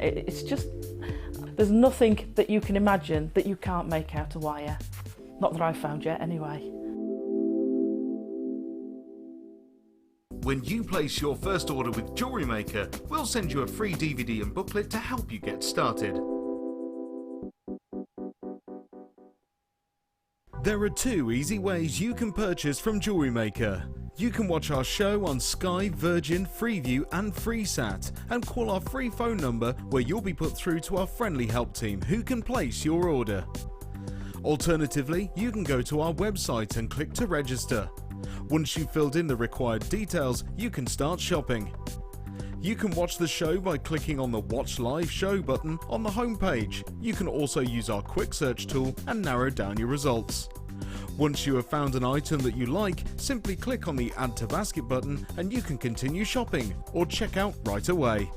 It's just, there's nothing that you can imagine that you can't make out of wire. Not that I've found yet, anyway. When you place your first order with Jewellery Maker, we'll send you a free DVD and booklet to help you get started. There are 2 easy ways you can purchase from Jewellery Maker. You can watch our show on Sky, Virgin, Freeview and FreeSat and call our free phone number where you'll be put through to our friendly help team who can place your order. Alternatively, you can go to our website and click to register. Once you've filled in the required details, you can start shopping. You can watch the show by clicking on the Watch Live Show button on the homepage. You can also use our quick search tool and narrow down your results. Once you have found an item that you like, simply click on the Add to Basket button and you can continue shopping or check out right away.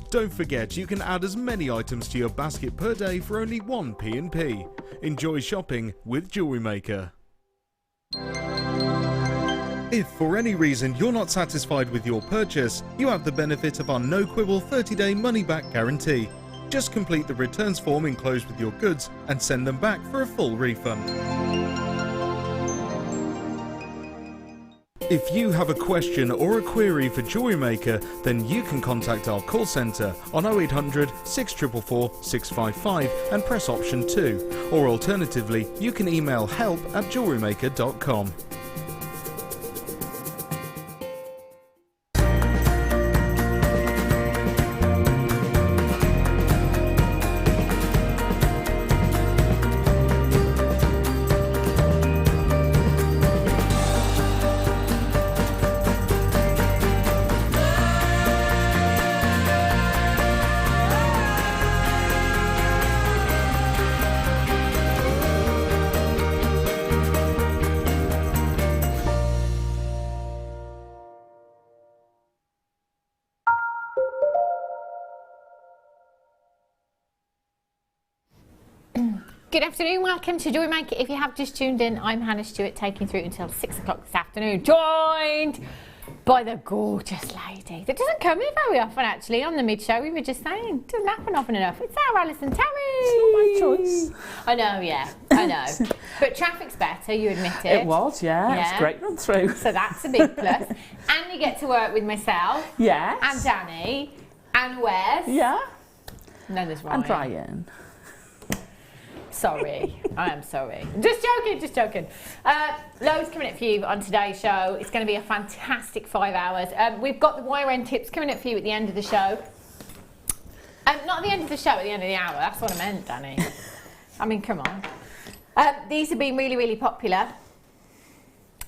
Don't forget you can add as many items to your basket per day for only 1 P&P. Enjoy shopping with Jewellery Maker. If for any reason you're not satisfied with your purchase, you have the benefit of our no-quibble 30-day money-back guarantee. Just complete the returns form enclosed with your goods and send them back for a full refund. If you have a question or a query for Jewellery Maker, then you can contact our call centre on 0800 644 655 and press option 2, or alternatively you can email help@jewellerymaker.com. Good afternoon, welcome to Jewellery Maker. If you have just tuned in, I'm Hannah Stuart, taking through until 6 o'clock this afternoon, joined by the gorgeous lady that doesn't come here very often actually on the mid-show. We were just saying, doesn't happen often enough. It's our Alison, Tarry. It's not my choice. I know, yeah, I know. But traffic's better, you admit it. It was, yeah. It's a great run through. So that's a big plus. And you get to work with myself. Yes. And Danny. And Wes. Yeah. And then there's Ryan. And Ryan. Sorry, I am sorry. Just joking, just joking. Loads coming up for you on today's show. It's going to be a fantastic 5 hours. We've got the wire end tips coming up for you at the end of the show. Not at the end of the show, at the end of the hour. That's what I meant, Danny. I mean, come on. These have been really, really popular.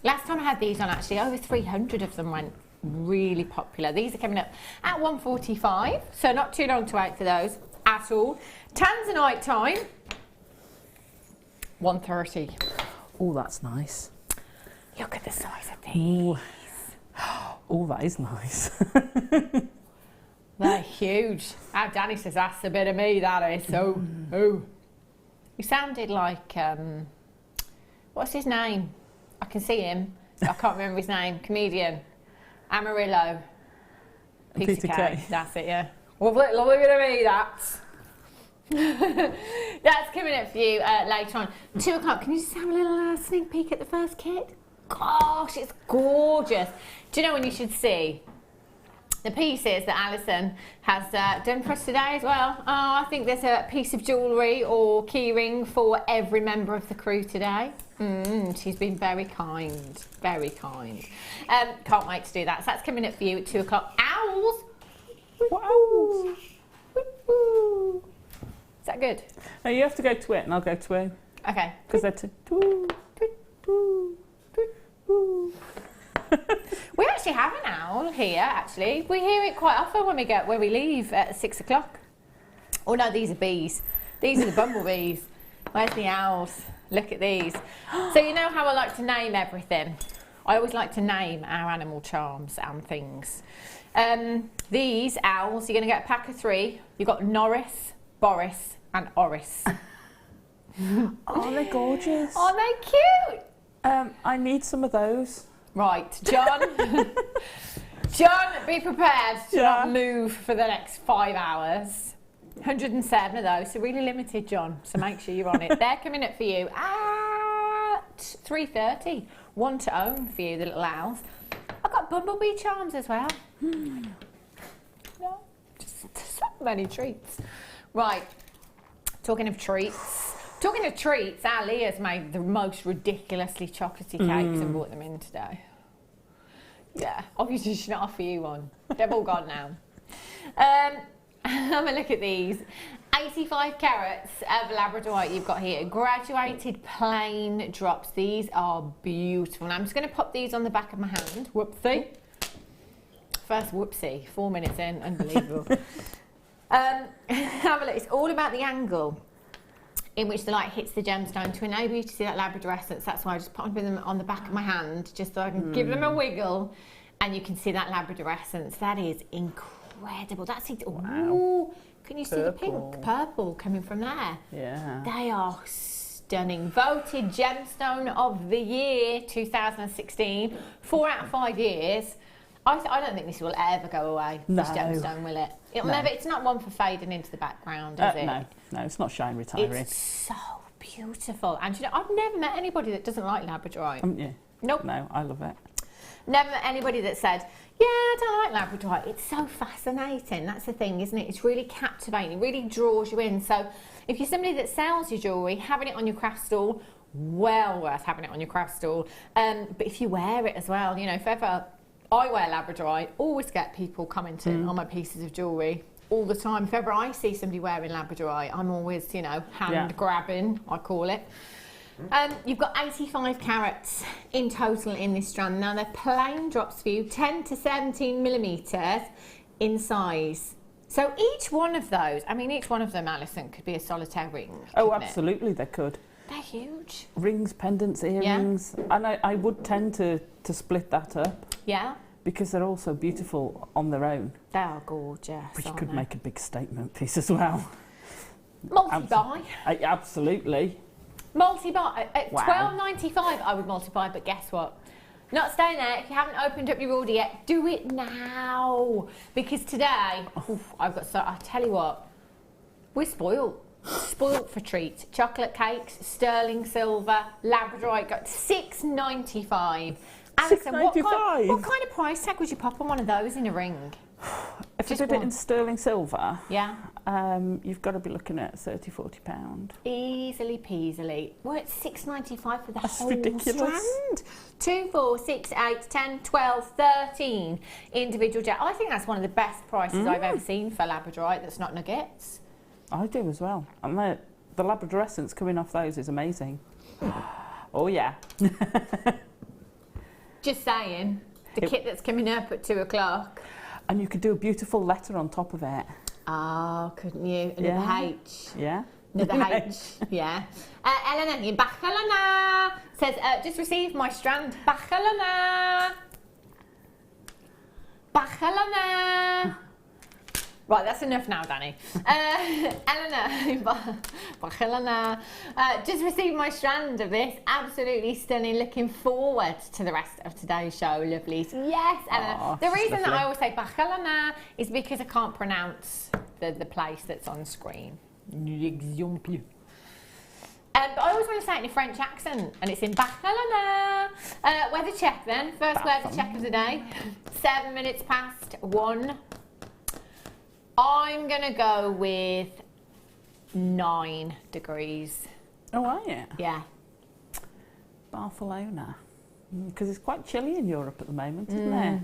Last time I had these on, actually, over 300 of them went really popular. These are coming up at 1:45, so not too long to wait for those at all. Tanzanite time. 1:30. Oh, that's nice. Look at the size of these. Oh, that is nice. They're huge. How Danny says, that's a bit of me, that is. So, oh. You sounded like, what's his name? I can see him. I can't remember his name. Comedian. Amarillo. Peter Kay. That's it, yeah. Well, a little bit of me, that's. That's coming up for you later on. 2 o'clock. Can you just have a little sneak peek at the first kit? Gosh, it's gorgeous. Do you know when you should see the pieces that Alison has done for us today as well? Oh, I think there's a piece of jewellery or key ring for every member of the crew today. She's been very kind, very kind. Can't wait to do that. So that's coming up for you at 2 o'clock. Owls. Wow. Is that good? No, you have to go to it and I'll go to it. Okay. Because they're to... We actually have an owl here, actually. We hear it quite often when we leave at 6 o'clock. Oh no, these are bees. These are the bumblebees. Where's the owls? Look at these. So you know how I like to name everything. I always like to name our animal charms and things. These owls, you're going to get a pack of 3. You've got Norris, Boris and Oris. Oh, they're gorgeous. Aren't they cute? I need some of those. Right, John. John, be prepared to not move for the next 5 hours. 107 of those, so really limited, John. So make sure you're on it. They're coming up for you at 3:30. One to own for you, the little owls. I've got Bumblebee charms as well. No, just so many treats. Right, talking of treats, our Leah's made the most ridiculously chocolatey cakes and brought them in today. Yeah, obviously she's not offer you one. They've all gone now. Have a look at these. 85 carats of Labradorite you've got here. Graduated plain drops. These are beautiful. Now I'm just going to pop these on the back of my hand. Whoopsie. First whoopsie. 4 minutes in. Unbelievable. Have a look. It's all about the angle in which the light hits the gemstone to enable you to see that Labradorescence. That's why I just put them on the back of my hand just so I can give them a wiggle and you can see that Labradorescence. That is incredible. That's it. Wow. Ooh, can you see the pink, purple coming from there? Yeah. They are stunning. Voted Gemstone of the Year 2016. 4 out of 5 years. I don't think this will ever go away. No. This gemstone, will it? It'll never. It's not one for fading into the background, is it? No, it's not shine retiring. It's so beautiful. And you know, I've never met anybody that doesn't like Labradorite. Haven't you? Nope. No, I love it. Never met anybody that said, yeah, I don't like Labradorite. It's so fascinating. That's the thing, isn't it? It's really captivating. It really draws you in. So if you're somebody that sells your jewellery, having it on your craft stall, well worth having it on your craft stall. But if you wear it as well, you know, if ever I wear Labradorite, always get people commenting on my pieces of jewellery all the time. If ever I see somebody wearing Labradorite, I'm always, you know, hand grabbing, I call it. You've got 85 carats in total in this strand. Now they're plain drops for you, 10 to 17 millimetres in size. So each one of those, I mean, each one of them, Alison, could be a solitaire ring. Oh, absolutely, they could. They're huge. Rings, pendants, earrings, and I would tend to split that up. Yeah. Because they're all so beautiful on their own. They are gorgeous. But you could make a big statement piece as well. Multi-buy. Absolutely. Multi-buy. At Wow. $12.95 I would multi-buy, but guess what? Not staying there. If you haven't opened up your order yet, do it now. Because today, I've got I tell you what, we're spoiled. Spoiled for treats. Chocolate cakes, sterling silver, Labradorite, got $6.95. Alison, $6.95? what kind of price tag would you pop on one of those in a ring? If you did it in sterling silver, yeah, you've got to be looking at £30–40. Easily peasily. We're at $6.95 for the That's whole ridiculous. strand. 2, 4, 6, 8, 10, 12, 13 individual jet. I think that's one of the best prices I've ever seen for Labradorite that's not nuggets. I do as well. And the Labradorescence coming off those is amazing. Oh yeah. Just saying, the kit that's coming up at 2 o'clock. And you could do a beautiful letter on top of it. Oh, couldn't you? Another H. Yeah. Another H. Yeah. Eleanor in Bacalana says, just received my strand. Bacalana. Bacalana. Right, that's enough now, Danny. Eleanor, just received my strand of this. Absolutely stunning. Looking forward to the rest of today's show, lovelies. Yes, Eleanor. Oh, the reason that lovely. I always say Bacalana is because I can't pronounce the place that's on screen. But I always want to say it in a French accent, and it's in Bacalana. Weather check then. First weather check of the day. 7 minutes past 1. I'm going to go with 9 degrees. Oh, are you? Yeah. Barcelona. Because it's quite chilly in Europe at the moment, isn't it?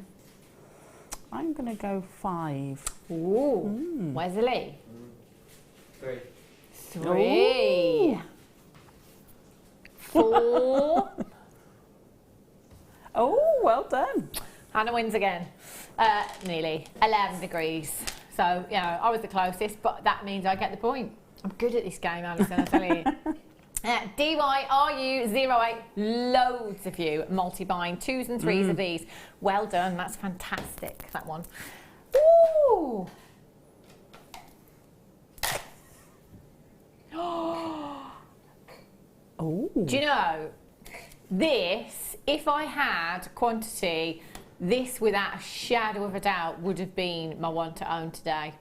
I'm going to go 5. Ooh. Wesley? 3. 3. Ooh. 4. Oh, well done. Hannah wins again. Nearly. 11 degrees. So, you know, I was the closest, but that means I get the point. I'm good at this game, Alison, I tell you. DYRU08, loads of you multi-buying 2s and 3s of these. Well done, that's fantastic, that one. Ooh! Oh. Do you know, this, if I had quantity, this without a shadow of a doubt would have been my one to own today.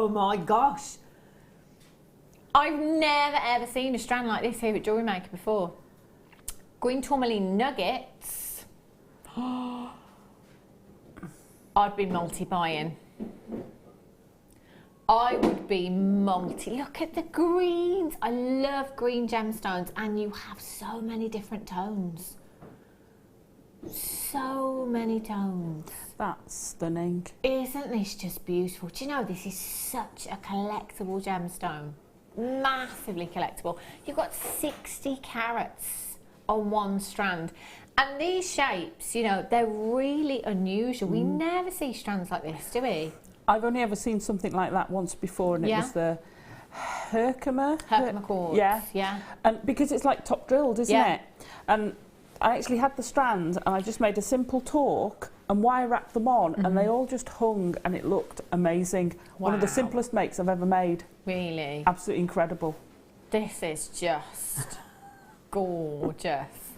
Oh my gosh. I've never ever seen a strand like this here at Jewellery Maker before. Green tourmaline nuggets. I'd be multi-buying. I would be look at the greens. I love green gemstones, and you have so many different tones. So many tones. That's stunning. Isn't this just beautiful? Do you know this is such a collectible gemstone? Massively collectible. You've got 60 carats on one strand. And these shapes, you know, they're really unusual. We never see strands like this, do we? I've only ever seen something like that once before, and it was the Herkimer quartz. Yeah. And because it's like top drilled, isn't it? And I actually had the strand, and I just made a simple torque and wire wrapped them on, and they all just hung, and it looked amazing. One of the simplest makes I've ever made. Really? Absolutely incredible. This is just gorgeous.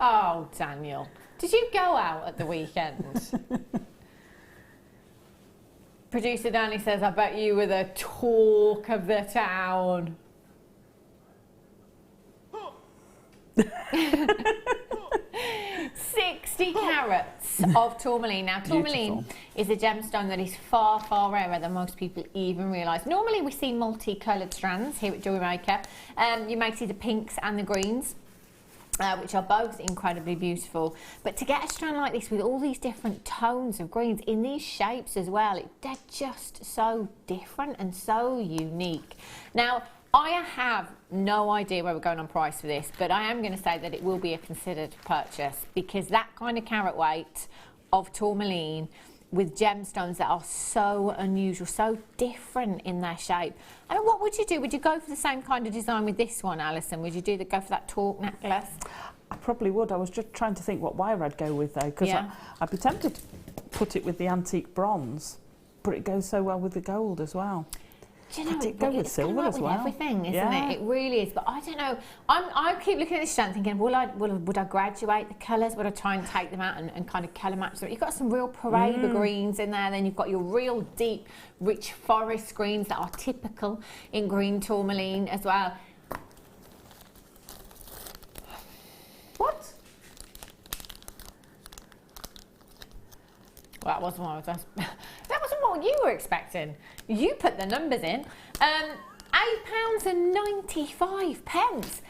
Oh, Daniel, did you go out at the weekend? Producer Danny says, I bet you were the talk of the town. 60 carats of tourmaline. Now, tourmaline is a gemstone that is far, far rarer than most people even realise. Normally, we see multicoloured strands here at Jewellery Maker. You may see the pinks and the greens, which are both incredibly beautiful. But to get a strand like this with all these different tones of greens in these shapes as well, they're just so different and so unique. Now, I have no idea where we're going on price for this, but I am going to say that it will be a considered purchase, because that kind of carat weight of tourmaline with gemstones that are so unusual, so different in their shape. I mean, what would you do? Would you go for the same kind of design with this one, Alison? Would you go for that torque necklace? I probably would. I was just trying to think what wire I'd go with, though, because I'd be tempted to put it with the antique bronze, but it goes so well with the gold as well. Do you know, it go with silver as well. Everything, isn't it? It really is. But I don't know. I keep looking at this strand thinking, would I graduate the colours? Would I try and take them out and kind of colour match them? You've got some real parade of greens in there. Then you've got your real deep, rich forest greens that are typical in green tourmaline as well. What? Well, that wasn't what I was asking. That wasn't what you were expecting. You put the numbers in. £8.95.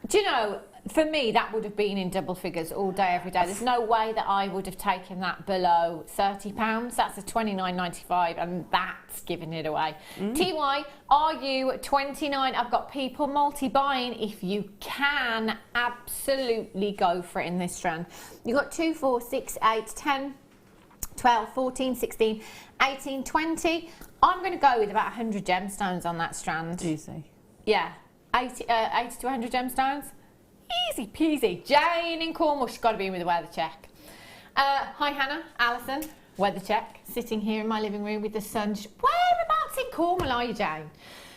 Do you know, for me, that would have been in double figures all day, every day. There's no way that I would have taken that below £30. That's a £29.95, and that's giving it away. TY, are you 29? I've got people multi-buying. If you can, absolutely go for it in this strand. You've got 2, 4, 6, 8, 10, 12, 14, 16, 18, 20. I'm going to go with about 100 gemstones on that strand. Easy. Yeah, 80 to 100 gemstones. Easy peasy. Jane in Cornwall, she's got to be in with a weather check. Hi Hannah, Alison, weather check. Sitting here in my living room with the sun. Whereabouts in Cornwall are you, Jane?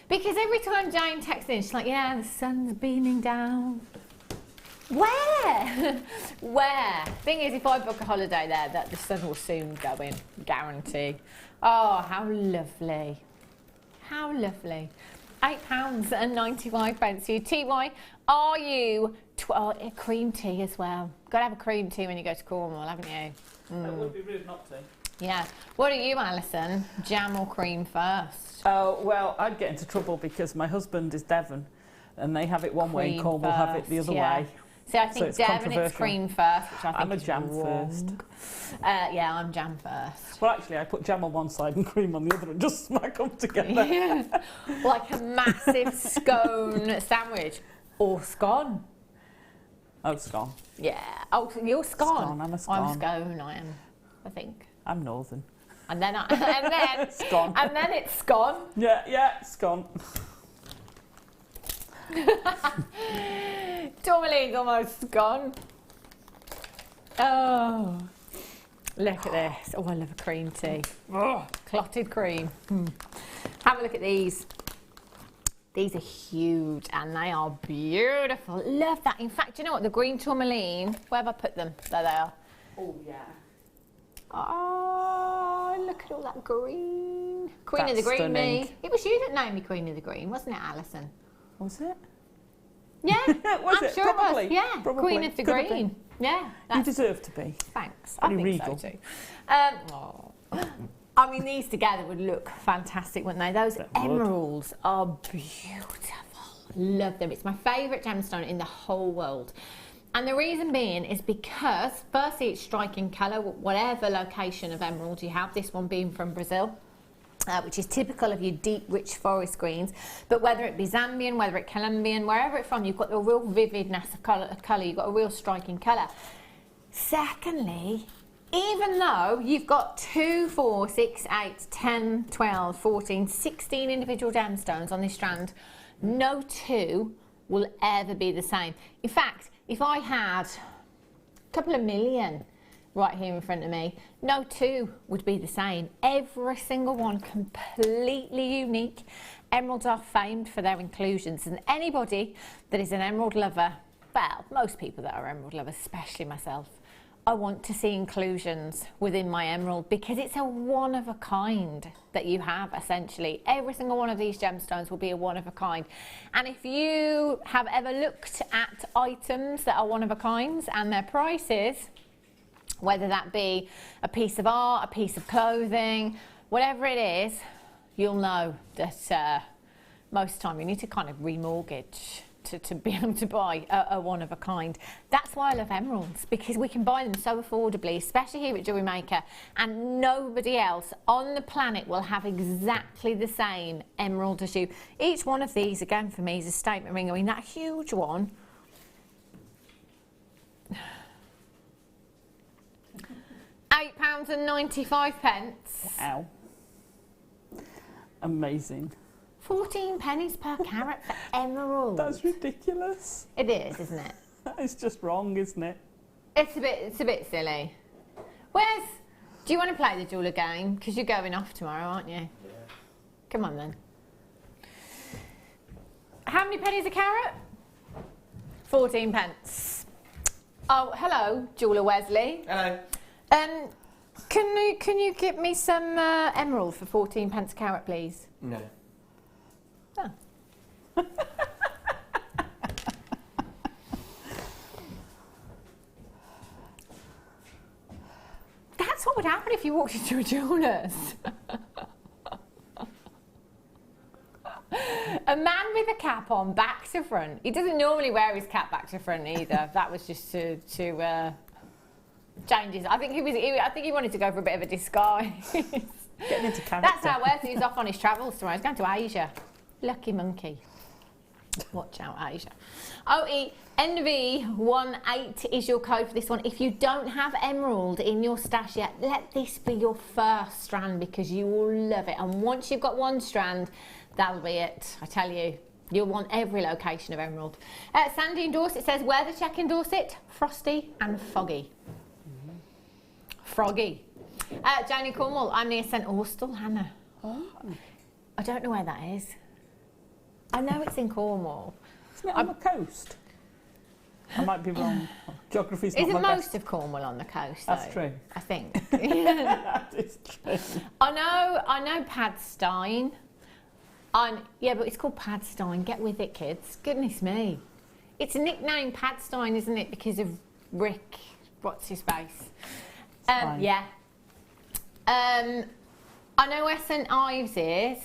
Because every time Jane texts in, she's like, yeah, the sun's beaming down. Where? Where? Thing is, if I book a holiday there, that the sun will soon go in, guarantee. Oh, how lovely. How lovely. £8.95 for you. TY, are you... a cream tea as well. Got to have a cream tea when you go to Cornwall, haven't you? It would be rude not to. Yeah. What are you, Alison? Jam or cream first? Oh, well, I'd get into trouble because my husband is Devon, and they have it one way and Cornwall have it the other way. See, I think Devon it's cream first, which I think I'm a jam first. Yeah, I'm jam first. Well, actually, I put jam on one side and cream on the other and just smack them together. Yeah. Like a massive scone sandwich. Or scone. Oh, scone. Yeah. Oh, you're scone. I'm a scone. I'm scone, I am, I think. I'm northern. And then scone. And then it's scone. Yeah, scone. Tourmaline's almost gone. Oh, look at this. Oh, I love a cream tea. Oh, clotted cream. Have a look at these. These are huge and they are beautiful. Love that. In fact, you know what? The green tourmaline, where have I put them? There they are. Oh, yeah. Oh, look at all that green. green. Queen of the green, me. It was you that named me Queen of the Green, wasn't it, Alison? Was it? Yeah, was I'm it? sure Probably. it was. Yeah, Probably. Queen of the Could have Green. been. Yeah. You deserve to be. Thanks. Very I think regal. so too. I mean, these together would look fantastic, wouldn't they? Those emeralds are beautiful. Love them. It's my favourite gemstone in the whole world. And the reason being is because, firstly, it's striking colour, whatever location of emerald you have, this one being from Brazil. Which is typical of your deep, rich forest greens. But whether it be Zambian, whether it's Colombian, wherever it's from, you've got the real vividness of colour, you've got a real striking colour. Secondly, even though you've got 2, 4, 6, 8, 10, 12, 14, 16 individual gemstones on this strand, no two will ever be the same. In fact, if I had a couple of million right here in front of me, no two would be the same. Every single one completely unique. Emeralds are famed for their inclusions, and anybody that is an emerald lover, well, most people that are emerald lovers, especially myself, I want to see inclusions within my emerald because it's a one of a kind that you have essentially. Every single one of these gemstones will be a one of a kind. And if you have ever looked at items that are one of a kinds and their prices, whether that be a piece of art, a piece of clothing, whatever it is, you'll know that most of the time you need to kind of remortgage to be able to buy a one of a kind. That's why I love emeralds, because we can buy them so affordably, especially here at Jewellery Maker, and nobody else on the planet will have exactly the same emerald as you. Each one of these, again, for me, is a statement ring. I mean, that huge one, £8.95. Wow. Amazing. 14 pennies per carat for emerald. That's ridiculous. It is, isn't it? That is just wrong, isn't it? It's a bit silly. Do you want to play the jeweller game? Because you're going off tomorrow, aren't you? Yeah. Come on then. How many pennies a carat? 14 pence. Oh, hello, jeweller Wesley. Hello. Can you get me some emerald for 14 pence a carat, please? No. Oh. That's what would happen if you walked into a jeweller's. A man with a cap on, back to front. He doesn't normally wear his cap back to front either. That was just to change his. I think he wanted to go for a bit of a disguise. Getting into character. That's how Wesley was off on his travels tomorrow. He's going to Asia. Lucky monkey. Watch out, Asia. OE NV18 is your code for this one. If you don't have emerald in your stash yet, let this be your first strand because you will love it. And once you've got one strand, that'll be it. I tell you, you'll want every location of emerald. Sandy in Dorset says, weather check in Dorset, frosty and foggy. Froggy. Janie Cornwall, I'm near St Austell, Hannah. Oh. I don't know where that is. I know it's in Cornwall. Isn't it on the coast? I might be wrong. Geography's not Isn't my most best. of Cornwall on the coast, though? That's true. I think. That is true. I know Padstein. Yeah, but it's called Padstein. Get with it, kids. Goodness me. It's a nickname, Padstein, isn't it? Because of Rick, what's his face? Yeah. I know where St Ives is.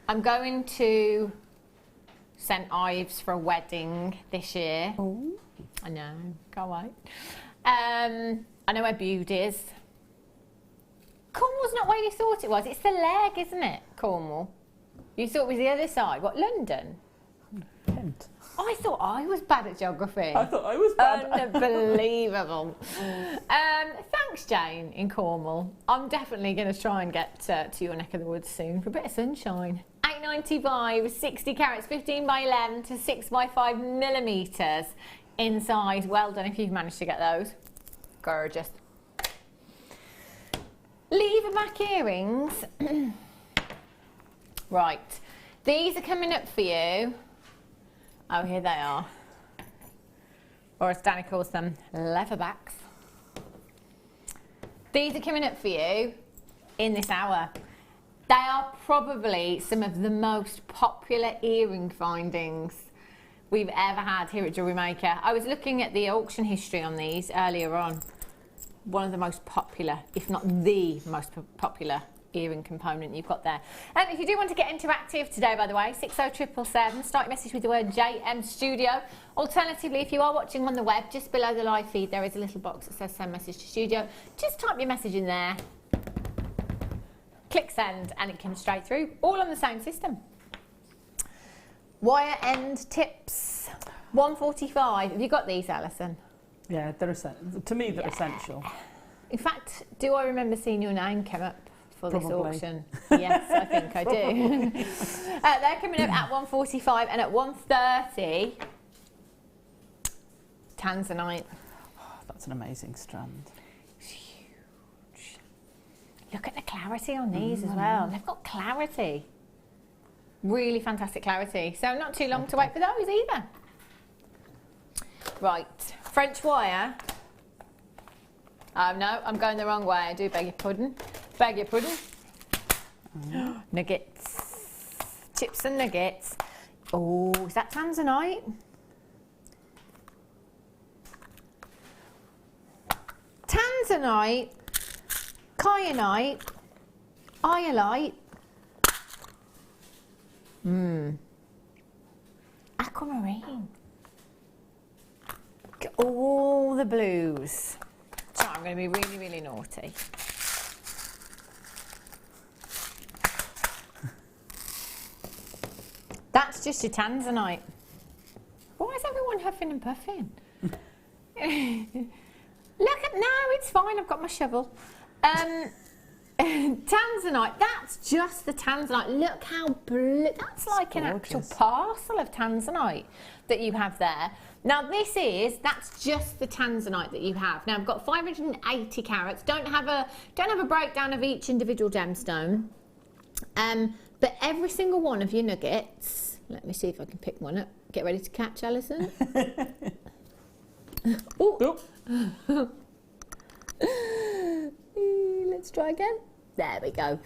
I'm going to St Ives for a wedding this year. Oh. I know, can't wait. I know where Bude is. Cornwall's not where you thought it was. It's the leg, isn't it, Cornwall? You thought it was the other side. What, London? Kent. I thought I was bad at geography. I thought I was bad. Unbelievable. Thanks, Jane, in Cornwall. I'm definitely going to try and get to your neck of the woods soon for a bit of sunshine. 895, 60 carats, 15 by 11 to 6 by 5 millimetres inside. Well done if you've managed to get those. Gorgeous. Leverback earrings. Right. These are coming up for you. Oh, here they are. Or as Danny calls them, leverbacks. These are coming up for you in this hour. They are probably some of the most popular earring findings we've ever had here at Jewellery Maker. I was looking at the auction history on these earlier on. One of the most popular, if not the most popular earring component you've got there. And if you do want to get interactive today, by the way, 60777, start your message with the word JM Studio. Alternatively, if you are watching on the web, just below the live feed, there is a little box that says send message to studio. Just type your message in there, click send, and it comes straight through, all on the same system. Wire end tips, 145. Have you got these, Alison? Yeah, they're to me, they're essential. In fact, do I remember seeing your name come up for Probably. this auction? Yes, I think I do. They're coming up at 145 and at 130, Tanzanite. Oh, that's an amazing strand. It's huge. Look at the clarity on these as well. They've got clarity. Really fantastic clarity. So not too long to wait for those either. Right, French wire. Oh no, I'm going the wrong way. I do beg your pudding. Beg your pudding. Nuggets. Chips and nuggets. Oh, is that Tanzanite? Tanzanite, kyanite, iolite. Aquamarine. Look at all the blues. So I'm going to be really, really naughty. That's just your Tanzanite. Why is everyone huffing and puffing? Look at, no, it's fine, I've got my shovel. Tanzanite, that's just the Tanzanite. Look how blue, that's like an actual parcel of Tanzanite that you have there. Now that's just the Tanzanite that you have. Now I've got 580 carats. Don't have a breakdown of each individual gemstone. But every single one of your nuggets, let me see if I can pick one up. Get ready to catch, Alison. Oh. Let's try again. There we go.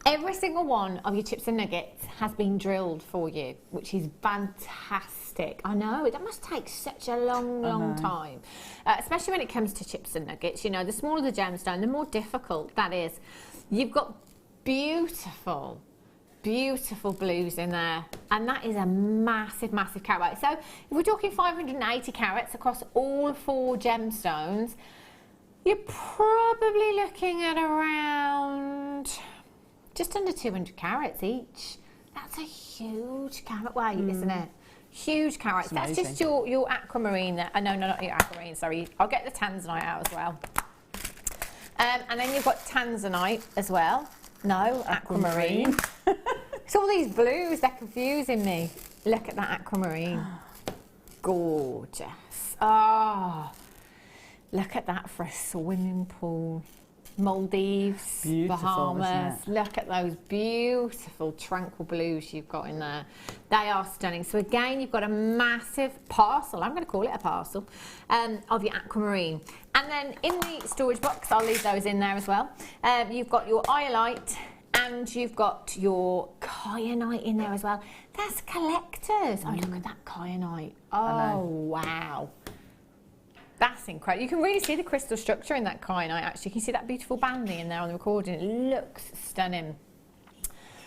Every single one of your chips and nuggets has been drilled for you, which is fantastic. I know, that must take such a long time. Especially when it comes to chips and nuggets. You know, the smaller the gemstone, the more difficult that is. You've got beautiful blues in there, and that is a massive carat. So if we're talking 580 carats across all 4 gemstones, you're probably looking at around just under 200 carats each. That's a huge carat weight, isn't it? Huge carats. That's just your aquamarine there. No, not your aquamarine, sorry. I'll get the Tanzanite out as well. And then you've got Tanzanite as well. No, aquamarine. It's all these blues, they're confusing me. Look at that aquamarine. Gorgeous. Oh, look at that for a swimming pool. Maldives, beautiful, Bahamas. Look at those beautiful tranquil blues you've got in there. They are stunning. So again, you've got a massive parcel, I'm going to call it a parcel, of your aquamarine. And then in the storage box, I'll leave those in there as well. You've got your iolite and you've got your kyanite in there as well. That's collectors. Oh, look at that kyanite. Oh, wow. That's incredible. You can really see the crystal structure in that kyanite, actually. You can see that beautiful banding in there on the recording. It looks stunning.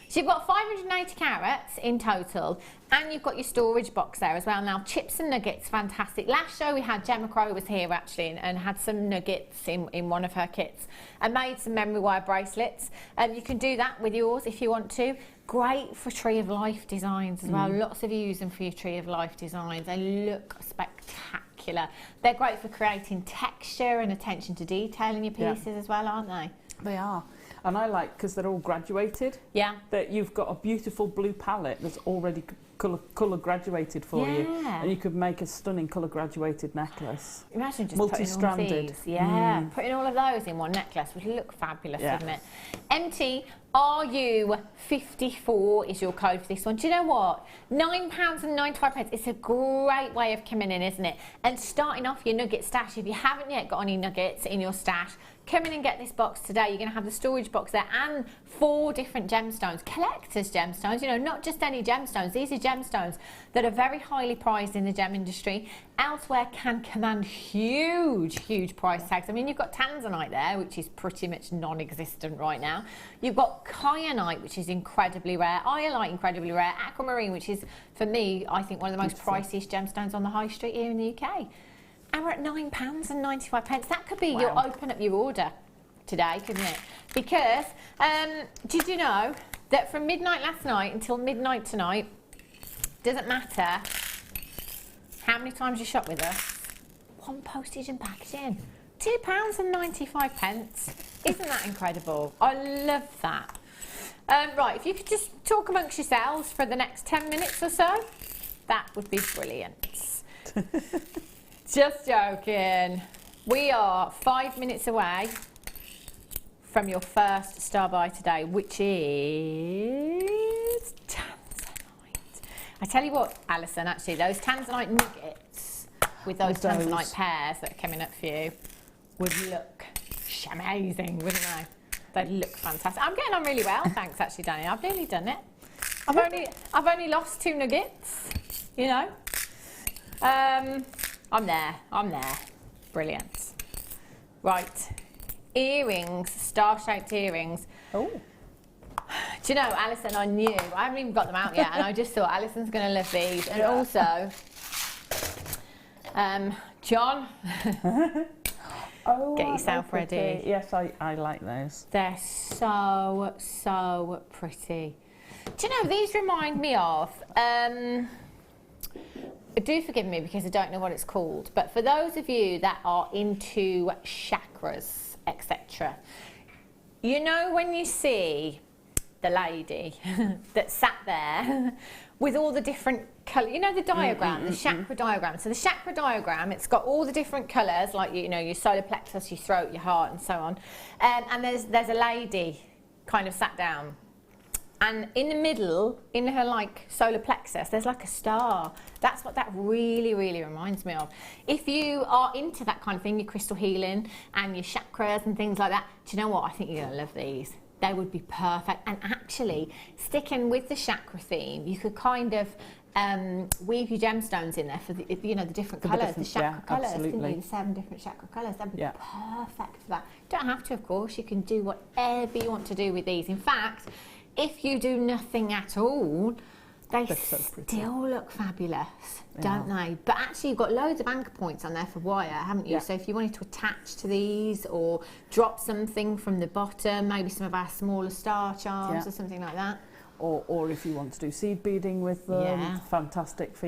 So you've got 580 carats in total, and you've got your storage box there as well. Now, chips and nuggets, fantastic. Last show we had Gemma Crow was here, actually, and had some nuggets in one of her kits, and made some memory wire bracelets. You can do that with yours if you want to. Great for Tree of Life designs as well. Lots of you use them for your Tree of Life designs. They look spectacular. They're great for creating texture and attention to detail in your pieces as well, aren't they? They are. And I like, because they're all graduated, that you've got a beautiful blue palette that's already colour graduated for you. And you could make a stunning colour graduated necklace. Imagine just multi-stranded. Putting all these, putting all of those in one necklace would look fabulous, wouldn't it? MTRU54 is your code for this one. Do you know what? £9.95. It's a great way of coming in, isn't it? And starting off your nugget stash. If you haven't yet got any nuggets in your stash, come in and get this box today. You're going to have the storage box there and 4 different gemstones, collector's gemstones, you know, not just any gemstones. These are gemstones that are very highly prized in the gem industry. Elsewhere can command huge price tags. I mean, you've got Tanzanite there, which is pretty much non-existent right now. You've got Kyanite, which is incredibly rare, Iolite, incredibly rare, aquamarine, which is, for me, I think one of the most priciest gemstones on the high street here in the UK. And we're at £9.95. That could be your open up your order today, couldn't it? Because did you know that from midnight last night until midnight tonight, doesn't matter how many times you shop with us, 1 postage and packaging, £2.95. Isn't that incredible? I love that. Right, if you could just talk amongst yourselves for the next 10 minutes or so, that would be brilliant. Just joking. We are 5 minutes away from your first star buy today, which is Tanzanite. I tell you what, Alison, actually, those Tanzanite nuggets with those Tanzanite pairs that are coming up for you would look amazing, wouldn't they? They'd look fantastic. I'm getting on really well, thanks, actually, Danny. I've nearly done it. I've only lost 2 nuggets, you know. I'm there. Brilliant. Right. Earrings, star-shaped earrings. Oh. Do you know, Alison, I knew, I haven't even got them out yet, and I just thought Alison's going to love these. And also, John, get yourself ready. Yes, I like those. They're so pretty. Do you know, these remind me of... do forgive me because I don't know what it's called, but for those of you that are into chakras, etc., you know when you see the lady that sat there with all the different colours, you know the diagram, the chakra diagram. So the chakra diagram, it's got all the different colours, like, you know, your solar plexus, your throat, your heart, and so on. And there's a lady kind of sat down. And in the middle, in her like solar plexus, there's like a star. That's what that really reminds me of. If you are into that kind of thing, your crystal healing and your chakras and things like that, do you know what? I think you're gonna love these. They would be perfect. And actually, sticking with the chakra theme, you could kind of weave your gemstones in there for the, you know, the different colours, the chakra colours, couldn't you? The 7 different chakra colours. That'd be perfect for that. You don't have to, of course. You can do whatever you want to do with these. In fact, if you do nothing at all, they still look fabulous, don't they? But actually, you've got loads of anchor points on there for wire, haven't you? So if you wanted to attach to these or drop something from the bottom, maybe some of our smaller star charms or something like that. Or if you want to do seed beading with them, fantastic for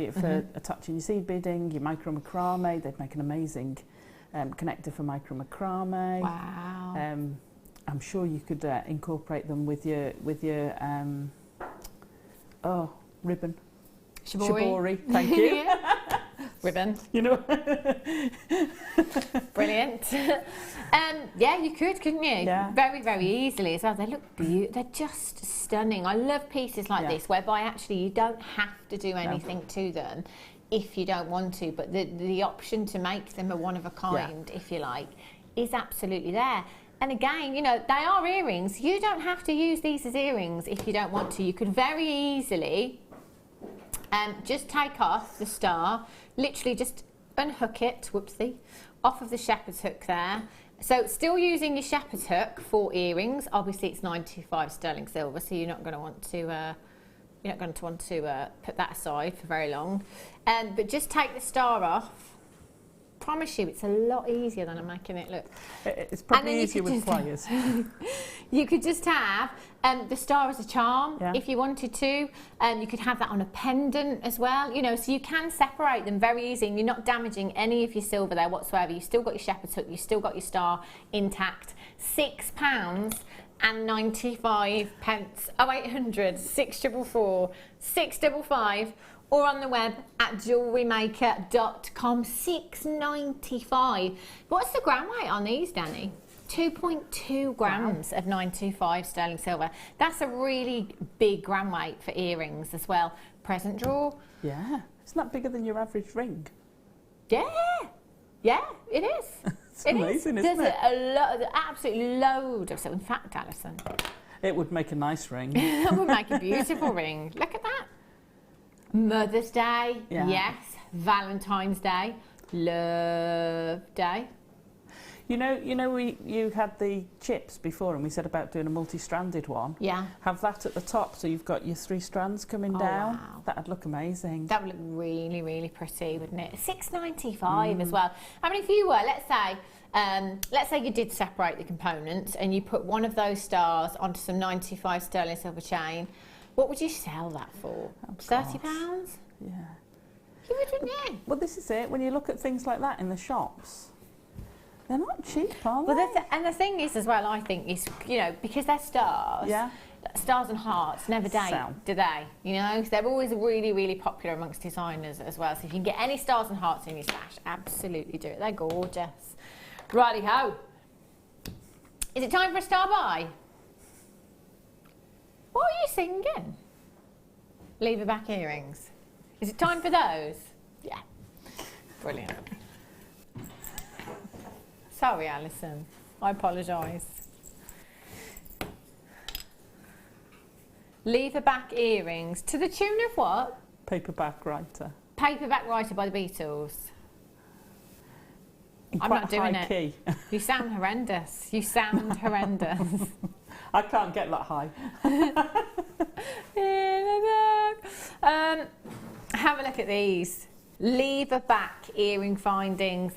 attaching your seed beading, your micro macrame. They'd make an amazing connector for micro macrame. Wow. I'm sure you could incorporate them with your ribbon. Shibori, thank you. Ribbon. You know. Brilliant. Yeah, you could, couldn't you? Yeah. Very easily as well. They look beautiful. They're just stunning. I love pieces like this, whereby actually you don't have to do anything to them if you don't want to, but the option to make them a one of a kind, if you like, is absolutely there. And again, you know, they are earrings. You don't have to use these as earrings if you don't want to. You could very easily just take off the star, literally just unhook it, whoopsie, off of the shepherd's hook there. So still using your shepherd's hook for earrings. Obviously, it's 925 sterling silver, so you're not going to want to put that aside for very long. But just take the star off. Promise you, it's a lot easier than I'm making it look. It's probably easier with pliers. You could just have the star as a charm if you wanted to. You could have that on a pendant as well. You know, so you can separate them very easy, and you're not damaging any of your silver there whatsoever. You've still got your shepherd's hook. You've still got your star intact. £6.95. 0800 644 655. Or on the web at JewelleryMaker.com. £6.95. What's the gram weight on these, Danny? 2.2 grams of 925 sterling silver. That's a really big gram weight for earrings as well. Present drawer. Yeah, it's not bigger than your average ring. Yeah. Yeah, it is. It's amazing, isn't it? There's an absolute load of stuff. In fact, Alison, it would make a nice ring. that would make a beautiful ring. Look at that. Mother's Day, yes. Valentine's Day, Love Day. You know, you had the chips before, and we said about doing a multi-stranded one. Yeah. Have that at the top, so you've got your 3 strands coming down. Wow. That'd look amazing. That would look really, really pretty, wouldn't it? $6.95 as well. I mean, if you were, let's say you did separate the components and you put one of those stars onto some 95 sterling silver chain, what would you sell that for? Oh, £30? Yeah. You would, wouldn't you? Well, this is it. When you look at things like that in the shops, they're not cheap, are they? Well, and the thing is as well, I think, is, you know, because they're stars, stars and hearts never date, do they? You know, so they're always really, really popular amongst designers as well. So if you can get any stars and hearts in your stash, absolutely do it. They're gorgeous. Righty-ho. Is it time for a star buy? What are you singing? Leverback earrings. Is it time for those? Yeah. Brilliant. Sorry, Alison. I apologise. Leverback earrings to the tune of what? Paperback Writer. Paperback Writer by the Beatles. I'm not doing it. Key. You sound horrendous. You sound horrendous. I can't get that high. Have a look at these. Leverback earring findings.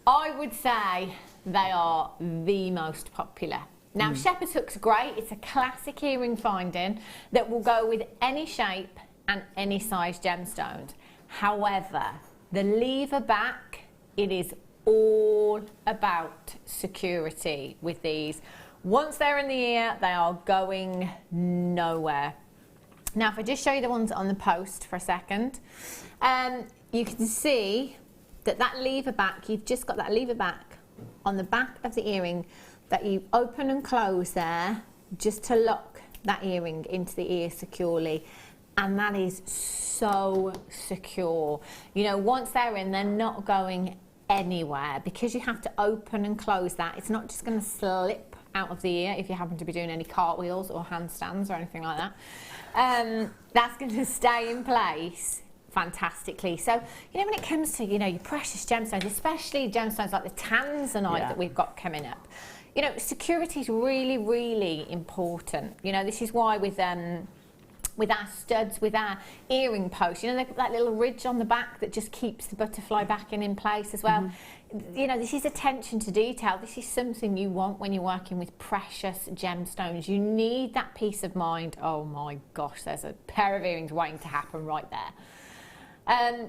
I would say they are the most popular. Now, shepherd's hook's great. It's a classic earring finding that will go with any shape and any size gemstones. However, the leverback, it is all about security with these. Once they're in the ear, they are going nowhere. Now, if I just show you the ones on the post for a second, you can see that leverback, you've just got that leverback on the back of the earring that you open and close there just to lock that earring into the ear securely. And that is so secure. You know, once they're in, they're not going anywhere because you have to open and close that. It's not just going to slip out of the ear if you happen to be doing any cartwheels or handstands or anything like that. That's going to stay in place fantastically. So, you know, when it comes to, you know, your precious gemstones, especially gemstones like the Tanzanite that we've got coming up, you know, security is really, really important. You know, this is why with our studs, with our earring posts, you know, that little ridge on the back that just keeps the butterfly backing in place as well. You know, this is attention to detail. This is something you want when you're working with precious gemstones. You need that peace of mind. Oh my gosh, there's a pair of earrings waiting to happen right there.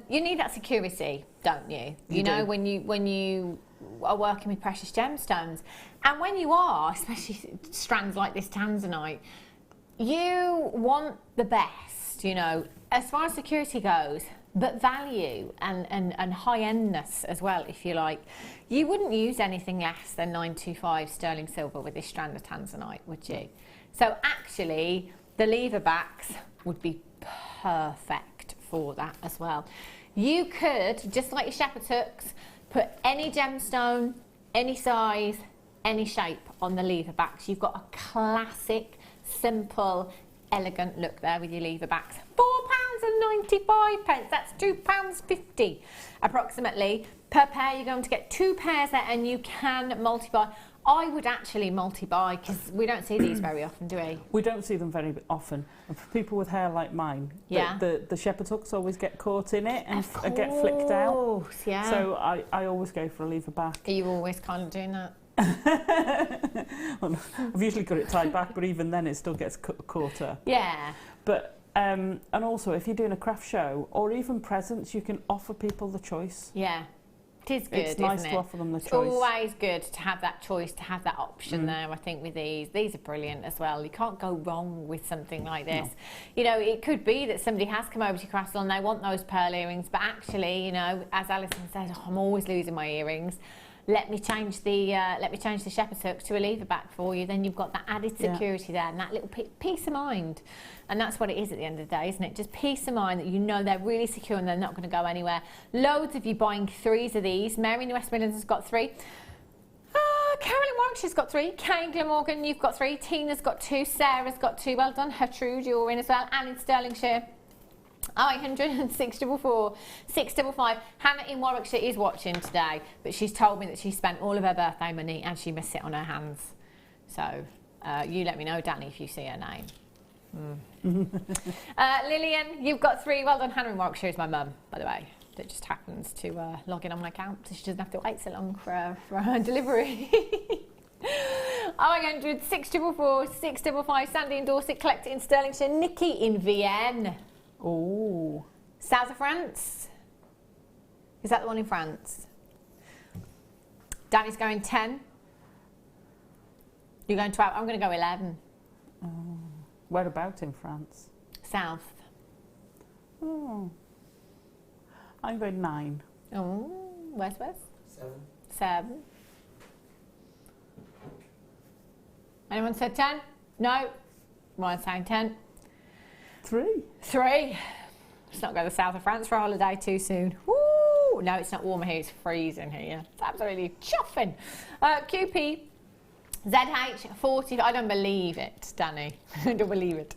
You need that security, don't you? You know, when you are working with precious gemstones. And when you are, especially strands like this Tanzanite, you want the best, you know, as far as security goes, but value and high-endness as well, if you like. You wouldn't use anything less than 925 sterling silver with this strand of Tanzanite, would you? So actually, the leverbacks would be perfect for that as well. You could, just like your shepherd's hooks, put any gemstone, any size, any shape on the leverbacks. You've got a classic, simple, elegant look there with your leverbacks. £4.95. That's £2.50 approximately per pair. You're going to get 2 pairs there, and you can multi-buy. I would actually multi-buy because we don't see these very often, do we? We don't see them very often. And for people with hair like mine, the shepherd hooks always get caught in it and get flicked out. Yeah. So I always go for a lever back. Are you always kind of doing that? Well, I've usually got it tied back, but even then it still gets caught up. Yeah. But and also if you're doing a craft show or even presents, you can offer people the choice. Yeah. It is good, it's nice to offer them the choice. It's always good to have that choice, to have that option there, I think, with these. These are brilliant as well. You can't go wrong with something like this. No. You know, it could be that somebody has come over to your craft salon and they want those pearl earrings, but actually, you know, as Alison said, oh, I'm always losing my earrings. let me change the shepherd's hook to a leverback for you. Then you've got that added security there and that little peace of mind. And that's what it is at the end of the day, isn't it? Just peace of mind that you know they're really secure and they're not going to go anywhere. Loads of you buying 3s of these. Mary in the West Midlands has got 3. Carolyn Warwickshire's got 3. Kane Glamorgan, you've got 3. Tina's got 2. Sarah's got 2. Well done. Hertrude, you're in as well. Anne in Stirlingshire. 800 644 655. Hannah in Warwickshire is watching today, but she's told me that she spent all of her birthday money and she must sit on her hands. So you let me know, Danny, if you see her name. Lillian, you've got 3. Well done. Hannah in Warwickshire is my mum, by the way. That just happens to log in on my account, so she doesn't have to wait so long for her delivery. 0800 644 655. Sandy in Dorset, Collector in Stirlingshire, Nikki in Vienne. Oh, south of France. Is that the one in France? Danny's going 10. You're going 12. I'm going to go 11. Oh, whereabouts in France? South. Oh, I'm going 9. Oh, where's? 7. Anyone said 10? No. Ryan's saying 10. 3. Let's not go to the south of France for a holiday too soon. Woo! No, it's not warm here, it's freezing here. It's absolutely chuffing. QP ZH40. I don't believe it, Danny. I don't believe it.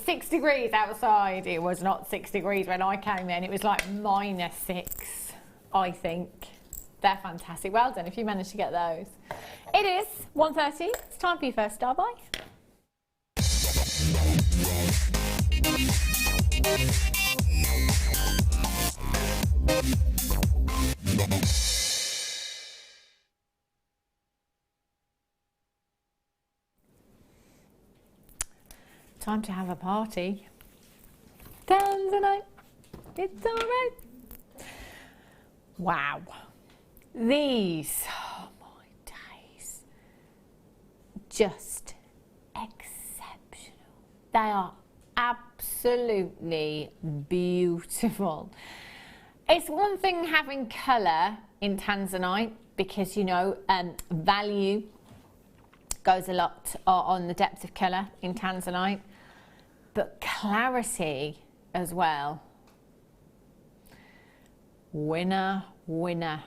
6 degrees outside. It was not 6 degrees when I came in. It was like -6, I think. They're fantastic. Well done if you managed to get those. It is 1:30. It's time for your first star buy. Time to have a party. Tanzanite, it's all right. Wow. These, oh my days, just exceptional. They are absolutely beautiful. It's one thing having colour in Tanzanite because, you know, value goes a lot on the depth of colour in Tanzanite, but clarity as well. Winner, winner.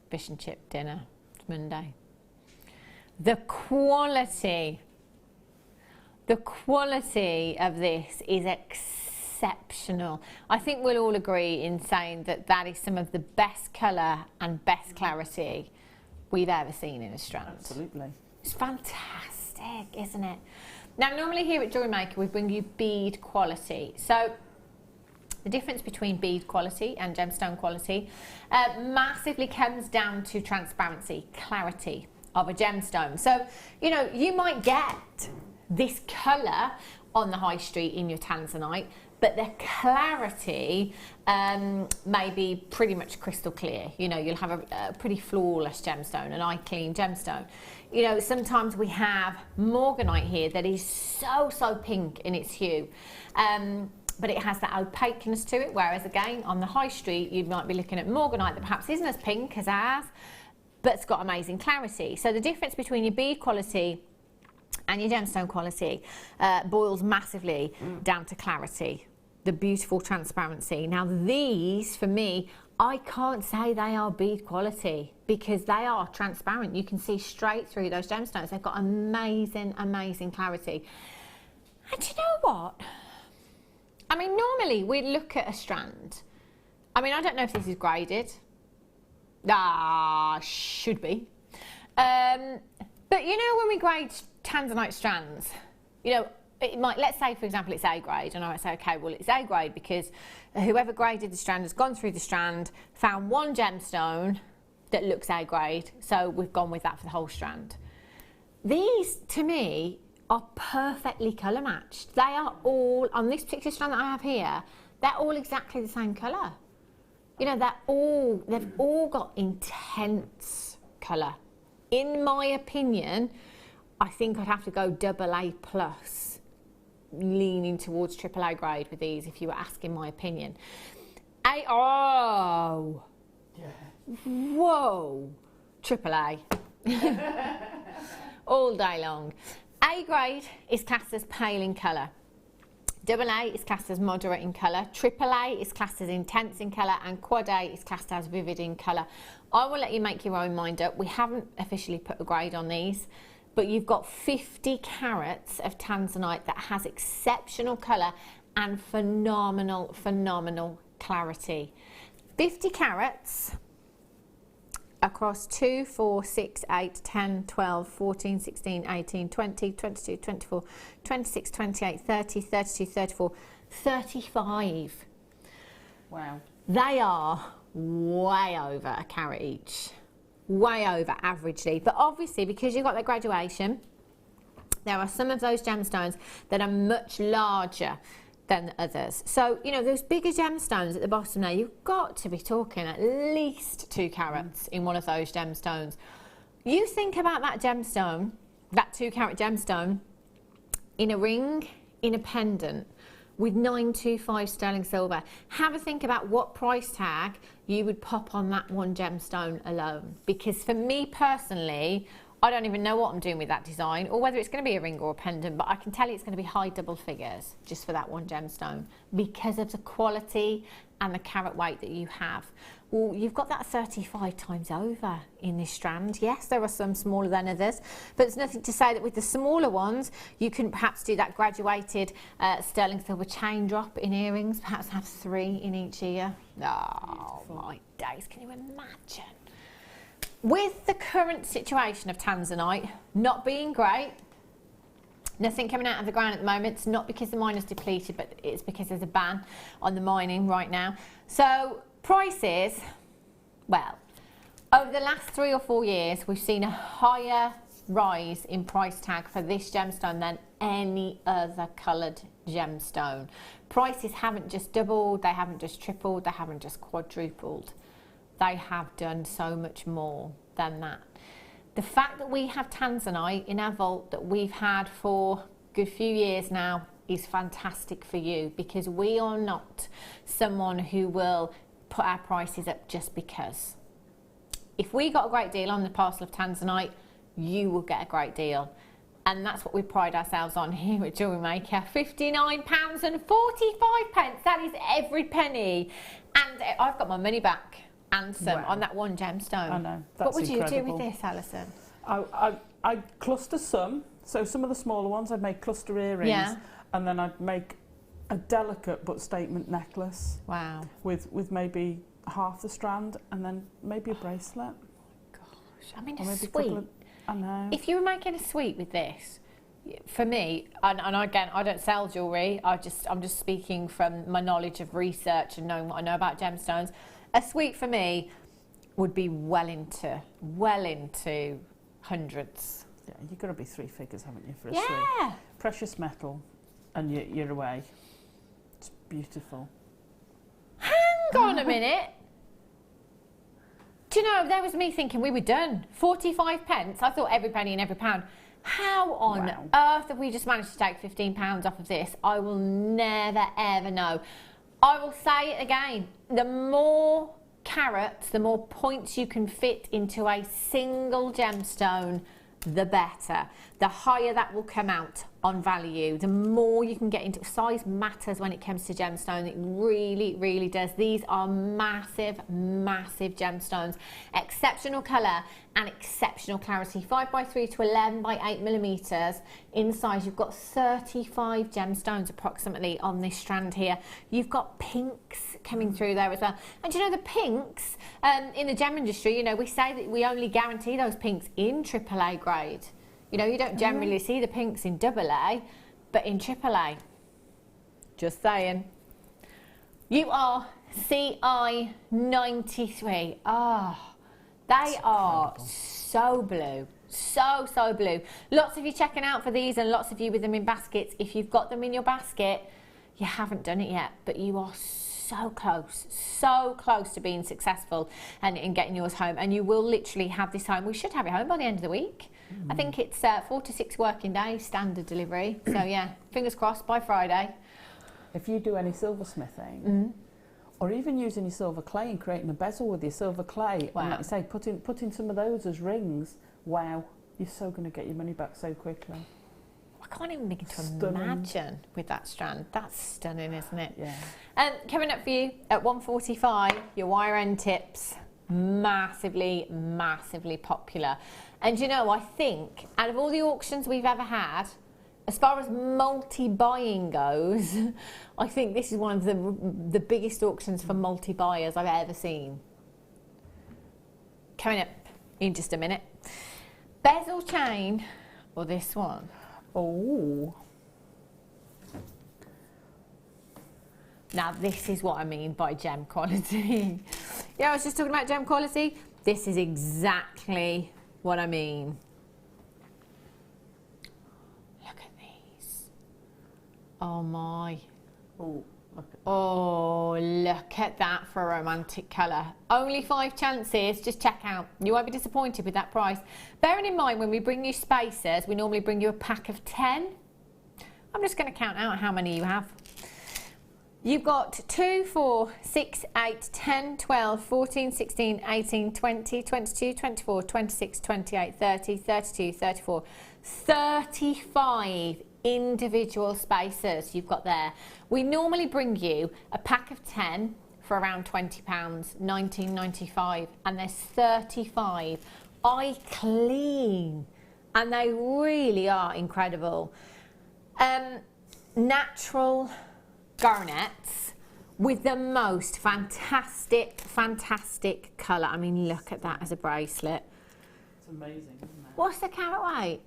Fish and chip dinner. It's Monday. The quality of this is exceptional. I think we'll all agree in saying that that is some of the best colour and best clarity we've ever seen in a strand. Absolutely. It's fantastic, isn't it? Now, normally here at Jewellery Maker, we bring you bead quality. So the difference between bead quality and gemstone quality massively comes down to transparency, clarity of a gemstone. So, you know, you might get this colour on the high street in your Tanzanite, but the clarity may be pretty much crystal clear. You know, you'll have a pretty flawless gemstone, an eye clean gemstone. You know, sometimes we have morganite here that is so pink in its hue. But it has that opaqueness to it, whereas again, on the high street, you might be looking at morganite that perhaps isn't as pink as ours, but it's got amazing clarity. So the difference between your bead quality and your gemstone quality boils massively down to clarity, the beautiful transparency. Now these, for me, I can't say they are bead quality because they are transparent. You can see straight through those gemstones. They've got amazing clarity. And do you know what? I mean, normally we look at a strand. I mean, I don't know if this is graded. Should be. But you know, when we grade Tanzanite strands, you know, it might, let's say for example it's A grade, and I might say, okay, well it's A grade because whoever graded the strand has gone through the strand, found one gemstone that looks A grade, so we've gone with that for the whole strand. These, to me, are perfectly colour matched. They are all, on this particular strand that I have here, they're all exactly the same colour. You know, they've all got intense colour. In my opinion, I think I'd have to go AA+, leaning towards AAA grade with these if you were asking my opinion. Oh. Yeah. Whoa. AAA. All day long. A grade is classed as pale in colour. AA is classed as moderate in colour. AAA is classed as intense in colour. And Quad A is classed as vivid in colour. I will let you make your own mind up. We haven't officially put a grade on these, but you've got 50 carats of Tanzanite that has exceptional colour and phenomenal, phenomenal clarity. 50 carats across 2, 4, 6, 8, 10, 12, 14, 16, 18, 20, 22, 24, 26, 28, 30, 32, 34, 35. Wow. They are way over a carat each. Way over averagely. But obviously, because you've got that graduation, there are some of those gemstones that are much larger than others. So, you know, those bigger gemstones at the bottom there, you've got to be talking at least 2 carats in one of those gemstones. You think about that gemstone, that 2 carat gemstone, in a ring, in a pendant, with 925 sterling silver. Have a think about what price tag you would pop on that one gemstone alone. Because for me personally, I don't even know what I'm doing with that design or whether it's going to be a ring or a pendant, but I can tell you it's going to be high double figures just for that one gemstone because of the quality and the carat weight that you have. Well, you've got that 35 times over in this strand. Yes, there are some smaller than others, but there's nothing to say that with the smaller ones, you can perhaps do that graduated sterling silver chain drop in earrings, perhaps have 3 in each ear. Oh, my days, can you imagine? With the current situation of Tanzanite not being great, nothing coming out of the ground at the moment. It's not because the mine is depleted, but it's because there's a ban on the mining right now. So prices, well, over the last 3 or 4 years, we've seen a higher rise in price tag for this gemstone than any other coloured gemstone. Prices haven't just doubled, they haven't just tripled, they haven't just quadrupled. They have done so much more than that. The fact that we have Tanzanite in our vault that we've had for a good few years now is fantastic for you, because we are not someone who will put our prices up just because. If we got a great deal on the parcel of Tanzanite, you will get a great deal. And that's what we pride ourselves on here at Jewellery Maker. £59.45. That is every penny. And I've got my money back. And some on that one gemstone. I know. That's what would incredible. you do with this, Alison? I'd cluster some. So some of the smaller ones, I'd make cluster earrings. Yeah. And then I'd make a delicate but statement necklace. Wow. With maybe half the strand and then maybe a bracelet. Gosh, I mean, or a maybe suite. I know. If you were making a suite with this, for me, and again, I don't sell jewellery. I'm just speaking from my knowledge of research and knowing what I know about gemstones. A suite for me would be well into hundreds. Yeah, you've got to be 3 figures, haven't you, for a Yeah. suite? Precious metal, and you're away. It's beautiful. Hang on a minute. Do you know, there was me thinking we were done. 45 pence. I thought every penny and every pound. How on earth have we just managed to take £15 off of this? I will never, ever know. I will say it again. The more carats, the more points you can fit into a single gemstone, the better. The higher that will come out on value, the more you can get into. Size matters when it comes to gemstone. It really, really does. These are massive, massive gemstones. Exceptional colour and exceptional clarity. 5x3 to 11 by 8 millimetres in size. You've got 35 gemstones approximately on this strand here. You've got pinks coming through there as well. And you know, the pinks in the gem industry, you know, we say that we only guarantee those pinks in AAA grade. You know, you don't generally see the pinks in AA, but in AAA. Just saying. You are CI 93. Oh, they are so blue. So blue. Lots of you checking out for these and lots of you with them in baskets. If you've got them in your basket, you haven't done it yet, but you are so close to being successful and in getting yours home. And you will literally have this home. We should have it home by the end of the week. I think it's 4 to 6 working days standard delivery. So yeah, fingers crossed by Friday. If you do any silversmithing, Or even using your silver clay and creating a bezel with your silver clay. Wow. And like you say, putting some of those as rings. Wow, you're so going to get your money back so quickly. I can't even begin to Stunning. imagine with that strand. That's stunning, isn't it? Yeah. And coming up for you at 1:45, your wire end tips, massively, massively popular. And you know, I think out of all the auctions we've ever had, as far as multi-buying goes, I think this is one of the biggest auctions for multi-buyers I've ever seen. Coming up in just a minute. Bezel chain, or this one. Oh. Now this is what I mean by gem quality. Yeah, I was just talking about gem quality. This is exactly what I mean. Look at these. Oh my. Oh, look at Oh, look at that for a romantic colour. Only 5 chances, just check out. You won't be disappointed with that price. Bearing in mind, when we bring you spacers, we normally bring you a pack of 10. I'm just going to count out how many you have. You've got 2, 4, 6, 8, 10, 12, 14, 16, 18, 20, 22, 24, 26, 28, 30, 32, 34, 35 individual spacers you've got there. We normally bring you a pack of 10 for around £20, $19.95, and there's 35. Eye clean, and they really are incredible. Natural garnets with the most fantastic colour. I mean, look at that as a bracelet. It's amazing, isn't it? What's the carat weight?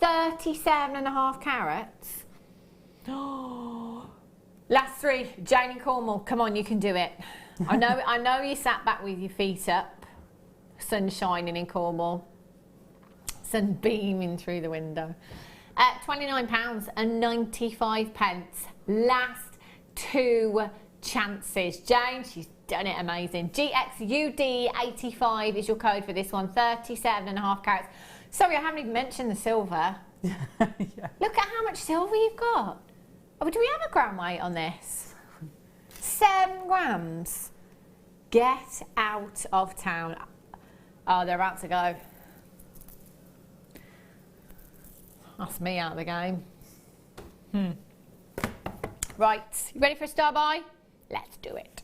37.5 carats. Oh, last 3. Jane in Cornwall, come on, you can do it. I know you sat back with your feet up, sun shining in Cornwall, sun beaming through the window. £29.95. Last 2 chances. Jane, she's done it amazing. GXUD85 is your code for this one. 37.5 carats. Sorry, I haven't even mentioned the silver. Yeah. Look at how much silver you've got. Oh, do we have a gram weight on this? 7 grams. Get out of town. Oh, they're about to go. That's me out of the game. Right, you ready for a star buy? Let's do it.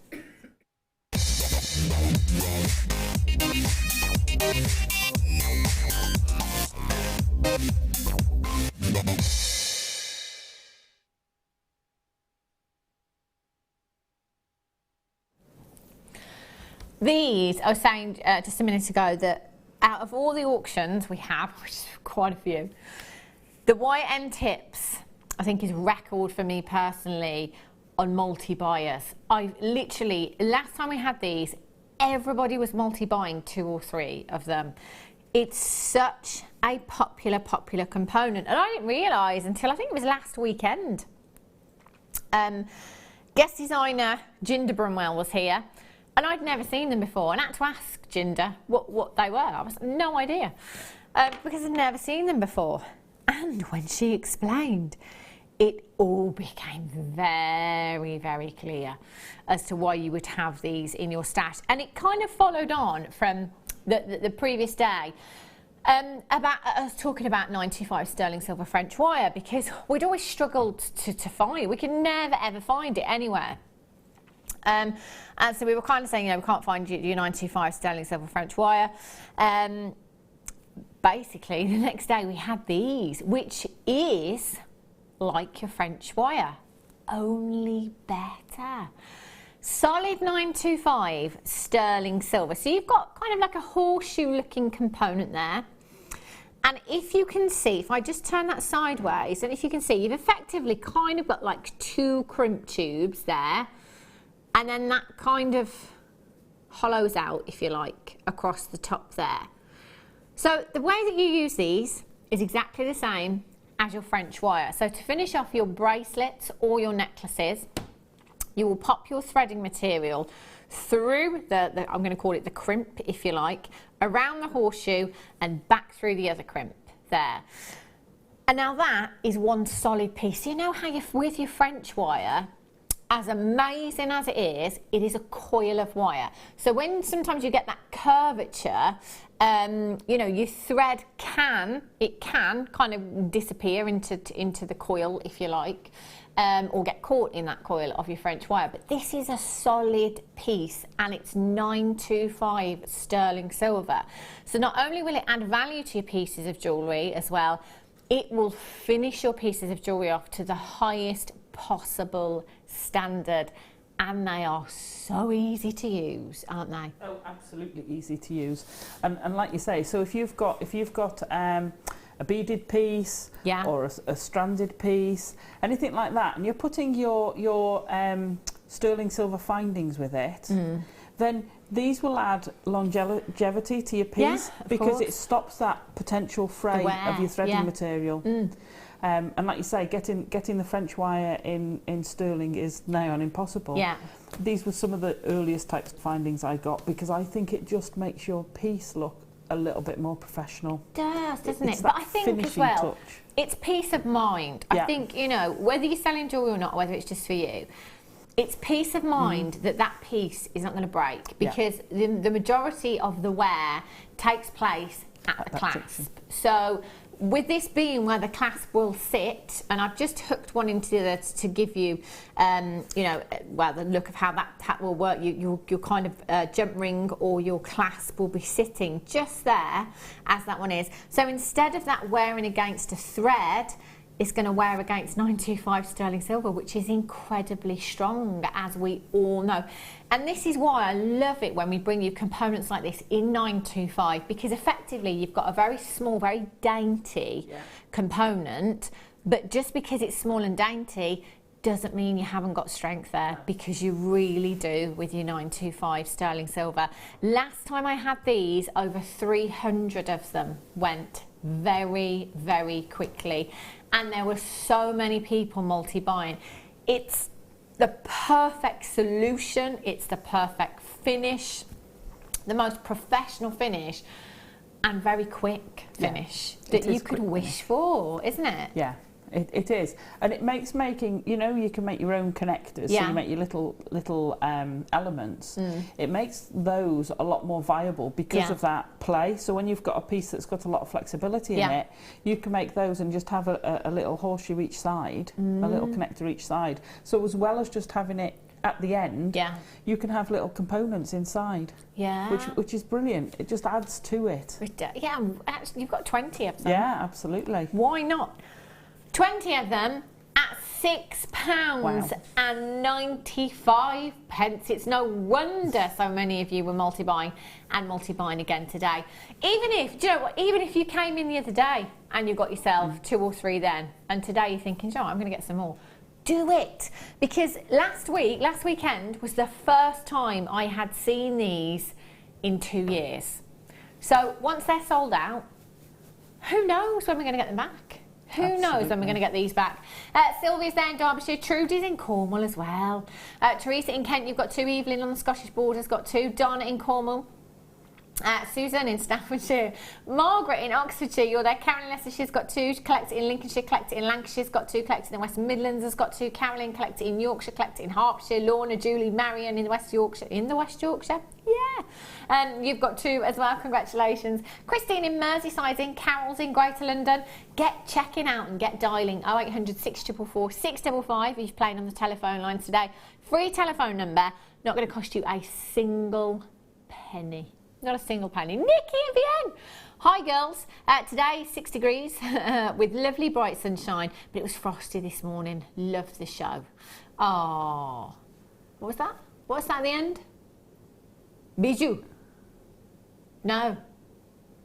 These, I was saying just a minute ago that out of all the auctions we have, which is quite a few, the wire end tips I think is record for me personally on multi-buyers. I literally, last time we had these, everybody was multi-buying 2 or 3 of them. It's such a popular component, and I didn't realise until I think it was last weekend. Guest designer Jinder Brunwell was here, and I'd never seen them before, and I had to ask Jinder what they were. I was no idea, because I'd never seen them before. And when she explained, it all became very clear as to why you would have these in your stash. And it kind of followed on from the previous day. I was talking about 95 sterling silver French wire, because we'd always struggled to find it. We could never ever find it anywhere. And so we were kind of saying, you know, we can't find your 95 sterling silver French wire. Basically, the next day we had these, which is like your French wire, only better. Solid 925 sterling silver. So you've got kind of like a horseshoe looking component there. And if you can see, if I just turn that sideways, and if you can see, you've effectively kind of got like 2 crimp tubes there. And then that kind of hollows out, if you like, across the top there. So the way that you use these is exactly the same as your French wire. So to finish off your bracelets or your necklaces, you will pop your threading material through the I'm going to call it the crimp, if you like, around the horseshoe and back through the other crimp there. And now that is one solid piece. So you know how with your French wire, as amazing as it is a coil of wire. So when sometimes you get that curvature, you know, your thread can kind of disappear into the coil, if you like, or get caught in that coil of your French wire. But this is a solid piece, and it's 925 sterling silver. So not only will it add value to your pieces of jewellery as well, it will finish your pieces of jewellery off to the highest possible standard, and they are so easy to use, aren't they? Oh, absolutely easy to use. And like you say, so if you've got a beaded piece, yeah, or a stranded piece, anything like that, and you're putting your sterling silver findings with it, then these will add longevity to your piece, because it stops that potential fray of your threading material. And like you say, getting the French wire in sterling is nigh on impossible. Yeah. These were some of the earliest types of findings I got, because I think it just makes your piece look a little bit more professional. It does, doesn't It's it? that But I think as well, touch. It's peace of mind. I think, you know, whether you're selling jewellery or not, or whether it's just for you, it's peace of mind that that piece is not going to break, because the majority of the wear takes place at the clasp. So with this being where the clasp will sit, and I've just hooked one into this to give you, you know, well, the look of how that will work. Your kind of jump ring or your clasp will be sitting just there as that one is. So instead of that wearing against a thread, it's going to wear against 925 sterling silver, which is incredibly strong, as we all know. And this is why I love it when we bring you components like this in 925, because effectively you've got a very small, very dainty component, but just because it's small and dainty doesn't mean you haven't got strength there, because you really do with your 925 sterling silver. Last time I had these, over 300 of them went very, very quickly. And there were so many people multi-buying. It's the perfect solution. It's the perfect finish, the most professional finish, and very quick finish that you could wish for, isn't it? Yeah. It is, and it makes making, you know, you can make your own connectors, so you make your little elements. It makes those a lot more viable because of that play. So when you've got a piece that's got a lot of flexibility in it, you can make those and just have a little horseshoe each side, a little connector each side. So as well as just having it at the end, you can have little components inside, which is brilliant. It just adds to it. Yeah, actually, you've got 20 of them. Yeah, absolutely. Why not? 20 of them at £6.95. It's no wonder so many of you were multi-buying and multi-buying again today. Even if, do you know what, even if you came in the other day and you got yourself 2 or 3 then, and today you're thinking, oh, I'm going to get some more. Do it, because last weekend was the first time I had seen these in 2 years. So once they're sold out, who knows when we're going to get them back? Who knows when we're going to get these back? Sylvia's there in Derbyshire. Trudy's in Cornwall as well. Teresa in Kent, you've got 2. Evelyn on the Scottish border's got 2. Donna in Cornwall. Susan in Staffordshire. Margaret in Oxfordshire, you're there. Carolyn Leicestershire's got 2. Collected in Lincolnshire, collected in Lancashire's got 2. Collected in the West Midlands has got 2. Carolyn collected in Yorkshire, collected in Hertfordshire. Lorna, Julie, Marion in West Yorkshire. In the West Yorkshire? Yeah. And you've got 2 as well. Congratulations. Christine in Merseyside's in. Carol's in Greater London. Get checking out and get dialing 0800 644 655 if you're playing on the telephone lines today. Free telephone number. Not going to cost you a single penny. Not a single penny. Nikki in Vienna. Hi girls. Today 6 degrees with lovely bright sunshine, but it was frosty this morning. Loved the show. Oh, what was that? What's that at the end? Bijou. No.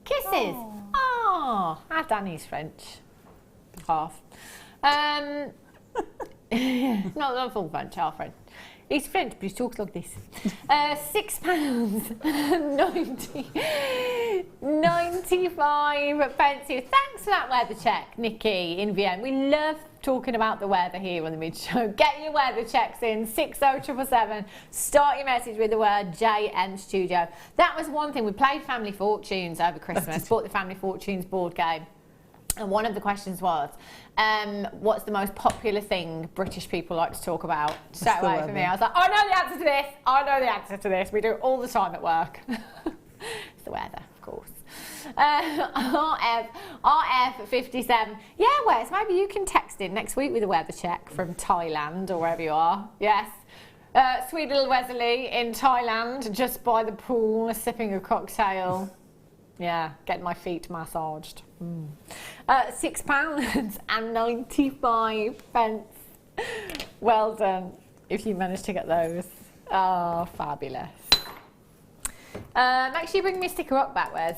Kisses. Oh, Danny's French. Half. Not full French, half French. He's French, but he talks like this. £6.95. Thanks for that weather check, Nikki in Vienna. We love talking about the weather here on the Mid Show. Get your weather checks in 60777. Start your message with the word JN Studio. That was one thing. We played Family Fortunes over Christmas. Bought the Family Fortunes board game. And one of the questions was, what's the most popular thing British people like to talk about? Straight away for me, I was like, I know the answer to this. I know the answer to this. We do it all the time at work. It's the weather, of course. RF57. Yeah, Wes, maybe you can text in next week with a weather check from Thailand or wherever you are. Yes. Sweet little Wesley in Thailand, just by the pool, sipping a cocktail. Yeah, getting my feet massaged. £6.95. Well done, if you managed to get those. Oh, fabulous. Make sure you bring me sticker rock back, Wes.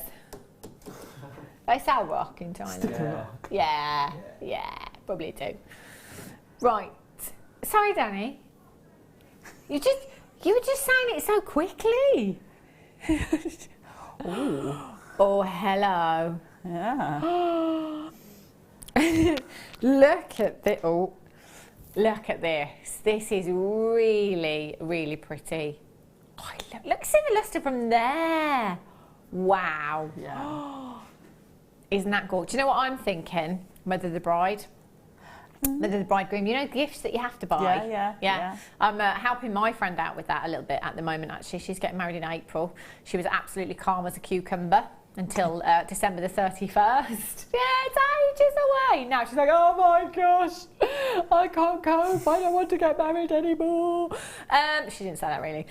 They sell rock in China. Sticker rock. Yeah, probably do. Right. Sorry, Danny. You were just saying it so quickly. Oh, hello. Yeah. Look at this. Oh, look at this. This is really, really pretty. Oh, look, see the lustre from there. Wow. Yeah. Isn't that gorgeous? Do you know what I'm thinking? Mother the bride. Mother the bridegroom. You know, gifts that you have to buy. Yeah. I'm helping my friend out with that a little bit at the moment, actually. She's getting married in April. She was absolutely calm as a cucumber until December the 31st. Yeah, it's ages away. Now she's like, oh my gosh, I can't cope. I don't want to get married anymore. She didn't say that really.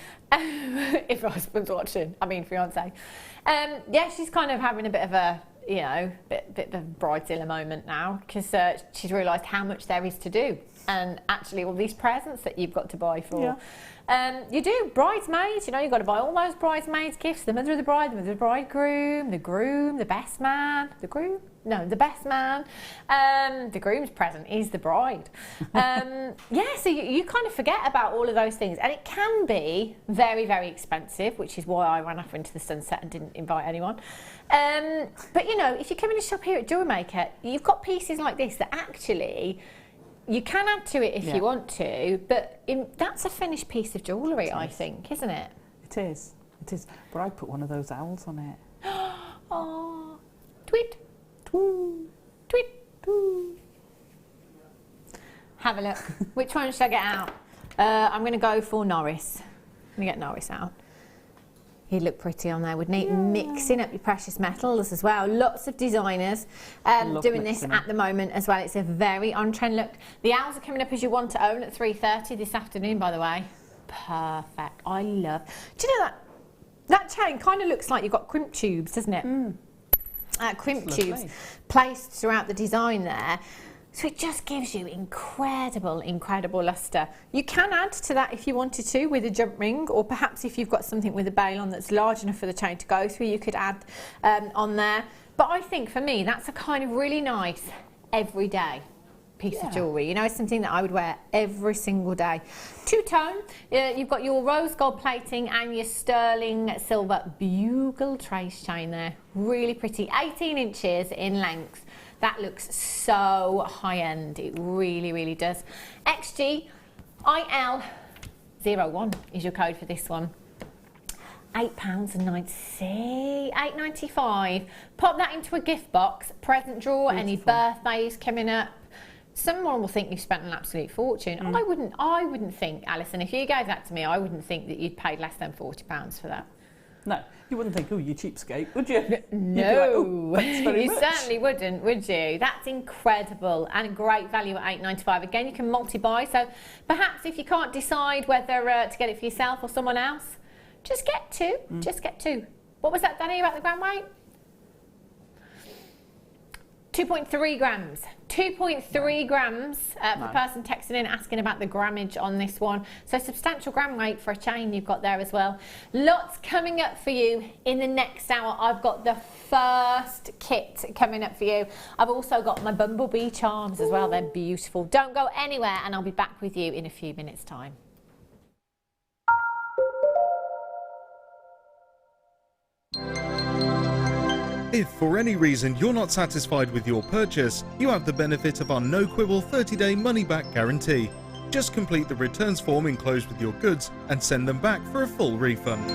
If her husband's watching, I mean fiance. Yeah, she's kind of having a bit of a, you know, bit of a bridezilla moment now, because she's realised how much there is to do, and actually all these presents that you've got to buy for. You do bridesmaids, you know, you've got to buy all those bridesmaids gifts, the mother of the bride, the mother of the bridegroom, the groom, the best man, the groom? No, the best man. The groom's present is the bride. Yeah, so you kind of forget about all of those things, and it can be very, very expensive, which is why I ran off into the sunset and didn't invite anyone. But you know, if you come in and shop here at Jewellery Maker, you've got pieces like this that actually you can add to it if you want to, but that's a finished piece of jewellery, I think, isn't it? It is. It is. But I'd put one of those owls on it. Oh, tweet, Twoo. tweet, twoo. Have a look. Which one should I get out? I'm going to go for Norris. I'm going to get Norris out. He'd look pretty on there, wouldn't he? Yeah. Mixing up your precious metals as well. Lots of designers doing this at the moment as well. It's a very on-trend look. The owls are coming up as you want to own at 3:30 this afternoon, by the way. Perfect. I love. Do you know that chain kind of looks like you've got crimp tubes, doesn't it? Crimp tubes placed throughout the design there. So it just gives you incredible, incredible lustre. You can add to that if you wanted to with a jump ring, or perhaps if you've got something with a bail on that's large enough for the chain to go through, you could add on there. But I think for me, that's a kind of really nice everyday piece of jewellery. You know, it's something that I would wear every single day. Two-tone, you've got your rose gold plating and your sterling silver bugle trace chain there. Really pretty, 18 inches in length. That looks so high-end, it really, really does. XGIL01 is your code for this one. £8.90, £8.95. Pop that into a gift box, present drawer, any birthdays coming up. Someone will think you've spent an absolute fortune. I wouldn't think, Alison, if you gave that to me, I wouldn't think that you'd paid less than £40 for that. No, you wouldn't think, oh, you cheapskate, would you? No, like, oh, you certainly wouldn't, would you? That's incredible and great value at £8.95. Again, you can multi-buy, so perhaps if you can't decide whether to get it for yourself or someone else, just get two. Just get two. What was that, Danny, about the gram weight? 2.3 grams. 2.3 grams for the person texting in asking about the grammage on this one. So substantial gram weight for a chain you've got there as well. Lots coming up for you in the next hour. I've got the first kit coming up for you. I've also got my Bumblebee charms as well. They're beautiful. Don't go anywhere, and I'll be back with you in a few minutes' time. If for any reason you're not satisfied with your purchase, you have the benefit of our no-quibble 30-day money-back guarantee. Just complete the returns form enclosed with your goods and send them back for a full refund.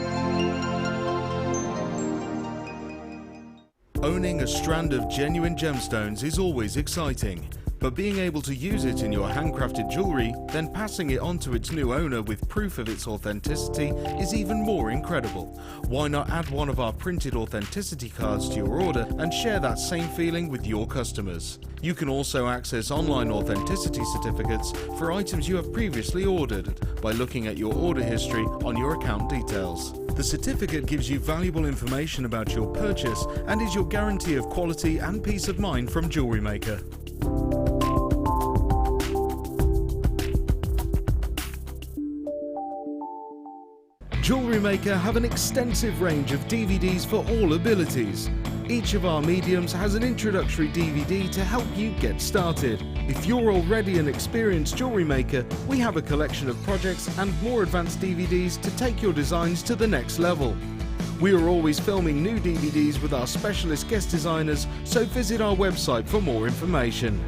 Owning a strand of genuine gemstones is always exciting, but being able to use it in your handcrafted jewellery, then passing it on to its new owner with proof of its authenticity is even more incredible. Why not add one of our printed authenticity cards to your order and share that same feeling with your customers? You can also access online authenticity certificates for items you have previously ordered by looking at your order history on your account details. The certificate gives you valuable information about your purchase and is your guarantee of quality and peace of mind from Jewellery Maker. Jewellery Maker have an extensive range of DVDs for all abilities. Each of our mediums has an introductory DVD to help you get started. If you're already an experienced jewellery maker, we have a collection of projects and more advanced DVDs to take your designs to the next level. We are always filming new DVDs with our specialist guest designers, so visit our website for more information.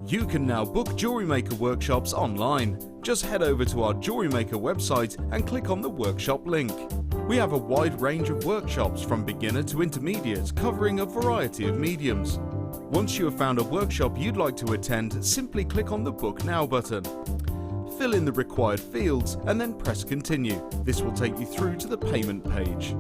You can now book Jewellery Maker workshops online. Just head over to our Jewellery Maker website and click on the workshop link. We have a wide range of workshops from beginner to intermediate, covering a variety of mediums. Once you have found a workshop you'd like to attend, simply click on the Book Now button. Fill in the required fields and then press Continue. This will take you through to the payment page.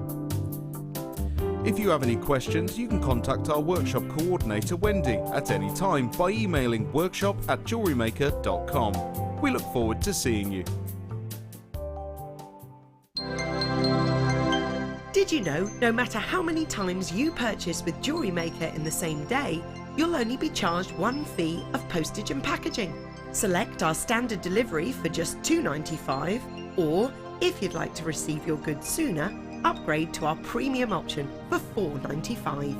If you have any questions, you can contact our workshop coordinator Wendy at any time by emailing workshop@jewellerymaker.com. We look forward to seeing you. Did you know no matter how many times you purchase with Jewellery Maker in the same day, you'll only be charged one fee of postage and packaging? Select our standard delivery for just $2.95, or if you'd like to receive your goods sooner, upgrade to our premium option for $4.95.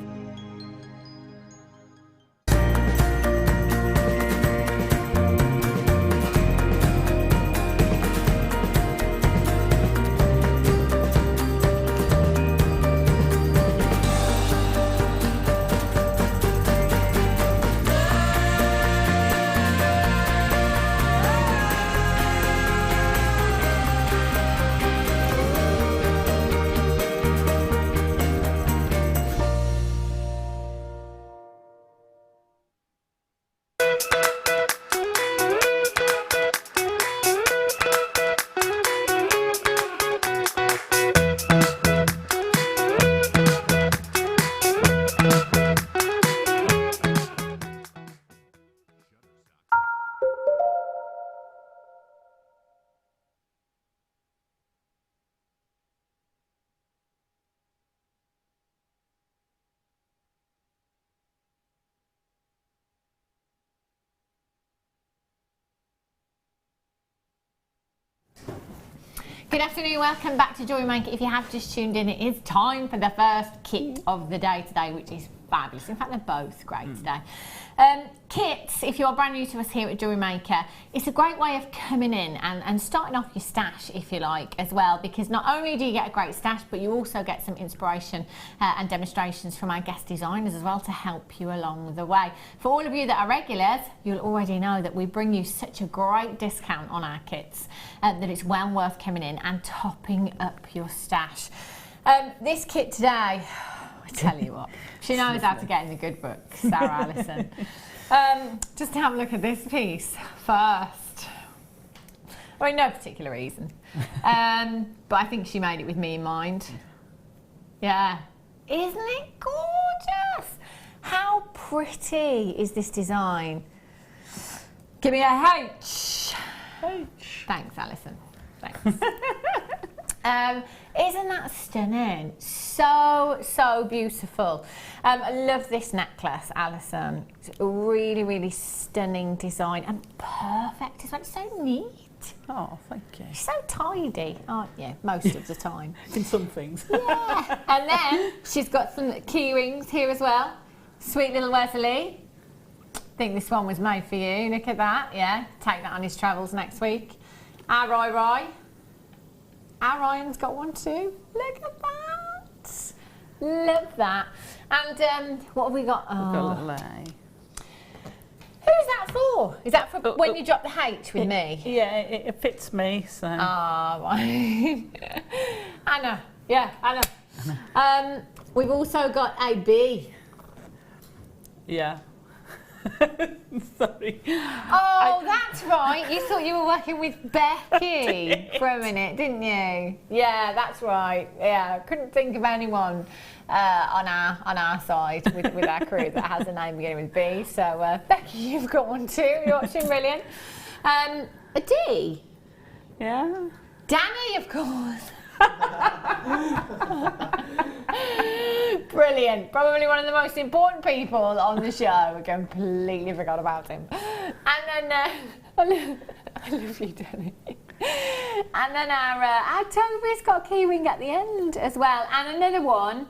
Good afternoon, welcome back to Jewellery Maker. If you have just tuned in, it is time for the first kit of the day today, which is fabulous. In fact, they're both great today. Kits, if you're brand new to us here at Jewellery Maker, it's a great way of coming in and starting off your stash, if you like, as well, because not only do you get a great stash, but you also get some inspiration and demonstrations from our guest designers as well to help you along the way. For all of you that are regulars, you'll already know that we bring you such a great discount on our kits that it's well worth coming in and topping up your stash. This kit today, I tell you what, she knows how to get in the good book, Sarah Alison. Just to have a look at this piece first. Well, no particular reason. But I think she made it with me in mind. Yeah. Isn't it gorgeous? How pretty is this design? Give me a H. H. Thanks, Alison. Thanks. Isn't that stunning? So beautiful. I love this necklace, Alison. It's a really, really stunning design and perfect. It's like so neat. Oh, thank you. You're so tidy, aren't you? Most of the time. In some things. Yeah. And then she's got some key rings here as well. Sweet little Wesley. I think this one was made for you. Look at that. Yeah. Take that on his travels next week. Our Roy. Our Ryan's got one too. Look at that. Love that. And what have we got? We've got a little A. Who's that for? Is that for when you drop the H with me? Yeah, it fits me, so. Ah, right. Anna, Yeah, I know. We've also got a B. Yeah. Sorry. Oh, that's right. You thought you were working with Becky for a minute, didn't you? Yeah, that's right. Yeah, couldn't think of anyone on our side with our crew that has a name beginning with B. So Becky, you've got one too. You're watching, brilliant. A D. Yeah. Danny, of course. Brilliant. Probably one of the most important people on the show. I completely forgot about him. And then I love you, Danny. And then our Toby's got a key ring at the end as well. And another one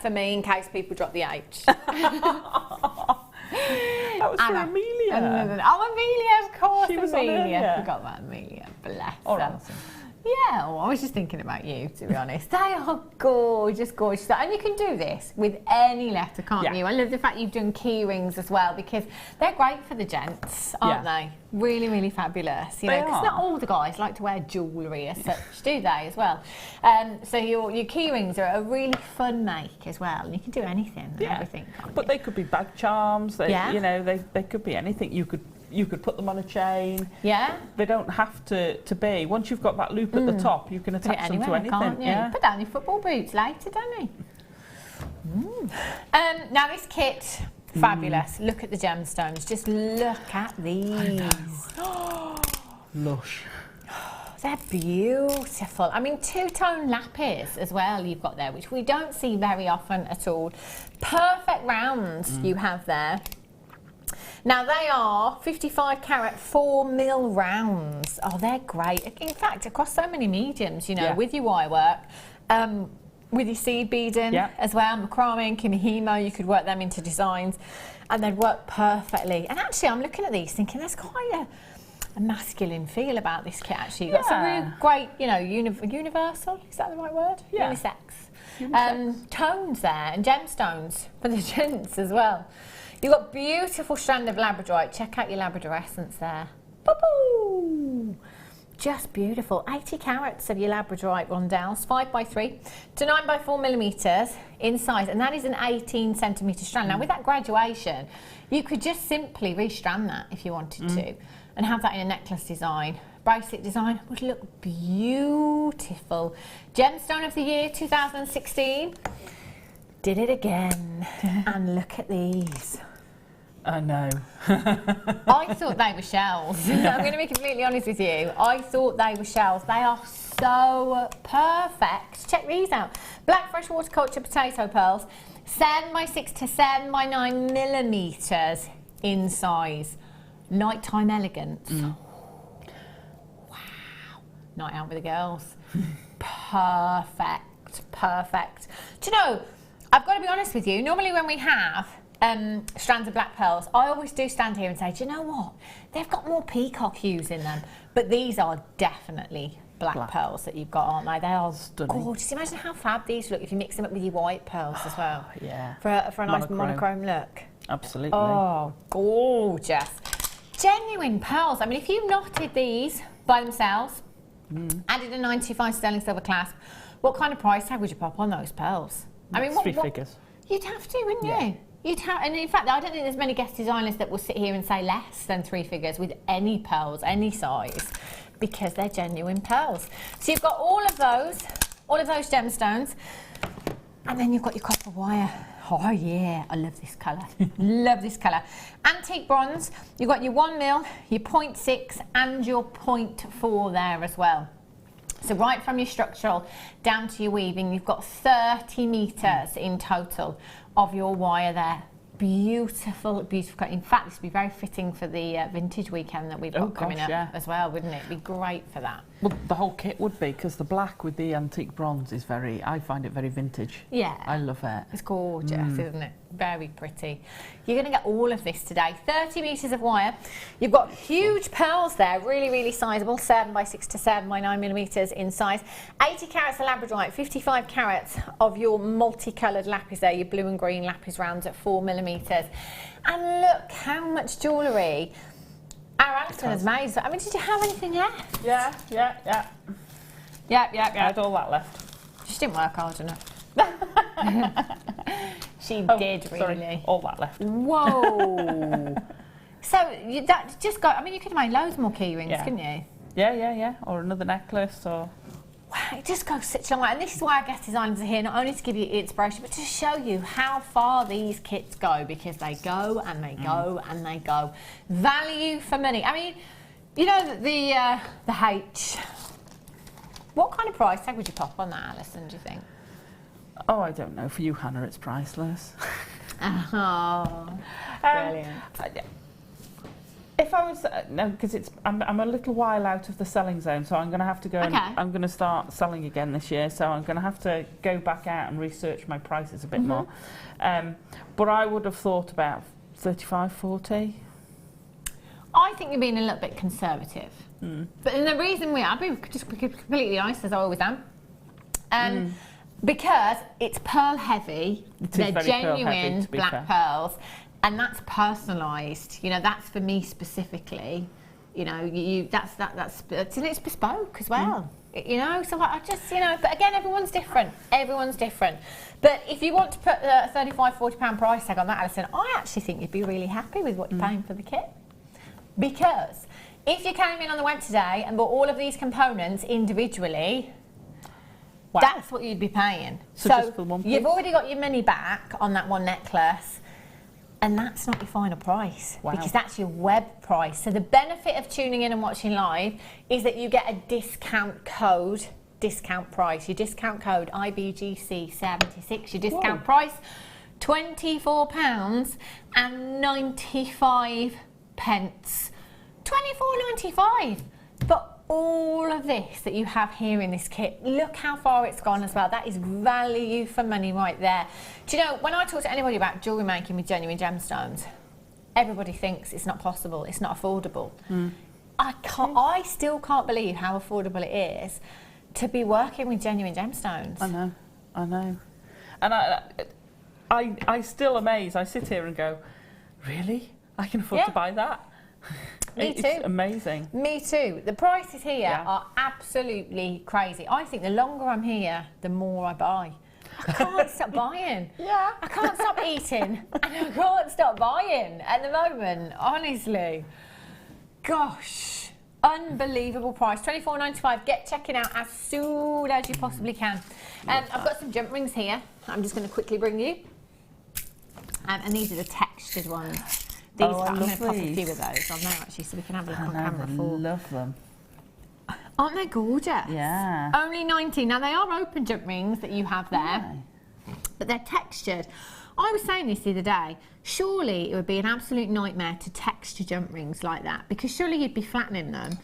for me in case people drop the H. That was for Amelia. Oh, Amelia, of course. She was Amelia. Forgot about Amelia. Bless her. Alison. Yeah, well, I was just thinking about you, to be honest. They are gorgeous, gorgeous. And you can do this with any letter, can't you? I love the fact you've done key rings as well, because they're great for the gents, aren't they? Really, really fabulous. You know, because not all the guys like to wear jewellery as such, do they, as well? So your key rings are a really fun make as well, and you can do anything and everything, can't But you? they could be bag charms. They, you know, they could be anything. You could put them on a chain. Yeah. They don't have to be. Once you've got that loop at the top, you can attach them to anything. Can't you? Yeah. Put down your football boots later, don't you? Now this kit, fabulous. Look at the gemstones. Just look at these. Lush. They're beautiful. I mean, two-tone lapis as well you've got there, which we don't see very often at all. Perfect rounds you have there. Now they are 55 carat 4mm rounds. Oh, they're great. In fact, across so many mediums, you know, with your wire work, with your seed beading as well, macrame and kimihimo, you could work them into designs and they'd work perfectly. And actually, I'm looking at these thinking there's quite a masculine feel about this kit, actually. You've got some really great, you know, universal, is that the right word? Yeah. Unisex. Tones there and gemstones for the gents as well. You've got beautiful strand of Labradorite. Check out your Labradorescence there. Boo-boo! Just beautiful. 80 carats of your Labradorite rondelles, 5x3 to 9x4mm in size, and that is an 18cm strand. Now with that graduation, you could just simply restrand that if you wanted to, and have that in a necklace design. Bracelet design would look beautiful. Gemstone of the year 2016. Did it again. And look at these. I know. I thought they were shells. I'm going to be completely honest with you. I thought they were shells. They are so perfect. Check these out. Black freshwater culture potato pearls, 7x6 to 7x9mm in size. Nighttime elegance. Wow. Night out with the girls. Perfect. Perfect. Do you know, I've got to be honest with you, normally when we have strands of black pearls, I always do stand here and say, do you know what? They've got more peacock hues in them. But these are definitely black pearls that you've got, aren't they? They are stunning. Gorgeous. Imagine how fab these look if you mix them up with your white pearls as well. Yeah. For a nice monochrome look. Absolutely. Oh, gorgeous. Genuine pearls. I mean, if you knotted these by themselves, added a 95 sterling silver clasp, what kind of price tag would you pop on those pearls? I mean, three figures. You'd have to, wouldn't you? You'd have, and in fact, I don't think there's many guest designers that will sit here and say less than 3 figures with any pearls, any size, because they're genuine pearls. So you've got all of those gemstones, and then you've got your copper wire. Oh yeah, I love this colour. Love this colour. Antique bronze. You've got your 1mm, your 0.6, and your 0.4 there as well. So right from your structural down to your weaving, you've got 30 metres in total of your wire there. Beautiful, beautiful. In fact, this would be very fitting for the vintage weekend that we've got coming up as well, wouldn't it? It'd be great for that. Well, the whole kit would be, because the black with the antique bronze is very, I find it very vintage. Yeah. I love it. It's gorgeous, isn't it? Very pretty. You're going to get all of this today. 30 metres of wire. You've got huge pearls there, really, really sizable, 7x6 to 7x9mm in size. 80 carats of Labradorite, 55 carats of your multicoloured lapis there, your blue and green lapis rounds at 4mm. And look how much jewellery our Alison has made. So, I mean, did you have anything left? Yeah. Yep. I had all that left. Just didn't work hard enough. She did, really. Sorry, all that left. Whoa. So that just got. I mean, you could have made loads more key rings, couldn't you? Yeah. Or another necklace, or. Wow, it just goes such a long way. And this is why I guess designers are here, not only to give you inspiration, but to show you how far these kits go, because they go and they go and they go. Value for money. I mean, you know the H. What kind of price tag would you pop on that, Alison? Do you think? Oh, I don't know. For you, Hannah, it's priceless. Oh, brilliant. If I was no, because I'm a little while out of the selling zone, so I'm going to have to go. Okay. And I'm going to start selling again this year, so I'm going to have to go back out and research my prices a bit more. But I would have thought about 35, 40. I think you're being a little bit conservative. But and the reason I'll be just completely honest, as I always am, because it's pearl heavy. They're genuine black pearls. And that's personalised, you know, that's for me specifically, you know, that's and it's bespoke as well, you know, so I just, you know, but again, everyone's different, But if you want to put a £35, £40 price tag on that, Alison, I actually think you'd be really happy with what you're paying for the kit. Because if you came in on the web today and bought all of these components individually, that's what you'd be paying. So just for one piece? You've already got your money back on that one necklace. And that's not your final price, because that's your web price. So the benefit of tuning in and watching live is that you get a discount code, discount price. Your discount code, IBGC76, your discount price, £24.95. £24.95. But all of this that you have here in this kit, look how far it's gone as well. That is value for money right there. Do you know, when I talk to anybody about jewellery making with genuine gemstones, everybody thinks it's not possible, it's not affordable. I still can't believe how affordable it is to be working with genuine gemstones. I know. And I still amaze. I sit here and go, really? I can afford to buy that? Me too. It's amazing. Me too. The prices here are absolutely crazy. I think the longer I'm here, the more I buy. I can't stop buying. I can't stop eating, and I can't stop buying at the moment, honestly. Gosh, unbelievable price. £24.95. Get checking out as soon as you possibly can. I've got some jump rings here. I'm just going to quickly bring you. And these are the textured ones. These, I'm going to pop a few of those on there actually, so we can have a look on camera for. I love them. Aren't they gorgeous? Yeah. Only 19. Now they are open jump rings that you have there, but they're textured. I was saying this the other day. Surely it would be an absolute nightmare to texture jump rings like that, because surely you'd be flattening them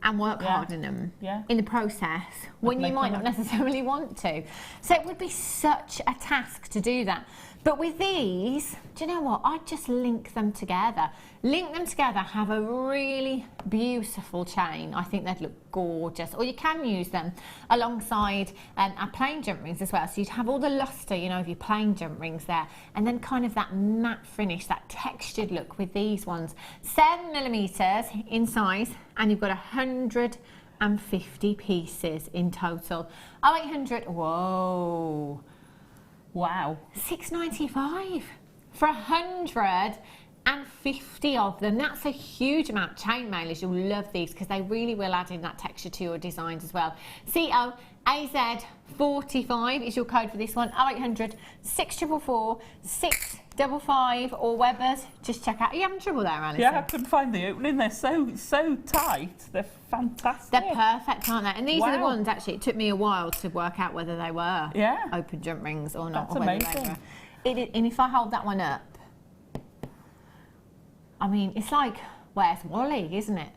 and work hard in them in the process when you might not necessarily want to. So it would be such a task to do that. But with these, do you know what? I'd just link them together. Link them together, have a really beautiful chain. I think they'd look gorgeous. Or you can use them alongside our plain jump rings as well. So you'd have all the lustre, you know, of your plain jump rings there. And then kind of that matte finish, that textured look with these ones. 7mm in size, and you've got 150 pieces in total. 0800, whoa. Wow. £6.95 for 150 of them. That's a huge amount. Chain mailers, you'll love these because they really will add in that texture to your designs as well. COAZ45 is your code for this one. 0800 644 655 or Webbers. Just check out. Are you having trouble there, Alison? Yeah, I couldn't find the opening. They're so tight. They're fantastic. They're perfect, aren't they? And these are the ones, actually, it took me a while to work out whether they were open jump rings or not. That's amazing. And if I hold that one up, I mean, it's like, where's Wally, isn't it?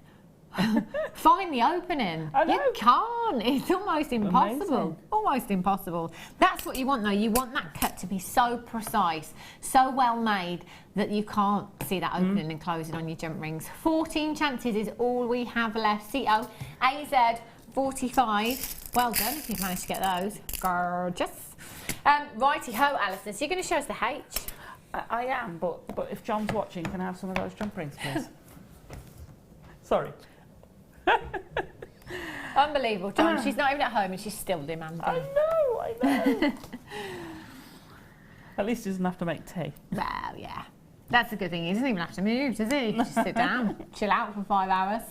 Find the opening. I know. You can't. It's almost impossible. Amazing. Almost impossible. That's what you want, though. You want that cut to be so precise, so well made that you can't see that opening and closing on your jump rings. 14 chances is all we have left. COAZ45. Well done if you've managed to get those. Gorgeous. Righty-ho, Alison. So you're going to show us the H? I am, but if John's watching, can I have some of those jump rings, please? Sorry. Unbelievable, John. She's not even at home and she's still demanding. I know. At least he doesn't have to make tea. Well, yeah. That's a good thing. He doesn't even have to move, does he? Just sit down, chill out for 5 hours.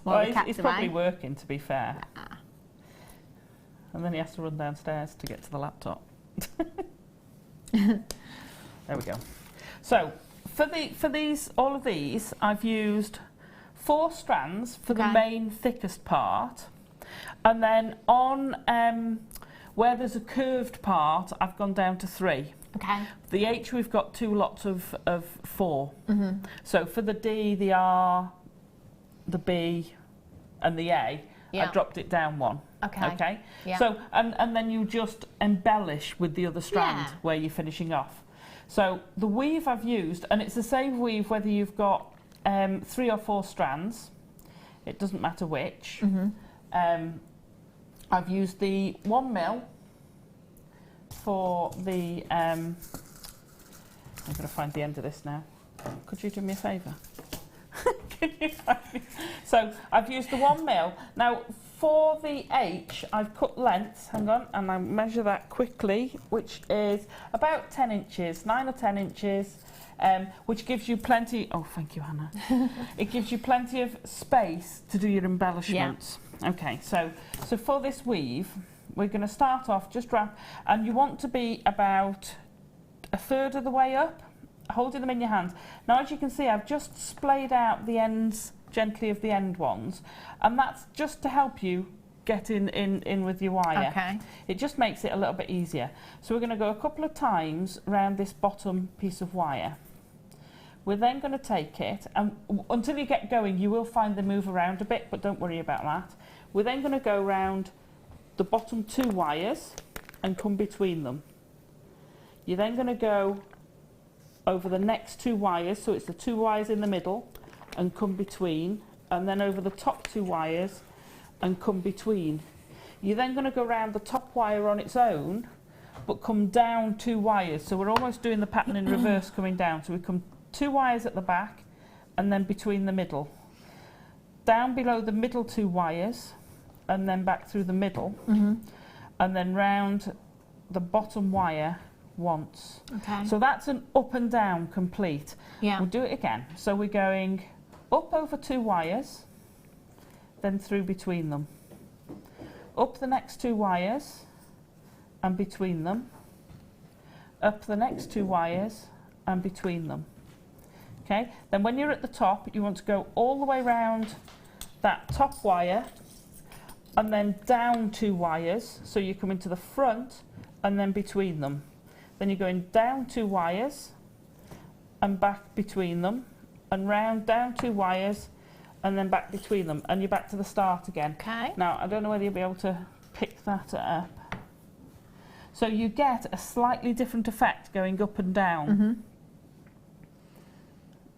Well, he's probably working, to be fair. And then he has to run downstairs to get to the laptop. There we go. So, for these, all of these, I've used 4 strands for the main thickest part. And then on where there's a curved part, I've gone down to 3. Okay. The H, we've got 2 lots of 4. So for the D, the R, the B, and the A, I dropped it down 1. Okay. Yeah. So and then you just embellish with the other strand where you're finishing off. So the weave I've used, and it's the same weave whether you've got 3 or 4 strands. It doesn't matter which. I've used the 1 mil for the. I'm going to find the end of this now. Could you do me a favour? Can you find me? So I've used the 1 mil. Now for the H, I've cut lengths. Hang on, and I measure that quickly, which is about 10 inches, 9 or 10 inches. Which gives you plenty. Oh, thank you, Hannah. It gives you plenty of space to do your embellishments. Yeah. Okay, so for this weave, we're going to start off just wrap, and you want to be about 1/3 of the way up, holding them in your hands. Now, as you can see, I've just splayed out the ends gently of the end ones, and that's just to help you get in with your wire. Okay. It just makes it a little bit easier. So we're going to go a couple of times around this bottom piece of wire. We're then going to take it, and until you get going, you will find them move around a bit, but don't worry about that. We're then going to go around the bottom 2 wires and come between them. You're then going to go over the next 2 wires, so it's the 2 wires in the middle, and come between, and then over the top 2 wires and come between. You're then going to go around the top wire on its own, but come down 2 wires. So we're almost doing the pattern in reverse coming down. So we come 2 wires at the back and then between the middle. Down below the middle 2 wires and then back through the middle. And then round the bottom wire once. Okay. So that's an up and down complete. Yeah. We'll do it again. So we're going up over 2 wires, then through between them. Up the next 2 wires and between them. Up the next 2 wires and between them. Okay, then when you're at the top, you want to go all the way round that top wire and then down 2 wires. So you come into the front and then between them. Then you're going down 2 wires and back between them and round down 2 wires and then back between them, and you're back to the start again. Okay. Now, I don't know whether you'll be able to pick that up. So you get a slightly different effect going up and down.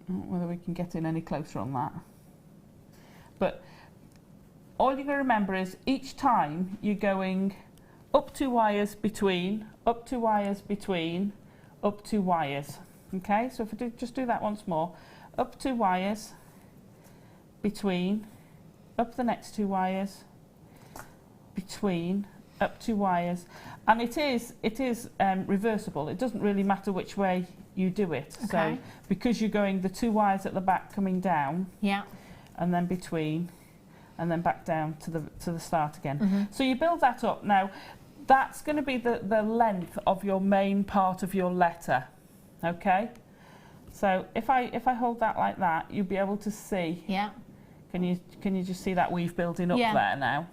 I don't know whether we can get in any closer on that. But all you're going to remember is each time you're going up 2 wires between, up 2 wires between, up 2 wires. Okay, so if I just do that once more. Up 2 wires, between, up the next 2 wires, between, up 2 wires, and it is reversible. It doesn't really matter which way you do it. Okay. So because you're going the 2 wires at the back coming down, and then between, and then back down to the start again. So you build that up. Now that's going to be the length of your main part of your letter. Okay. So if I hold that like that, you'll be able to see. Yeah. Can you just see that weave building up there now?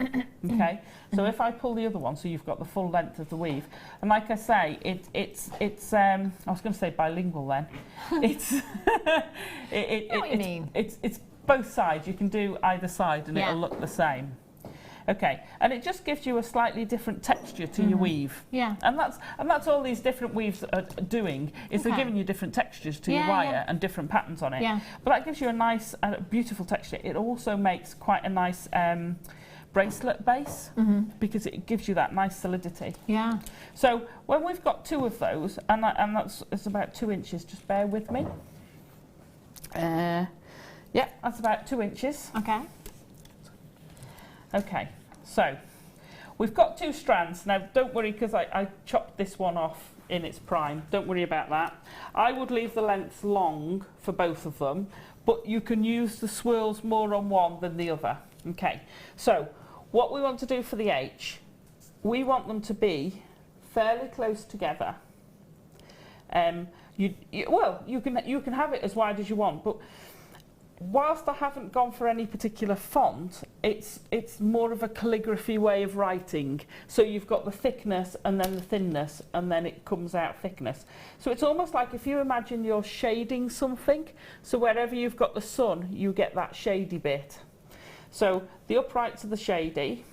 Okay. So if I pull the other one, so you've got the full length of the weave, and like I say, it's I was going to say bilingual then. It's it's both sides. You can do either side, and it'll look the same. Okay, and it just gives you a slightly different texture to your weave. Yeah. And that's all these different weaves are doing, is they're giving you different textures to your wire and different patterns on it. Yeah. But that gives you a nice, beautiful texture. It also makes quite a nice bracelet base because it gives you that nice solidity. Yeah. So when we've got 2 of those, and it's about 2 inches, just bear with me. Yeah, that's about 2 inches. Okay. Okay, so we've got 2 strands. Now, don't worry, because I chopped this one off in its prime. Don't worry about that. I would leave the lengths long for both of them, but you can use the swirls more on one than the other. Okay, so what we want to do for the H, we want them to be fairly close together. You can have it as wide as you want, but whilst I haven't gone for any particular font, it's more of a calligraphy way of writing. So you've got the thickness and then the thinness, and then it comes out thickness. So it's almost like if you imagine you're shading something, so wherever you've got the sun, you get that shady bit. So the uprights are the shady.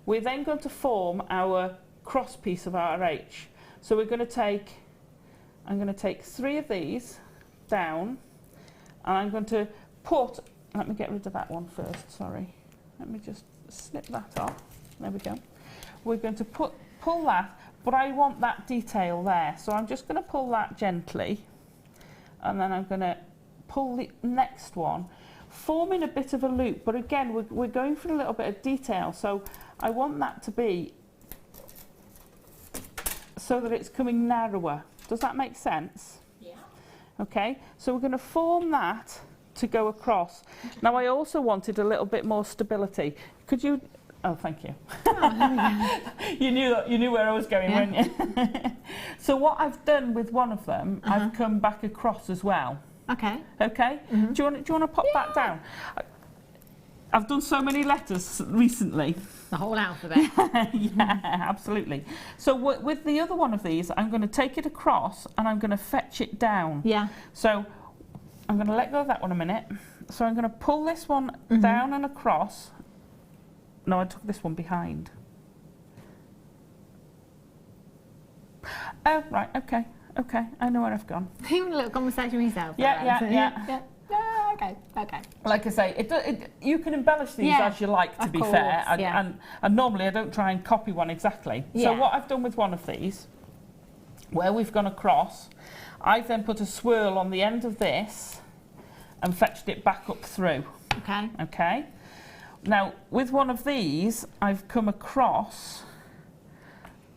We're then going to form our cross piece of our H. So we're going to take, I'm going to take 3 of these down, and I'm going to put, let me get rid of that one first, sorry. Let me just snip that off. There we go. We're going to pull that, but I want that detail there. So I'm just going to pull that gently, and then I'm going to pull the next one, forming a bit of a loop. But again, we're going for a little bit of detail. So I want that to be so that it's coming narrower. Does that make sense? Yeah. Okay, so we're going to form that to go across. Now I also wanted a little bit more stability. Could you, oh thank you. Oh, you knew where I was going, weren't you? So what I've done with one of them, I've come back across as well. Okay. Okay? Do you want to pop that down? I've done so many letters recently. The whole alphabet. Yeah, absolutely. So with the other one of these, I'm going to take it across and I'm going to fetch it down. Yeah. So I'm going to let go of that one a minute. So I'm going to pull this one down and across. No, I took this one behind. Oh, right, okay, I know where I've gone. Having a little conversation with yourself. Yeah. Okay. Like I say, you can embellish these as you like, to be fair. And normally I don't try and copy one exactly. So what I've done with one of these, where we've gone across, I've then put a swirl on the end of this and fetched it back up through. Okay. Okay. Now, with one of these, I've come across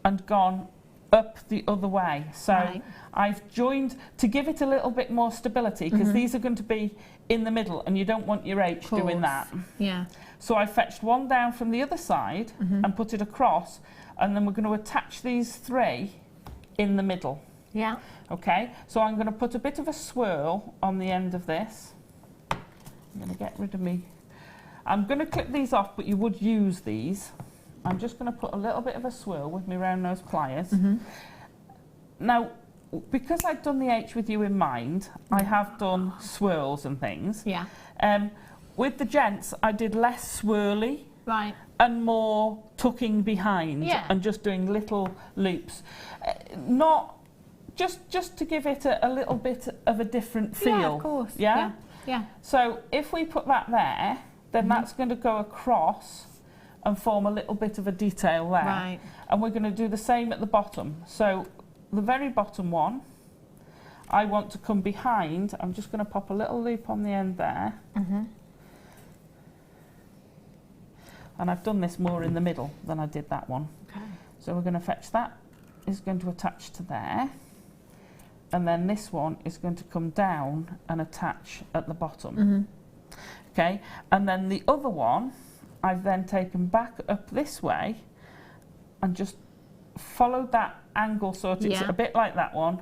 and gone up the other way. So I've joined to give it a little bit more stability, because these are going to be in the middle and you don't want your H doing that. Yeah. So I fetched one down from the other side and put it across, and then we're going to attach these 3 in the middle. Yeah. Okay, so I'm going to put a bit of a swirl on the end of this. I'm going to get rid of me. I'm going to clip these off, but you would use these. I'm just going to put a little bit of a swirl with my round nose pliers. Now, because I've done the H with you in mind, I have done swirls and things. Yeah. With the gents, I did less swirly. Right. And more tucking behind and just doing little loops. Not just to give it a little bit of a different feel. Yeah, of course. Yeah? Yeah. So if we put that there, then that's going to go across and form a little bit of a detail there. Right. And we're going to do the same at the bottom. So the very bottom one, I want to come behind. I'm just going to pop a little loop on the end there. And I've done this more in the middle than I did that one. Okay. So we're going to fetch that, is going to attach to there. And then this one is going to come down and attach at the bottom. Okay, and then the other one, I've then taken back up this way and just followed that angle, so it's a bit like that one,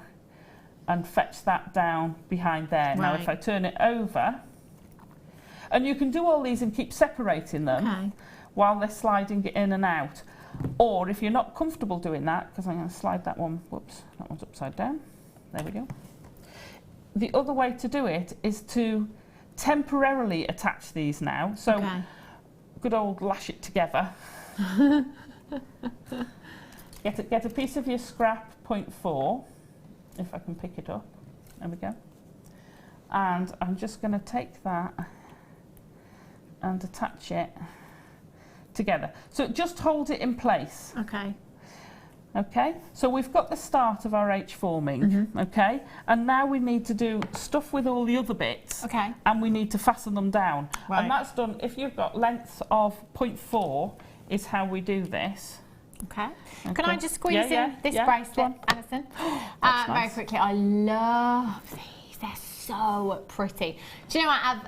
and fetch that down behind there. Now if I turn it over, and you can do all these and keep separating them while they're sliding it in and out. Or if you're not comfortable doing that, because I'm going to slide that one, whoops, that one's upside down. There we go. The other way to do it is to temporarily attach these now. So good old lash it together. Get a piece of your scrap 0.4, if I can pick it up. There we go. And I'm just going to take that and attach it together. So just hold it in place. Okay. Okay, so we've got the start of our H forming, okay, and now we need to do stuff with all the other bits, Okay. and we need to fasten them down. Right. And that's done, if you've got lengths of 0.4 is how we do this. Okay. Can Okay. I just squeeze in this go bracelet, on. Alison? That's Very nice. quickly. I love these. They're so pretty. Do you know what? I've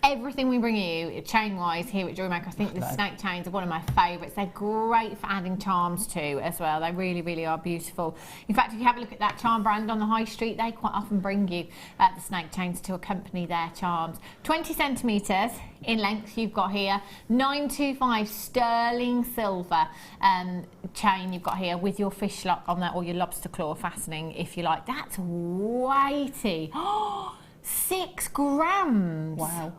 everything we bring you, chain-wise, here at Jewellery Maker, I think the snake chains are one of my favourites. They're great for adding charms to as well. They really, really are beautiful. In fact, if you have a look at that charm brand on the high street, they quite often bring you the snake chains to accompany their charms. 20 centimetres in length you've got here. 925 sterling silver chain you've got here with your fish lock on there, or your lobster claw fastening, if you like. That's weighty. 6 grams. Wow.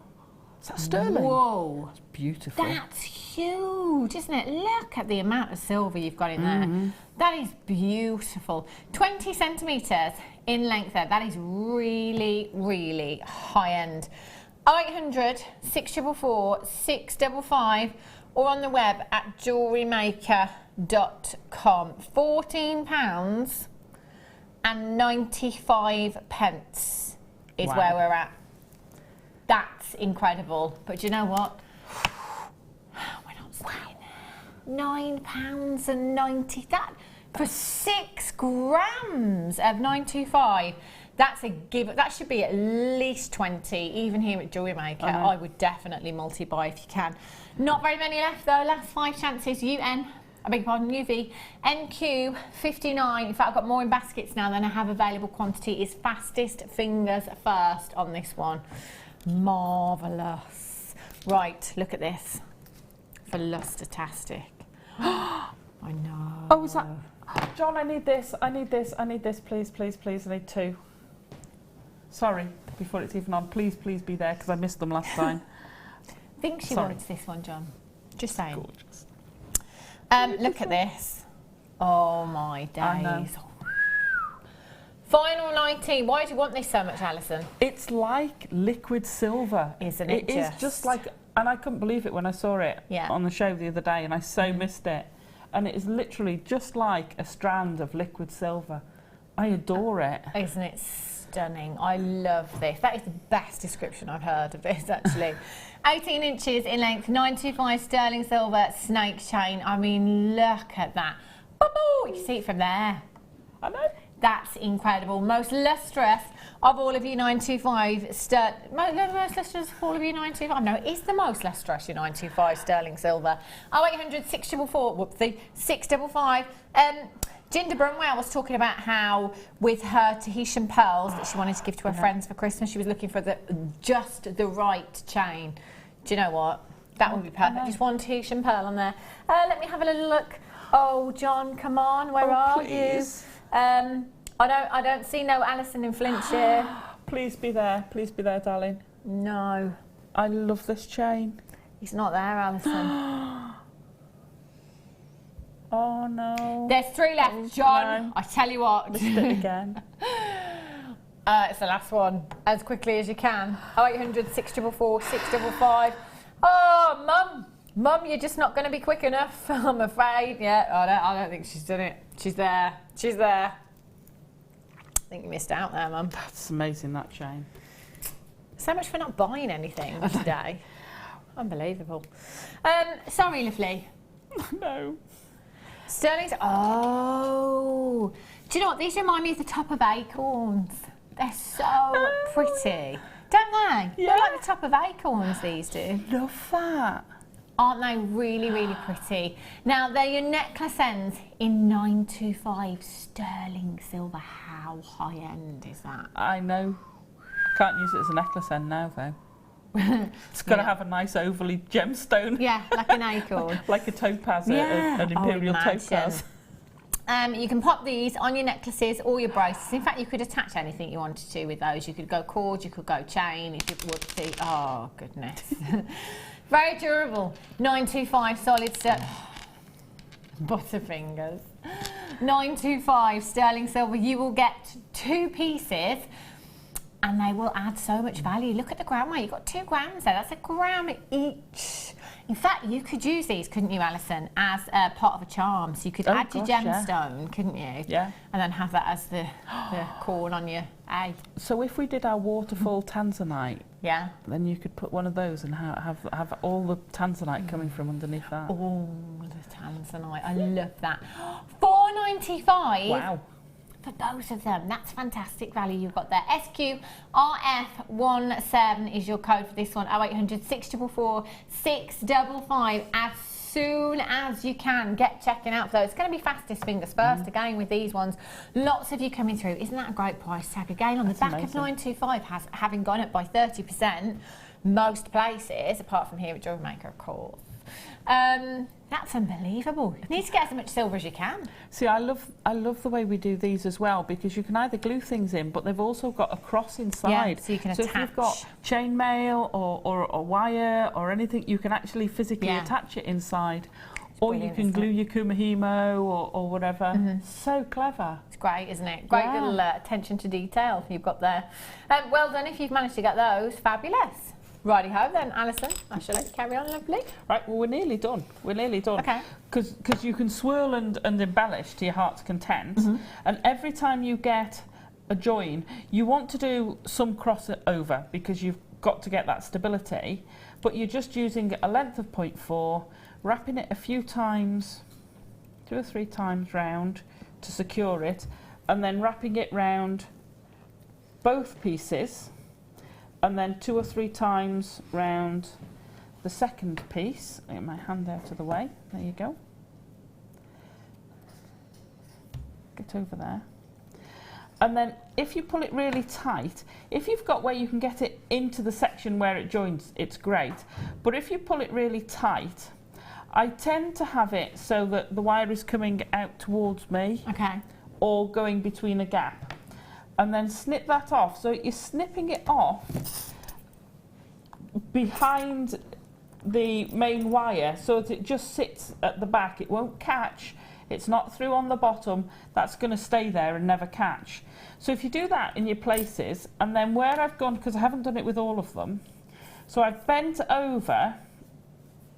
Is that sterling? Whoa. That's beautiful. That's huge, isn't it? Look at the amount of silver you've got in there. That is beautiful. 20 centimetres in length there. That is really, really high end. 0800 644 655 or on the web at jewellerymaker.com. £14.95 is where we're at. That's incredible. But do you know what? We're not staying there. £9.90. That for 6 grams of 925. That's a give. That should be at least 20, even here at Jewellery Maker. I would definitely multi-buy if you can. Not very many left though. Last 5 chances. UV, NQ 59. In fact, I've got more in baskets now than I have available quantity. Is fastest fingers first on this one. Marvellous. Right, look at this. For luster-tastic. I know. Oh, is that... John, I need this, I need this, I need this, please, please, please, I need 2. Sorry, before it's even on, please, please be there, because I missed them last time. I think she wants this one, John. Just saying. Gorgeous. Look at this. Oh my I know. days. Final 19. Why do you want this so much, Alison? It's like liquid silver. Isn't it? It is just like, and I couldn't believe it when I saw it on the show the other day, and I so missed it. And it is literally just like a strand of liquid silver. I adore it. Isn't it stunning? I love this. That is the best description I've heard of this, actually. 18 inches in length, 925 sterling silver snake chain. I mean, look at that. Boo-boo! You can see it from there. I know. That's incredible. Most lustrous of all of you 925 most lustrous of all of you 925. No, it is the most lustrous you 925 sterling silver. 0800 644 whoopsie 655. Jinder Brunwell was talking about how with her Tahitian pearls that she wanted to give to her friends for Christmas, she was looking for just the right chain. Do you know what? That would be perfect. Just one Tahitian pearl on there. Let me have a little look. Oh, John, come on, where are please. you? I don't see no Alison in Flintshire. Please be there, darling. No. I love this chain. He's not there, Alison. Oh no. There's 3 left, John. No. I tell you what. Missed it again. It's the last one. As quickly as you can. 0800 644 655. Oh, Mum. Mum, you're just not going to be quick enough, I'm afraid. Yeah, I don't think she's done it. She's there. She's there. I think you missed out there, Mum. That's amazing, that chain. So much for not buying anything today. Unbelievable. Sorry, lovely. No. Sterling's. Oh. Do you know what? These remind me of the top of acorns. They're so pretty. Don't they? Yeah. They're like the top of acorns, these do. Love that. Aren't they really, really pretty? Now, they're your necklace ends in 925 sterling silver. How high end is that? I know. Can't use it as a necklace end now, though. It's got to have a nice overly gemstone. Yeah, like an acorn. Like a topaz, Yeah. an imperial imagine. topaz. You can pop these on your necklaces or your bracelets. In fact, you could attach anything you wanted to with those. You could go cord, you could go chain, if you would see. Oh, goodness. Very durable. 925 solid butterfingers. 925 sterling silver. You will get 2 pieces and they will add so much value. Look at the gram weight. You've got 2 grams there. That's a gram each. In fact, you could use these, couldn't you, Alison, as part of a charm. So you could add your gemstone, couldn't you? Yeah. And then have that as the corn on your egg. So if we did our waterfall Tanzanite, yeah, then you could put one of those and have all the Tanzanite coming from underneath that. Oh, the Tanzanite. I love that. $4.95. Wow. For both of them. That's fantastic value you've got there. SQRF17 is your code for this one. 0800 644 655. As soon as you can, get checking out for those. It's going to be fastest fingers first again with these ones. Lots of you coming through. Isn't that a great price tag? Again, on the back of 925, having gone up by 30%, most places, apart from here at Jewellery Maker, of course. That's unbelievable. You need to get as much silver as you can. See, I love the way we do these as well, because you can either glue things in, but they've also got a cross inside. Yeah, so you can attach. If you've got chainmail or wire or anything, you can actually physically attach it inside. Or you can glue your kumahimo or whatever. So clever. It's great, isn't it? Great little attention to detail you've got there. Well done if you've managed to get those. Fabulous. Righty-ho then, Alison. I shall let you carry on, lovely. Right, well, we're nearly done. We're nearly done. Okay. Because you can swirl and embellish to your heart's content. And every time you get a join, you want to do some crossover because you've got to get that stability. But you're just using a length of 0.4, wrapping it a few times, 2 or 3 times round to secure it, and then wrapping it round both pieces, and then 2 or 3 times round the second piece. I'll get my hand out of the way. There you go. Get over there. And then if you pull it really tight, if you've got where you can get it into the section where it joins, it's great. But if you pull it really tight, I tend to have it so that the wire is coming out towards me, or going between a gap. And then snip that off. So you're snipping it off behind the main wire so that it just sits at the back. It won't catch. It's not through on the bottom. That's going to stay there and never catch. So if you do that in your places, and then where I've gone, because I haven't done it with all of them, so I've bent over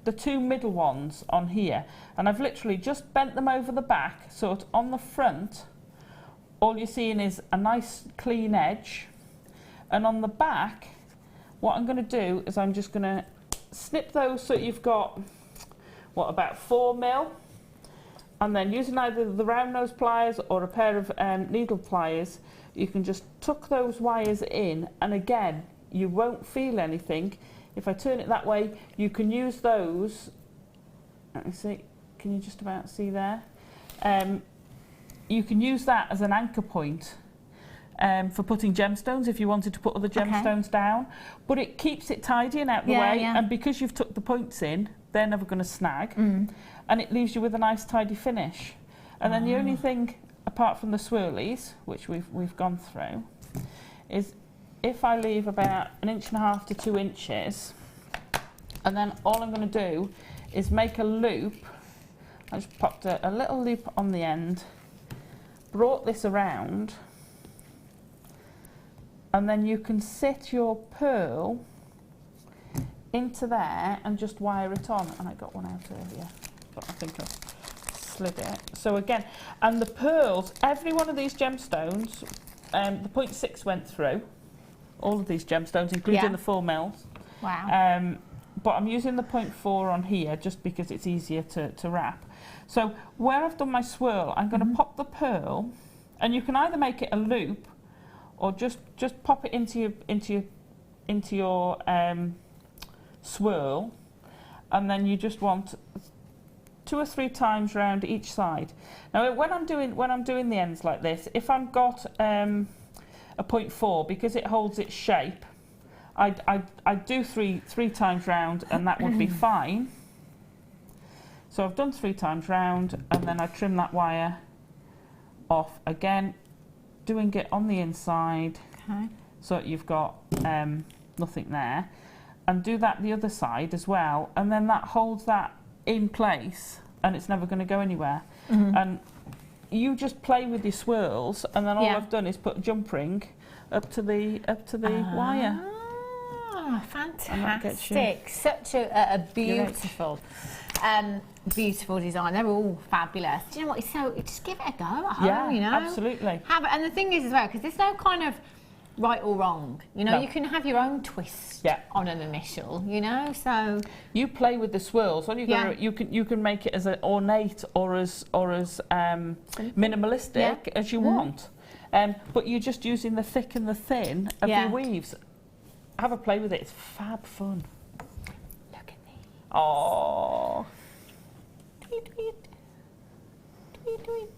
the 2 middle ones on here, and I've literally just bent them over the back, so it's on the front. All you're seeing is a nice clean edge, and on the back what I'm going to do is I'm just going to snip those so you've got about 4 mil, and then using either the round nose pliers or a pair of needle pliers, you can just tuck those wires in, and again you won't feel anything. If I turn it that way, you can use those. Let me see, can you just about see there? You can use that as an anchor point for putting gemstones if you wanted to put other gemstones down. But it keeps it tidy and out the way, and because you've tucked the points in, they're never going to snag, and it leaves you with a nice tidy finish. And then the only thing, apart from the swirlies, which we've gone through, is if I leave about 1.5 to 2 inches, and then all I'm going to do is make a loop. I just popped a little loop on the end, brought this around, and then you can sit your pearl into there and just wire it on. And I got one out earlier, but I think I've slid it. So again, and the pearls, every one of these gemstones, the 0.6 went through, all of these gemstones, including the 4 mils. Wow. But I'm using the 0.4 on here just because it's easier to wrap. So where I've done my swirl, I'm going to pop the pearl, and you can either make it a loop or just pop it into your swirl, and then you just want 2 or 3 times round each side. Now when I'm doing the ends like this, if I've got a 0.4, because it holds its shape, I do three times round, and that would be fine. So I've done 3 times round, and then I trim that wire off again, doing it on the inside, so that you've got nothing there, and do that the other side as well, and then that holds that in place, and it's never going to go anywhere. And you just play with your swirls, and then all I've done is put a jump ring up to the wire. Oh, fantastic. Such a beautiful, beautiful design. They're all fabulous. Do you know what? So just give it a go at home, you know? Absolutely. And the thing is as well, because there's no kind of right or wrong. You know, you can have your own twist on an initial, you know, so... You play with the swirls. All you can make it as an ornate or as minimalistic as you want. But you're just using the thick and the thin of your weaves. Have a play with it. It's fab fun. Look at me. Oh. Tweet, tweet. Tweet, tweet.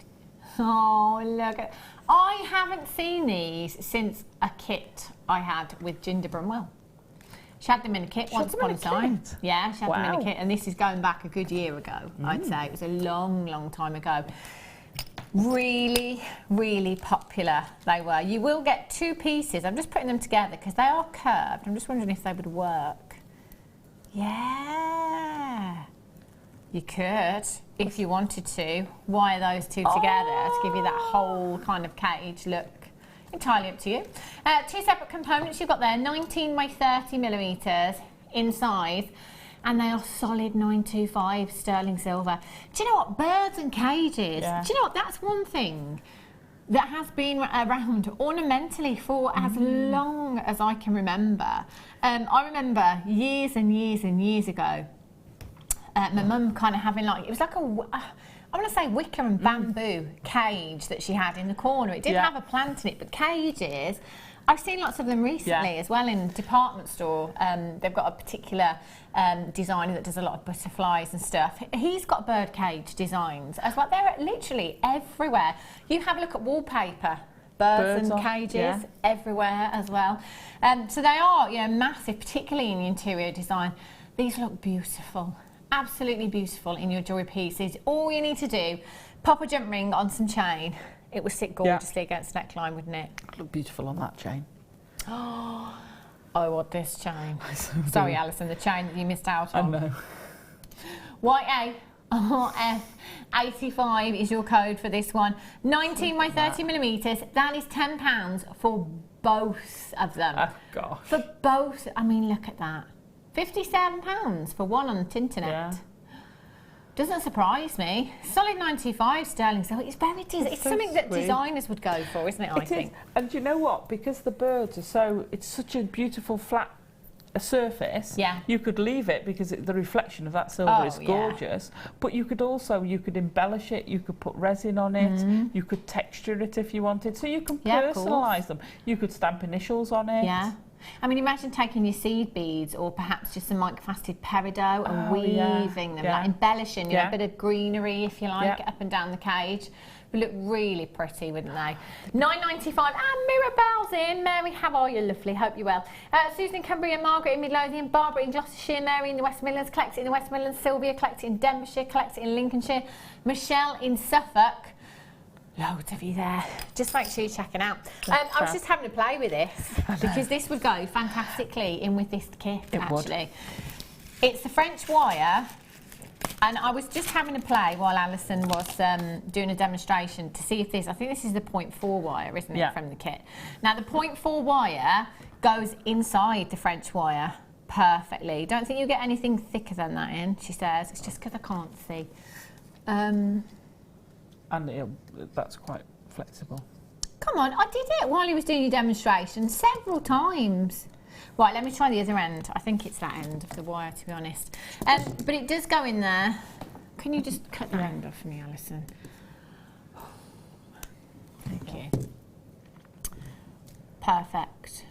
Oh, look at... I haven't seen these since a kit I had with Ginger Brunwell. She had them in a kit once upon a time. Yeah, she had them in a kit, and this is going back a good year ago, I'd say. It was a long, long time ago. Really, really popular they were. You will get 2 pieces. I'm just putting them together because they are curved. I'm just wondering if they would work. Yeah. You could, if you wanted to, wire those 2 together to give you that whole kind of cage look. Entirely up to you. 2 separate components you've got there, 19 by 30 millimetres in size, and they are solid 925 sterling silver. Do you know what? Birds and cages. Do you know what? That's one thing that has been around ornamentally for as long as I can remember. I remember years and years and years ago, my mum kind of having like, it was like a, I want to say wicker and bamboo cage that she had in the corner. It didn't have a plant in it, but cages, I've seen lots of them recently as well in department store. They've got a particular designer that does a lot of butterflies and stuff. He's got bird cage designs as well. They're literally everywhere. You have a look at wallpaper. Birds and cages everywhere as well. So they are, you know, massive, particularly in the interior design. These look beautiful. Absolutely beautiful in your jewellery pieces. All you need to do, pop a jump ring on some chain. It would sit gorgeously against the neckline, wouldn't it? Look beautiful on that chain. Oh, I want this chain. Sorry, Alison, the chain that you missed out on. I know. YARF85 is your code for this one. 19 by 30 millimetres. That is £10 for both of them. Oh, gosh. For both. I mean, look at that. £57 for one on the Tinternet. Yeah. Doesn't surprise me. Solid 925 sterling. So it's very it's so something that sweet. Designers would go for, isn't it? I think. And do you know what? Because the birds are so, it's such a beautiful flat surface. Yeah. You could leave it because the reflection of that silver is gorgeous. But you could also embellish it. You could put resin on it. You could texture it if you wanted. So you can personalise them. You could stamp initials on it. Yeah. I mean, imagine taking your seed beads or perhaps just some microfaceted peridot and weaving them, like embellishing, you know, a bit of greenery, if you like, up and down the cage. Would look really pretty, wouldn't they? £9.95. And Mirabelle's in. Mary, how are you? Lovely. Hope you're well. Susan in Cumbria, Margaret in Midlothian, Barbara in Gloucestershire, Mary in the West Midlands, collected in the West Midlands, Sylvia collected in Denbighshire, collected in Lincolnshire, Michelle in Suffolk. Loads of you there. Just make sure you're checking out. I was just having a play with this because this would go fantastically in with this kit, actually. It's the French wire, and I was just having a play while Alison was doing a demonstration to see if this, I think this is the 0.4 wire, isn't it, from the kit. Now, the 0.4 wire goes inside the French wire perfectly. Don't think you'll get anything thicker than that in, she says. It's just because I can't see. And that's quite flexible. Come on, I did it while he was doing your demonstration several times. Right, let me try the other end. I think it's that end of the wire, to be honest. But it does go in there. Can you just cut the end off for me, Alison? Thank you. Perfect.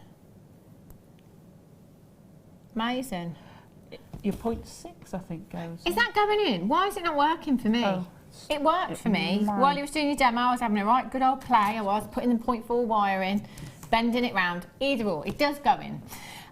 Amazing. Your 0.6, I think, goes. Is that going in? Why is it not working for me? Oh. It worked for me. While he was doing your demo, I was having a right good old play. I was putting the 0.4 wire in, bending it round. Either or, it does go in.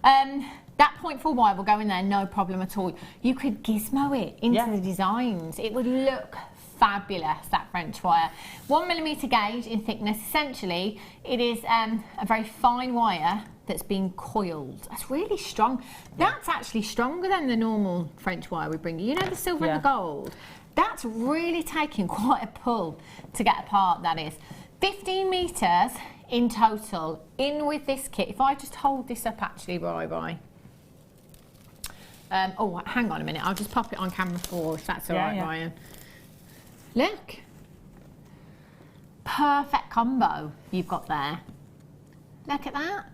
That 0.4 wire will go in there, no problem at all. You could gizmo it into the designs. It would look fabulous, that French wire. 1mm gauge in thickness. Essentially, it is a very fine wire that's been coiled. That's really strong. That's actually stronger than the normal French wire we bring you. You know, the silver and the gold? That's really taking quite a pull to get apart, that is. 15 metres in total, in with this kit. If I just hold this up, actually, bye. Oh, hang on a minute. I'll just pop it on camera for if that's all right, Ryan. Look. Perfect combo you've got there. Look at that.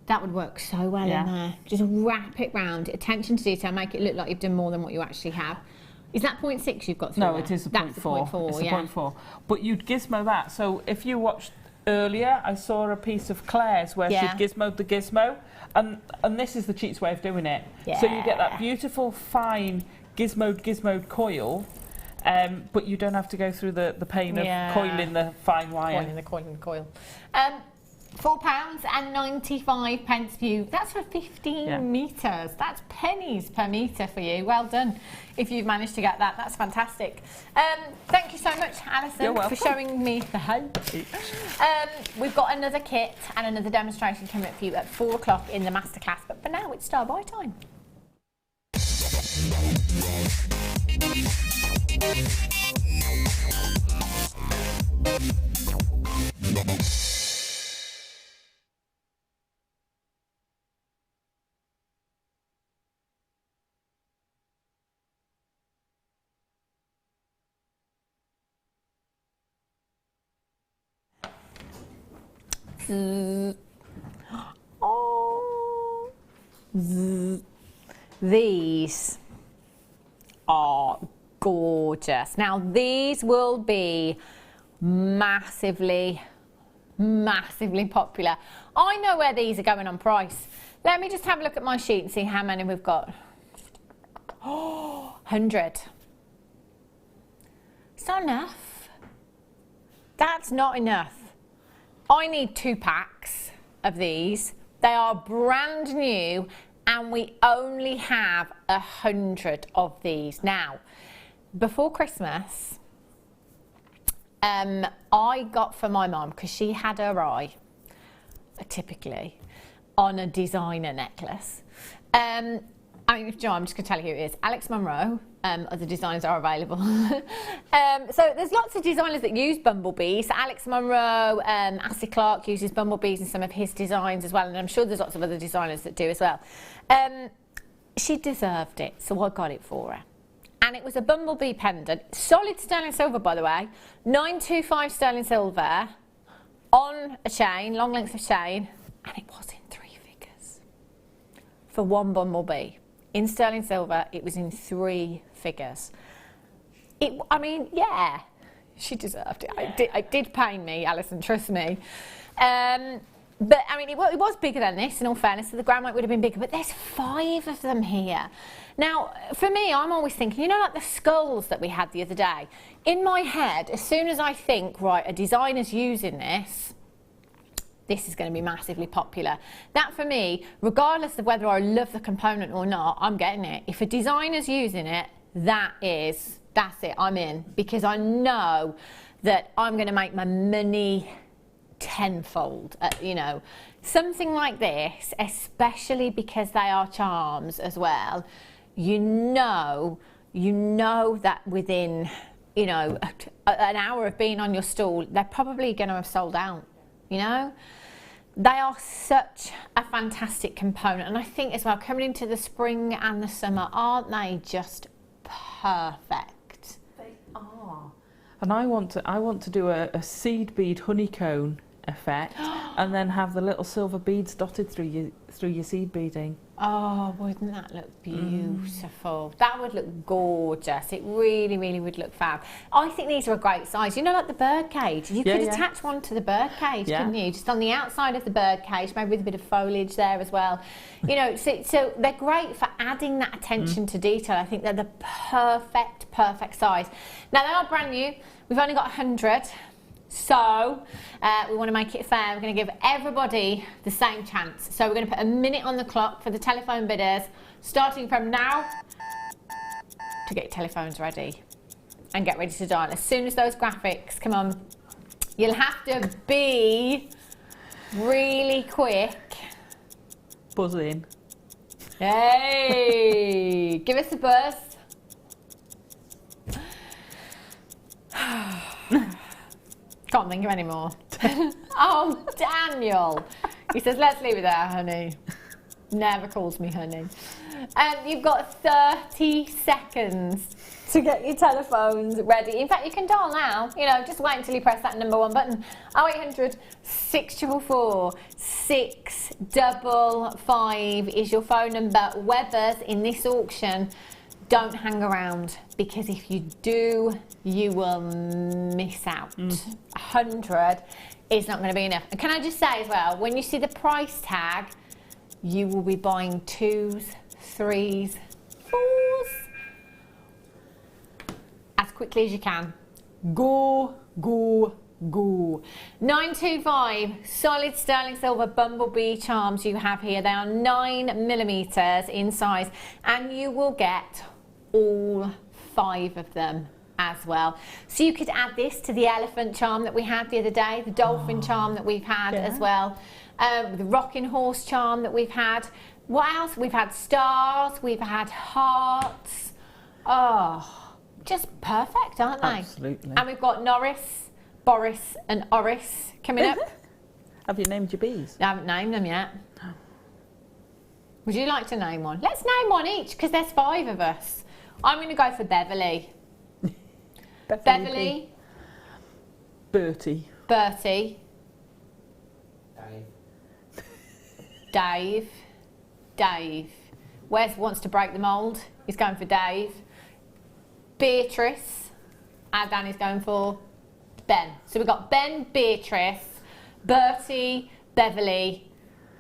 That would work so well in there. Just wrap it round. Attention to detail. Make it look like you've done more than what you actually have. Is that 0.6 you've got through No, there? it is a That's 0.4. It's a yeah. 0.4. But you'd gizmo that. So if you watched earlier, I saw a piece of Claire's where she'd gizmoed the gizmo. And this is the cheapest way of doing it. Yeah. So you get that beautiful, fine, gizmoed coil, but you don't have to go through the pain of coiling the fine wire. Coiling the coil. £4.95 for you. That's for 15 metres. That's pennies per metre for you. Well done. If you've managed to get that, that's fantastic. Thank you so much, Alison, for showing me the how. We've got another kit and another demonstration coming up for you at 4 o'clock in the Masterclass. But for now, it's star buy time. Oh, these are gorgeous. Now these will be massively popular. I know where these are going on price. Let me just have a look at my sheet and see how many we've got. Oh, 100. It's not enough. That's not enough. I need 2 packs of these. They are brand new and we only have 100 of these. Now, before Christmas, I got for my mum, because she had her eye, typically, on a designer necklace. I mean, Joe, I'm just going to tell you who it is. Alex Monroe. Other designers are available. So there's lots of designers that use bumblebees. So Alex Monroe, Ashley Clark uses bumblebees in some of his designs as well, and I'm sure there's lots of other designers that do as well. She deserved it, so I got it for her. And it was a bumblebee pendant, solid sterling silver, by the way, 925 sterling silver on a chain, long length of chain, and it was in 3 figures for one bumblebee. In sterling silver, it was in 3 figures. I mean, yeah, she deserved it. It did pain me, Alison, trust me. But, I mean, it was bigger than this, in all fairness, so the ground weight would have been bigger, but there's 5 of them here. Now, for me, I'm always thinking, you know, like the skulls that we had the other day? In my head, as soon as I think, right, a designer's using this is going to be massively popular. That, for me, regardless of whether I love the component or not, I'm getting it. If a designer's using it, that's it, I'm in. Because I know that I'm going to make my money tenfold, you know. Something like this, especially because they are charms as well, you know that within, you know, an hour of being on your stall, they're probably going to have sold out, you know. They are such a fantastic component, and I think as well, coming into the spring and the summer, aren't they just perfect? They are. And I want to do a seed bead honeycomb effect, and then have the little silver beads dotted through your seed beading. Oh, wouldn't that look beautiful? That would look gorgeous. It really, really would look fab. I think these are a great size. You know, like the bird cage. You could attach one to the bird cage, couldn't you? Just on the outside of the bird cage, maybe with a bit of foliage there as well. You know, so they're great for adding that attention to detail. I think they're the perfect size. Now, they are brand new. We've only got 100. So we want to make it fair. We're going to give everybody the same chance. So we're going to put a minute on the clock for the telephone bidders, starting from now, to get your telephones ready and get ready to dial. As soon as those graphics come on, you'll have to be really quick. Buzz in. Hey, give us a buzz. Can't think of any more. Oh, Daniel. He says, let's leave it there, honey. Never calls me honey. You've got 30 seconds to get your telephones ready. In fact, you can dial now. You know, just wait until you press that number 1 button. 0800 644 655 is your phone number. Webbers in this auction, don't hang around, because if you do, you will miss out. 100 is not going to be enough. And can I just say as well, when you see the price tag, you will be buying 2s, 3s, 4s as quickly as you can. Go, go, go. 925 solid sterling silver Bumblebee charms you have here. They are 9mm in size, and you will get all 5 of them as well. So you could add this to the elephant charm that we had the other day, the dolphin charm that we've had as well, the rocking horse charm that we've had. What else? We've had stars, we've had hearts. Oh, just perfect, aren't they? Absolutely. And we've got Norris, Boris and Oris coming up. Have you named your bees? I haven't named them yet. Would you like to name one? Let's name one each, because there's 5 of us. I'm going to go for Beverly. Beverly. Bertie. Bertie. Dave. Dave. Wes wants to break the mould. He's going for Dave. Beatrice. And Danny's going for Ben. So we've got Ben, Beatrice, Bertie, Beverly,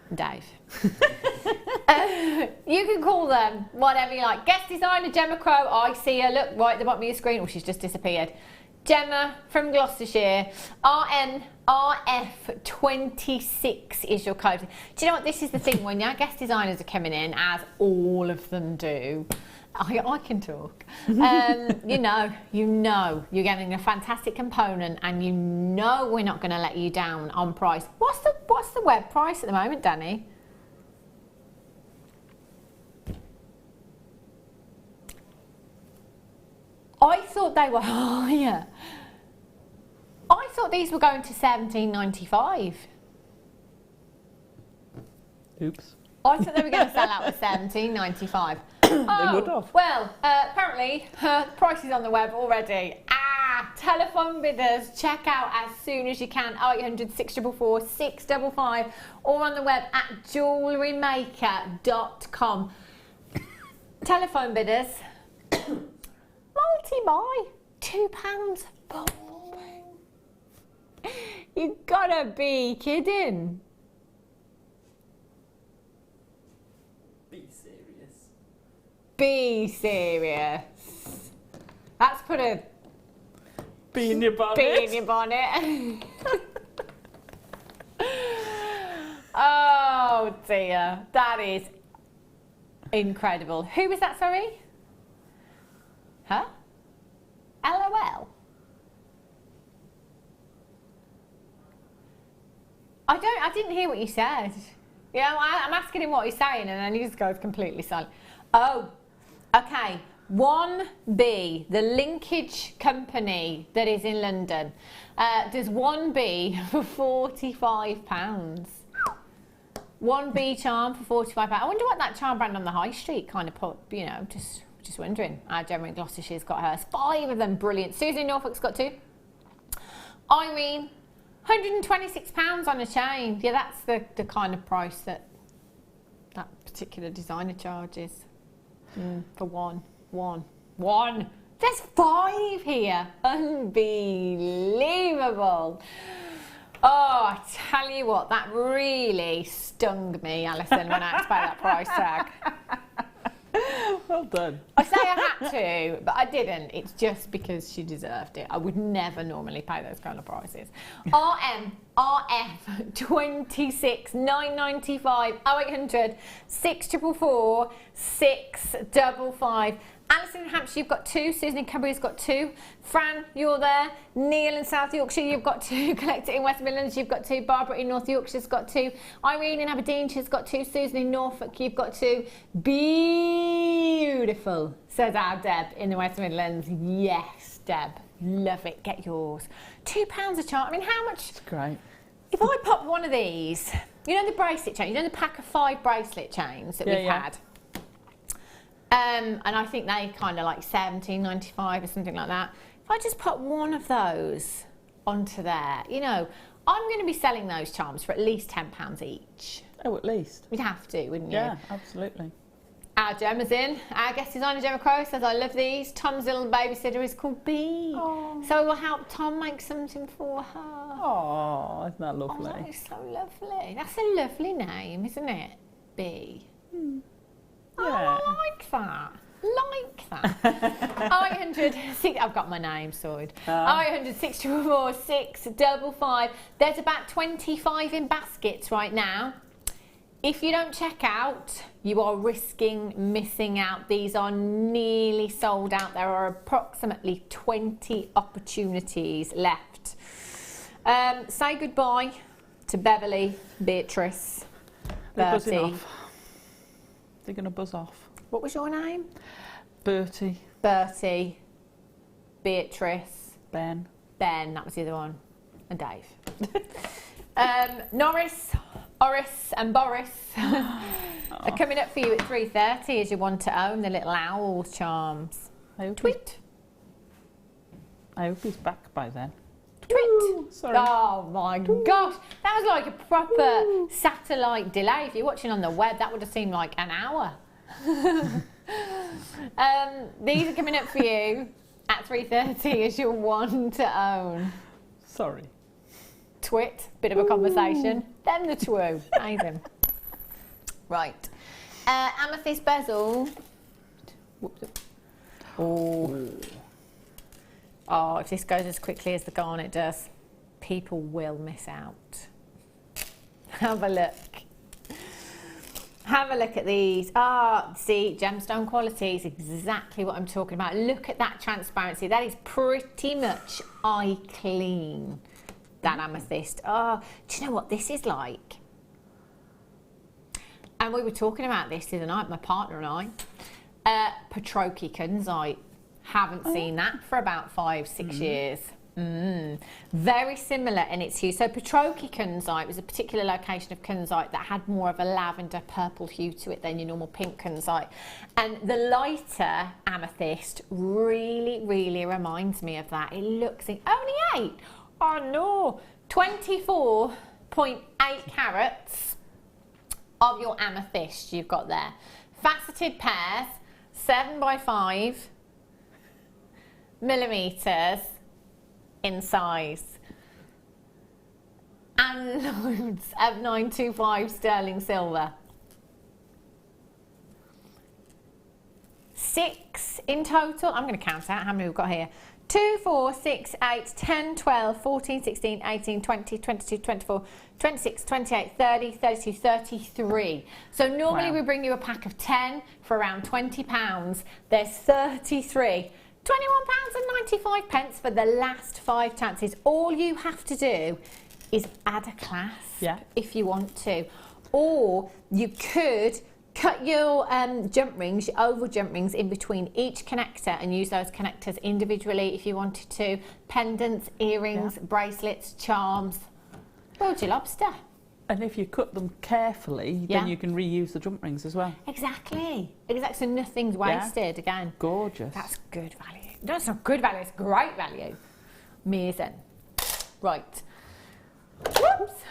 and Dave. You can call them whatever you like. Guest designer Gemma Crow. I see her. Look right at the bottom of your screen. Oh, she's just disappeared. Gemma from Gloucestershire. RNRF26 is your code. Do you know what? This is the thing. When your guest designers are coming in, as all of them do, I can talk. You know you're getting a fantastic component, and you know we're not going to let you down on price. What's the web price at the moment, Danny? I thought they were higher. I thought these were going to $17.95. Oops. I thought they were going to sell out at $17.95. They would have. Well, apparently, the price is on the web already. Telephone bidders, check out as soon as you can. 0800 644 655, or on the web at JewelleryMaker.com. Telephone bidders. Multi-buy, £2. You gotta be kidding. Be serious. Be serious. Let's put a bee in your bonnet. Bee in your bonnet. Oh dear, that is incredible. Who was that, sorry? Huh? LOL? I didn't hear what you said. Yeah, I'm asking him what he's saying, and then he just goes completely silent. Oh, okay. 1B, the linkage company that is in London, does 1B for £45. 1B charm for £45. I wonder what that charm brand on the high street kind of put, you know, just wondering. Gemma in Gloucestershire's got hers. 5 of them, brilliant. Susan in Norfolk's got 2. Irene, £126 on a chain. Yeah, that's the kind of price that particular designer charges for one. There's 5 here. Unbelievable. Oh, I tell you what, that really stung me, Alison, when I had to pay that price tag. Well done. I say I had to, but I didn't. It's just because she deserved it. I would never normally pay those kind of prices. RF26 995 0800 644 655. Alison in Hampshire, you've got 2. Susan in Cumbria's got 2. Fran, you're there. Neil in South Yorkshire, you've got 2. Collector in West Midlands, you've got 2. Barbara in North Yorkshire's got 2. Irene in Aberdeen, she's got 2. Susan in Norfolk, you've got 2. Beautiful, says our Deb in the West Midlands. Yes, Deb, love it. Get yours. £2 a charm. I mean, how much? It's great. If I pop one of these, you know the bracelet chain, you know the pack of 5 bracelet chains that we've had? And I think they kind of like $17.95 or something like that. If I just put one of those onto there, you know, I'm going to be selling those charms for at least £10 each. Oh, at least. You'd have to, wouldn't you? Yeah, absolutely. Our Gemma's in. Our guest designer Gemma Crowe says, I love these. Tom's little babysitter is called Bee. Oh. So we'll help Tom make something for her. Oh, isn't that lovely? Oh, that is so lovely. That's a lovely name, isn't it? Bee. Yeah. Oh, I like that. Like that. I've got my name sorted. 644 655. There's about 25 in baskets right now. If you don't check out, you are risking missing out. These are nearly sold out. There are approximately 20 opportunities left. Say goodbye to Beverly, Beatrice, They're buzzing Bertie. off. They're going to buzz off. What was your name? Bertie. Bertie, Beatrice, Ben. Ben, that was the other one, and Dave. Norris, Oris and Boris are coming up for you at 3:30 as you want to own the little owl charms. Tweet. I hope he's back by then. Tweet. Sorry. Oh my gosh, that was like a proper satellite delay. If you're watching on the web, that would have seemed like an hour. These are coming up for you at 3:30 as your one to own. Sorry. Twit, bit of a conversation. Then the twoo. Amazing. Right. Amethyst bezel. Oh. Oh, if this goes as quickly as the Garnet does, people will miss out. Have a look. Have a look at these. See, gemstone quality is exactly what I'm talking about. Look at that transparency. That is pretty much eye clean, that amethyst. Do you know what this is like? And we were talking about this the other night, my partner and I. Patroki Kunzite. Haven't seen that for about 5-6 years. Very similar in its hue. So Patroki Kunzite was a particular location of Kunzite that had more of a lavender purple hue to it than your normal pink Kunzite. And the lighter amethyst really, really reminds me of that. It looks only 8. Oh no, 24.8 carats of your amethyst you've got there. Faceted pairs, 7x5 millimeters in size, and loads of 925 sterling silver. 6 in total. I'm going to count out how many we've got here. 2, 4, 6, 8, 10, 12, 14, 16, 18, 20, 22, 24, 26, 28, 30, 32, 33. So normally we bring you a pack of 10 for around £20. There's 33. £21.95 for the last 5 chances. All you have to do is add a clasp if you want to. Or you could cut your jump rings, your oval jump rings in between each connector and use those connectors individually if you wanted to. Pendants, earrings, bracelets, charms. Build your lobster. And if you cut them carefully, then you can reuse the jump rings as well. Exactly. So nothing's wasted again. Gorgeous. That's good value. That's not good value, it's great value. Amazing. Right. Whoops.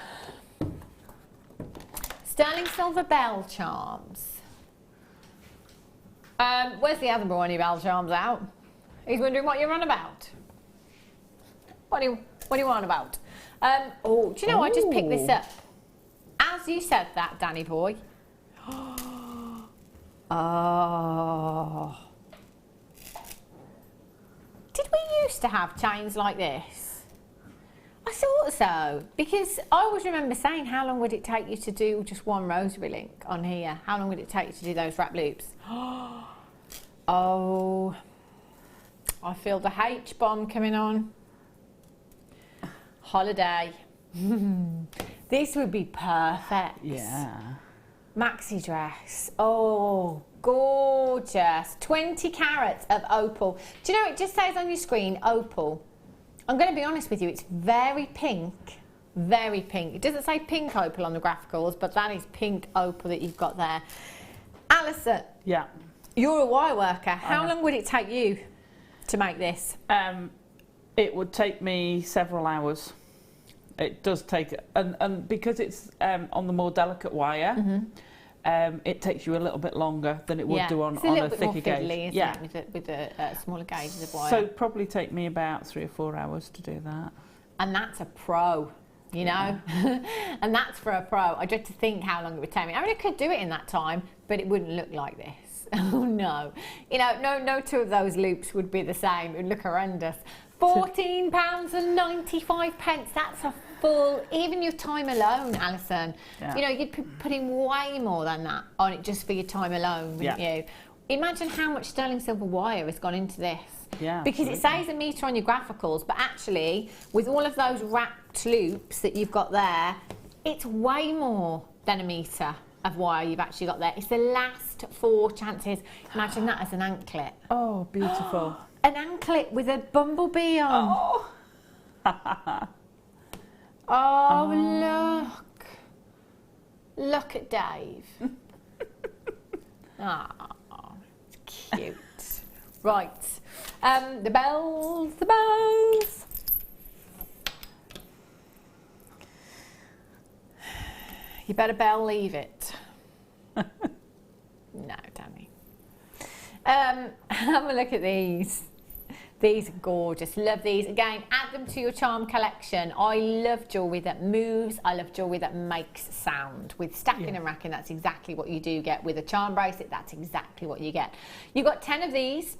Sterling silver bell charms. Where's the other brownie bell charms out? He's wondering what you're on about. What do you want about? Do you know, I just picked this up. As you said that, Danny boy. Did we used to have chains like this? I thought so, because I always remember saying, how long would it take you to do just one rosary link on here? How long would it take you to do those wrap loops? Oh, I feel the H-bomb coming on. Holiday. This would be perfect. Yeah. Maxi dress. Oh, gorgeous. 20 carats of opal. Do you know, it just says on your screen, opal. I'm going to be honest with you, it's very pink. Very pink. It doesn't say pink opal on the graphicals, but that is pink opal that you've got there. Alison. Yeah. You're a wire worker. How long would it take you to make this? It would take me several hours. It does take, and because it's on the more delicate wire, it takes you a little bit longer than it would do on a thicker gauge. Fiddly, isn't it, with the smaller gauges of wire. So probably take me about 3 or 4 hours to do that. And that's a pro, you know, and that's for a pro. I dread to think how long it would take me. I mean, I could do it in that time, but it wouldn't look like this. Oh no, you know, no two of those loops would be the same. It would look horrendous. £14.95. That's a full, even your time alone, Alison. Yeah. You know, you'd be putting way more than that on it just for your time alone, wouldn't you? Imagine how much sterling silver wire has gone into this. Yeah, because it says a metre on your graphicals, but actually, with all of those wrapped loops that you've got there, it's way more than a metre of wire you've actually got there. It's the last 4 chances. Imagine that as an anklet. Oh, beautiful. An anklet with a bumblebee on. Oh, look. Look at Dave. Oh, it's cute. Right. The bells. You better bell leave it. No, Danny. Have a look at these. These are gorgeous. Love these. Again, add them to your charm collection. I love jewellery that moves. I love jewellery that makes sound. With stacking and racking, that's exactly what you do get. With a charm bracelet, that's exactly what you get. You've got 10 of these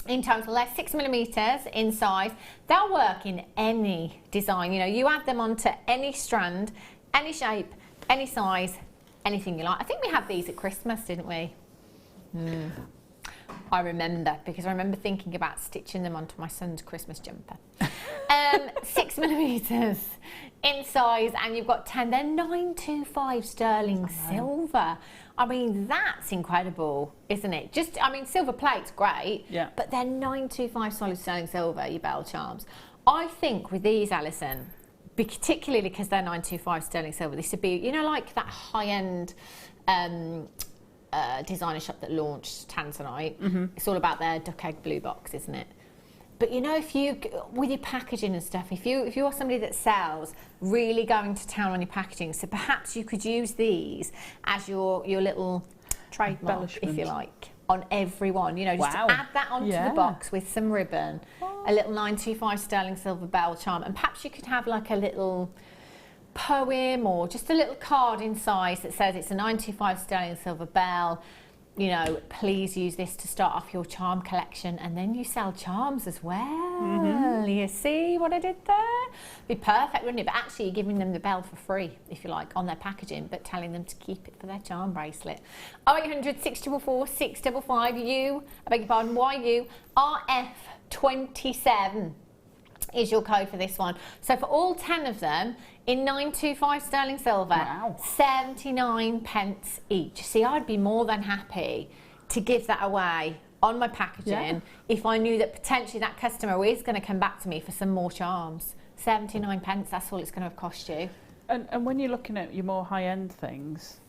in total. They're 6mm in size. They'll work in any design. You know, you add them onto any strand, any shape, any size, anything you like. I think we had these at Christmas, didn't we? I remember, because I remember thinking about stitching them onto my son's Christmas jumper. 6mm in size, and you've got 10. They're 925 sterling silver. I mean, that's incredible, isn't it? Just, I mean, silver plate's great, but they're 925 solid sterling silver, your bell charms. I think with these, Alison, particularly because they're 925 sterling silver, this would be, you know, like that high-end designer shop that launched Tanzanite. It's all about their duck egg blue box, isn't it? But you know, if you, with your packaging and stuff, if you are somebody that sells, really going to town on your packaging, so perhaps you could use these as your little trademark, if you like, on every one. You know, just to add that onto the box with some ribbon, a little 925 sterling silver bell charm, and perhaps you could have like a little poem or just a little card in size that says it's a 925 sterling silver bell. You know, please use this to start off your charm collection, and then you sell charms as well. You see what I did there? Be perfect, wouldn't it? But actually, you're giving them the bell for free, if you like, on their packaging, but telling them to keep it for their charm bracelet. 0800 644 655 I beg your pardon, YU RF27 is your code for this one. So for all 10 of them, in 925 sterling silver, 79 pence each. See, I'd be more than happy to give that away on my packaging if I knew that potentially that customer is going to come back to me for some more charms. 79 pence, that's all it's going to have cost you. And when you're looking at your more high-end things,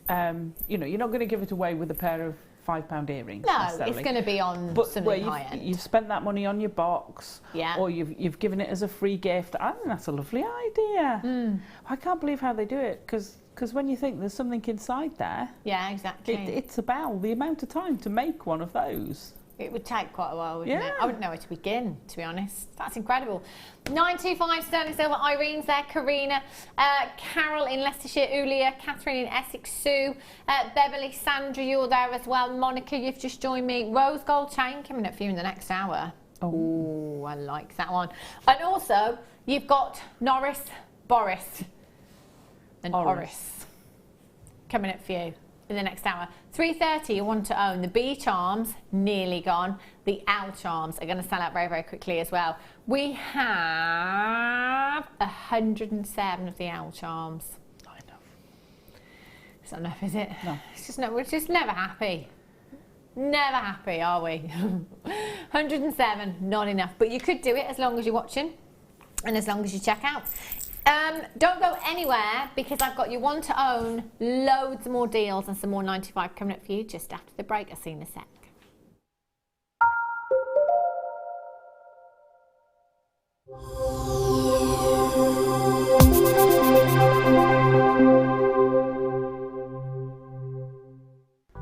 you know, you're not going to give it away with a pair of £5 earrings. No, it's going to be on something high end. You've spent that money on your box, or you've given it as a free gift. I think that's a lovely idea. I can't believe how they do it, because when you think there's something inside there, exactly, it's about the amount of time to make one of those. It would take quite a while, wouldn't it? I wouldn't know where to begin, to be honest. That's incredible. 925 sterling silver. Irene's there. Karina. Carol in Leicestershire. Ulia. Catherine in Essex. Sue. Beverly. Sandra, you're there as well. Monica, you've just joined me. Rose gold chain coming up for you in the next hour. Oh, I like that one. And also, you've got Norris, Boris, and Oris coming up for you in the next hour. 3:30, you want to own. The B charms, nearly gone. The L charms are going to sell out very, very quickly as well. We have 107 of the L charms. Not enough. It's not enough, is it? No. It's just we're just never happy. Never happy, are we? 107, not enough. But you could do it as long as you're watching and as long as you check out. Don't go anywhere because I've got your one to own, loads more deals and some more 95 coming up for you just after the break. I'll see you in a sec.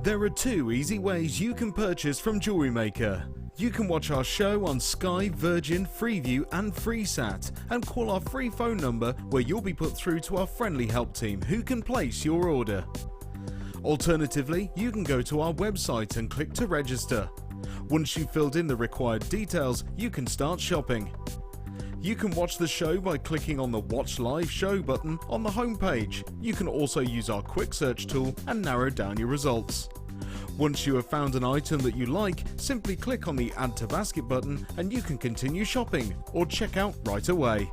There are 2 easy ways you can purchase from Jewellery Maker. You can watch our show on Sky, Virgin, Freeview and FreeSat and call our free phone number where you'll be put through to our friendly help team who can place your order. Alternatively, you can go to our website and click to register. Once you've filled in the required details, you can start shopping. You can watch the show by clicking on the Watch Live Show button on the homepage. You can also use our quick search tool and narrow down your results. Once you have found an item that you like, simply click on the Add to Basket button and you can continue shopping or check out right away.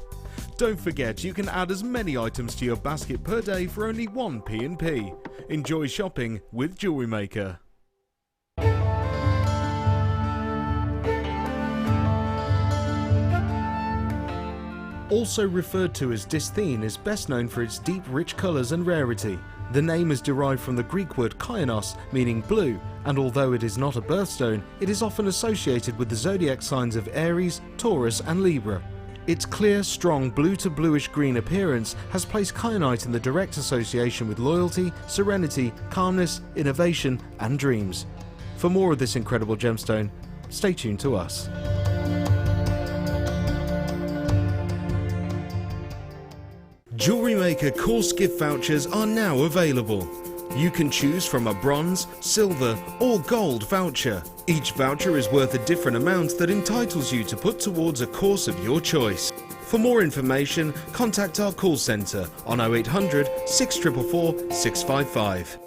Don't forget you can add as many items to your basket per day for only 1 P&P. Enjoy shopping with Jewellery Maker. Also referred to as dysthene, is best known for its deep, rich colours and rarity. The name is derived from the Greek word kainos, meaning blue, and although it is not a birthstone, it is often associated with the zodiac signs of Aries, Taurus and Libra. Its clear, strong blue to bluish green appearance has placed kyanite in the direct association with loyalty, serenity, calmness, innovation and dreams. For more of this incredible gemstone, stay tuned to us. Jewellery Maker course gift vouchers are now available. You can choose from a bronze, silver or gold voucher. Each voucher is worth a different amount that entitles you to put towards a course of your choice. For more information, contact our call centre on 0800 644 655.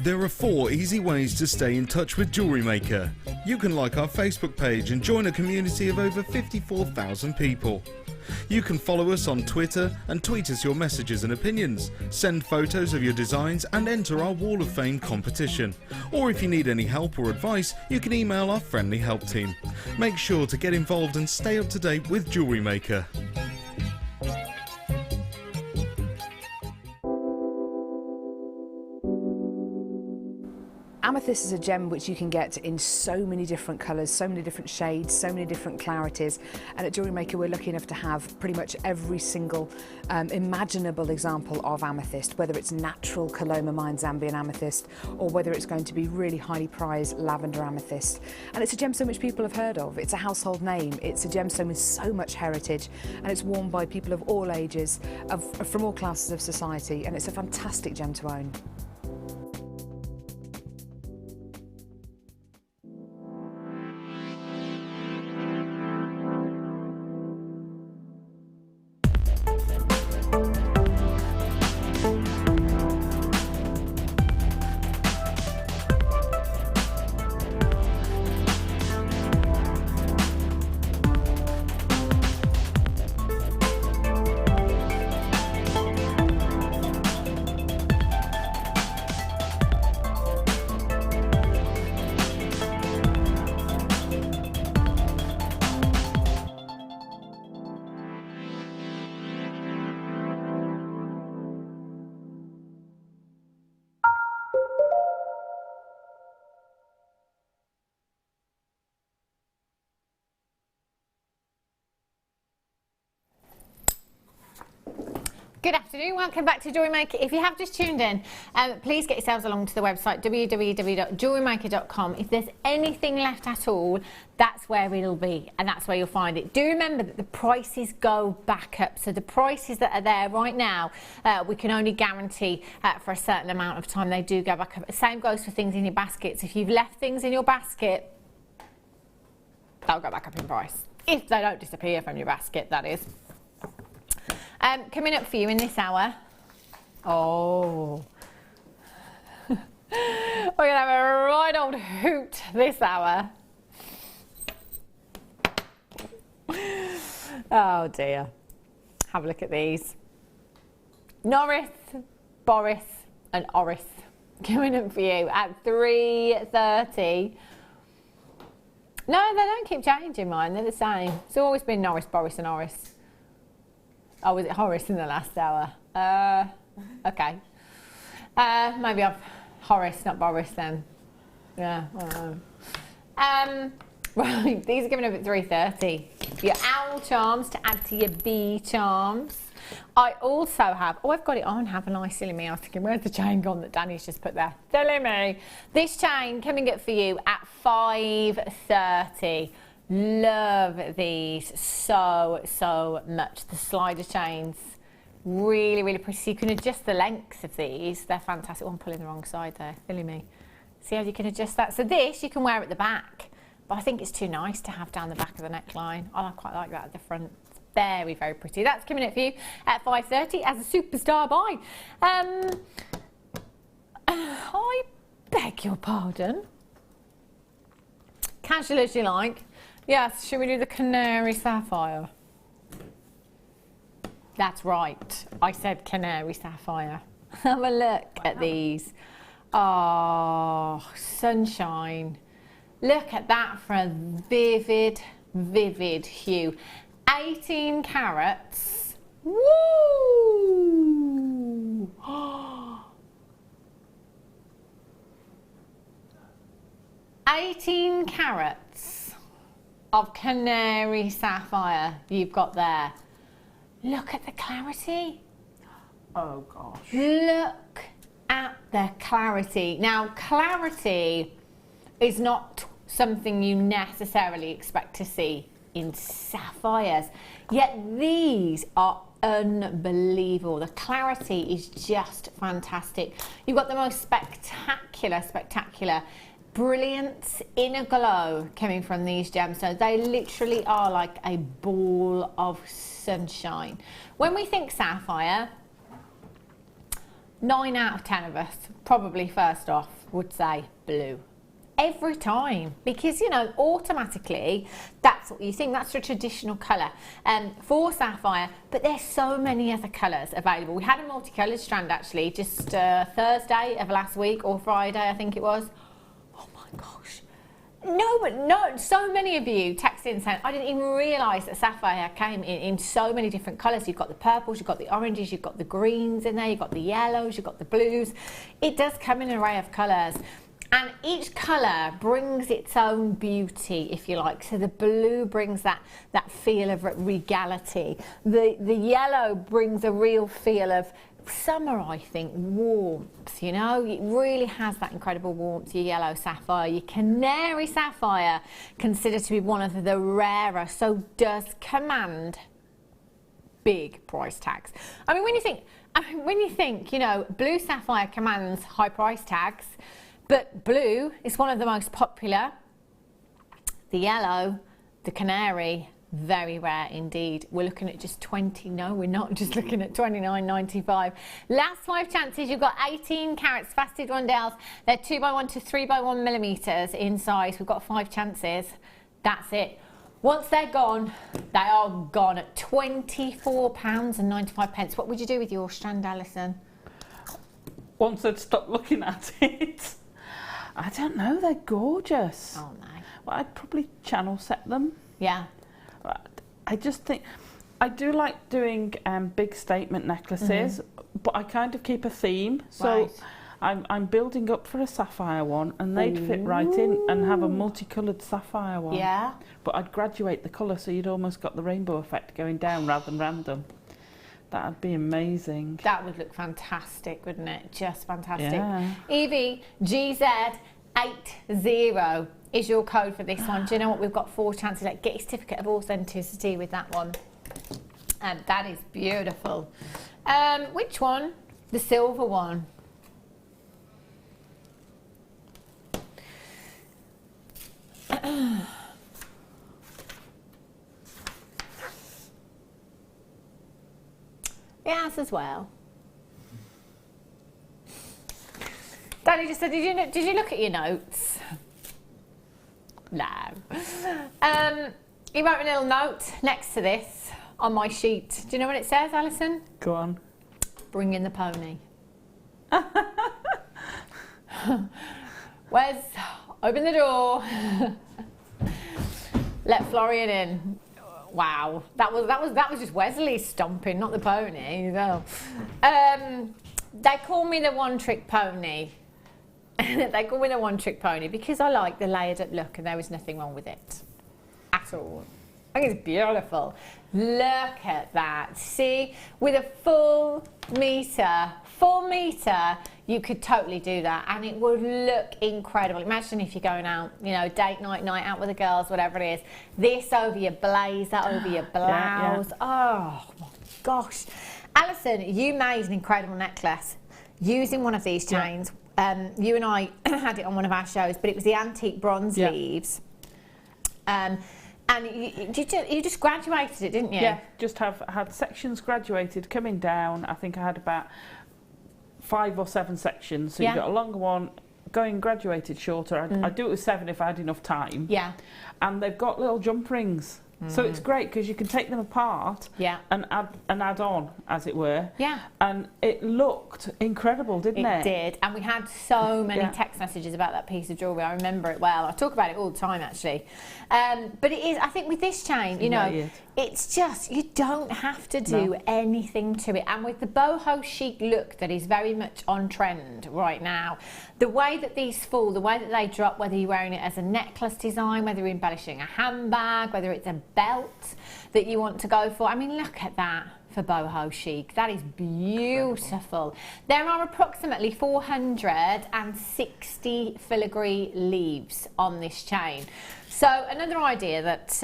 There are 4 easy ways to stay in touch with Jewellery Maker. You can like our Facebook page and join a community of over 54,000 people. You can follow us on Twitter and tweet us your messages and opinions, send photos of your designs and enter our Wall of Fame competition. Or if you need any help or advice, you can email our friendly help team. Make sure to get involved and stay up to date with Jewellery Maker. Amethyst is a gem which you can get in so many different colours, so many different shades, so many different clarities, and at Jewellery Maker we're lucky enough to have pretty much every single imaginable example of amethyst, whether it's natural Coloma Mine Zambian amethyst or whether it's going to be really highly prized lavender amethyst. And it's a gemstone which people have heard of, it's a household name, it's a gemstone with so much heritage, and it's worn by people of all ages, from all classes of society, and it's a fantastic gem to own. Good afternoon, welcome back to Jewellery Maker. If you have just tuned in, please get yourselves along to the website www.jewellerymaker.com. If there's anything left at all, that's where it'll be and that's where you'll find it. Do remember that the prices go back up, so the prices that are there right now, we can only guarantee for a certain amount of time. They do go back up. The same goes for things in your baskets. If you've left things in your basket, they'll go back up in price. If they don't disappear from your basket, that is. Coming up for you in this hour, oh, We're going to have a right old hoot this hour. Oh dear. Have a look at these. Norris, Boris and Oris coming up for you at 3:30. No, they don't keep changing mine. They're the same. It's always been Norris, Boris and Oris. Oh, was it Horace in the last hour? Okay. Maybe I've Horace, not Boris then. Yeah, I don't know. Right, these are coming up at 3:30. Your owl charms to add to your bee charms. I also have, oh, I've got it on, haven't I? Silly me. I was thinking, where's the chain gone that Danny's just put there? Silly me. This chain coming up for you at 5:30. Love these so much. The slider chains. Really, really pretty. So you can adjust the lengths of these. They're fantastic. Oh, I'm pulling the wrong side there. Silly me. See how you can adjust that? So this you can wear at the back. But I think it's too nice to have down the back of the neckline. I quite like that at the front. It's very, very pretty. That's coming up for you at 5:30 as a superstar buy. I beg your pardon. Casual as you like. Yes, should we do the Canary Sapphire? That's right. I said Canary Sapphire. Have a look at these. Oh, sunshine. Look at that for a vivid, vivid hue. 18 carats. Woo! 18 carats of Canary Sapphire you've got there. Look at the clarity. Oh gosh. Look at the clarity. Now, clarity is not something you necessarily expect to see in sapphires, yet these are unbelievable. The clarity is just fantastic. You've got the most spectacular brilliance, inner glow coming from these gemstones. They literally are like a ball of sunshine. When we think sapphire, 9 out of 10 of us probably first off would say blue. Every time, because you know, automatically that's what you think. That's the traditional colour for sapphire, but there's so many other colours available. We had a multicoloured strand actually just Thursday of last week, or Friday I think it was. Oh my gosh. No, so many of you texted in saying, I didn't even realise that sapphire came in so many different colours. You've got the purples, you've got the oranges, you've got the greens in there, you've got the yellows, you've got the blues. It does come in an array of colours. And each colour brings its own beauty, if you like. So the blue brings that feel of regality. The yellow brings a real feel of summer, I think, warmth, you know. It really has that incredible warmth, your yellow sapphire. Your Canary Sapphire, considered to be one of the rarer, so does command big price tags. I mean, when you think, you know, blue sapphire commands high price tags, but blue is one of the most popular. The yellow, the Canary, very rare indeed. We're looking at just 20. No, we're not just looking at $29.95. Last 5 chances. You've got 18 carats faceted rondelles. They're 2x1 to 3x1 millimeters in size. We've got 5 chances. That's it. Once they're gone, they are gone at £24.95. What would you do with your strand, Alison? Once I'd stopped looking at it. I don't know, they're gorgeous. Oh no. Well, I'd probably channel set them. Yeah. I just think, I do like doing big statement necklaces, but I kind of keep a theme. So I'm building up for a sapphire one, and they'd fit right in and have a multicoloured sapphire one. Yeah. But I'd graduate the colour so you'd almost got the rainbow effect going down rather than random. That'd be amazing. That would look fantastic, wouldn't it? Just fantastic. Yeah. Evie, GZ80 is your code for this one. Do you know what? We've got 4 chances. Like, get your certificate of authenticity with that one. And that is beautiful. Which one? The silver one. Yes, as well. Danny just said, did you look at your notes? No. He wrote a little note next to this on my sheet. Do you know what it says, Alison? Go on. Bring in the pony. Wes, open the door. Let Florian in. Wow, that was just Wesley stomping, not the pony. So, they call me the one-trick pony. They call me the one-trick pony because I like the layered-up look, and there was nothing wrong with it at all. I think it's beautiful. Look at that. See, with a full metre, you could totally do that, and it would look incredible. Imagine if you're going out, you know, date night out with the girls, whatever it is. This over your blazer, over your blouse. Yeah. Oh my gosh. Alison, you made an incredible necklace using one of these chains. Yeah. You and I had it on one of our shows, but it was the antique bronze leaves. And you just graduated it, didn't you? Yeah, just had sections graduated coming down. I think I had about 5 or 7 sections. So you got a longer one, going graduated shorter. I'd do it with 7 if I had enough time. Yeah. And they've got little jump rings. So it's great because you can take them apart and add on, as it were. Yeah. And it looked incredible, didn't it? It did. And we had so many text messages about that piece of jewellery. I remember it well. I talk about it all the time, actually. But it is, I think with this chain, you know, it's just, you don't have to do anything to it. And with the boho chic look that is very much on trend right now, the way that these fall, the way that they drop, whether you're wearing it as a necklace design, whether you're embellishing a handbag, whether it's a belt that you want to go for. I mean, look at that for boho chic. That is beautiful. There are approximately 460 filigree leaves on this chain. So another idea that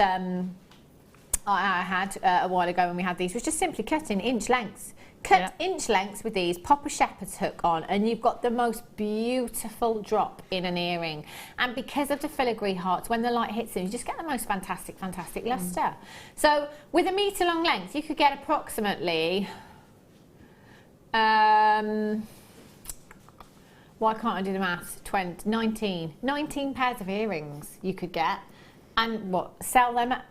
I had a while ago when we had these was just simply cutting inch lengths. Cut inch lengths with these, pop a shepherd's hook on, and you've got the most beautiful drop in an earring. And because of the filigree hearts, when the light hits them, you just get the most fantastic lustre. So with a metre long length, you could get approximately, why can't I do the maths? 19 pairs of earrings you could get, and what, sell them at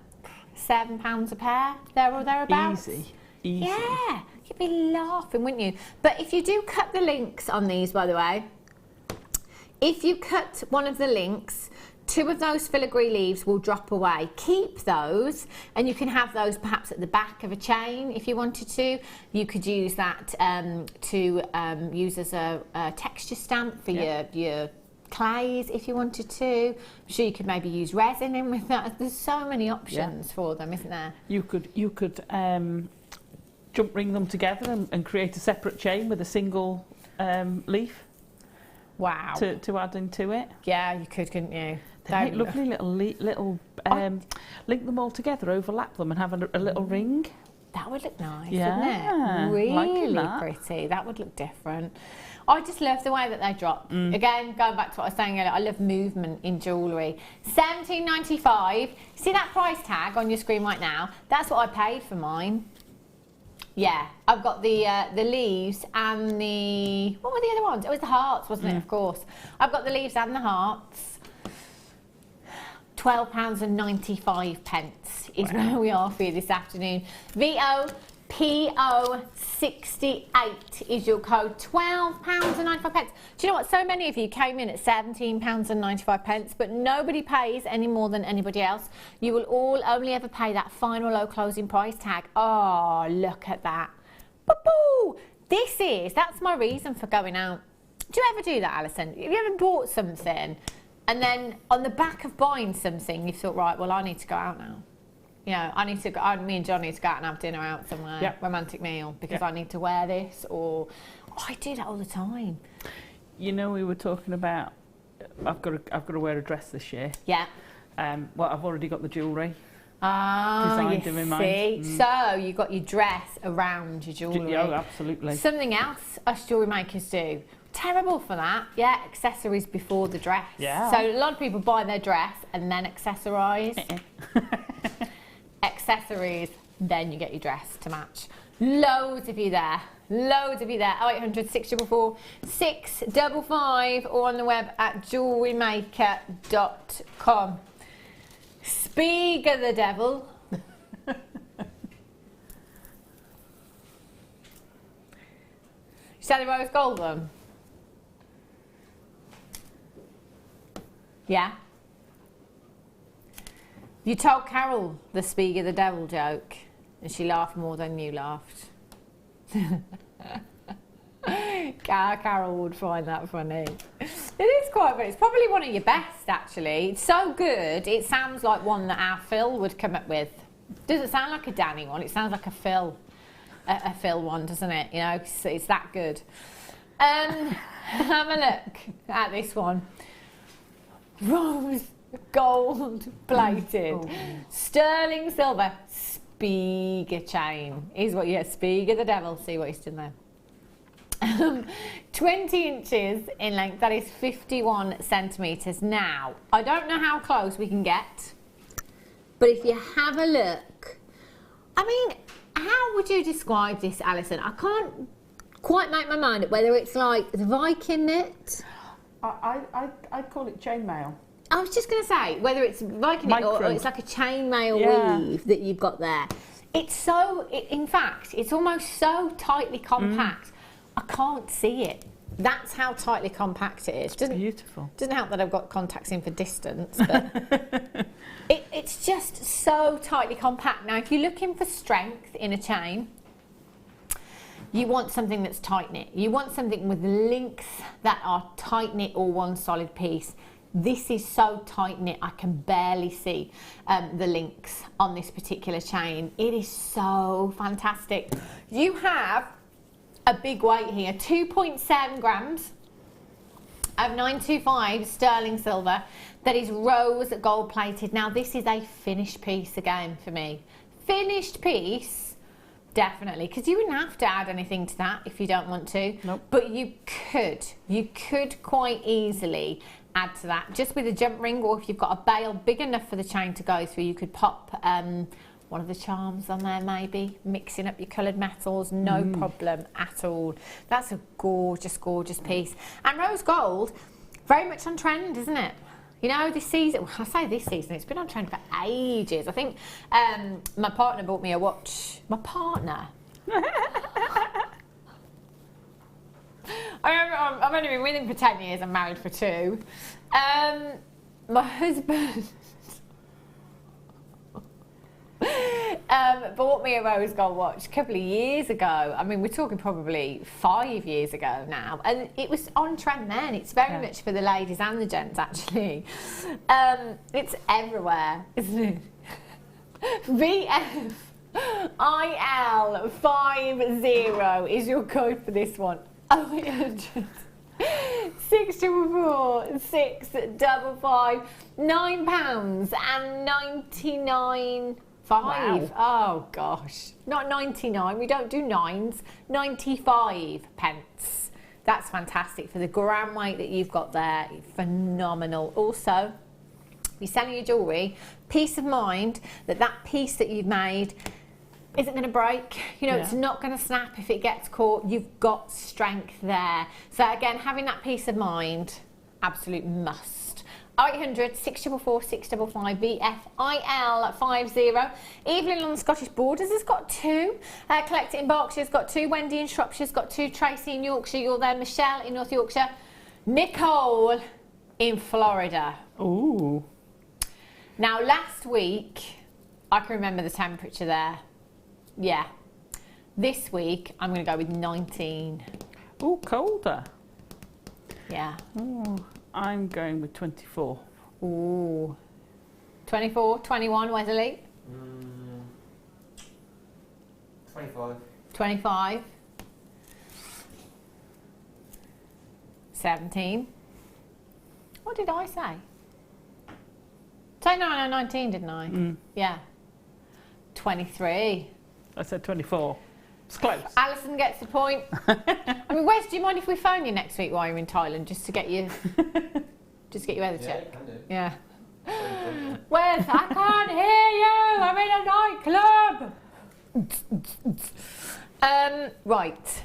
£7 a pair, there or thereabouts. Easy. Yeah. You'd be laughing, wouldn't you? But if you do cut the links on these, by the way, if you cut one of the links, 2 of those filigree leaves will drop away. Keep those, and you can have those perhaps at the back of a chain if you wanted to. You could use that to use as a texture stamp for your clays if you wanted to. I'm sure you could maybe use resin in with that. There's so many options for them, isn't there? You could jump ring them together and create a separate chain with a single leaf. Wow. To add into it. Yeah, you could, couldn't you? They make lovely little link them all together, overlap them, and have a little ring. That would look nice, wouldn't it? Really pretty. That would look different. I just love the way that they drop. Again, going back to what I was saying earlier, I love movement in jewellery. £17.95. See that price tag on your screen right now? That's what I paid for mine. Yeah, I've got the leaves and the... What were the other ones? It was the hearts, wasn't it? Of course. I've got the leaves and the hearts. £12.95 is where we are for you this afternoon. VOPO68 is your code. £12.95. Do you know what? So many of you came in at £17.95, but nobody pays any more than anybody else. You will all only ever pay that final low closing price tag. Oh, look at that. Boo-boo! That's my reason for going out. Do you ever do that, Alison? Have you ever bought something and then on the back of buying something, you thought, right, well, I need to go out now. You know, me and John need to go out and have dinner out somewhere, romantic meal, because I need to wear this, or I do that all the time. You know, we were talking about, I've got to wear a dress this year. Yeah. Well, I've already got the jewellery. Designed in my mind. So you got your dress around your jewellery. Yeah, absolutely. Something else us jewellery makers do. Terrible for that. Yeah, accessories before the dress. Yeah. So a lot of people buy their dress and then accessorise. Accessories, then you get your dress to match. Loads of you there. Loads of you there. 0800 644 655 or on the web at JewelleryMaker.com. Speak of the devil. Sally Rose Gold one? Yeah? You told Carol the speak of the devil joke and she laughed more than you laughed. Carol would find that funny. It is quite funny. It's probably one of your best, actually. It's so good. It sounds like one that our Phil would come up with. Doesn't sound like a Danny one. It sounds like a Phil one, doesn't it? You know, it's that good. Have a look at this one. Rose gold plated, sterling silver Spiga chain is what you Spiga the devil. See what he's done there. 20 inches in length, that is 51 centimetres. Now, I don't know how close we can get, but if you have a look, I mean, how would you describe this, Alison? I can't quite make my mind up whether it's like the Viking knit. I'd call it chainmail. I was just going to say, whether it's Viking knit or it's like a chainmail weave that you've got there. It's so, in fact, it's almost so tightly compact. I can't see it. That's how tightly compact it is. Beautiful. Doesn't help that I've got contacts in for distance, but it's just so tightly compact. Now, if you're looking for strength in a chain, you want something that's tight knit. You want something with links that are tight knit or one solid piece. This is so tight knit, I can barely see the links on this particular chain. It is so fantastic. You have a big weight here, 2.7 grams of 925 sterling silver that is rose gold plated. Now this is a finished piece again for me. Finished piece, definitely, because you wouldn't have to add anything to that if you don't want to. Nope. But you could quite easily add to that just with a jump ring, or if you've got a bail big enough for the chain to go through, you could pop one of the charms on there, maybe mixing up your coloured metals, no problem at all. That's a gorgeous, gorgeous piece. And rose gold, very much on trend, isn't it? You know, this season, well, I say this season, it's been on trend for ages. I think my partner bought me a watch. My partner? I've only been with him for 10 years, I'm married for 2. My husband bought me a rose gold watch a couple of years ago. I mean, we're talking probably 5 years ago now, and it was on trend then. It's very much for the ladies and the gents, actually. It's everywhere, isn't it? VFIL50 is your code for this one. 0800 644 655 £9.99. Wow. Oh gosh, not 99, we don't do 9s, 95 pence. That's fantastic for the gram weight that you've got there. Phenomenal. Also, if you're selling your jewellery, peace of mind that that piece that you've made isn't going to break. You know, it's not going to snap if it gets caught. You've got strength there. So again, having that peace of mind, absolute must. 0800 644 655 VFIL50. Evelyn on the Scottish Borders has got 2. Collect It in Berkshire's got 2. Wendy in Shropshire's got 2. Tracy in Yorkshire, you're there. Michelle in North Yorkshire. Nicole in Florida. Ooh. Now, last week, I can remember the temperature there. Yeah. This week, I'm going to go with 19. Ooh, colder. Yeah. Ooh. I'm going with 24. Ooh. 24, 21, Wesley? 25. 25. 17. What did I say? Say 19, didn't I? Yeah. 23. I said 24. It's close. Alison gets the point. I mean, Wes, do you mind if we phone you next week while you're in Thailand, just to get you, weather check? Can do. Yeah. Wes, I can't hear you. I'm in a nightclub. Right,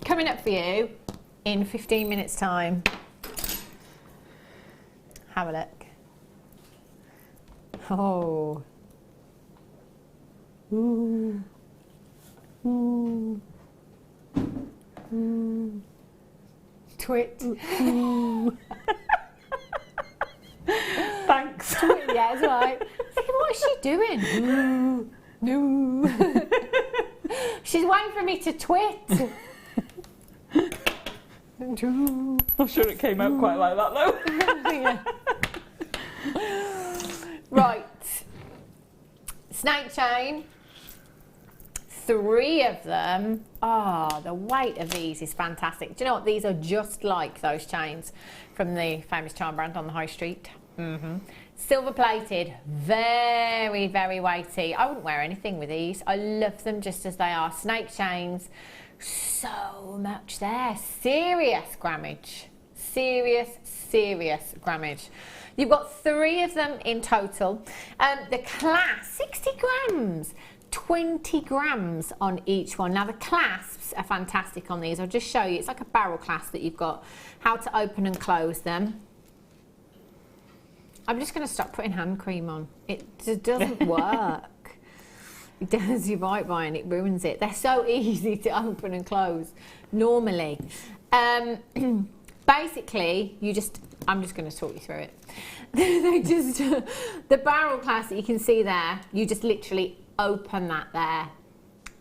coming up for you in 15 minutes time. Have a look. Oh. Ooh. Ooh. Ooh. Twit. Ooh. Thanks. Twit, yeah, it's right. What is she doing? Ooh. No. She's waiting for me to twit. I'm sure it came out quite like that though. Right. Snake chain. 3 of them. Oh, the weight of these is fantastic. Do you know what? These are just like those chains from the famous charm brand on the high street. Silver plated, very, very weighty. I wouldn't wear anything with these. I love them just as they are. Snake chains, so much there. Serious grammage. Serious grammage. You've got 3 of them in total. The class, 60 grams. 20 grams on each one. Now the clasps are fantastic on these. I'll just show you. It's like a barrel clasp that you've got. How to open and close them. I'm just going to stop putting hand cream on. It just doesn't work. It does you right by and it ruins it. They're so easy to open and close normally. Basically, I'm just going to talk you through it. The barrel clasp that you can see there, you just literally open that there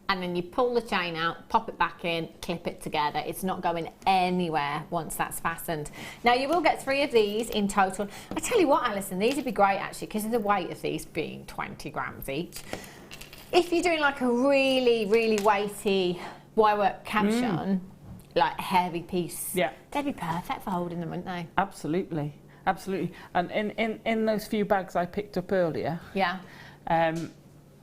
and then you pull the chain out, pop it back in, clip it together. It's not going anywhere once that's fastened. Now you will get 3 of these in total. I tell you what, Alison, these would be great actually because of the weight of these being 20 grams each. If you're doing like a really, really weighty wirework caption, like a heavy piece, they'd be perfect for holding them, wouldn't they? Absolutely, absolutely. And in those few bags I picked up earlier,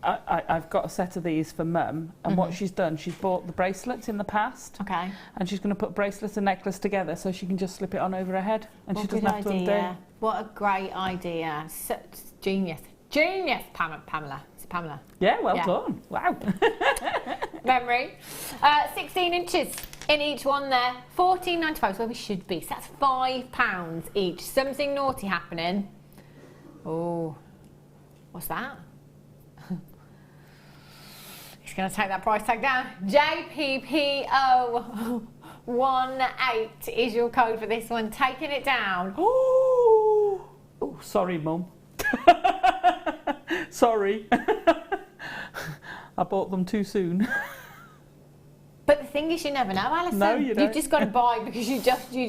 I've got a set of these for Mum, and what she's done, she's bought the bracelets in the past, and she's going to put bracelets and necklace together so she can just slip it on over her head, and she doesn't have to undo. What a great idea! Genius, Pamela. It's Pamela. Yeah, well done. Wow. Memory. 16 inches in each one there. $14.95 is where we should be. So that's £5 each. Something naughty happening. Oh, what's that? He's going to take that price tag down. JPPO18 is your code for this one. Taking it down. Oh, sorry, Mum. Sorry. I bought them too soon. But the thing is, you never know, Alison. No, you don't. You've just got to buy because you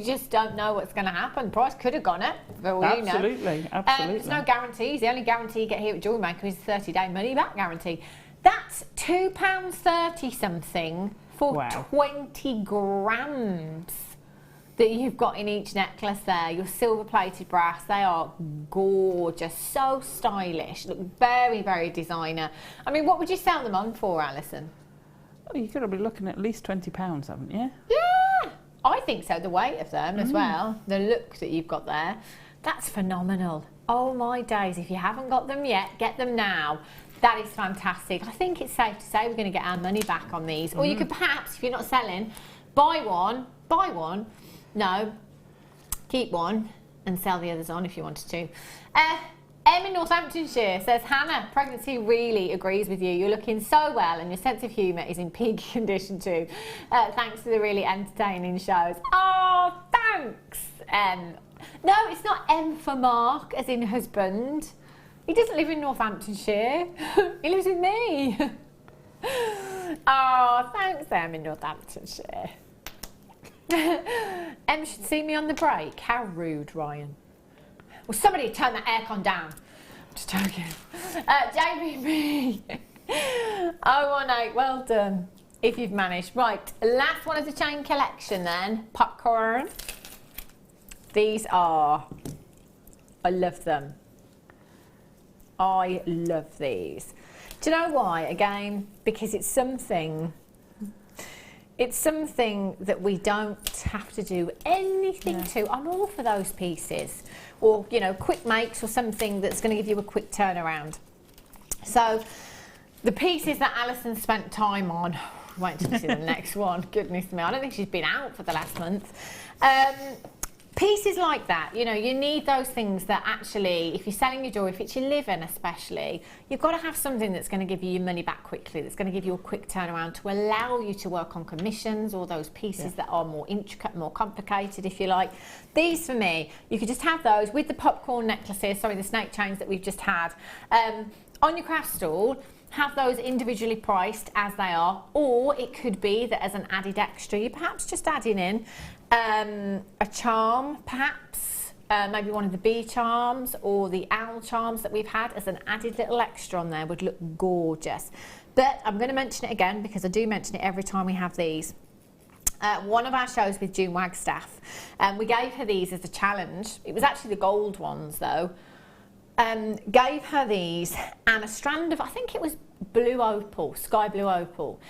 just don't know what's going to happen. The price could have gone up, for all you know. Absolutely. There's no guarantees. The only guarantee you get here at Jewellery Maker is the 30-day money-back guarantee. That's £2.30 something for 20 grams that you've got in each necklace there. Your silver-plated brass, they are gorgeous, so stylish, look very, very designer. I mean, what would you sell them on for, Alison? Oh, you've got to be looking at least £20, haven't you? Yeah, I think so. The weight of them as well, the look that you've got there, that's phenomenal. Oh my days, if you haven't got them yet, get them now. That is fantastic. I think it's safe to say we're going to get our money back on these. Or you could perhaps, if you're not selling, buy one, no, keep one and sell the others on if you wanted to. Em in Northamptonshire says, Hannah, pregnancy really agrees with you. You're looking so well and your sense of humour is in peak condition too. Thanks for the really entertaining shows. Oh, thanks, Em. No, it's not M for Mark, as in husband. He doesn't live in Northamptonshire. He lives with me. Oh, thanks, Em in Northamptonshire. Em should see me on the break. How rude, Ryan. Well, somebody turn that aircon down. I'm just joking. JBB. 018, well done. If you've managed. Right, last one of the chain collection then. Popcorn. These are, I love them. I love these. Do you know why? Again, because it's something that we don't have to do anything to. I'm all for those pieces. Or, you know, quick makes or something that's going to give you a quick turnaround. So, the pieces that Alison spent time on, Wait until you see the next one. Goodness me, I don't think she's been out for the last month. Pieces like that, you know, you need those things that actually, if you're selling your jewellery, if it's your living especially, you've got to have something that's going to give you your money back quickly, that's going to give you a quick turnaround to allow you to work on commissions or those pieces that are more intricate, more complicated, if you like. These, for me, you could just have those with the popcorn necklaces, sorry, the snake chains that we've just had, on your craft stall. Have those individually priced as they are, or it could be that as an added extra, you're perhaps just adding in a charm, perhaps, maybe one of the bee charms or the owl charms that we've had as an added little extra on there would look gorgeous. But I'm going to mention it again because I do mention it every time we have these. One of our shows with June Wagstaff, we gave her these as a challenge. It was actually the gold ones though. Gave her these and a strand of, I think it was blue opal, sky blue opal.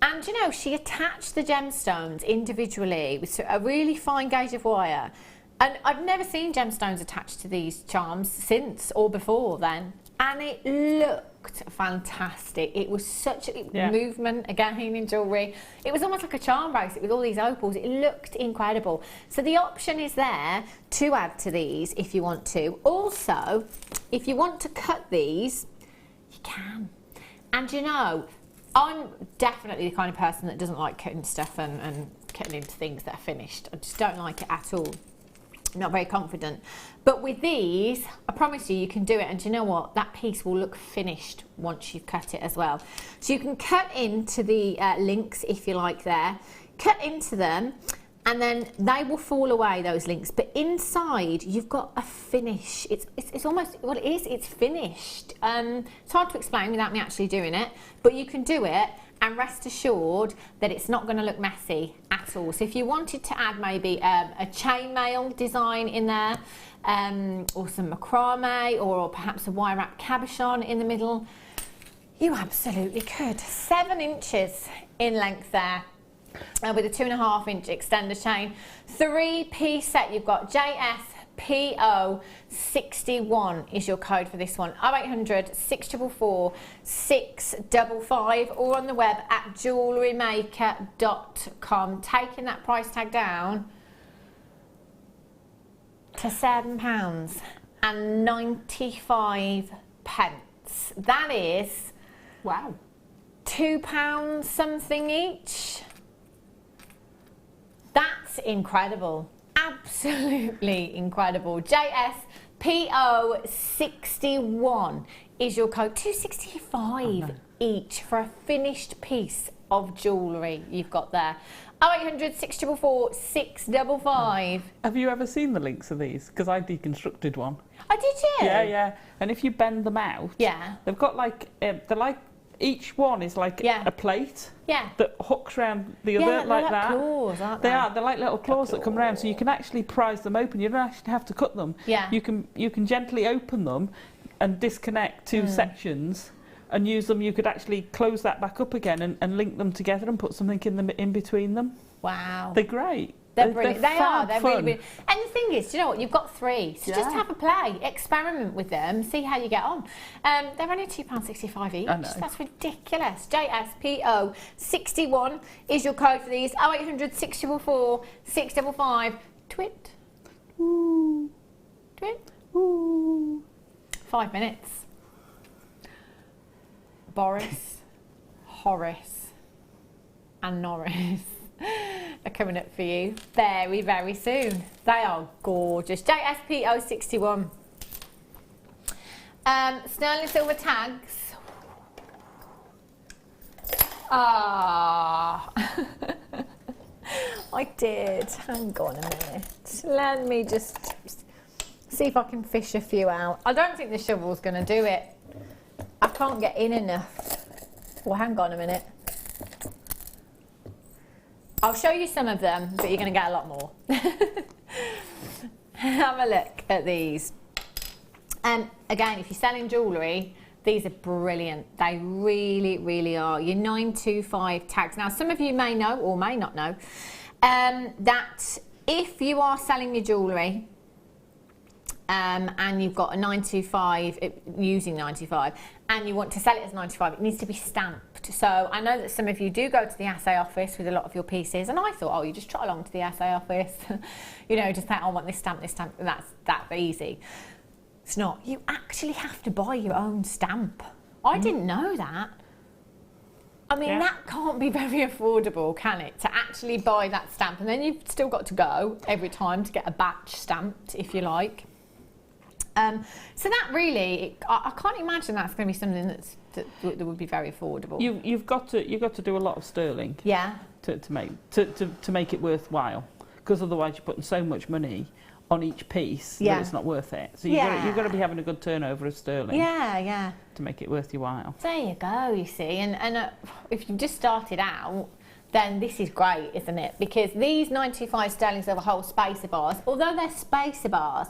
And you know, she attached the gemstones individually with a really fine gauge of wire. And I've never seen gemstones attached to these charms since or before then. And it looked fantastic. It was such a movement again in jewellery. It was almost like a charm bracelet with all these opals. It looked incredible. So the option is there to add to these if you want to. Also, if you want to cut these, you can. And you know, I'm definitely the kind of person that doesn't like cutting stuff and cutting into things that are finished. I just don't like it at all. I'm not very confident. But with these, I promise you, you can do it. And do you know what? That piece will look finished once you've cut it as well. So you can cut into the links, if you like there. Cut into them, and then they will fall away, those links. But inside, you've got a finish. It's almost, well, it is, it's finished. It's hard to explain without me actually doing it. But you can do it. And rest assured that it's not going to look messy at all. So if you wanted to add maybe a chainmail design in there, or some macrame, or perhaps a wire wrap cabochon in the middle, you absolutely could. 7 inches in length there, with a 2.5 inch extender chain. 3-piece set. You've got JSPO61 is your code for this one. 0800 644 655, or on the web at JewelleryMaker.com. Taking that price tag down to £7.95. That is, wow, £2 something each. That's incredible. Absolutely incredible. JSPO61 is your code. £265 each for a finished piece of jewellery you've got there. 0800 644 655. Have you ever seen the links of these? Because I deconstructed one. Oh, did you? Yeah, yeah. And if you bend them out, they've got like, they're like, each one is like a plate that hooks around the other like that. Claws, aren't they? They're like little claws that come around, so you can actually prise them open. You don't actually have to cut them. Yeah. You can gently open them and disconnect 2 sections and use them. You could actually close that back up again and link them together and put something in between them. Wow. They're great. They're brilliant. They're really brilliant. And the thing is, you know what? You've got 3. So just have a play. Experiment with them. See how you get on. They're only £2.65 each. That's ridiculous. JSPO61 is your code for these. 0800 644 655. Twit. Ooh. Twit. Ooh. 5 minutes. Boris, Horace and Norris are coming up for you very, very soon. They are gorgeous. JSPO61. Sterling silver tags. Ah. I did. Hang on a minute. Let me just see if I can fish a few out. I don't think the shovel's going to do it. I can't get in enough. Well, hang on a minute. I'll show you some of them, but you're going to get a lot more. Have a look at these. Again, if you're selling jewellery, these are brilliant. They really, really are. Your 925 tags. Now, some of you may know or may not know that if you are selling your jewellery and you've got a 925 using 925, and you want to sell it as 925, it needs to be stamped. So I know that some of you do go to the assay office with a lot of your pieces, and I thought, oh, you just trot along to the assay office, you know, just think, oh, I want this stamp, and that's easy. It's not. You actually have to buy your own stamp. I didn't know that. I mean, that can't be very affordable, can it? To actually buy that stamp, and then you've still got to go every time to get a batch stamped, if you like. So that really, I can't imagine that's going to be something that would be very affordable. You've got to do a lot of sterling. Yeah. To make it worthwhile, because otherwise you're putting so much money on each piece that it's not worth it. So you've got to be having a good turnover of sterling. Yeah. To make it worth your while. There you go. You see, and if you've just started out, then this is great, isn't it? Because these 925 sterling silver whole spacer bars, although they're spacer bars,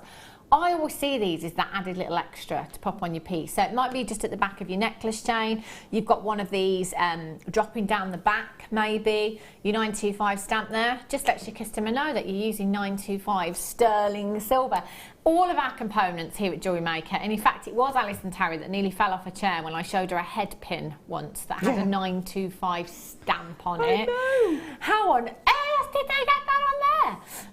I always see these as that added little extra to pop on your piece. So it might be just at the back of your necklace chain. You've got one of these dropping down the back, maybe. Your 925 stamp there. Just lets your customer know that you're using 925 sterling silver. All of our components here at Jewellery Maker, and in fact it was Alison Tarry that nearly fell off a chair when I showed her a head pin once that had a 925 stamp on it. Know. How on earth did they get that on there?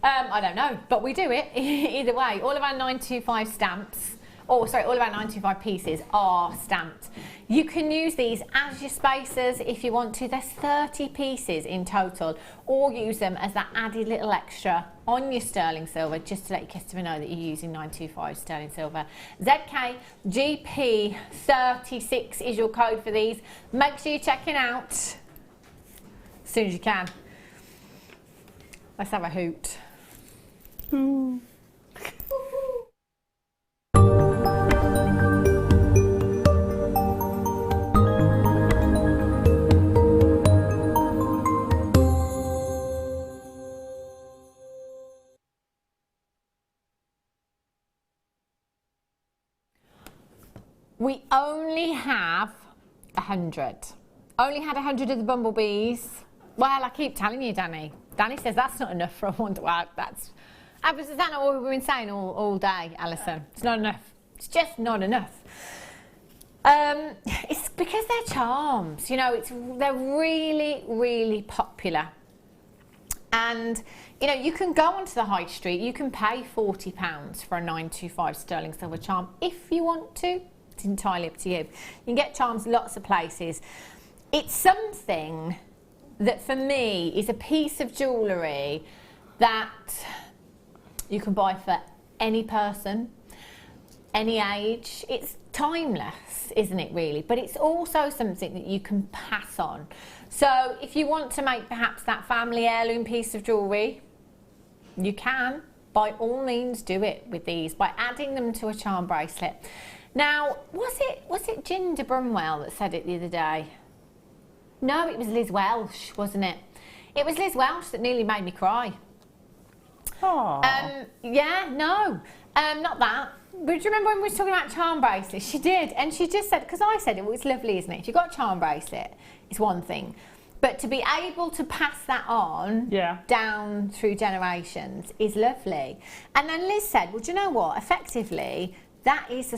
I don't know, but we do it either way. All of our 925 stamps, all of our 925 pieces are stamped. You can use these as your spacers if you want to. There's 30 pieces in total, or use them as that added little extra on your sterling silver, just to let your customer know that you're using 925 sterling silver. ZKGP36 is your code for these. Make sure you're checking out as soon as you can. Let's have a hoot. Ooh. We only have 100. Only had 100 of the bumblebees. Well, I keep telling you, Danny. Danny says that's not enough for a wonder work. Is that not what we've been saying all day, Alison? It's not enough. It's just not enough. It's because they're charms. You know, they're really, really popular. And, you know, you can go onto the high street. You can pay £40 for a 925 sterling silver charm if you want to. It's entirely up to you. You can get charms lots of places. It's something that for me is a piece of jewellery that you can buy for any person, any age. It's timeless, isn't it, really? But it's also something that you can pass on. So if you want to make perhaps that family heirloom piece of jewellery, you can, by all means, do it with these by adding them to a charm bracelet. Now, was it Ginger Brumwell that said it the other day? No, it was Liz Welsh, wasn't it? It was Liz Welsh that nearly made me cry. Aww. Yeah, no, not that. But do you remember when we were talking about charm bracelets? She did, and she just said, because I said it was lovely, isn't it? If you've got a charm bracelet, it's one thing. But to be able to pass that on down through generations is lovely. And then Liz said, well, do you know what? Effectively, that is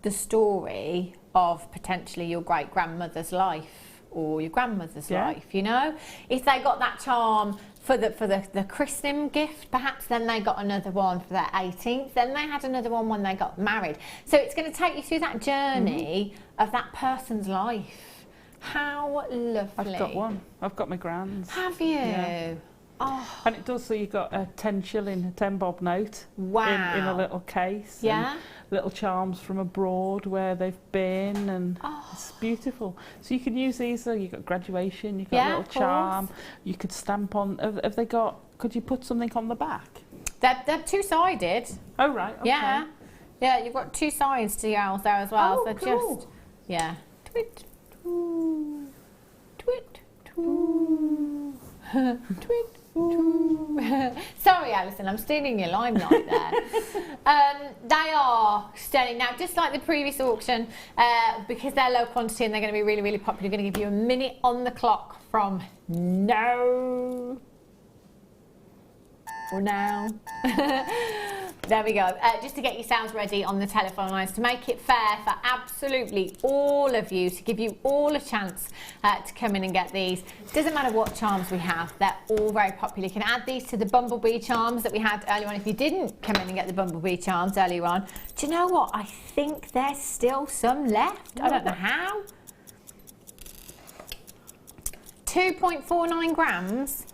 the story of potentially your great-grandmother's life or your grandmother's life, you know? If they got that charm for the christening gift, perhaps then they got another one for their 18th, then they had another one when they got married. So it's going to take you through that journey of that person's life. How lovely. I've got one. I've got my grand's. Have you? Yeah. Oh. And it does, so you got a 10 shilling, a 10 bob note in a little case. Yeah. And little charms from abroad where they've been, and it's beautiful. So you can use these, so you've got graduation, you've got a little charm, you could stamp on, have they got, could you put something on the back? They're two-sided. Oh, right, okay. Yeah. Yeah, you've got two sides to yours there as well. Oh, so cool. just, yeah. Twit, twoo, twit, twoo, twit. Sorry, Alison, I'm stealing your limelight there. They are stunning. Now, just like the previous auction, because they're low quantity and they're going to be really, really popular, we're going to give you a minute on the clock from now. Or now. There we go. Just to get yourselves ready on the telephone lines, to make it fair for absolutely all of you, to give you all a chance to come in and get these. Doesn't matter what charms we have, they're all very popular. You can add these to the Bumblebee charms that we had earlier on if you didn't come in and get the Bumblebee charms earlier on. Do you know what? I think there's still some left. I don't know how. 2.49 grams.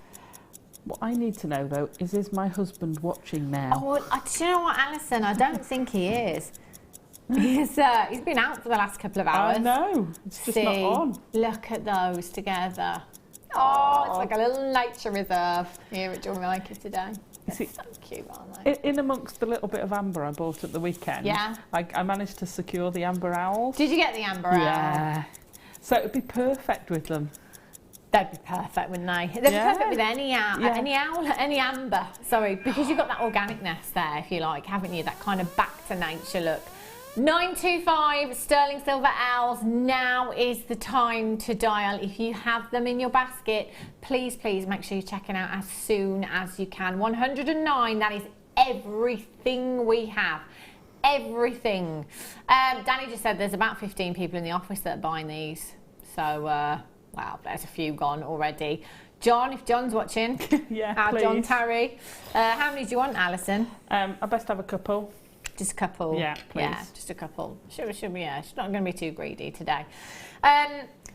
What I need to know, though, is my husband watching now? Oh, well, do you know what, Alison? I don't think he is. He's been out for the last couple of hours. I know. It's just not on. Look at those together. Oh, it's like a little nature reserve here at Jewellery Maker today. They're so cute, aren't they? In amongst the little bit of amber I bought at the weekend, yeah, I managed to secure the amber owls. Did you get the amber owl? Yeah. So it would be perfect with them. They'd be perfect, wouldn't they? They'd be perfect with any owl, any amber. Sorry, because you've got that organicness there, if you like, haven't you? That kind of back to nature look. 925 sterling silver owls. Now is the time to dial. If you have them in your basket, please make sure you're checking out as soon as you can. 109. That is everything we have. Everything. Danny just said there's about 15 people in the office that are buying these. So. Wow, there's a few gone already. John, if John's watching, yeah, our please. John Tarry. How many do you want, Alison? I best have a couple. Just a couple. Yeah, please. Yeah, just a couple. Should we? Yeah, she's not going to be too greedy today.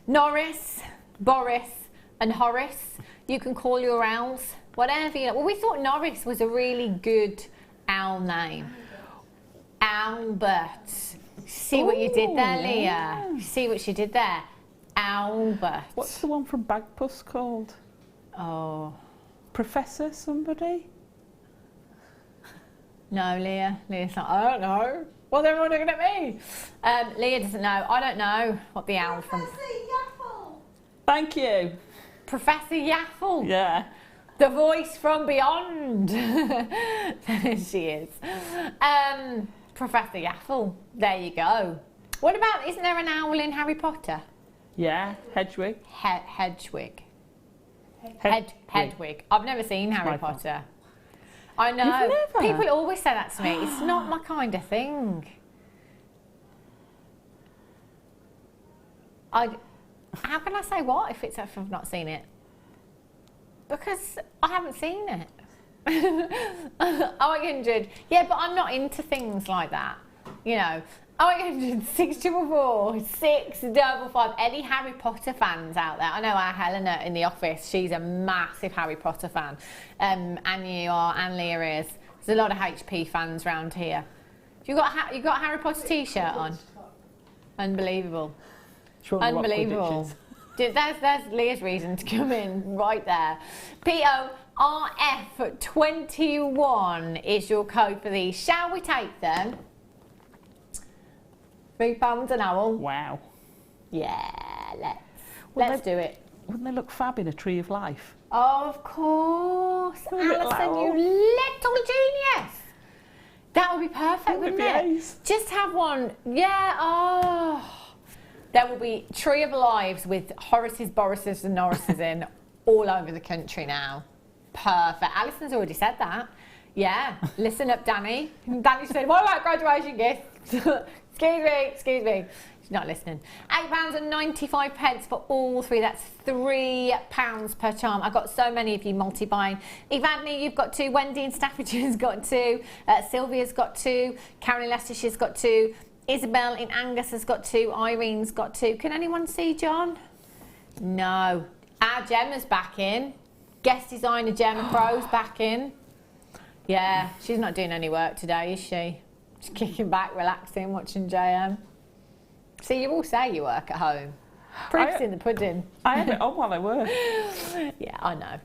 Norris, Boris, and Horace. You can call your owls whatever you. Well, we thought Norris was a really good owl name. Albert. See what you did there, Leah? Yeah. See what she did there? Albert. What's the one from Bagpuss called? Oh. Professor somebody? No, Leah. Leah's like, I don't know. What's everyone looking at me? Leah doesn't know. I don't know what the owl from... Professor Yaffle. Thank you. Professor Yaffle. Yeah. The voice from beyond. There she is. Professor Yaffle. There you go. What about, isn't there an owl in Harry Potter? Yeah, Hedwig. Hedwig. Hedwig. I've never seen Harry Potter. I know. You've never? People always say that to me. It's not my kind of thing. How can I say what if I've not seen it? Because I haven't seen it. 0800. Yeah, but I'm not into things like that. You know. 0800 644 655. Any Harry Potter fans out there? I know our Helena in the office, she's a massive Harry Potter fan. And you are, and Leah is. There's a lot of HP fans around here. You got a Harry Potter t-shirt on? Unbelievable. Unbelievable. There's Leah's reason to come in right there. PORF21 is your code for these. Shall we take them? £3 an owl. Wow. Yeah, let's do it. Wouldn't they look fab in a tree of life? Of course, Alison, you little genius. That would be perfect, wouldn't it? Ace. Just have one. Yeah. Oh. There will be Tree of Lives with Horace's, Boris's, and Norris's in all over the country now. Perfect. Alison's already said that. Yeah. Listen up, Danny. Danny said, "What about graduation gifts?" Excuse me. She's not listening. £8.95 for all three. That's £3 per charm. I've got so many of you multi-buying. Evadne, you've got 2. Wendy in Staffordshire's got 2. Sylvia's got 2. Karen in Leicestershire's got 2. Isabel in Angus has got 2. Irene's got 2. Can anyone see John? No. Our Gemma's back in. Guest designer Gemma Pro's back in. Yeah, she's not doing any work today, is she? Just kicking back, relaxing, watching JM. See, you all say you work at home. Proof's in the pudding. I had it on while I work. Yeah, I know.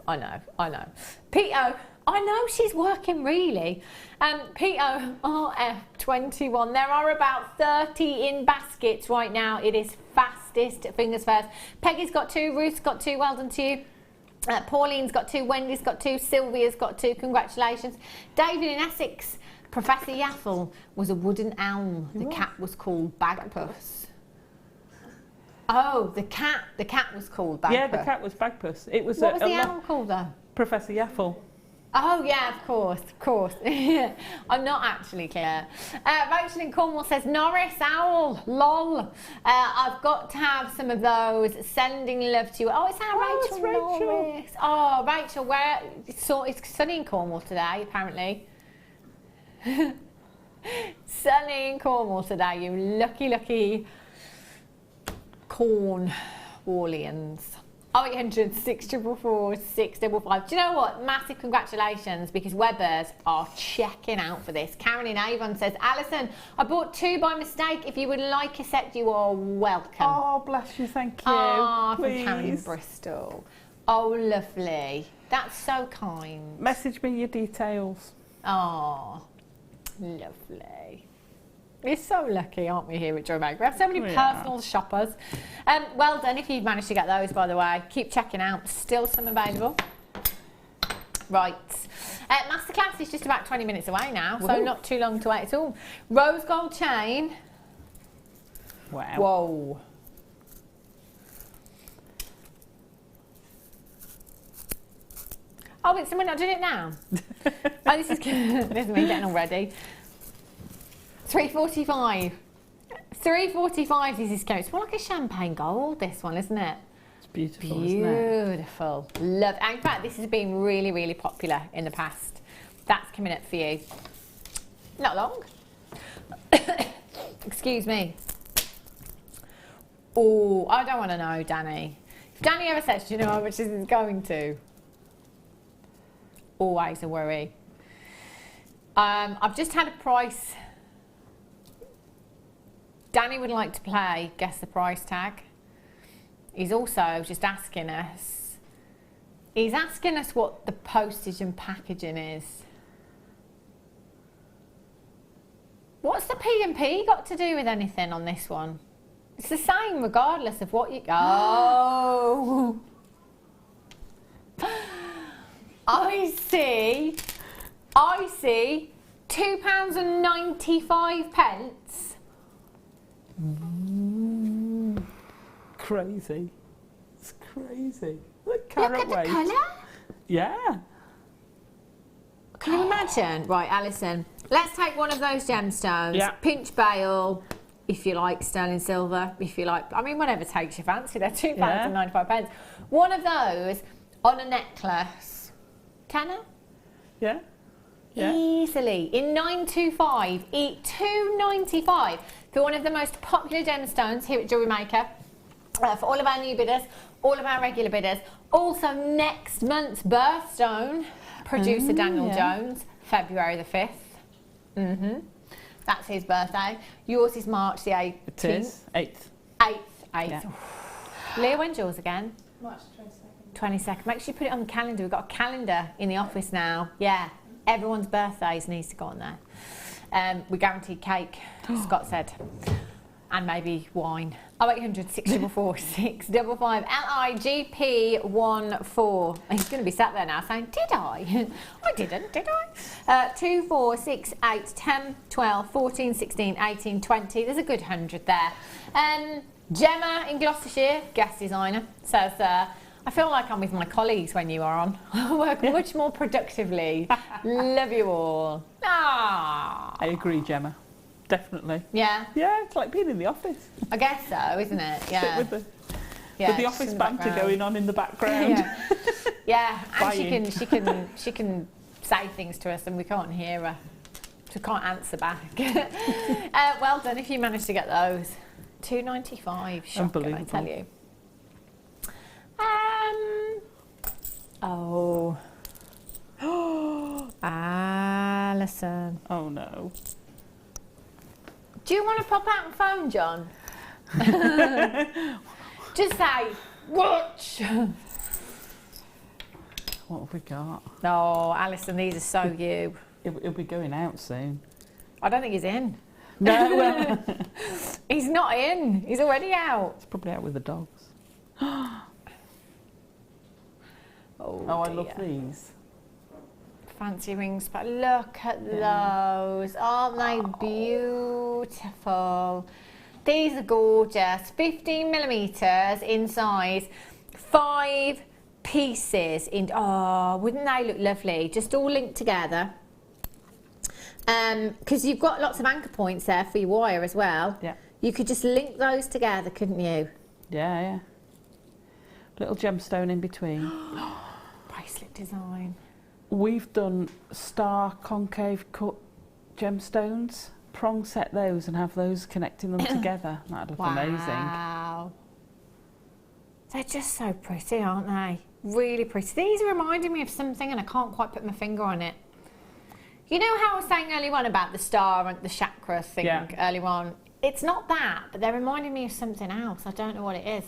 P.O. I know she's working really. PORF21. There are about 30 in baskets right now. It is fastest, fingers first. Peggy's got 2, Ruth's got 2, well done to you. Pauline's got 2, Wendy's got 2, Sylvia's got 2, congratulations. David in Essex. Professor Yaffle was a wooden owl. The cat was called Bagpuss. Oh, the cat was called Bagpuss. Yeah, the cat was Bagpuss. It was what was the owl called though? Professor Yaffle. Oh yeah, of course. I'm not actually clear. Rachel in Cornwall says, Norris Owl, lol. I've got to have some of those. Sending love to you. Oh, it's our Rachel Norris. Oh, Rachel, where? It's sunny in Cornwall today, apparently. Sunny in Cornwall today, you lucky Cornwallians. 0800 644 655. Do you know what? Massive congratulations, because Webbers are checking out for this. Karen in Avon says, Alison, I bought 2 by mistake. If you would like a set, you are welcome. Oh, bless you, thank you. Oh, from Karen in Bristol. Oh, lovely. That's so kind. Message me your details. Oh, lovely. We're so lucky, aren't we, here at Jewellery Maker? We have so many personal shoppers. Well done if you've managed to get those, by the way. Keep checking out. Still some available. Right. Masterclass is just about 20 minutes away now, so not too long to wait at all. Rose gold chain. Wow. Whoa. Oh, wait, someone not doing it now? Oh, this is good. This is me getting all ready. 345. 345 is this coat. It's more like a champagne gold, this one, isn't it? It's beautiful, isn't it? Beautiful. Love. And in fact, this has been really popular in the past. That's coming up for you. Not long. Excuse me. Oh, I don't want to know, Danny. If Danny ever says, do you know how much this is going to? Always a worry. I've just had a price. Danny would like to play Guess the Price Tag. He's also just asking us. He's asking us what the postage and packaging is. What's the P&P got to do with anything on this one? It's the same regardless of what you... Oh! I see £2.95. Crazy. It's crazy. Look, carat Look at the colour. Yeah. Can you imagine? Right, Alison, let's take one of those gemstones. Yeah. Pinch bail, if you like, sterling silver, if you like. I mean, whatever takes your fancy. They're £2.95. One of those on a necklace. Tenner? Yeah. Yeah. Easily. In 925, £2.95 for one of the most popular gemstones here at Jewellery Maker. For all of our new bidders, all of our regular bidders. Also next month's birthstone, producer Daniel Jones, February the 5th. That's his birthday. Yours is March the 18th. It is. 8th. 8th. Yeah. Leah, when's yours again? March 22nd. 22nd. Make sure you put it on the calendar. We've got a calendar in the office now. Yeah. Everyone's birthdays needs to go on there. We guarantee cake, Scott said. And maybe wine. 0800 644 655 LIGP14. He's going to be sat there now saying, did I? I didn't, did I? 2, 4, 6, 8, 10, 12, 14, 16, 18, 20. There's a good 100 there. Gemma in Gloucestershire, guest designer, says, I feel like I'm with my colleagues when you are on. I work much more productively. Love you all. Ah. I agree, Gemma. Definitely. Yeah. Yeah, it's like being in the office. I guess so, isn't it? Yeah. Sit with the office banter going on in the background. Yeah. Yeah. And she can say things to us and we can't hear her. She can't answer back. Well done if you managed to get those. £2.95. Shocker, Unbelievable. I tell you. Oh. Alison. Oh no. Do you want to pop out and phone John? Just say, watch. What have we got? No, Alison, these are so you. He'll be going out soon. I don't think he's in. No, well, He's not in. He's already out. he's probably out with the dogs. Oh, I dear. love these. Fancy rings, but look at those. Aren't they beautiful? These are gorgeous. 15 millimetres in size. 5P. pieces in, oh, wouldn't they look lovely? Just all linked together. Because you've got lots of anchor points there for your wire as well. Yeah. You could just link those together, couldn't you? Yeah, yeah. Little gemstone in between. Bracelet design. We've done star concave cut gemstones. Prong set those and have those connecting them together. That'd look amazing. Wow. They're just so pretty, aren't they? Really pretty. These are reminding me of something and I can't quite put my finger on it. You know how I was saying earlier on about the star and the chakra thing earlier on? It's not that, but they're reminding me of something else. I don't know what it is.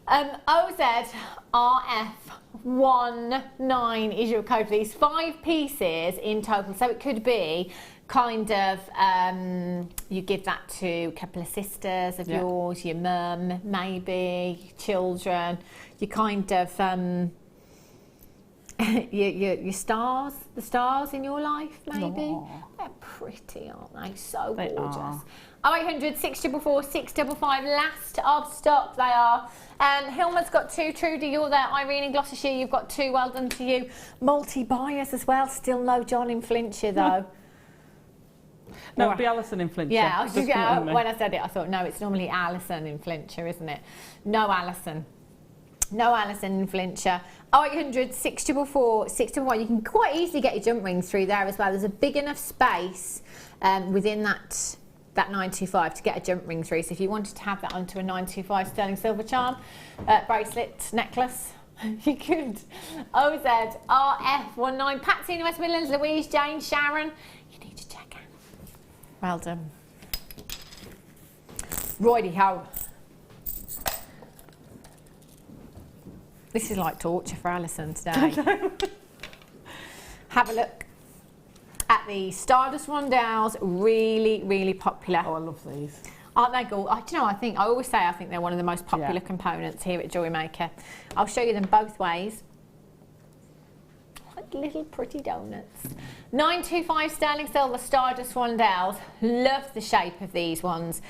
OZRF19 is your code for these 5 pieces in total. So it could be kind of, you give that to a couple of sisters of yours, your mum, maybe, children. You kind of, your stars, the stars in your life, maybe. Aww. They're pretty, aren't they? So They gorgeous. are. 0800 644 655, last of stock they are. Hilma's got 2, Trudy, you're there. Irene in Gloucestershire, you've got 2, well done to you. Multi-buyers as well, still no John in Flintshire though. No, it'd be Alison in Flintshire. Yeah, I was just, Just when I said it, I thought, no, it's normally Alison in Flintshire, isn't it? No Alison. No Alison in Flintshire. 0800 644 621. You can quite easily get your jump rings through there as well. There's a big enough space within that 925 to get a jump ring through. So if you wanted to have that onto a 925 sterling silver charm, bracelet, necklace, you could. OZRF19. Patsy in the West Midlands, Louise, Jane, Sharon. You need to check out. Well done. Righty-ho. This is like torture for Alison today. Have a look at the Stardust rondelles. Really, really popular. Oh, I love these. Aren't they gorgeous? Do you know, I always say I think they're one of the most popular components here at Jewellery Maker. I'll show you them both ways. Like little pretty donuts. 925 sterling silver Stardust rondelles. Love the shape of these ones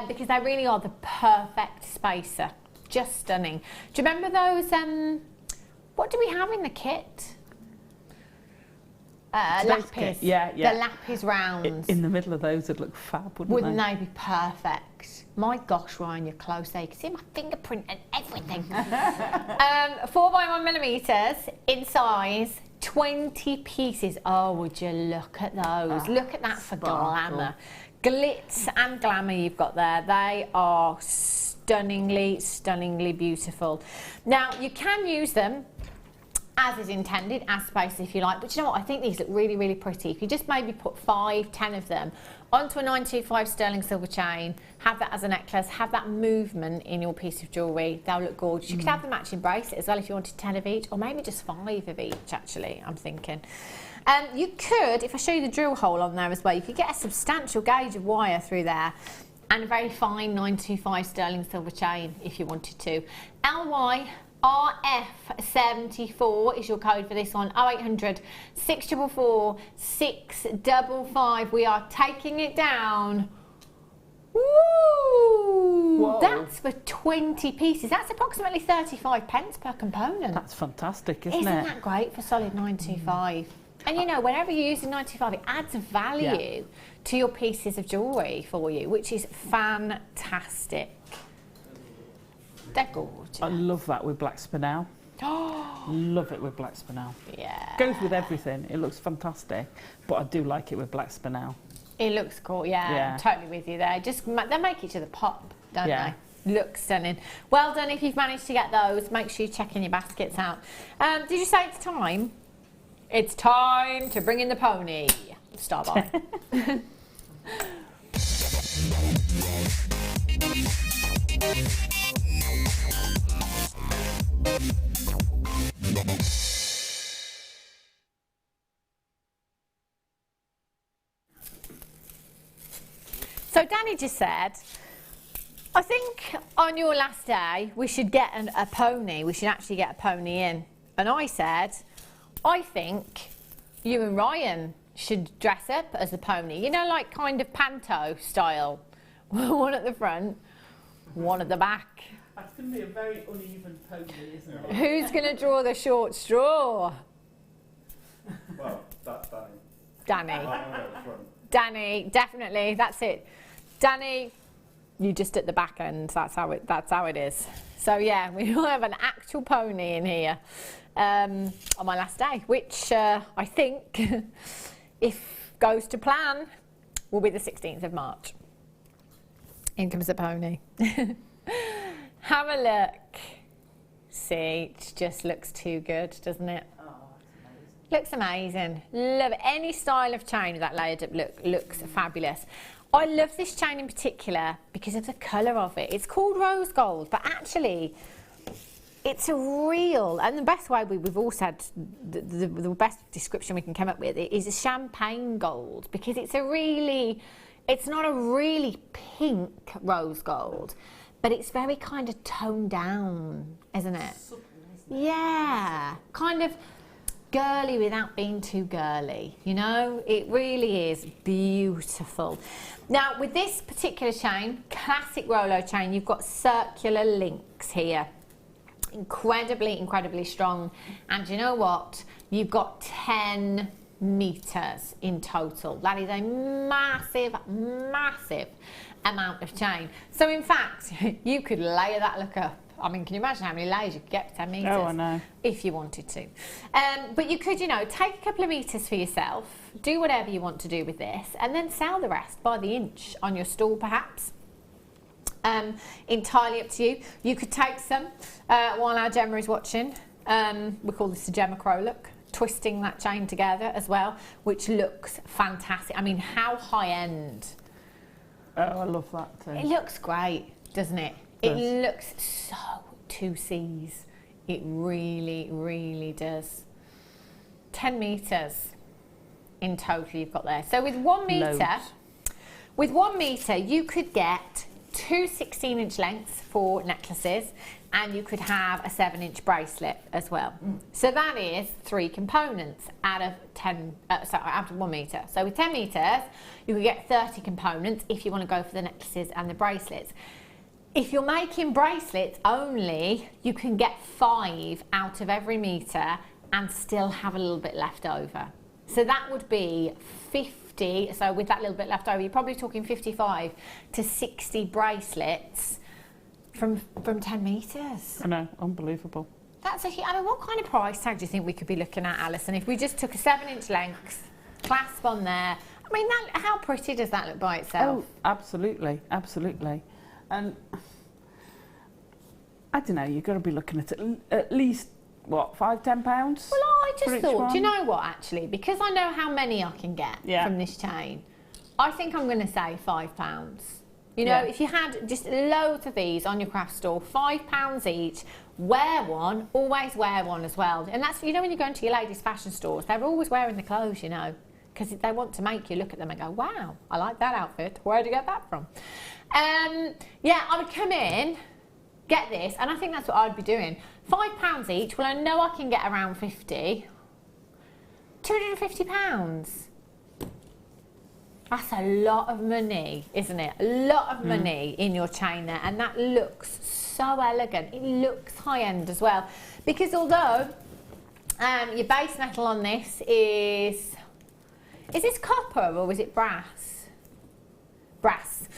because they really are the perfect spacer. Just stunning. Do you remember those, what do we have in the kit? Lapis. Kit. Yeah, yeah. The lapis rounds. In the middle of those would look fab, wouldn't they be perfect? My gosh, Ryan, you're close there. You can see my fingerprint and everything. 4x1mm in size, 20 pieces. Oh, would you look at those? Look at that for glamour. Glitz and glamour you've got there. They are stunningly, stunningly beautiful. Now, you can use them as is intended, as space if you like, but you know what, I think these look really, really pretty. If you just maybe put 5, 10 of them onto a 925 sterling silver chain, have that as a necklace, have that movement in your piece of jewellery, they'll look gorgeous. You could have the matching bracelet as well if you wanted 10 of each, or maybe just 5 of each actually, I'm thinking. You could, if I show you the drill hole on there as well, you could get a substantial gauge of wire through there and a very fine 925 sterling silver chain if you wanted to. LYRF74 is your code for this one. 0800 644 655. We are taking it down. Woo! Whoa. That's for 20 pieces. That's approximately 35 pence per component. That's fantastic, isn't it? Isn't that great for solid 925? And you know, whenever you use a 925, it adds value to your pieces of jewellery for you, which is fantastic. They're gorgeous. I love that with black spinel. Love it with black spinel. Yeah. Goes with everything. It looks fantastic, but I do like it with black spinel. It looks cool. Yeah, I'm totally with you there. Just they make each other pop, don't they? Look stunning. Well done if you've managed to get those. Make sure you're checking your baskets out. Did you say it's time? It's time to bring in the pony. Star by. So Danny just said, I think on your last day we should get a pony. We should actually get a pony in. And I said, I think you and Ryan should dress up as the pony. You know, like kind of panto style. One at the front, one at the back. That's going to be a very uneven pony, isn't it? Who's going to draw the short straw? Well, that's Danny. Danny. I'm at the front. Danny, definitely. That's it. Danny, you just at the back end. That's how it is. So yeah, we will have an actual pony in here on my last day, which I think, if goes to plan, will be the 16th of March. In comes the pony. Have a look. See, it just looks too good, doesn't it? Oh, that's amazing. Looks amazing. Love it. Any style of chain with that layered up look looks fabulous. I love this chain in particular because of the colour of it. It's called rose gold, but actually it's a real, and the best way we've all said, the best description we can come up with is a champagne gold, because it's not a really pink rose gold, but it's very kind of toned down, isn't it? Subtle, isn't it? Yeah, kind of girly without being too girly, you know? It really is beautiful. Now, with this particular chain, classic Rolo chain, you've got circular links here. Incredibly strong. And you know what? You've got 10 meters in total. That is a massive amount of chain. So in fact, you could layer that look up. I mean, can you imagine how many layers you could get for 10 metres? Oh, I know. If you wanted to. But you could, you know, take a couple of metres for yourself, do whatever you want to do with this, and then sell the rest by the inch on your stall, perhaps. Entirely up to you. You could take some while our Gemma is watching. We call this the Gemma Crow look. Twisting that chain together as well, which looks fantastic. I mean, how high-end. Oh, I love that too. It looks great, doesn't it? It looks so 2Cs. It really does. 10 metres in total you've got there. So with 1 metre, you could get 2 16-inch lengths for necklaces, and you could have a 7-inch bracelet as well. So that is 3 components out of 1 metre. So with 10 metres, you could get 30 components if you want to go for the necklaces and the bracelets. If you're making bracelets only, you can get 5 out of every metre and still have a little bit left over. So that would be 50, so with that little bit left over, you're probably talking 55 to 60 bracelets from 10 metres. I know, unbelievable. That's I mean, what kind of price tag do you think we could be looking at, Alison, if we just took a 7-inch length, clasp on there? I mean, how pretty does that look by itself? Oh, absolutely. And I don't know, you've got to be looking at least, what, £5, £10? Well, I just thought, do you one? know what, actually? Because I know how many I can get from this chain, I think I'm going to say £5. You know, if you had just loads of these on your craft store, £5 each, wear one, always wear one as well. And that's, you know, when you go into your ladies' fashion stores, they're always wearing the clothes, you know, because they want to make you look at them and go, wow, I like that outfit. Where'd you get that from? Yeah, I would come in, get this, and I think that's what I'd be doing. £5 each. Well, I know I can get around 50. £250. That's a lot of money, isn't it? A lot of money in your chain there, and that looks so elegant. It looks high-end as well, because although your base metal on this is this copper or is it brass? Brass.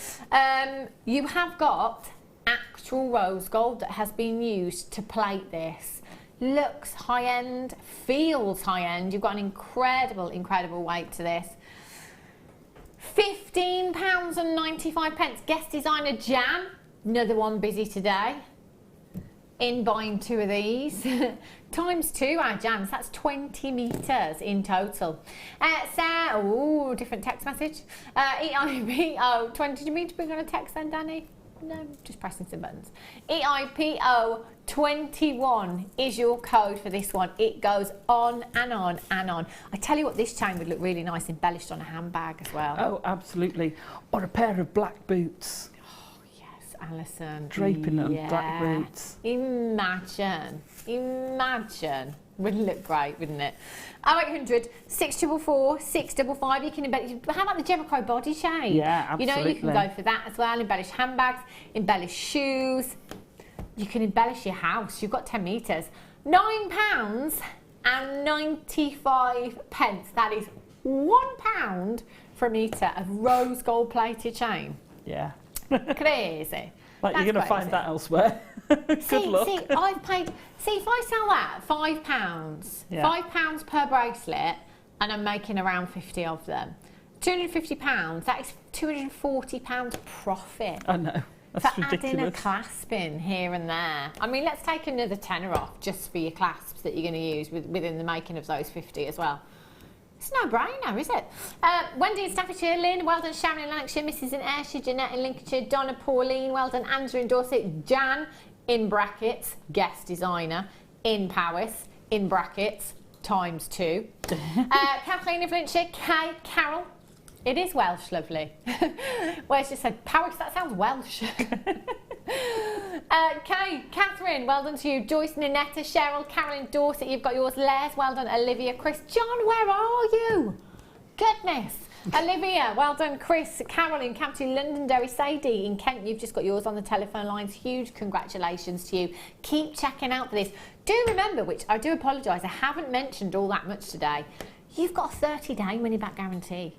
You have got actual rose gold that has been used to plate this. Looks high-end, feels high-end. You've got an incredible weight to this. £15.95. Guest designer Jan, another one busy today in buying 2 of these. Times 2 our Jans, that's 20 metres in total. Different text message. EIPO 20. Do you mean to bring on a text then, Danny? No, just pressing some buttons. EIPO 21 is your code for this one. It goes on and on and on. I tell you what, this chain would look really nice embellished on a handbag as well. Oh, absolutely. Or a pair of black boots. Oh, yes, Alison. Draping on black boots. Imagine. Wouldn't look great, wouldn't it? 0800 644 655. You can embellish. How about the Gemma Crow body chain? Yeah, absolutely. You know, you can go for that as well. Embellish handbags, embellish shoes. you can embellish your house. You've got 10 metres. £9.95. That is £1 for a metre of rose gold plated chain. Yeah. Crazy. Like, That's you're going to find that elsewhere. Good luck. See, I've paid. See, if I sell that at £5, Yeah. £5 per bracelet, and I'm making around 50 of them, £250. That is £240 profit. I know. That's for adding a ridiculous. clasp in here and there. I mean, let's take another tenner off just for your clasps that you're going to use within the making of those 50 as well. It's no brainer, is it? Wendy in Staffordshire, Lynn, well done. Sharon in Lanarkshire, Mrs. in Ayrshire, Jeanette in Lincolnshire, Donna, Pauline, well done. Andrew in Dorset, Jan in brackets, guest designer, in Powys, in brackets, ×2. Kathleen in Flintshire, Kay, Carol. It is Welsh, lovely. Where's just said Powys? That sounds Welsh. Kay, Catherine, well done to you. Joyce, Ninetta, Cheryl, Carolyn, Dorset, you've got yours. Les, well done. Olivia, Chris, John, where are you? Goodness. Olivia, well done. Chris, Carol in Campton, Londonderry, Sadie in Kent, you've just got yours on the telephone lines. Huge congratulations to you. Keep checking out for this. Do remember, which I do apologise, I haven't mentioned all that much today, you've got a 30-day money-back guarantee.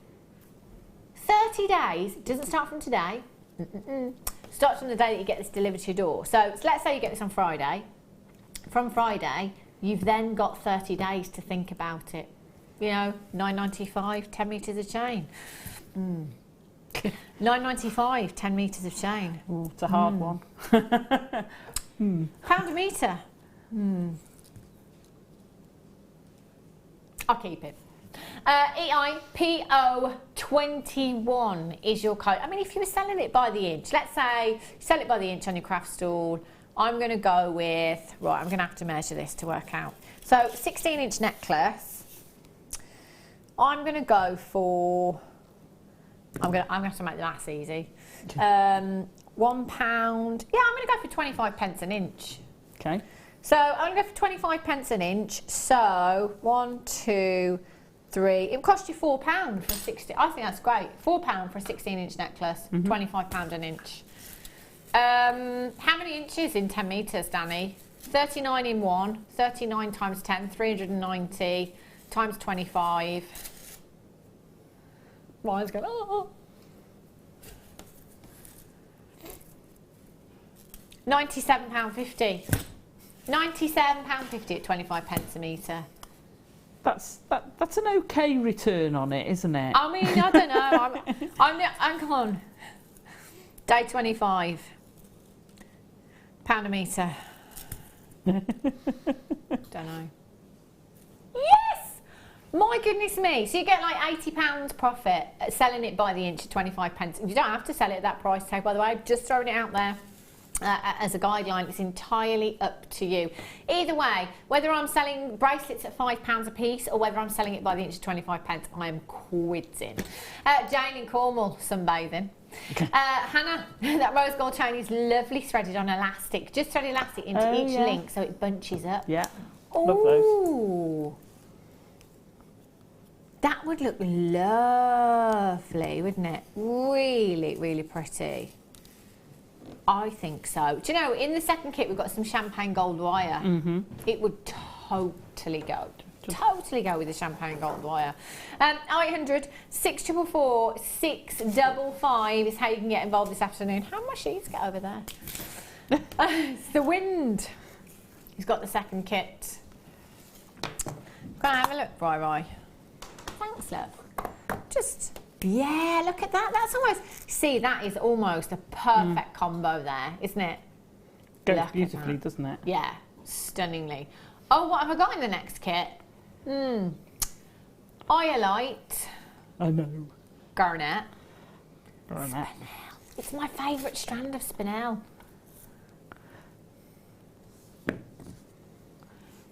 30 days, doesn't start from today. Starts from the day that you get this delivered to your door. So let's say you get this on Friday. From Friday, you've then got 30 days to think about it. You know, £9.95, 10 metres of chain. £9.95, 10 metres of chain. Ooh, it's a hard one. Pound a metre. I'll keep it. EIPO21 is your code. I mean, if you were selling it by the inch, let's say you sell it by the inch on your craft stall, I'm going to go with, right, I'm going to have to measure this to work out. So 16-inch necklace, I'm going to go for, I'm going to have to make the maths easy. £1, yeah, I'm going to go for 25 pence an inch. Okay. So I'm going to go for 25 pence an inch. So 1, 2, 3. It cost you £4 for a 60. I think that's great. £4 for a 16-inch necklace. £25 an inch. How many inches in 10 metres, Danny? 39 in 1. 39 times 10, 390 times 25. Mine's going. Oh. £97.50. £97.50 at 25 pence a metre. That's an okay return on it, isn't it? I mean, I don't know. Hang on. Day 25. £1 a metre. Don't know. Yes! My goodness me. So you get like £80 profit at selling it by the inch at 25 pence. You don't have to sell it at that price tag, by the way. Just throwing it out there. As a guideline, it's entirely up to you. Either way, whether I'm selling bracelets at £5 a piece or whether I'm selling it by the inch at 25 pence, I am quizzing. Jane in Cornwall, sunbathing. Hannah, that rose gold chain is lovely threaded on elastic. Just thread elastic into each link so it bunches up. Yeah, love those. Ooh. That would look lovely, wouldn't it? Really, really pretty. I think so. Do you know, in the second kit we've got some champagne gold wire. It would totally go with the champagne gold wire. 800 644 655 is how you can get involved this afternoon. How much sheets get over there? It's the wind. He's got the second kit. Can I have a look, Rai? Thanks, love. Just. Yeah, look at that. That's almost... See, that is almost a perfect combo there, isn't it? Goes beautifully, doesn't it? Yeah, stunningly. Oh, what have I got in the next kit? Iolite. I know. Garnet. Garnet. It's my favourite strand of spinel.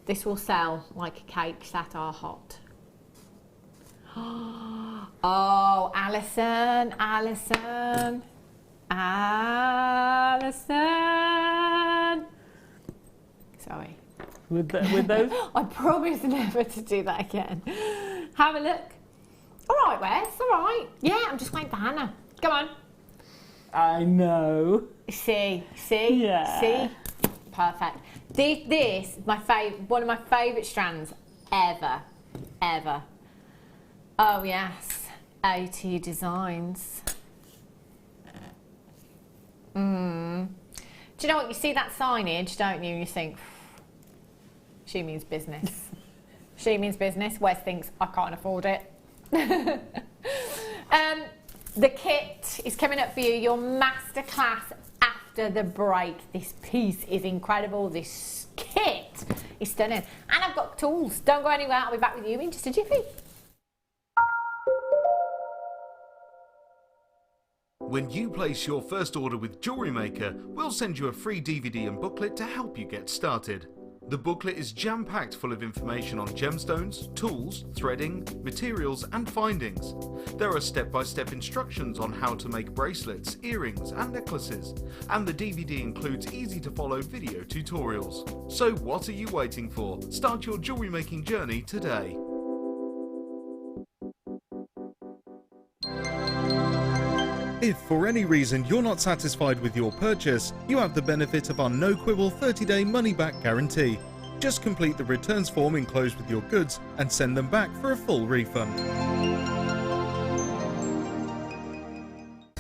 This will sell like cakes that are hot. Oh, Alison. Sorry. With those? I promise never to do that again. Have a look. All right, Wes, all right. Yeah, I'm just waiting for Hannah. Come on. I know. See? Yeah. See? perfect. This my one of my favourite strands ever. Oh yes, AT Designs. Do you know what? You see that signage, don't you? You think, she means business. She means business. Wes thinks, I can't afford it. The kit is coming up for you. Your masterclass after the break. This piece is incredible. This kit is stunning. And I've got tools. Don't go anywhere. I'll be back with you in just a jiffy. When you place your first order with Jewellery Maker, we'll send you a free DVD and booklet to help you get started. The booklet is jam-packed full of information on gemstones, tools, threading, materials and findings. There are step-by-step instructions on how to make bracelets, earrings and necklaces, and the DVD includes easy-to-follow video tutorials. So what are you waiting for? Start your jewellery making journey today. If for any reason you're not satisfied with your purchase, you have the benefit of our no-quibble 30-day money-back guarantee. Just complete the returns form enclosed with your goods and send them back for a full refund.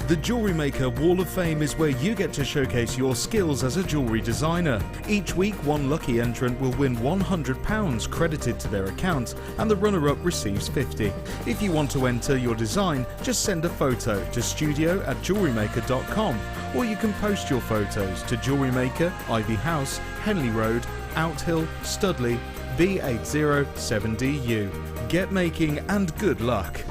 The Jewellery Maker Wall of Fame is where you get to showcase your skills as a jewellery designer. Each week, one lucky entrant will win £100 credited to their account, and the runner-up receives £50. If you want to enter your design, just send a photo to studio@jewellerymaker.com, or you can post your photos to Jewellery Maker, Ivy House, Henley Road, Outhill, Studley, B807DU. Get making and good luck.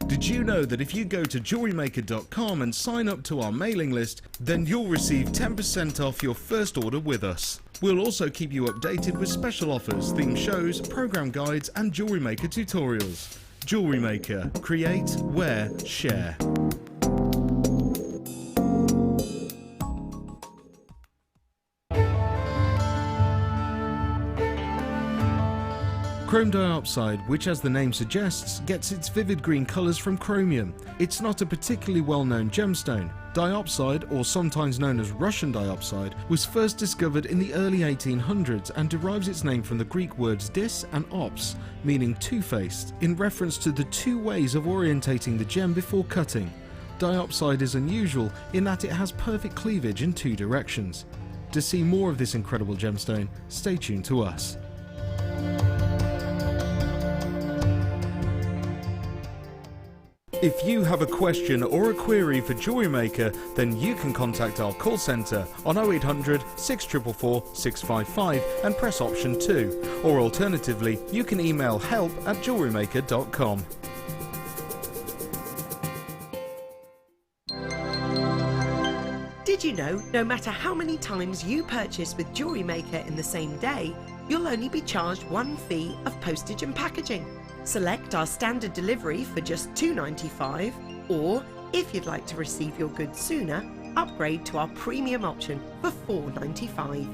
Did you know that if you go to JewelleryMaker.com and sign up to our mailing list, then you'll receive 10% off your first order with us. We'll also keep you updated with special offers, theme shows, program guides and Jewellery Maker tutorials. Jewellery Maker. Create, wear, share. Chrome diopside, which as the name suggests, gets its vivid green colours from chromium. It's not a particularly well-known gemstone. Diopside, or sometimes known as Russian diopside, was first discovered in the early 1800s and derives its name from the Greek words dis and ops, meaning two-faced, in reference to the two ways of orientating the gem before cutting. Diopside is unusual in that it has perfect cleavage in two directions. To see more of this incredible gemstone, stay tuned to us. If you have a question or a query for Jewellery Maker, then you can contact our call centre on 0800 644 655 and press option 2, or alternatively you can email help@jewellerymaker.com. Did you know no matter how many times you purchase with Jewellery Maker in the same day, you'll only be charged one fee of postage and packaging? Select our standard delivery for just $2.95, or if you'd like to receive your goods sooner, upgrade to our premium option for $4.95.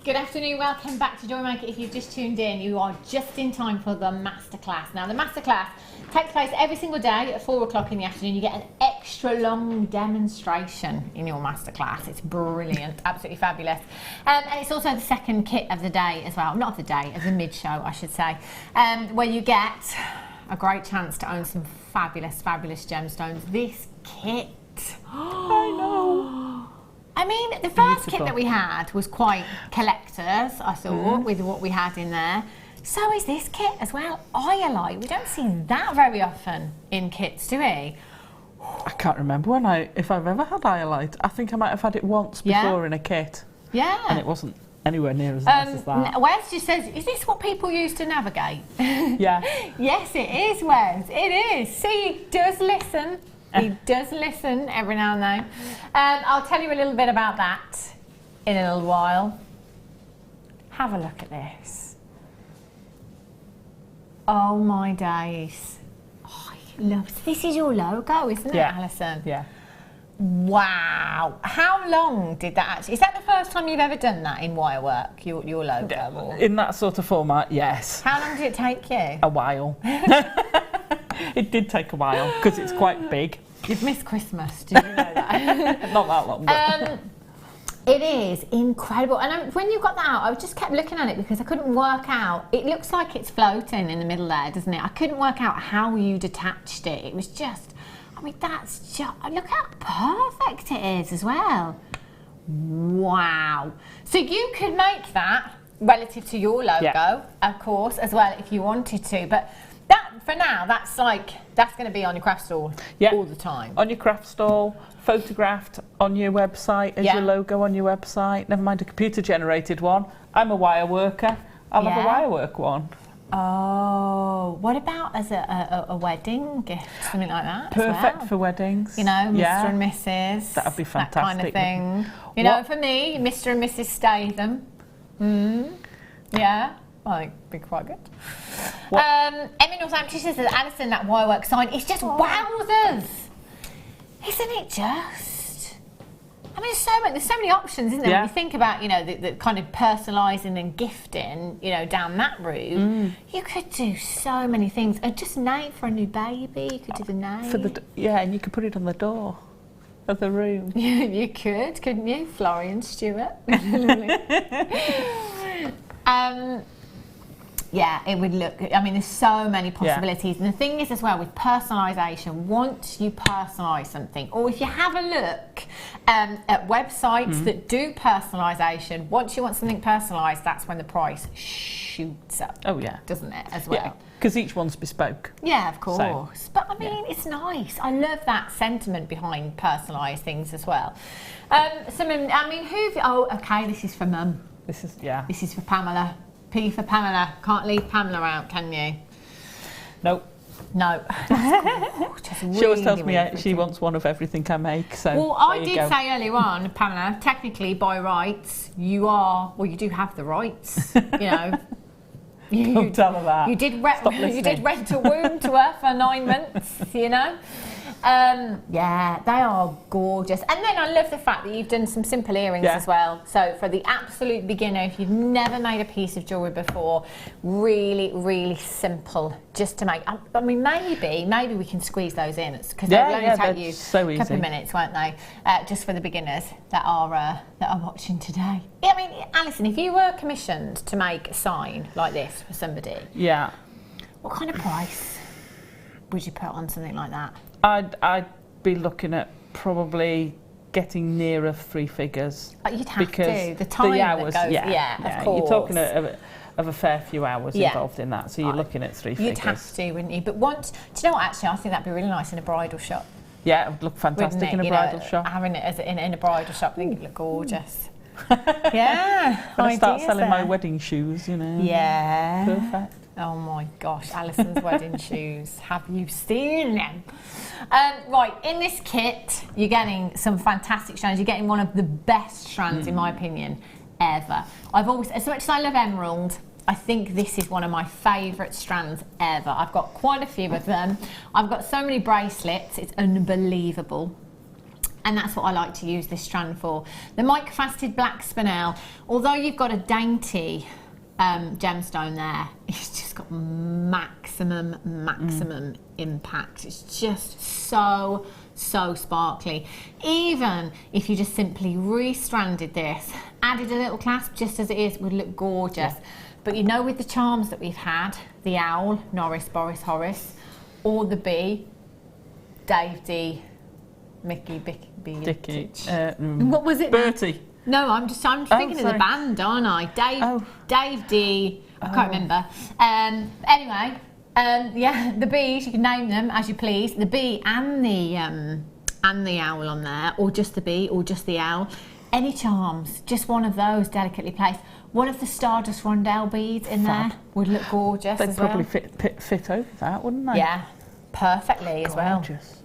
Good afternoon, welcome back to Jewellery Maker. If you've just tuned in, you are just in time for the Masterclass. Now the Masterclass takes place every single day at 4 o'clock in the afternoon. You get an extra long demonstration in your Masterclass. It's brilliant, absolutely fabulous. And it's also the second kit of the day as well, not of the day, of the mid-show I should say, where you get a great chance to own some fabulous, fabulous gemstones. This kit, I know. I mean, the first kit that we had was quite collectors, I thought, with what we had in there. So is this kit as well. Iolite, we don't see that very often in kits, do we? I can't remember if I've ever had iolite. I think I might have had it once before in a kit. Yeah. And it wasn't anywhere near as nice as that. Wes just says, is this what people use to navigate? Yeah. Yes, it is, Wes. It is. See, he does listen. He does listen every now and then. I'll tell you a little bit about that in a little while. Have a look at this. Oh my days. Oh, I love this. Is your logo, isn't it, Alison? Yeah. Wow. How long did that actually... Is that the first time you've ever done that in wire work, your logo? Or? In that sort of format, yes. How long did it take you? A while. It did take a while because it's quite big. You've missed Christmas, do you know that? Not that long, but... It is incredible. And when you got that out, I just kept looking at it because I couldn't work out. It looks like it's floating in the middle there, doesn't it? I couldn't work out how you detached it. It was just... I mean, that's just... Look how perfect it is as well. Wow. So you could make that relative to your logo, of course, as well, if you wanted to. But that, for now, that's going to be on your craft stall all the time. On your craft stall, photographed on your website as your logo on your website. Never mind a computer-generated one. I'm a wire worker. I'll have a wire work one. Oh, what about as a wedding gift, something like that? Perfect for weddings. You know, Mr. and Mrs. That would be fantastic. That kind of thing. You know, for me, Mr. and Mrs. Statham. Yeah, I think it'd be quite good. Emmy Northampton says that Alison, that wire work sign, it's just wowzers. Isn't it just? I mean, there's so many options, isn't there? When you think about, you know, the kind of personalising and gifting, you know, down that route, you could do so many things. Just name for a new baby. You could do the name. And you could put it on the door of the room. You could, couldn't you? Florian Stuart. Yeah, it would look... I mean, there's so many possibilities. And the thing is as well, with personalisation, once you personalise something, or if you have a look at websites that do personalisation, once you want something personalised, that's when the price shoots up. Oh, yeah. Doesn't it, as well? Yeah, because each one's bespoke. Yeah, of course. But, I mean, it's nice. I love that sentiment behind personalised things as well. Oh, OK, this is for Mum. This is for Pamela. P for Pamela. Can't leave Pamela out, can you? Nope. No. She always tells me she wants one of everything I make. So well, I did say earlier on, Pamela, technically by rights, you do have the rights, you know. Don't tell her that. You did rent a womb to her for 9 months, you know. Yeah, they are gorgeous. And then I love the fact that you've done some simple earrings as well. So for the absolute beginner, if you've never made a piece of jewellery before, really, really simple just to make. I mean, maybe we can squeeze those in because they'll only take you a couple of minutes, won't they? Just for the beginners that are watching today. Yeah, I mean, Alison, if you were commissioned to make a sign like this for somebody, what kind of price would you put on something like that? I'd be looking at probably getting nearer 3 figures. You'd have to. The time hours, that goes, of course. You're talking of a fair few hours involved in that, so you're looking at 3 figures. You'd have to, wouldn't you? But do you know what, actually, I think that'd be really nice in a bridal shop. Yeah, it would look fantastic in a bridal shop. Having it in a bridal shop, I think it'd look gorgeous. Yeah. When I start selling my wedding shoes, you know. Yeah. Perfect. Oh my gosh, Alison's wedding shoes. Have you seen them? Right, in this kit, you're getting some fantastic strands. You're getting one of the best strands, in my opinion, ever. I've always, as much as I love emerald, I think this is one of my favourite strands ever. I've got quite a few of them. I've got so many bracelets, it's unbelievable. And that's what I like to use this strand for. The microfaceted black spinel, although you've got a dainty gemstone there, it's just got maximum impact. It's just so sparkly. Even if you just simply restranded this, added a little clasp just as it is, would look gorgeous. But you know, with the charms that we've had, the owl, Norris, Boris, Horace, or the bee, Dave D, Mickey, Bicky, Dicky, what was it? Bertie. No, I'm thinking of the band, aren't I? Dave D. I can't remember. Anyway, the bees. You can name them as you please. The bee and the owl on there, or just the bee, or just the owl. Any charms, just one of those delicately placed. One of the Stardust rondelle beads in there would look gorgeous. They'd as well. probably fit over that, wouldn't they? Yeah, perfectly as well. Gorgeous.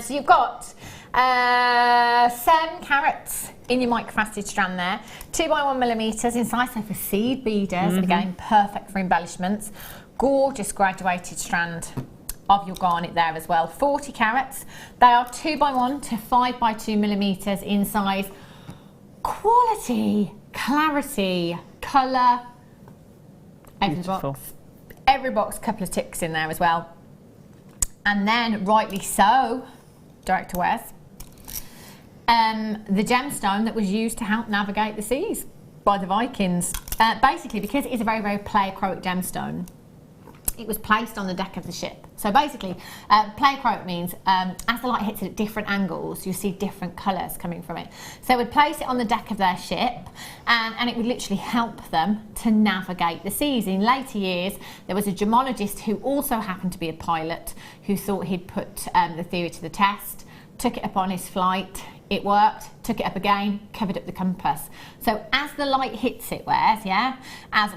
So you've got 7 carats in your microfaceted strand there, 2 by 1 millimeters in size, so for seed beaders, again perfect for embellishments. gorgeous graduated strand of your garnet there as well. 40 carats. They are 2x1 to 5x2 millimeters in size. Quality, clarity, colour, every box. Every box, couple of ticks in there as well. And then, rightly so, direct to wears, the gemstone that was used to help navigate the seas by the Vikings. Basically, because it is a very, very pleochroic gemstone, it was placed on the deck of the ship. So basically, pleochroic means as the light hits it at different angles, you see different colours coming from it. So they would place it on the deck of their ship, and it would literally help them to navigate the seas. In later years, there was a gemologist who also happened to be a pilot who thought he'd put the theory to the test, took it up on his flight. It worked, took it up again, covered up the compass. So as the light hits it, where's it like? I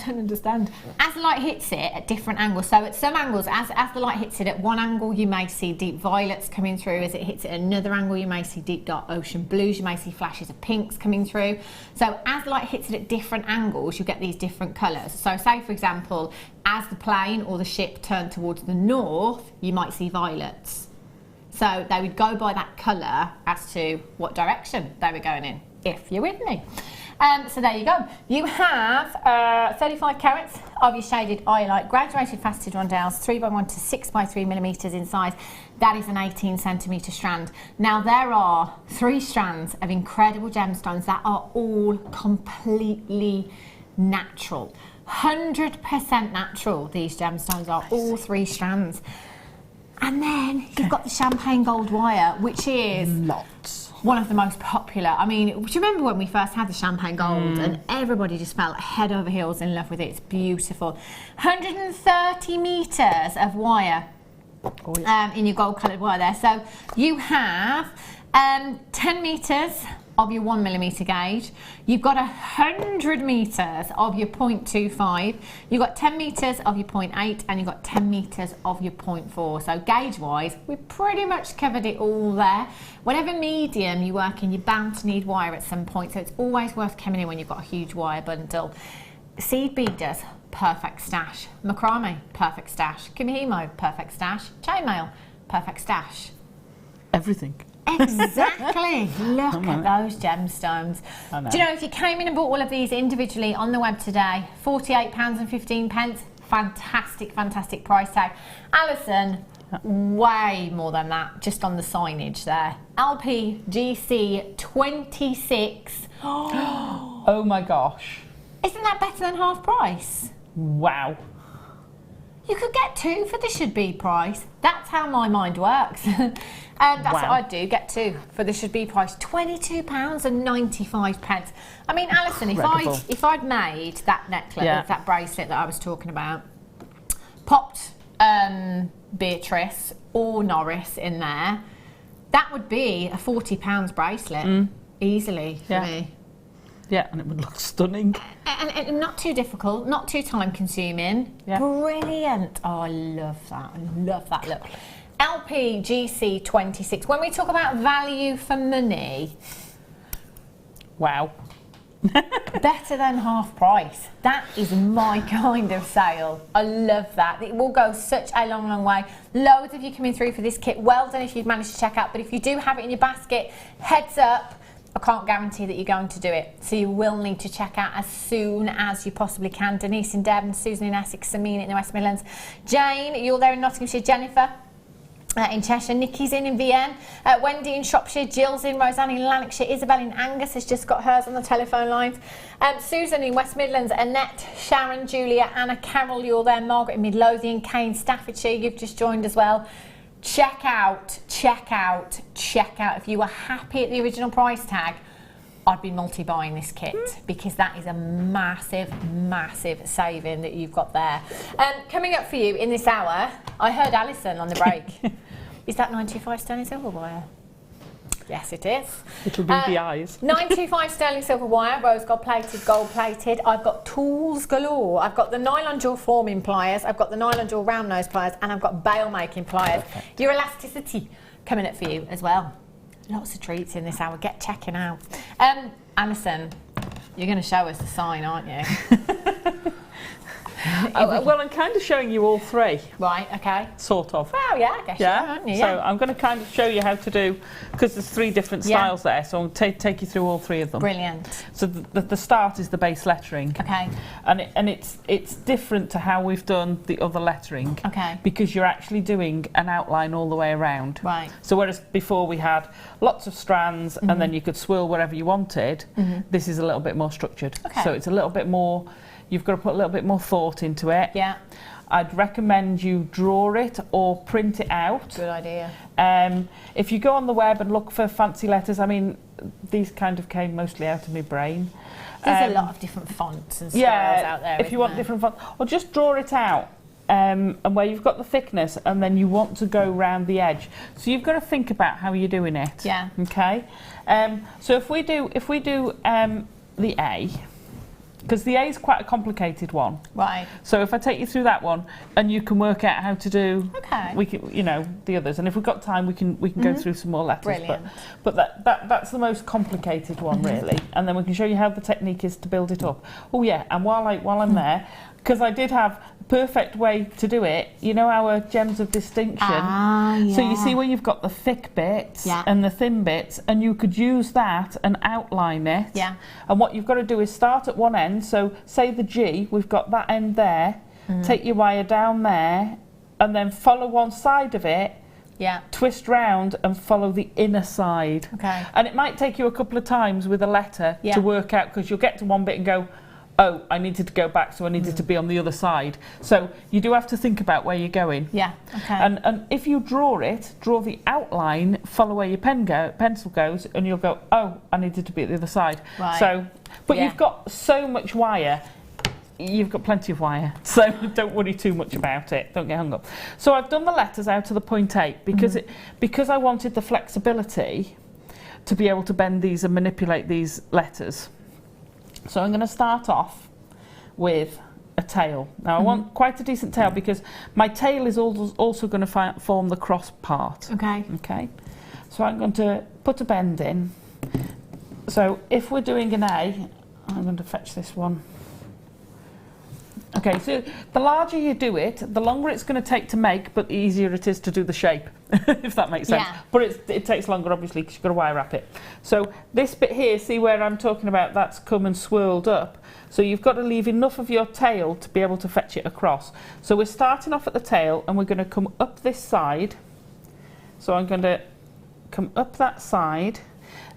don't understand. As the light hits it at different angles, so at some angles, as the light hits it at one angle, you may see deep violets coming through. As it hits it at another angle, you may see deep dark ocean blues. You may see flashes of pinks coming through. So as the light hits it at different angles, you get these different colours. So say, for example, as the plane or the ship turned towards the north, you might see violets. So they would go by that colour as to what direction they were going in, if you're with me. So there you go. You have 35 carats of your shaded iolite, graduated faceted rondelles, 3x1 to 6x3 millimetres in size. That is an 18 centimetre strand. Now there are 3 strands of incredible gemstones that are all completely natural. 100% natural, these gemstones are, all 3 strands. And then you've got the champagne gold wire, which is one of the most popular. I mean, do you remember when we first had the champagne gold and everybody just fell head over heels in love with it? It's beautiful. 130 metres of wire in your gold coloured wire there. So you have 10 metres of your 1mm gauge. You've got 100 metres of your 0.25. You've got 10 metres of your 0.8, and you've got 10 metres of your 0.4. So gauge-wise, we've pretty much covered it all there. Whatever medium you work in, you're bound to need wire at some point, so it's always worth coming in when you've got a huge wire bundle. Seed beaders, perfect stash. Macrame, perfect stash. Kimihimo, perfect stash. Chainmail, perfect stash. Everything. Exactly. Look at those gemstones. Do you know, if you came in and bought all of these individually on the web today, £48.15, fantastic, fantastic price tag. Alison, way more than that, just on the signage there. LPGC 26. Oh my gosh. Isn't that better than half price? Wow. You could get 2 for the should be price. That's how my mind works. That's what I'd do, get 2 for the should be price. £22.95. I mean, Alison, if I'd made that necklace, that bracelet that I was talking about, popped Beatrice or Norris in there, that would be a £40 bracelet easily for me. Yeah, and it would look stunning. And not too difficult, not too time consuming. Yeah. Brilliant. Oh, I love that. I love that look. LPGC 26. When we talk about value for money, wow. better than half price. That is my kind of sale. I love that. It will go such a long, long way. Loads of you coming through for this kit. Well done if you've managed to check out. But if you do have it in your basket, heads up. I can't guarantee that you're going to do it, so you will need to check out as soon as you possibly can. Denise in Devon, Susan in Essex, Samina in the West Midlands, Jane, you're there in Nottinghamshire, Jennifer in Cheshire, Nikki's in Vienna, Wendy in Shropshire, Jill's in, Roseanne in Lanarkshire, Isabel in Angus has just got hers on the telephone lines, Susan in West Midlands, Annette, Sharon, Julia, Anna, Carol, you're there, Margaret in Midlothian, Kane, Staffordshire, you've just joined as well. Check out. If you were happy at the original price tag, I'd be multi-buying this kit because that is a massive, massive saving that you've got there. Coming up for you in this hour, I heard Alison on the break. Is that 925 sterling silver wire? Yes, it is. It'll be the eyes. 925 sterling silver wire, rose gold plated, gold plated. I've got tools galore. I've got the nylon jaw forming pliers, I've got the nylon jaw round nose pliers, and I've got bail making pliers. Perfect. Your elasticity coming up for you as well. Lots of treats in this hour. Get checking out. Alison, you're going to show us the sign, aren't you? Well, I'm kind of showing you all three. Right, okay. Sort of. Oh, yeah, I guess you are, aren't you? So I'm going to kind of show you how to do, because there's three different styles there, so I'll take you through all three of them. Brilliant. So the start is the base lettering. Okay. And it's different to how we've done the other lettering. Okay. Because you're actually doing an outline all the way around. Right. So whereas before we had lots of strands and then you could swirl wherever you wanted, this is a little bit more structured. Okay. So it's a little bit more, you've got to put a little bit more thought into it. Yeah. I'd recommend you draw it or print it out. Good idea. If you go on the web and look for fancy letters, I mean, these kind of came mostly out of my brain. There's a lot of different fonts and styles out there. If you want different fonts, or just draw it out. And where you've got the thickness, and then you want to go round the edge. So you've got to think about how you're doing it. Yeah. Okay. So if we do the A, because the A is quite a complicated one. Right. So if I take you through that one, and you can work out how to do, Okay. we can, you know, the others. And if we've got time, we can go through some more letters. Brilliant. But that's the most complicated one really. And then we can show you how the technique is to build it up. Oh yeah. And while I'm there, because I did have the perfect way to do it, you know, our gems of distinction. Ah, yeah. So you see where you've got the thick bits and the thin bits, and you could use that and outline it. Yeah. And what you've got to do is start at one end. So say the G, we've got that end there. Take your wire down there, and then follow one side of it. Yeah. Twist round and follow the inner side. Okay. And it might take you a couple of times with a letter to work out, because you'll get to one bit and go, oh, I needed to go back, so I needed to be on the other side. So you do have to think about where you're going. Yeah, okay. And if you draw the outline, follow where your pencil goes, and you'll go, oh, I needed to be at the other side. Right. So, but you've got so much wire, you've got plenty of wire, so don't worry too much about it. Don't get hung up. So I've done the letters out to the 0.8 because I wanted the flexibility to be able to bend these and manipulate these letters. So I'm going to start off with a tail. Now I want quite a decent tail, because my tail is also going to form the cross part. Okay. Okay. So I'm going to put a bend in. So if we're doing an A, I'm going to fetch this one. Okay, so the larger you do it, the longer it's going to take to make, but the easier it is to do the shape, if that makes sense. Yeah. But it takes longer, obviously, because you've got to wire wrap it. So this bit here, see where I'm talking about, that's come and swirled up. So you've got to leave enough of your tail to be able to fetch it across. So we're starting off at the tail, and we're going to come up this side. So I'm going to come up that side.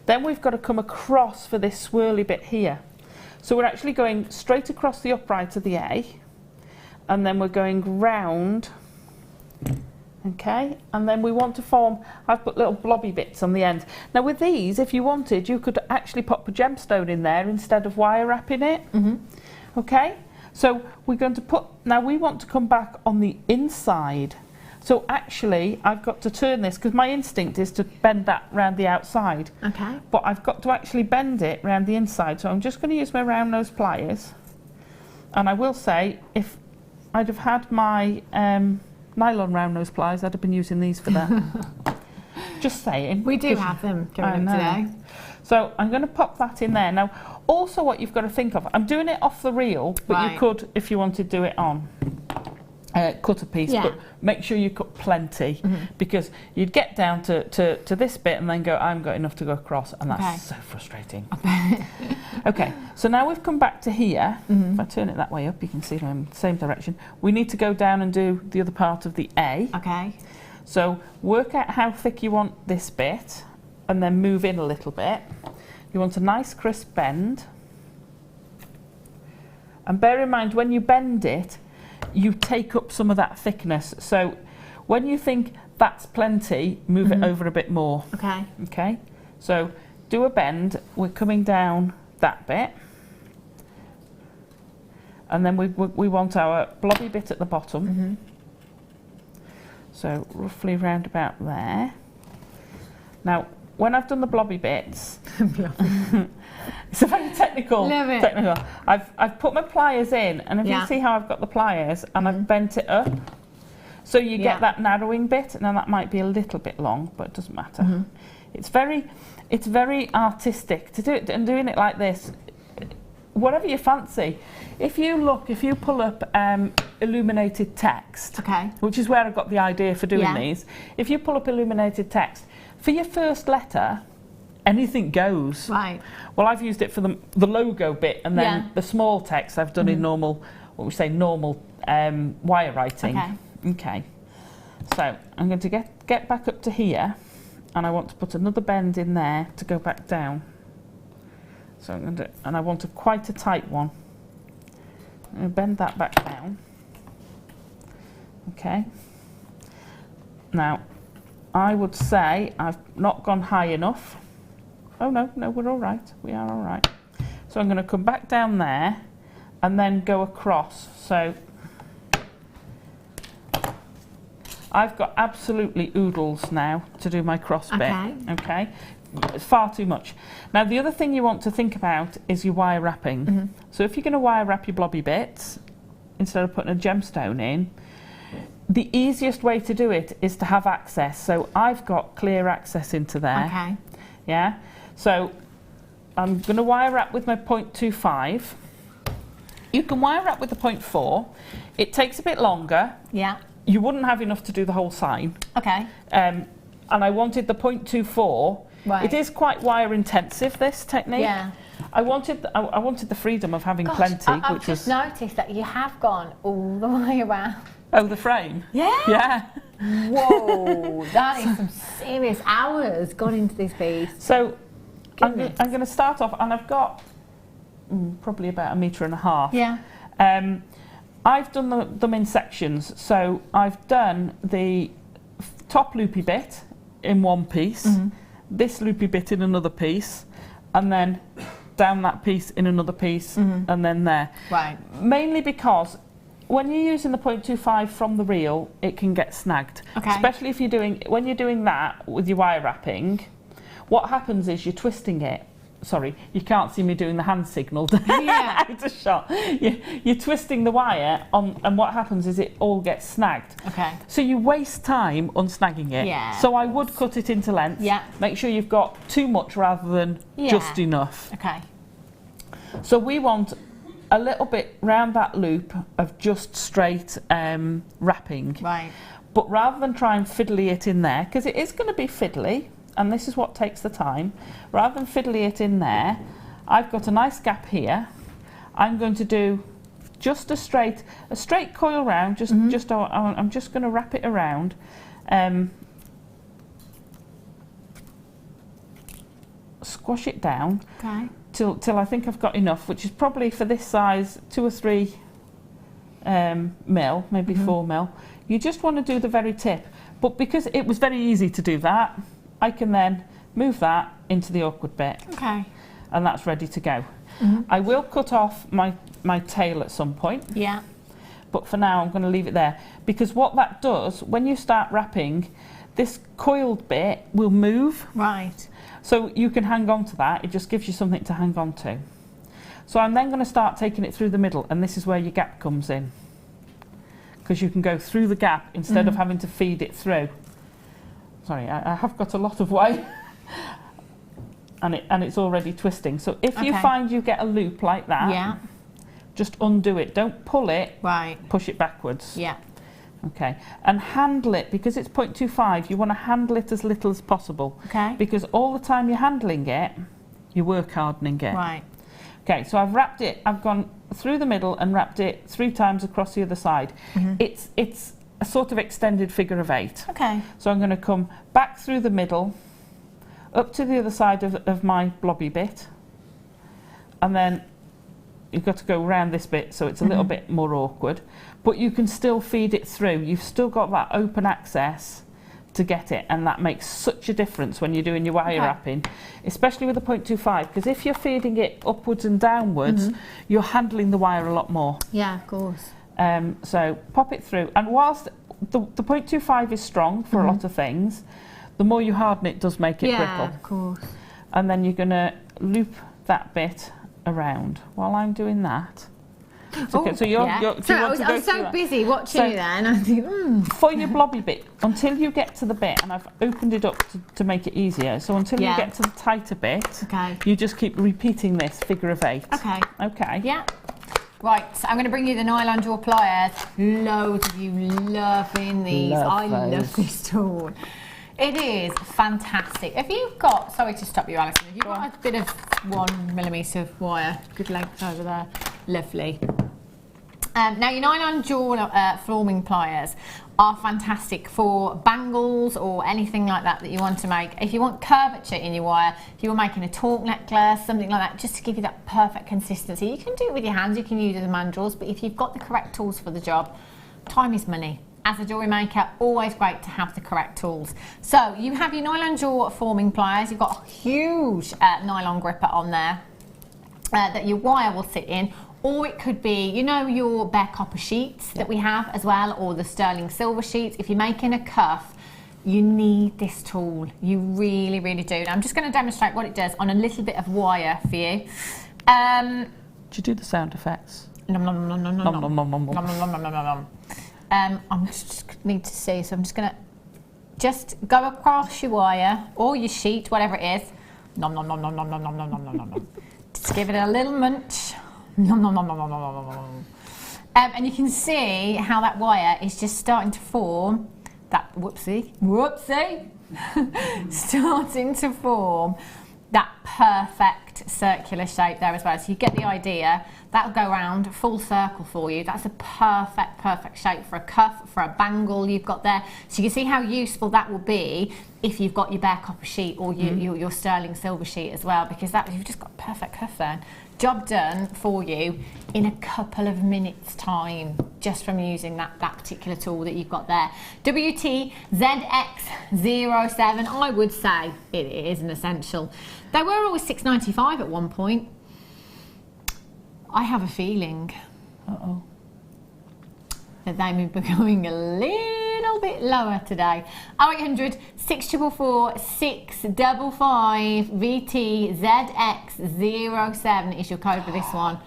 Then we've got to come across for this swirly bit here. So we're actually going straight across the upright of the A, and then we're going round, okay, and then we want to form, I've put little blobby bits on the end. Now with these, if you wanted, you could actually pop a gemstone in there instead of wire wrapping it, okay? So we're going to put, now we want to come back on the inside. So actually, I've got to turn this, because my instinct is to bend that round the outside. Okay. But I've got to actually bend it round the inside. So I'm just going to use my round nose pliers. And I will say, if I'd have had my nylon round nose pliers, I'd have been using these for that. Just saying. We do have them coming up today. So I'm going to pop that in there. Now, also what you've got to think of, I'm doing it off the reel, but you could, if you wanted, do it on. Cut a piece, but make sure you cut plenty, because you'd get down to this bit and then go, I haven't got enough to go across, and that's so frustrating. Okay, so now we've come back to here. If I turn it that way up, you can see I'm in the same direction. We need to go down and do the other part of the A. Okay. So work out how thick you want this bit, and then move in a little bit. You want a nice crisp bend. And bear in mind, when you bend it, you take up some of that thickness. So when you think that's plenty, move it over a bit more. Okay. Okay. So do a bend. We're coming down that bit. And then we want our blobby bit at the bottom. So roughly round about there. Now, when I've done the blobby bits, it's a very technical. I've put my pliers in, and if you see how I've got the pliers, and I've bent it up, so you get that narrowing bit. Now that might be a little bit long, but it doesn't matter. It's very artistic to do it, and doing it like this. whatever you fancy. If you pull up illuminated text, Okay. which is where I got the idea for doing these. If you pull up illuminated text, for your first letter, anything goes. Right. Well, I've used it for the logo bit, and then the small text I've done in normal, what we say, normal wire writing. Okay. Okay. So I'm going to get back up to here, and I want to put another bend in there to go back down. So I'm going to, and I want quite a tight one. I'm going to bend that back down. Okay. Now, I would say I've not gone high enough. Oh no, we're all right. We are all right. So I'm going to come back down there and then go across. So I've got absolutely oodles now to do my cross bit. Okay. It's far too much. Now the other thing you want to think about is your wire wrapping. So if you're going to wire wrap your blobby bits, instead of putting a gemstone in, the easiest way to do it is to have access. So I've got clear access into there. Okay. Yeah. So I'm going to wire wrap with my 0.25. You can wire wrap with the 0.4. It takes a bit longer. Yeah. You wouldn't have enough to do the whole sign. Okay. And I wanted the 0.24. Right. It is quite wire intensive, this technique. Yeah. I wanted the freedom of having Gosh, plenty, I've which just was noticed that you have gone all the way around. oh, the frame. Yeah. Yeah. Whoa, that is some serious hours gone into this piece. So I'm Goodness. going to start off, and I've got probably about 1.5 meters. Yeah. I've done them in sections. So I've done the top loopy bit in one piece, this loopy bit in another piece, and then down that piece in another piece, and then there. Right. Mainly because when you're using the 0.25 from the reel, it can get snagged. Okay. Especially if when you're doing that with your wire wrapping, what happens is you're twisting it. Sorry, you can't see me doing the hand signal. Yeah. Out of shot. You're twisting the wire on, and what happens is it all gets snagged. Okay. So you waste time unsnagging it. Yeah. So I would cut it into length. Yeah. Make sure you've got too much rather than just enough. Okay. So we want a little bit round that loop of just straight wrapping. Right. But rather than try and fiddly it in there, because it is going to be fiddly, and this is what takes the time, rather than fiddly it in there, I've got a nice gap here. I'm going to do just a straight coil round, I'm just going to wrap it around. Squash it down. Okay. Till I think I've got enough, which is probably for this size 2 or 3 mil, maybe 4 mil. You just want to do the very tip, but because it was very easy to do that, I can then move that into the awkward bit. Okay. And that's ready to go. I will cut off my tail at some point. Yeah. But for now I'm going to leave it there, because what that does, when you start wrapping, this coiled bit will move. Right. So you can hang on to that. It just gives you something to hang on to. So I'm then going to start taking it through the middle, and this is where your gap comes in, because you can go through the gap instead of having to feed it through. Sorry, I have got a lot of wire and it's already twisting. So if you find you get a loop like that, just undo it. Don't pull it, push it backwards. Yeah. Okay, and handle it, because it's 0.25, you want to handle it as little as possible. Okay. Because all the time you're handling it, you're work hardening it. Right. Okay, so I've wrapped it, I've gone through the middle and wrapped it 3 times across the other side. It's a sort of extended figure of 8. Okay. So I'm going to come back through the middle, up to the other side of my blobby bit, and then you've got to go around this bit, so it's a little bit more awkward, but you can still feed it through. You've still got that open access to get it, and that makes such a difference when you're doing your wire wrapping, especially with the 0.25, because if you're feeding it upwards and downwards, you're handling the wire a lot more. Yeah, of course. So pop it through, and whilst the 0.25 is strong for a lot of things, the more you harden it does make it brittle. Of course. And then you're going to loop that bit around. While I'm doing that, Okay, so you're, Yeah. do you Sorry, want to go I was so through that? busy watching So- you then. I think, For your blobby bit, until you get to the bit, and I've opened it up to make it easier, so until Yeah. you get to the tighter bit, Okay. you just keep repeating this figure of 8. Okay. Okay. Yeah. Right, so I'm going to bring you the nylon jaw pliers. Loads of you loving these. I love this tool. It is fantastic. Have you got, sorry to stop you, Alison, have you got a bit of 1mm of wire? Good length over there. Lovely. Now your nylon jaw forming pliers are fantastic for bangles or anything like that that you want to make. If you want curvature in your wire, if you were making a torque necklace, something like that, just to give you that perfect consistency. You can do it with your hands, you can use the mandrels, but if you've got the correct tools for the job, time is money. As a jewellery maker, always great to have the correct tools. So you have your nylon jaw forming pliers, you've got a huge nylon gripper on there that your wire will sit in. Or it could be, you know, your bare copper sheets that we have as well, or the sterling silver sheets. If you're making a cuff, you need this tool. You really, really do. Now, I'm just going to demonstrate what it does on a little bit of wire for you. Do you do the sound effects? Nom, nom, nom, nom, nom, Nom, nom, nom, nom, nom. nom, nom, nom, nom, nom, nom. I just need to see, so I'm just going to just go across your wire or your sheet, whatever it is. Nom, nom, nom, nom, nom, nom, nom, nom, nom, nom, nom. Just give it a little munch. Nom, nom, nom, nom, nom, nom, nom, nom. And you can see how that wire is just starting to form that, whoopsie, starting to form that perfect circular shape there as well. So you get the idea. That'll go round full circle for you. That's a perfect shape for a cuff, for a bangle you've got there. So you can see how useful that will be if you've got your bare copper sheet or your sterling silver sheet as well, because that you've just got a perfect cuff there. Job done for you in a couple of minutes time, just from using that particular tool that you've got there. WT-ZX07, I would say it is an essential. They were always $6.95 at one point. I have a feeling that they may be going a little bit lower today. 0800 644 655 VTZX07 is your code for this one.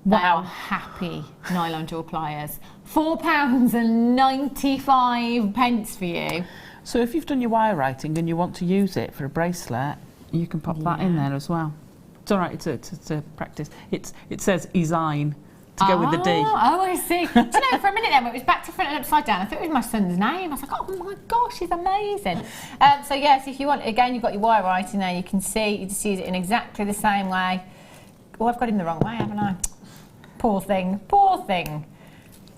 Wow. Happy nylon jaw pliers. £4.95 for you. So if you've done your wire writing and you want to use it for a bracelet, you can pop that in there as well. It's all right, it's a practice. It says design to go with the D. Oh, I see. Do you know, for a minute then, when it was back to front and upside down, I thought it was my son's name. I was like, oh my gosh, he's amazing. So yes, if you want, again, you've got your wire writing there, you can see, you just use it in exactly the same way. Oh, I've got him the wrong way, haven't I? Poor thing, poor thing.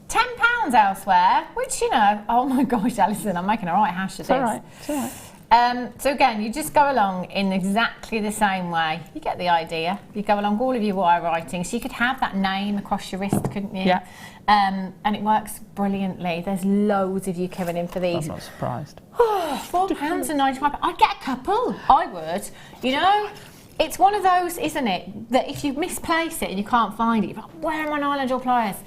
£10 elsewhere, which, you know, oh my gosh, Alison, I'm making a right hash of this. It's all right, it's all right. So again, you just go along in exactly the same way. You get the idea. You go along all of your wire writing. So you could have that name across your wrist, couldn't you? Yeah. And it works brilliantly. There's loads of you coming in for these. I'm not surprised. £4.95. I'd get a couple. I would. You know, it's one of those, isn't it, that if you misplace it and you can't find it, you're like, where are my nylon jaw pliers?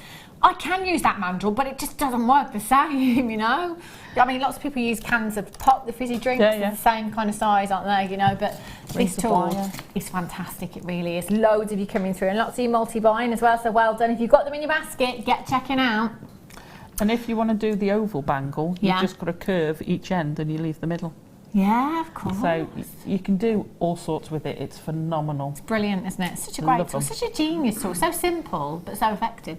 I can use that mandrel, but it just doesn't work the same, you know? I mean, lots of people use cans of pop, the fizzy drinks, yeah. the same kind of size, aren't they, you know? But this tool is fantastic, it really is. Loads of you coming through, and lots of you multi-buying as well, so well done. If you've got them in your basket, get checking out. And if you want to do the oval bangle, you've just got to curve each end and you leave the middle. Yeah, of course. So you can do all sorts with it. It's phenomenal. It's brilliant, isn't it? Such a great tool, such a genius tool. So simple, but so effective.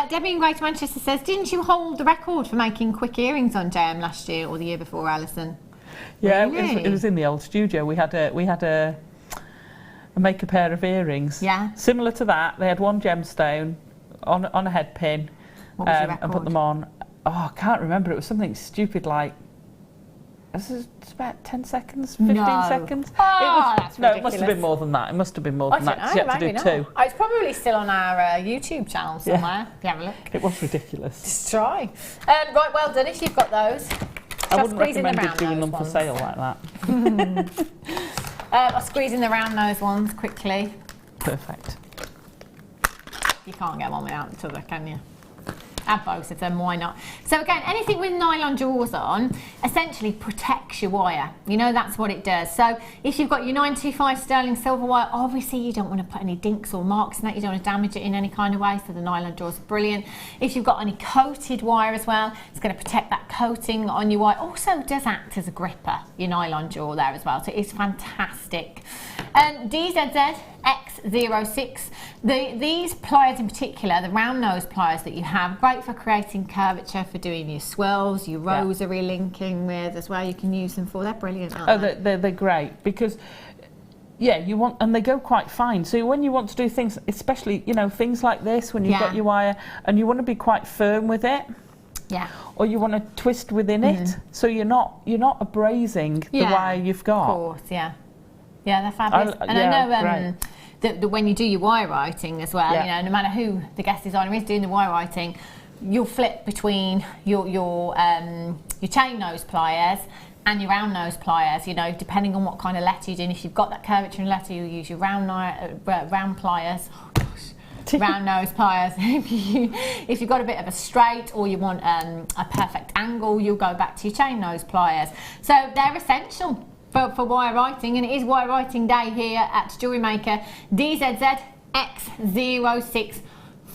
Debbie in Greater Manchester says, didn't you hold the record for making quick earrings on JM last year or the year before, Alison? Yeah, Really? it was in the old studio. We had a make a pair of earrings. Yeah. Similar to that. They had one gemstone on a head pin. What was your record? And put them on. Oh, I can't remember. It was something stupid like. This is about 10 seconds, 15 seconds. Oh, that's no, ridiculous. it must have been more than that. It must have been more than that. 'Cause you had to do two. Oh, it's probably still on our YouTube channel somewhere. If you have a look. It was ridiculous. Just try. Right, well done if you've got those. I wouldn't recommend doing them for sale like that. I'll squeeze in the round nose ones quickly. Perfect. You can't get one without the other, can you? Add both of them, why not? So again, anything with nylon jaws on essentially protects your wire. You know, that's what it does. So if you've got your 925 sterling silver wire, obviously you don't want to put any dinks or marks in that. You don't want to damage it in any kind of way, so the nylon jaws are brilliant. If you've got any coated wire as well, it's going to protect that coating on your wire. Also does act as a gripper, your nylon jaw there as well, so it's fantastic. DZZ X06, these pliers in particular, the round nose pliers that you have, great for creating curvature, for doing your swirls, your rosary linking with as well. You can use them for, they're brilliant, aren't they? They're great because you want, and they go quite fine. So when you want to do things, especially, you know, things like this, when you've got your wire and you want to be quite firm with it, or you want to twist within it, so you're not abrasing the wire you've got. Of course, yeah, they're fabulous. I know that when you do your wire writing as well, you know, no matter who the guest designer is doing the wire writing, you'll flip between your chain nose pliers and your round nose pliers, you know, depending on what kind of letter you're doing. If you've got that curvature in letter, you'll use your round pliers. Oh gosh, round nose pliers. If you've got a bit of a straight or you want a perfect angle, you'll go back to your chain nose pliers. So they're essential for wire writing, and it is wire writing day here at Jewellery Maker. DZZ X06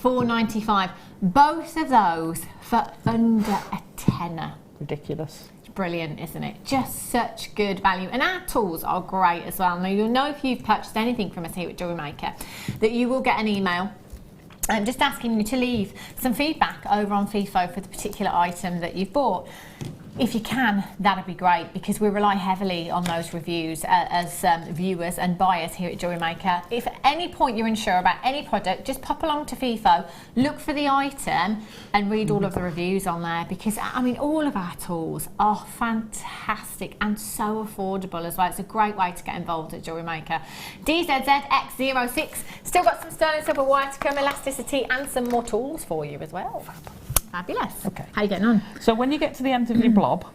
$4.95. Both of those for under a tenner. Ridiculous. Brilliant, isn't it? Just such good value. And our tools are great as well. Now, you'll know if you've purchased anything from us here at Jewellery Maker that you will get an email just asking you to leave some feedback over on FIFO for the particular item that you've bought. If you can, that'd be great, because we rely heavily on those reviews as viewers and buyers here at Jewellery Maker. If at any point you're unsure about any product, just pop along to FIFO, look for the item and read all of the reviews on there, because I mean, all of our tools are fantastic and so affordable as well. It's a great way to get involved at Jewellery Maker. DZZ X06, still got some sterling silver wire to come, elasticity, and some more tools for you as well. Fabulous. Okay. How are you getting on? So when you get to the end of your blob,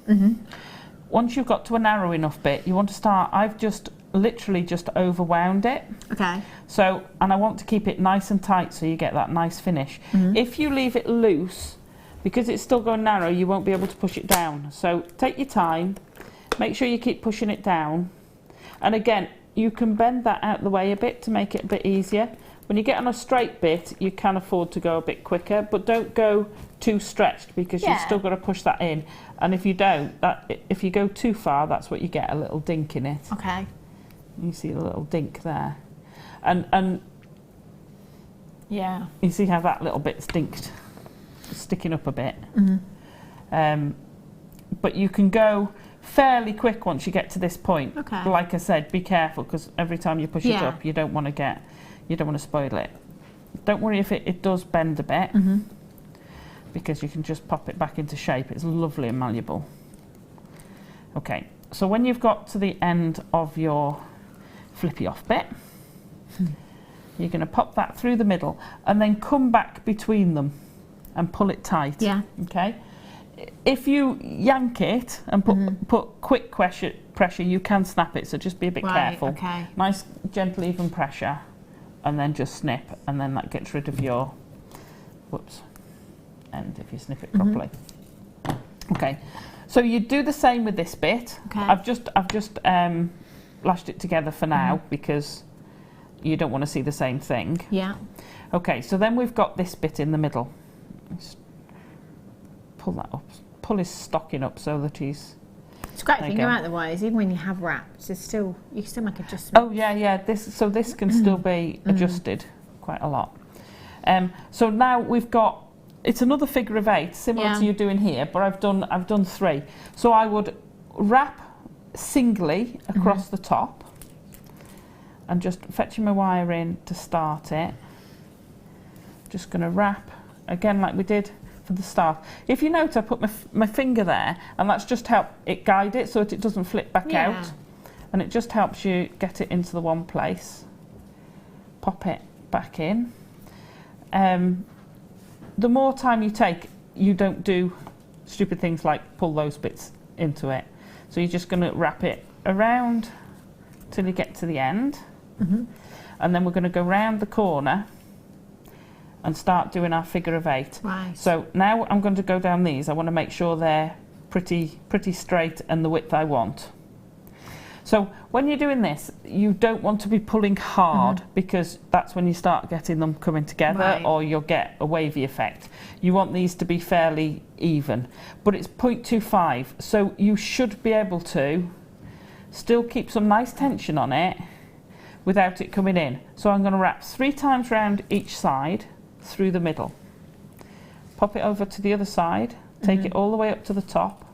once you've got to a narrow enough bit, you want to start, I've just literally just overwound it. Okay. So, and I want to keep it nice and tight so you get that nice finish. If you leave it loose, because it's still going narrow, you won't be able to push it down. So take your time, make sure you keep pushing it down. And again, you can bend that out the way a bit to make it a bit easier. When you get on a straight bit, you can afford to go a bit quicker, but don't go too stretched, because you've still got to push that in. And if you don't, if you go too far, that's what you get, a little dink in it. Okay. You see a little dink there. And yeah, you see how that little bit's dinked, sticking up a bit. But you can go fairly quick once you get to this point. Okay. But like I said, be careful, because every time you push it up, you don't want to spoil it. Don't worry if it does bend a bit, because you can just pop it back into shape. It's lovely and malleable. Okay, so when you've got to the end of your flippy off bit, you're going to pop that through the middle and then come back between them and pull it tight. Yeah. Okay. If you yank it and put quick pressure, you can snap it. So just be a bit careful. Okay. Nice, gentle, even pressure, and then just snip, and then that gets rid of your end if you snip it properly. Okay. So you do the same with this bit. Okay. I've just lashed it together for now, because you don't want to see the same thing. Yeah. Okay, so then we've got this bit in the middle. Just pull that up. Pull his stocking up so that he's... It's a great thing about the wires, even when you have wraps, it's still, you can still make adjustments. Oh yeah. This can still be adjusted quite a lot. So now we've got, it's another figure of 8, similar to you doing here, but I've done 3. So I would wrap singly across the top, and just fetching my wire in to start it. Just going to wrap again like we did for the start. If you note, I put my finger there, and that's just help it guide it so that it doesn't flip back out, and it just helps you get it into the one place. Pop it back in. The more time you take, you don't do stupid things like pull those bits into it. So you're just going to wrap it around till you get to the end, and then we're going to go round the corner and start doing our figure of 8. Right. So now I'm going to go down these. I want to make sure they're pretty straight and the width I want. So when you're doing this, you don't want to be pulling hard because that's when you start getting them coming together, or you'll get a wavy effect. You want these to be fairly even, but it's 0.25, so you should be able to still keep some nice tension on it without it coming in. So I'm going to wrap 3 times round each side through the middle. Pop it over to the other side, take it all the way up to the top.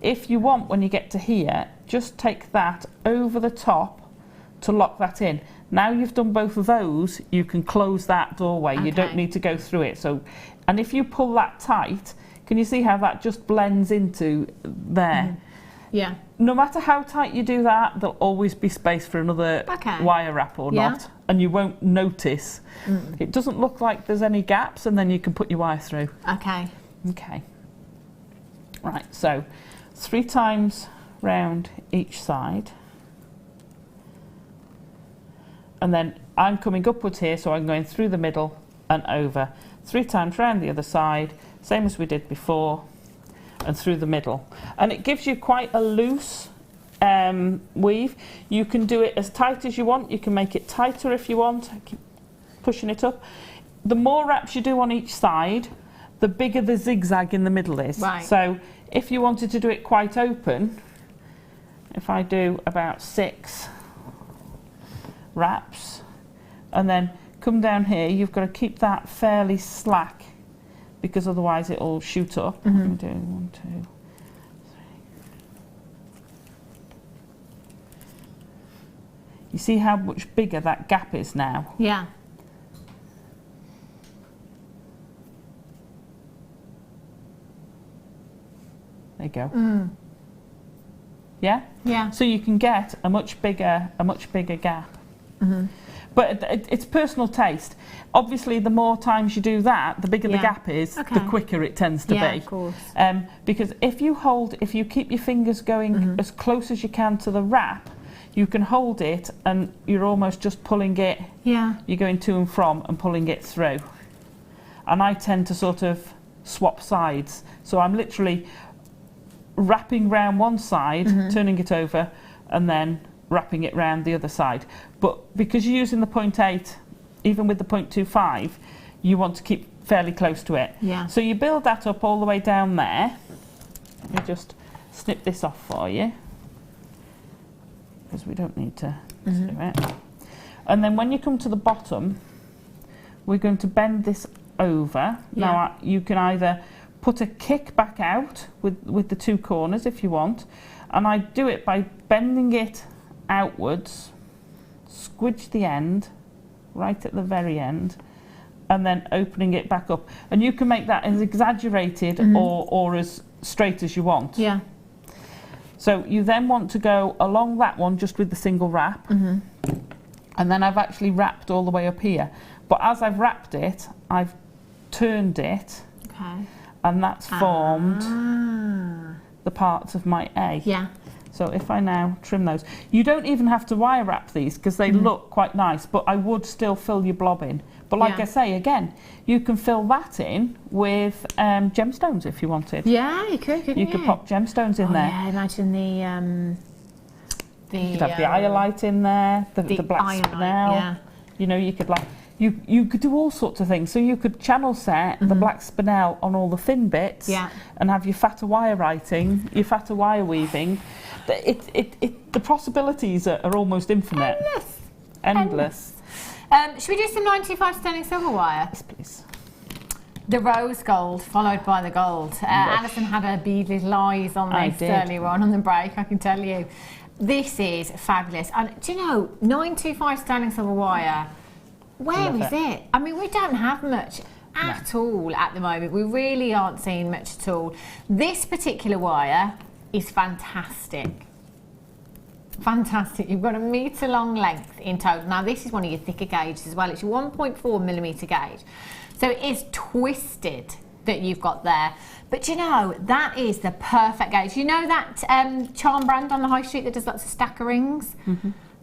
If you want, when you get to here, just take that over the top to lock that in. Now you've done both of those, you can close that doorway. You don't need to go through it. So, and if you pull that tight, can you see how that just blends into there? Yeah. No matter how tight you do that, there'll always be space for another wire wrap or not, and you won't notice. It doesn't look like there's any gaps, and then you can put your wire through. Okay. Okay. Right, so 3 times round each side. And then I'm coming upwards here, so I'm going through the middle and over. 3 times round the other side, same as we did before, and through the middle. And it gives you quite a loose weave. You can do it as tight as you want. You can make it tighter if you want. Keep pushing it up. The more wraps you do on each side, the bigger the zigzag in the middle is. Right. So if you wanted to do it quite open, if I do about 6 wraps and then come down here, you've got to keep that fairly slack because otherwise it will shoot up. I'm doing 1, 2, 3. You see how much bigger that gap is now? Yeah. There you go. Yeah? Yeah. So you can get a much bigger gap. But it's personal taste. Obviously, the more times you do that, the bigger the gap is, the quicker it tends to be. Yeah, of course. Because if you keep your fingers going as close as you can to the wrap, you can hold it and you're almost just pulling it. Yeah. You're going to and from and pulling it through. And I tend to sort of swap sides. So I'm literally wrapping round one side, turning it over, and then wrapping it round the other side. But because you're using the 0.8, even with the 0.25, you want to keep fairly close to it. Yeah. So you build that up all the way down there. Let me just snip this off for you, because we don't need to do it. And then when you come to the bottom, we're going to bend this over. Yeah. Now you can either put a kick back out with the 2 corners if you want, and I do it by bending it outwards, squidge the end right at the very end, and then opening it back up. And you can make that as exaggerated or as straight as you want. Yeah. So you then want to go along that one just with the single wrap, and then I've actually wrapped all the way up here. But as I've wrapped it, I've turned it, and that's formed the parts of my A. Yeah. So if I now trim those, you don't even have to wire wrap these because they look quite nice, but I would still fill your blob in. But like I say, again, you can fill that in with gemstones if you wanted. Yeah, you could, couldn't you? You could pop gemstones in there. Yeah, imagine You could have the iolite in there, the black iolite, spinel. yeah. You know, you could you could do all sorts of things. So you could channel set the black spinel on all the thin bits, and have your fatter wire writing, your fatter wire weaving. The possibilities are almost infinite. Endless. Should we do some 95 sterling silver wire? Yes, please. The rose gold, followed by the gold. Alison had her bead little eyes on this earlier on the break, I can tell you. This is fabulous. And do you know, 925 sterling silver wire, where is it? I mean, we don't have much at all at the moment. We really aren't seeing much at all. This particular wire is fantastic. Fantastic. You've got a metre long length in total. Now, this is one of your thicker gauges as well. It's your 1.4mm gauge. So it is twisted that you've got there. But you know, that is the perfect gauge. You know that charm brand on the high street that does lots of stacker rings?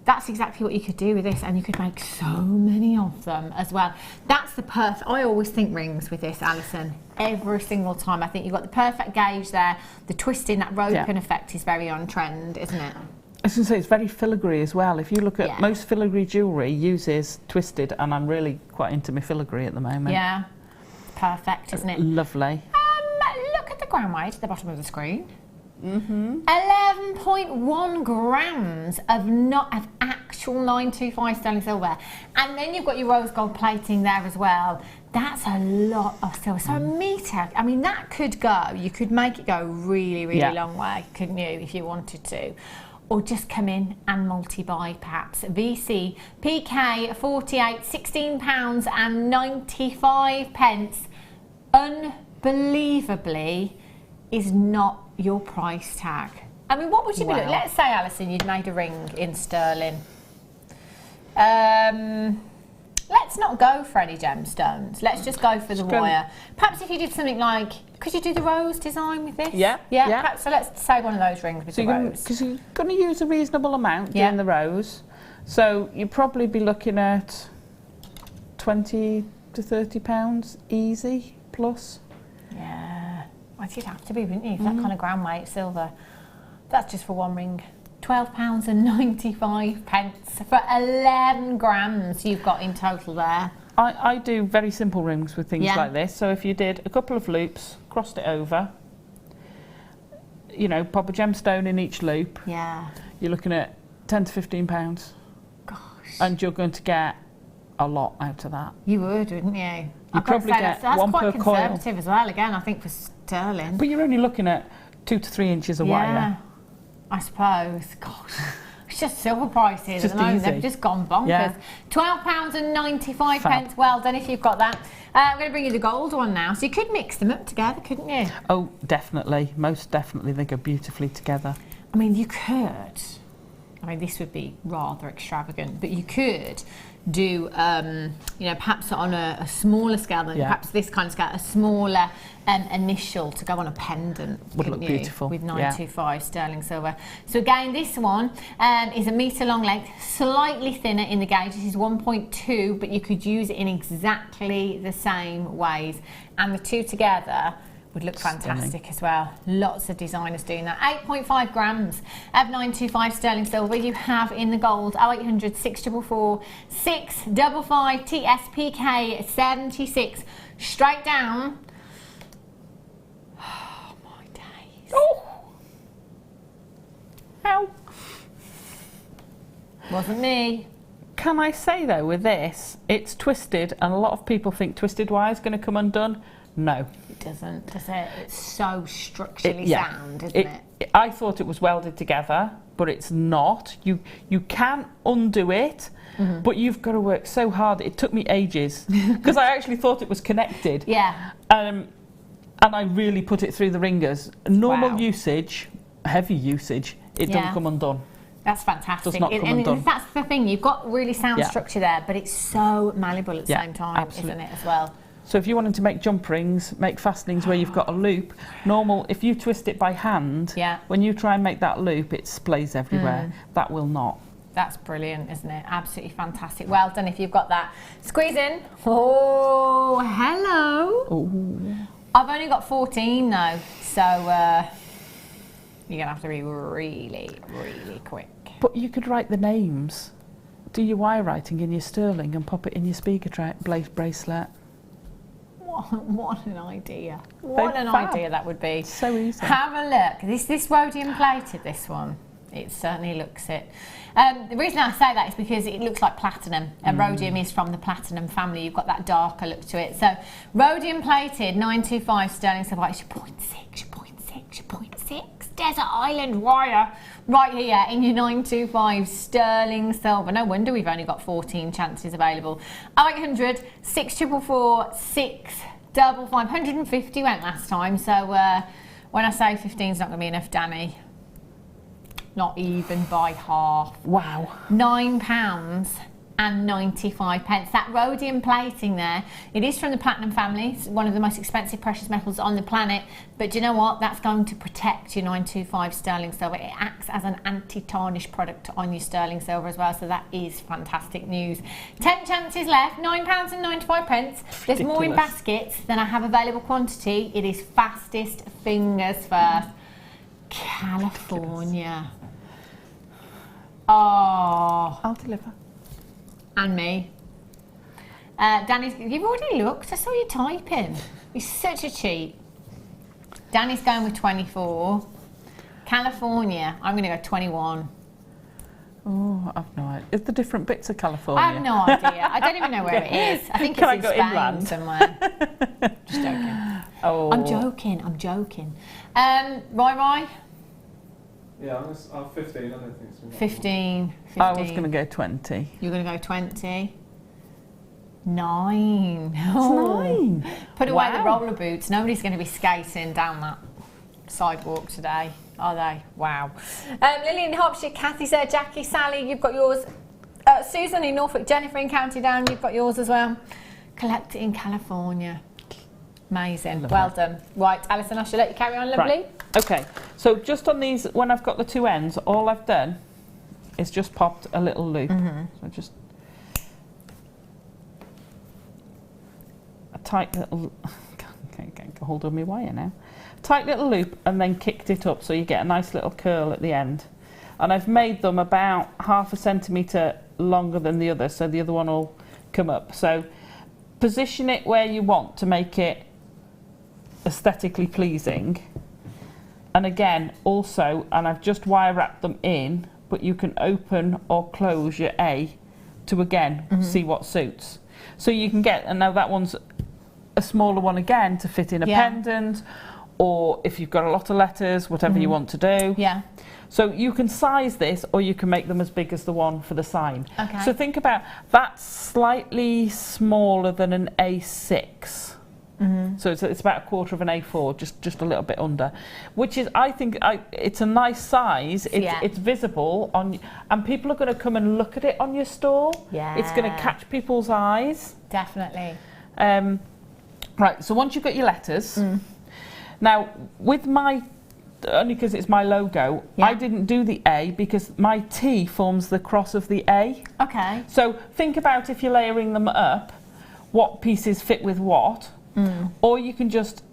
That's exactly what you could do with this, and you could make so many of them as well. That's the perfect, I always think rings with this, Alison, every single time. I think you've got the perfect gauge there. The twisting, that roping effect is very on trend, isn't it? I was going to say, it's very filigree as well. If you look at most filigree jewellery uses twisted, and I'm really quite into my filigree at the moment. Yeah, perfect, isn't it? Lovely. Look at the gram weight at the bottom of the screen. 11.1 grams of actual 925 sterling silver, and then you've got your rose gold plating there as well. That's a lot of silver. So a metre, I mean, that could go, you could make it go really, really long way, couldn't you, if you wanted to? Or just come in and multi-buy perhaps. VC PK 48, £16.95. Unbelievably is not your price tag. I mean, what would you be doing? Let's say, Alison, you'd made a ring in sterling. Let's not go for any gemstones. Let's just go for the wire. Perhaps if you did something like, could you do the rose design with this? Yeah. Perhaps, so let's say one of those rings with the rose. Because you're going to use a reasonable amount doing the rose. So you'd probably be looking at £20 to £30 easy plus. Yeah. Well, you'd have to be, wouldn't you? For that kind of gram weight silver. That's just for one ring. £12.95 for 11 grams you've got in total there. I do very simple rings with things like this. So if you did a couple of loops, crossed it over, you know, pop a gemstone in each loop. Yeah. You're looking at £10 to £15. Gosh. And you're going to get a lot out of that. You would, wouldn't you? You'd probably get that's one quite per coil. conservative as well, again, I think, for sterling. But you're only looking at 2 to 3 inches of wire. I suppose. Gosh, it's just silver prices at Just the moment. easy. They've just gone bonkers. Yeah. £12.95. Fab. Well done if you've got that. I'm going to bring you the gold one now. So you could mix them up together, couldn't you? Oh, definitely. Most definitely. They go beautifully together. I mean, you could. I mean, this would be rather extravagant, but you could do, you know, perhaps on a smaller scale than perhaps this kind of scale, a smaller initial to go on a pendant. Would look beautiful. With 925 sterling silver. So again, this one is a metre long length, slightly thinner in the gauge. This is 1.2, but you could use it in exactly the same ways. And the two together would look fantastic as well. Lots of designers doing that. 8.5 grams of 925 sterling silver you have in the gold. 0800 644 655 TSPK 76. Straight down. Oh my days. Oh! Ow! Wasn't me. Can I say though, with this, it's twisted, and a lot of people think twisted wire is going to come undone. No. It doesn't, does it? It's so structurally sound, isn't it? I thought it was welded together, but it's not. You can undo it, but you've got to work so hard. It took me ages because I actually thought it was connected. Yeah. And I really put it through the ringers. Normal usage, heavy usage, it doesn't come undone. That's fantastic. Does not come undone. That's the thing. You've got really sound structure there, but it's so malleable at the same time, isn't it, as well? So if you wanted to make jump rings, make fastenings where you've got a loop, normal, if you twist it by hand, when you try and make that loop, it splays everywhere. That will not. That's brilliant, isn't it? Absolutely fantastic. Well done if you've got that. Squeeze in. Oh, hello. Ooh. I've only got 14 though, so you're going to have to be really, really quick. But you could write the names. Do your wire writing in your sterling and pop it in your speaker bracelet. What an idea. What an idea that would be. So easy. Have a look. This rhodium plated, this one. It certainly looks it. The reason I say that is because it looks like platinum. And rhodium is from the platinum family. You've got that darker look to it. So rhodium plated, 925 sterling silver. It's your 0.6. Desert Island wire right here in your 925 sterling silver. No wonder we've only got 14 chances available. 0800 644 655. 150 went last time, so when I say 15 is not going to be enough, Danny. Not even by half. Wow. £9 £1.95. That rhodium plating there, it is from the platinum family. It's one of the most expensive precious metals on the planet. But do you know what? That's going to protect your 925 sterling silver. It acts as an anti-tarnish product on your sterling silver as well. So that is fantastic news. 10 chances left, £9.95. There's more in baskets than I have available quantity. It is fastest fingers first. California. Oh. I'll deliver. And me. Danny's, you've already looked. I saw you typing. You're such a cheat. Danny's going with 24. California, I'm going to go 21. Oh, I've no idea. Is the different bits of California? I have no idea. I don't even know where it is. I think it's in Spain somewhere. Just joking. Oh. I'm joking. Roy? Yeah, I'm 15. I don't think it's 15. I was going to go 20. You're going to go 20. 9. It's 9. Put away the roller boots. Nobody's going to be skating down that sidewalk today, are they? Wow. Lily in Hertfordshire, Kathy's there, Jackie, Sally, you've got yours. Susan in Norfolk, Jennifer in County Down, you've got yours as well. Collect it in California. Amazing. Lovely. Well done. Right, Alison, I shall let you carry on, lovely. Right. Okay, so just on these, when I've got the two ends, all I've done is just popped a little loop. So just a tight little, can't get hold of my wire now. Tight little loop and then kicked it up so you get a nice little curl at the end. And I've made them about 1/2 centimetre longer than the other, so the other one will come up. So position it where you want to make it aesthetically pleasing. And again, also, and I've just wire wrapped them in, but you can open or close your A to again see what suits. So you can get, and now that one's a smaller one again to fit in a pendant, or if you've got a lot of letters, whatever you want to do. Yeah. So you can size this, or you can make them as big as the one for the sign. Okay. So think about that's slightly smaller than an A6. So it's about 1/4 of an A4, just a little bit under, which is, I think, it's a nice size. It's visible on, and people are going to come and look at it on your store. Yeah. It's going to catch people's eyes. Definitely. Right. So once you've got your letters, now with my, only because it's my logo, I didn't do the A because my T forms the cross of the A. Okay. So think about if you're layering them up, what pieces fit with what. Or you can just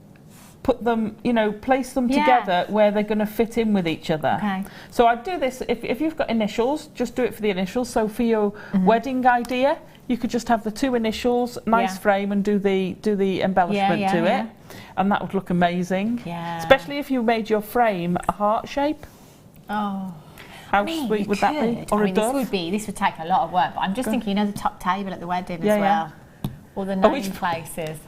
put them, place them together where they're going to fit in with each other. Okay. So I'd do this, if you've got initials, just do it for the initials. So for your wedding idea, you could just have the 2 initials, nice frame, and do the embellishment to it. And that would look amazing. Yeah. Especially if you made your frame a heart shape. Oh. How sweet would that be? Or a dove? This would take a lot of work, but I'm just thinking, the top table at the wedding as well. Or the name places.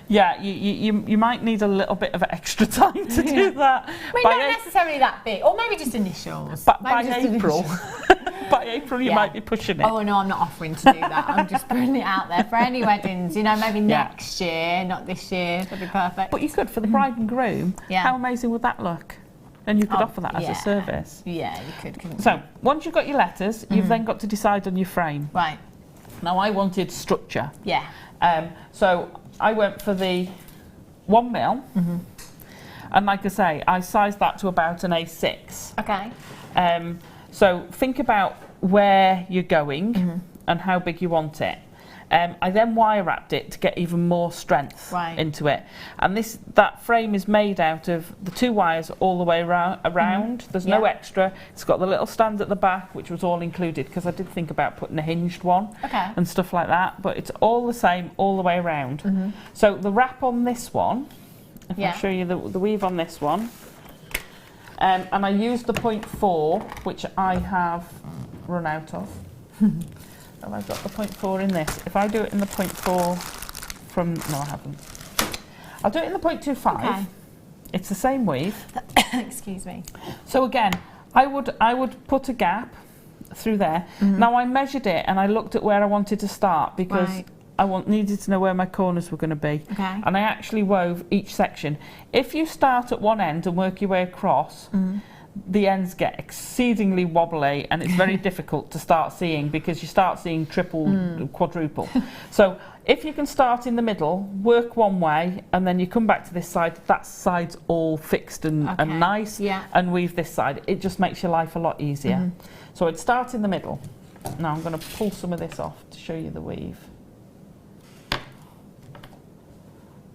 Yeah, you might need a little bit of extra time to do that. I mean, not necessarily that big, or maybe just initials. But by April, by April you might be pushing it. Oh no, I'm not offering to do that. I'm just putting it out there for any weddings. Maybe next year, not this year. That'd be perfect. But you could for the bride and groom. How amazing would that look? And you could offer that as a service. Yeah, you could. Couldn't you? So once you've got your letters, you've then got to decide on your frame. Right. Now I wanted structure. Yeah. So I went for the 1 mil, and like I say, I sized that to about an A6. Okay. So think about where you're going and how big you want it. I then wire wrapped it to get even more strength into it. And that frame is made out of the 2 wires all the way around. There's no extra. It's got the little stand at the back, which was all included, because I did think about putting a hinged one and stuff like that. But it's all the same all the way around. So the wrap on this one, if I show you the weave on this one, and I used the 0.4, which I have run out of. And I've got the 0.4 in this. If I do it in the 0.4 from... No, I haven't. I'll do it in the 0.25. Okay. It's the same weave. Excuse me. So again, I would put a gap through there. Now I measured it and I looked at where I wanted to start because I needed to know where my corners were going to be. Okay. And I actually wove each section. If you start at one end and work your way across, the ends get exceedingly wobbly and it's very difficult to start seeing because you start seeing triple, quadruple. So if you can start in the middle, work one way, and then you come back to this side, that side's all fixed and nice, and weave this side. It just makes your life a lot easier. So I'd start in the middle. Now I'm going to pull some of this off to show you the weave.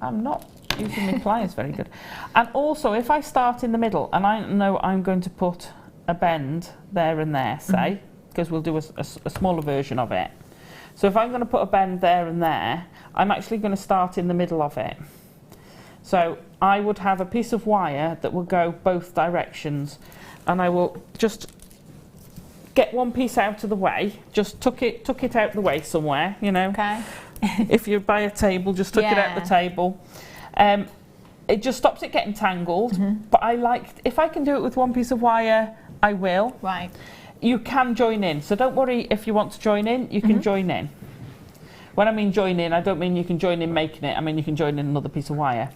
I'm not using my pliers very good. And also, if I start in the middle and I know I'm going to put a bend there and there, say, because we'll do a smaller version of it. So if I'm going to put a bend there and there, I'm actually going to start in the middle of it. So I would have a piece of wire that will go both directions, and I will just get one piece out of the way, just tuck it out the way somewhere, you know. Okay. If you're by a table, just tuck it out the table. It just stops it getting tangled, but I like, if I can do it with one piece of wire, I will. Right. You can join in, so don't worry if you want to join in, you can join in. When I mean join in, I don't mean you can join in making it, I mean you can join in another piece of wire.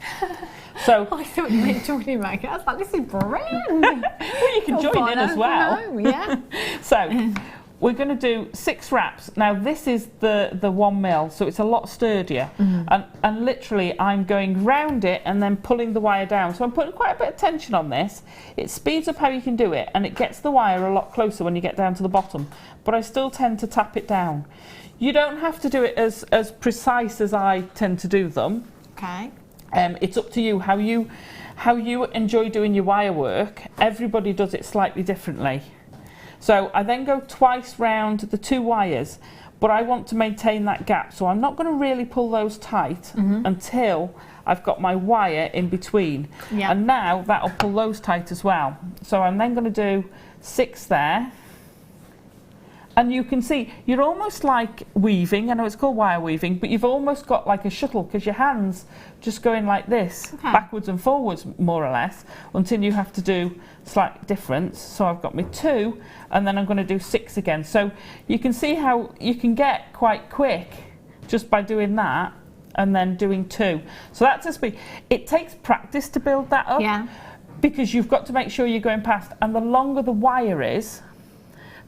So I thought you meant Jewellery Maker. I was like, this is brilliant. well, you can join in as well. Yeah. So we're going to do 6 wraps. Now this is the 1 mil, so it's a lot sturdier. And literally I'm going round it and then pulling the wire down. So I'm putting quite a bit of tension on this. It speeds up how you can do it, and it gets the wire a lot closer when you get down to the bottom. But I still tend to tap it down. You don't have to do it as precise as I tend to do them. Okay. It's up to you how you enjoy doing your wire work. Everybody does it slightly differently. So I then go twice round the 2 wires, but I want to maintain that gap. So I'm not going to really pull those tight until I've got my wire in between. Yeah. And now that'll pull those tight as well. So I'm then going to do 6 there. And you can see, you're almost like weaving. I know it's called wire weaving, but you've almost got like a shuttle because your hand's just going like this, backwards and forwards, more or less, until you have to do slight difference. So I've got my 2, and then I'm going to do 6 again. So you can see how you can get quite quick just by doing that and then doing 2. So that's a speed. It takes practice to build that up, because you've got to make sure you're going past, and the longer the wire is,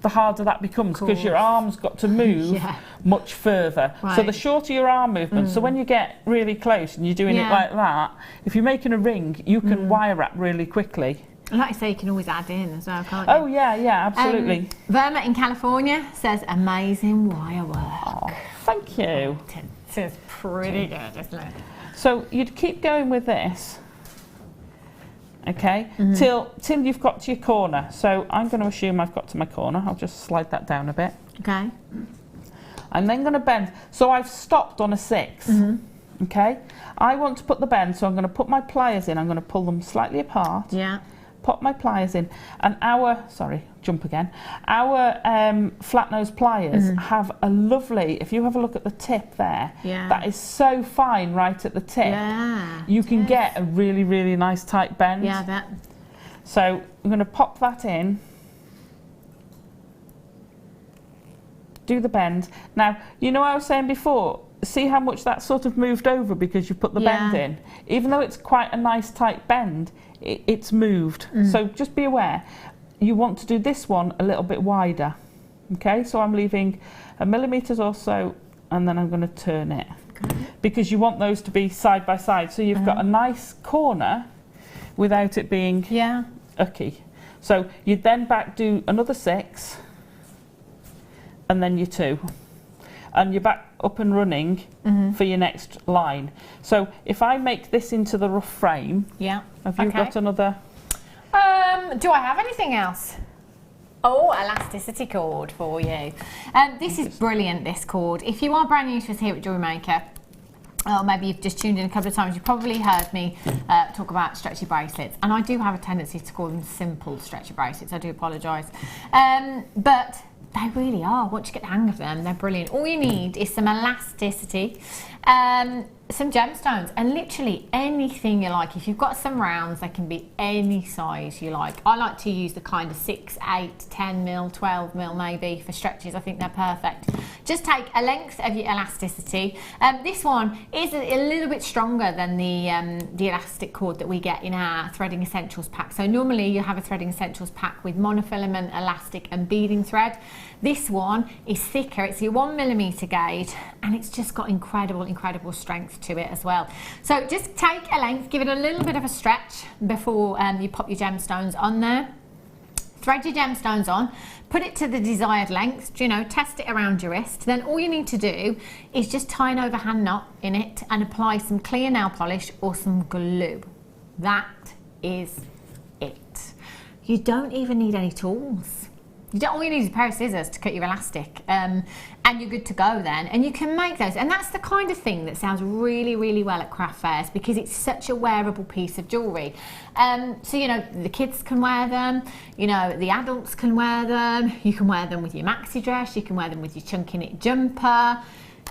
the harder that becomes, because your arm's got to move much further. Right. So the shorter your arm movement, so when you get really close and you're doing it like that, if you're making a ring, you can wire wrap really quickly. And like you say, you can always add in as well, can't you? Oh yeah, absolutely. Verma in California says, amazing wire work. Oh, thank you. It's pretty good, isn't it? So you'd keep going with this. Okay, till you've got to your corner. So I'm going to assume I've got to my corner. I'll just slide that down a bit. Okay. I'm then going to bend. So I've stopped on a 6. Okay, I want to put the bend, so I'm going to put my pliers in. I'm going to pull them slightly apart. Yeah. Pop my pliers in, and our flat nose pliers have a lovely, if you have a look at the tip there, that is so fine right at the tip. You can get a really, really nice tight bend. Yeah, I bet. So I'm going to pop that in, do the bend. Now, you know I was saying before, see how much that sort of moved over because you put the bend in? Even though it's quite a nice tight bend, it's moved. So just be aware, you want to do this one a little bit wider. Okay, so I'm leaving 1 millimetre or so, and then I'm going to turn it. Because you want those to be side by side, so you've got a nice corner without it being ucky. So you then back do another 6, and then your 2. And you're back up and running for your next line. So if I make this into the rough frame, have you got another? Do I have anything else? Oh, elasticity cord for you. This is brilliant, this cord. If you are brand new to us here at Jewellery Maker, or maybe you've just tuned in a couple of times, you've probably heard me talk about stretchy bracelets. And I do have a tendency to call them simple stretchy bracelets. I do apologise. But they really are. Once you get the hang of them, they're brilliant. All you need is some elasticity, some gemstones, and literally anything you like. If you've got some rounds, they can be any size you like. I like to use the kind of 6, 8, 10 mil, 12 mil maybe for stretches. I think they're perfect. just take a length of your elasticity. This one is a little bit stronger than the elastic cord that we get in our threading essentials pack. So normally you have a threading essentials pack with monofilament, elastic and beading thread. This one is thicker, it's your 1mm gauge, and it's just got incredible strength to it as well. So just take a length, give it a little bit of a stretch before you pop your gemstones on there. Thread your gemstones on, put it to the desired length, you know, test it around your wrist. Then all you need to do is just tie an overhand knot in it and apply some clear nail polish or some glue. That is it. You don't even need any tools. All you need is a pair of scissors to cut your elastic, and you're good to go then. And you can make those, and that's the kind of thing that sells really well at craft fairs because it's such a wearable piece of jewellery. So, you know, the kids can wear them, you know, the adults can wear them, you can wear them with your maxi dress, you can wear them with your chunky knit jumper.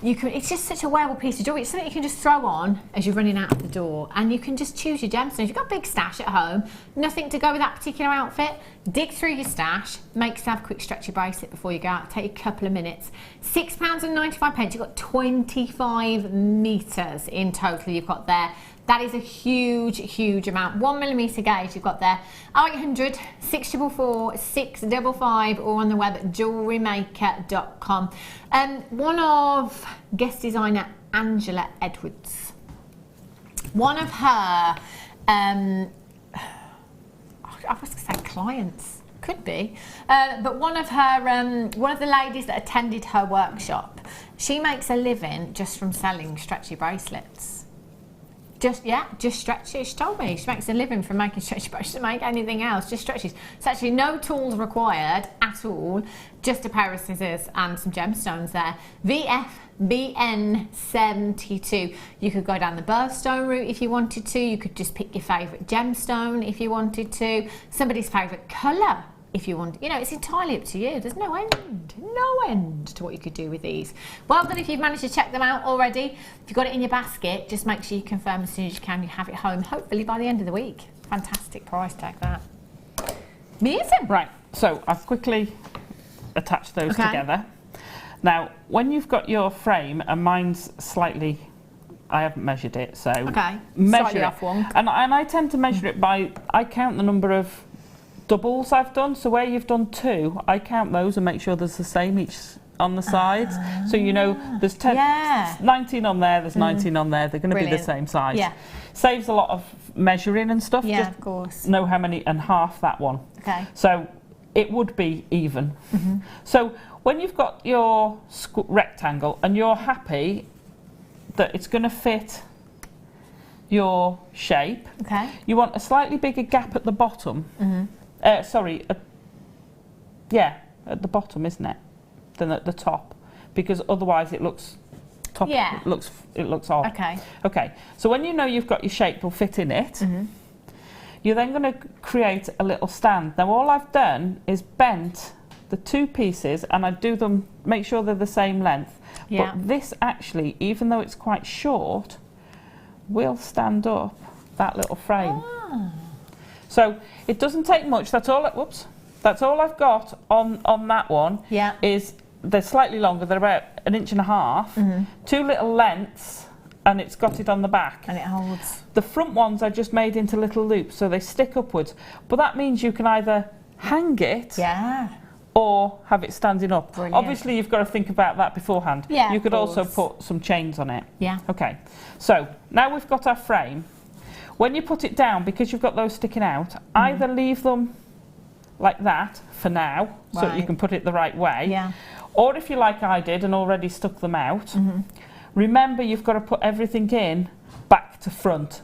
It's just such a wearable piece of jewellery. It's something you can just throw on as you're running out of the door, and you can just choose your gemstones. You've got a big stash at home, nothing to go with that particular outfit, dig through your stash, make yourself a quick stretchy bracelet before you go out, take a couple of minutes. £6.95, you've got 25 metres in total you've got there. That is a huge amount. 1mm gauge you've got there. 0800 644 655 or on the web at JewelleryMaker.com. One of guest designer Angela Edwards, one of her, I was going to say clients, could be, but one of the ladies that attended her workshop, she makes a living just from selling stretchy bracelets. Just stretches. She told me she makes a living from making stretchy bracelets. She doesn't make anything else, just stretches. It's actually no tools required at all, just a pair of scissors and some gemstones there. VFBN72. You could go down the birthstone route if you wanted to. You could just pick your favourite gemstone if you wanted to. Somebody's favourite colour if you want. You know, it's entirely up to you. There's no end to what you could do with these. Well done if you've managed to check them out already. If you've got it in your basket, just make sure you confirm as soon as you can you have it home, hopefully by the end of the week. Fantastic price tag that. Amazing. Right, so I've quickly attached those together. Now, when you've got your frame, and mine's slightly, I haven't measured it, so measure it. Off one. And I tend to measure it by, I count the number of doubles I've done, so where you've done 2, I count those and make sure there's the same each on the sides. So you know there's 19 on there, there's 19 on there, they're going to be the same size. Yeah. Saves a lot of measuring and stuff. Yeah, just of course. Know how many, and half that one. Okay. So it would be even. So when you've got your rectangle and you're happy that it's going to fit your shape, you want a slightly bigger gap at the bottom. Sorry, at the bottom, isn't it, than at the top, because otherwise it looks it looks odd. Okay. So when you know you've got your shape will fit in it, you're then going to create a little stand. Now all I've done is bent the 2 pieces, and I do them, make sure they're the same length. But this actually, even though it's quite short, will stand up that little frame. So it doesn't take much. That's all. That's all I've got on that one. Is they're slightly longer. They're about 1.5 inches. 2 little lengths, and it's got it on the back. And it holds. The front ones I just made into little loops, so they stick upwards. But that means you can either hang it. Or have it standing up. Brilliant. Obviously, you've got to think about that beforehand. You could also put some chains on it. Okay. So now we've got our frame. When you put it down, because you've got those sticking out, either leave them like that for now, so that you can put it the right way, or if you like I did and already stuck them out, remember you've got to put everything in back to front.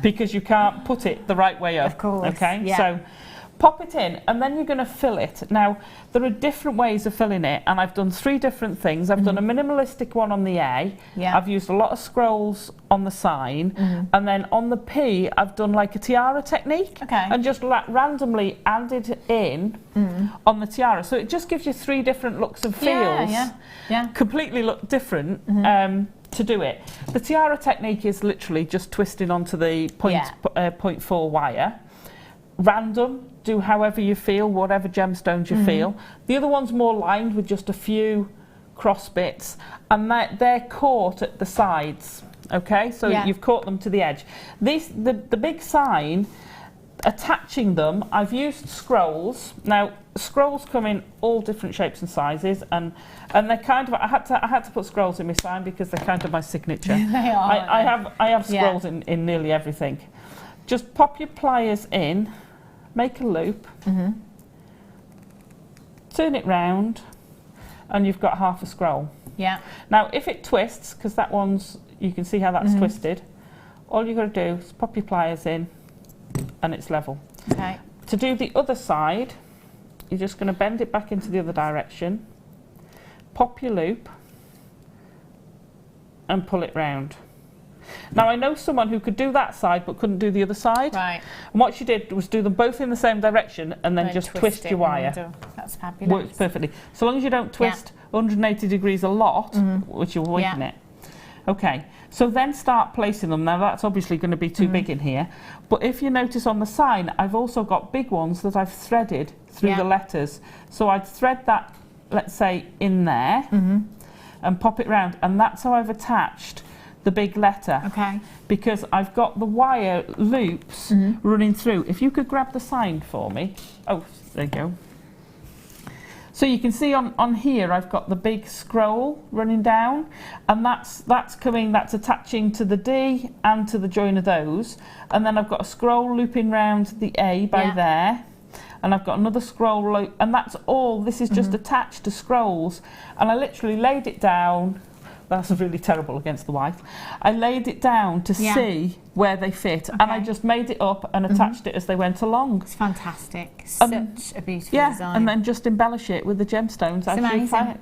Because you can't put it the right way up. Of course. Okay. So pop it in, and then you're going to fill it. Now, there are different ways of filling it, and I've done 3 different things. I've done a minimalistic one on the A. I've used a lot of scrolls on the sign, and then on the P, I've done like a tiara technique, and just randomly added in on the tiara. So it just gives you 3 different looks and feels. Completely look different. To do it. The tiara technique is literally just twisting onto the 0.4 wire. Random, do however you feel, whatever gemstones you feel. The other one's more lined with just a few cross bits, and they're caught at the sides. Okay, so you've caught them to the edge. The big sign, attaching them, I've used scrolls. Now scrolls come in all different shapes and sizes, and they're kind of, I had to put scrolls in my sign because they're kind of my signature. They are. I have scrolls in nearly everything. Just pop your pliers in, make a loop, turn it round, and you've got half a scroll. Yeah. Now if it twists, because that one's, you can see how that's twisted, all you've got to do is pop your pliers in and it's level. Okay. To do the other side, you're just going to bend it back into the other direction, pop your loop and pull it round. Now I know someone who could do that side but couldn't do the other side. Right. And what she did was do them both in the same direction and then just twist your wire. That's fabulous. Works perfectly. So long as you don't twist 180 degrees a lot, which you'll weaken it. Okay, so then start placing them. Now that's obviously going to be too big in here, but if you notice on the sign, I've also got big ones that I've threaded through the letters. So I'd thread that, let's say, in there and pop it round, and that's how I've attached the big letter. Okay. Because I've got the wire loops running through. If you could grab the sign for me. Oh, there you go. So you can see on here I've got the big scroll running down, and that's attaching to the D and to the join of those, and then I've got a scroll looping round the A by there, and I've got another scroll loop, and that's all. This is just attached to scrolls, and I literally laid it down. That's really terrible against the wife. I laid it down to see where they fit, and I just made it up and attached it as they went along. It's fantastic. Such a beautiful design. And then just embellish it with the gemstones. It's amazing.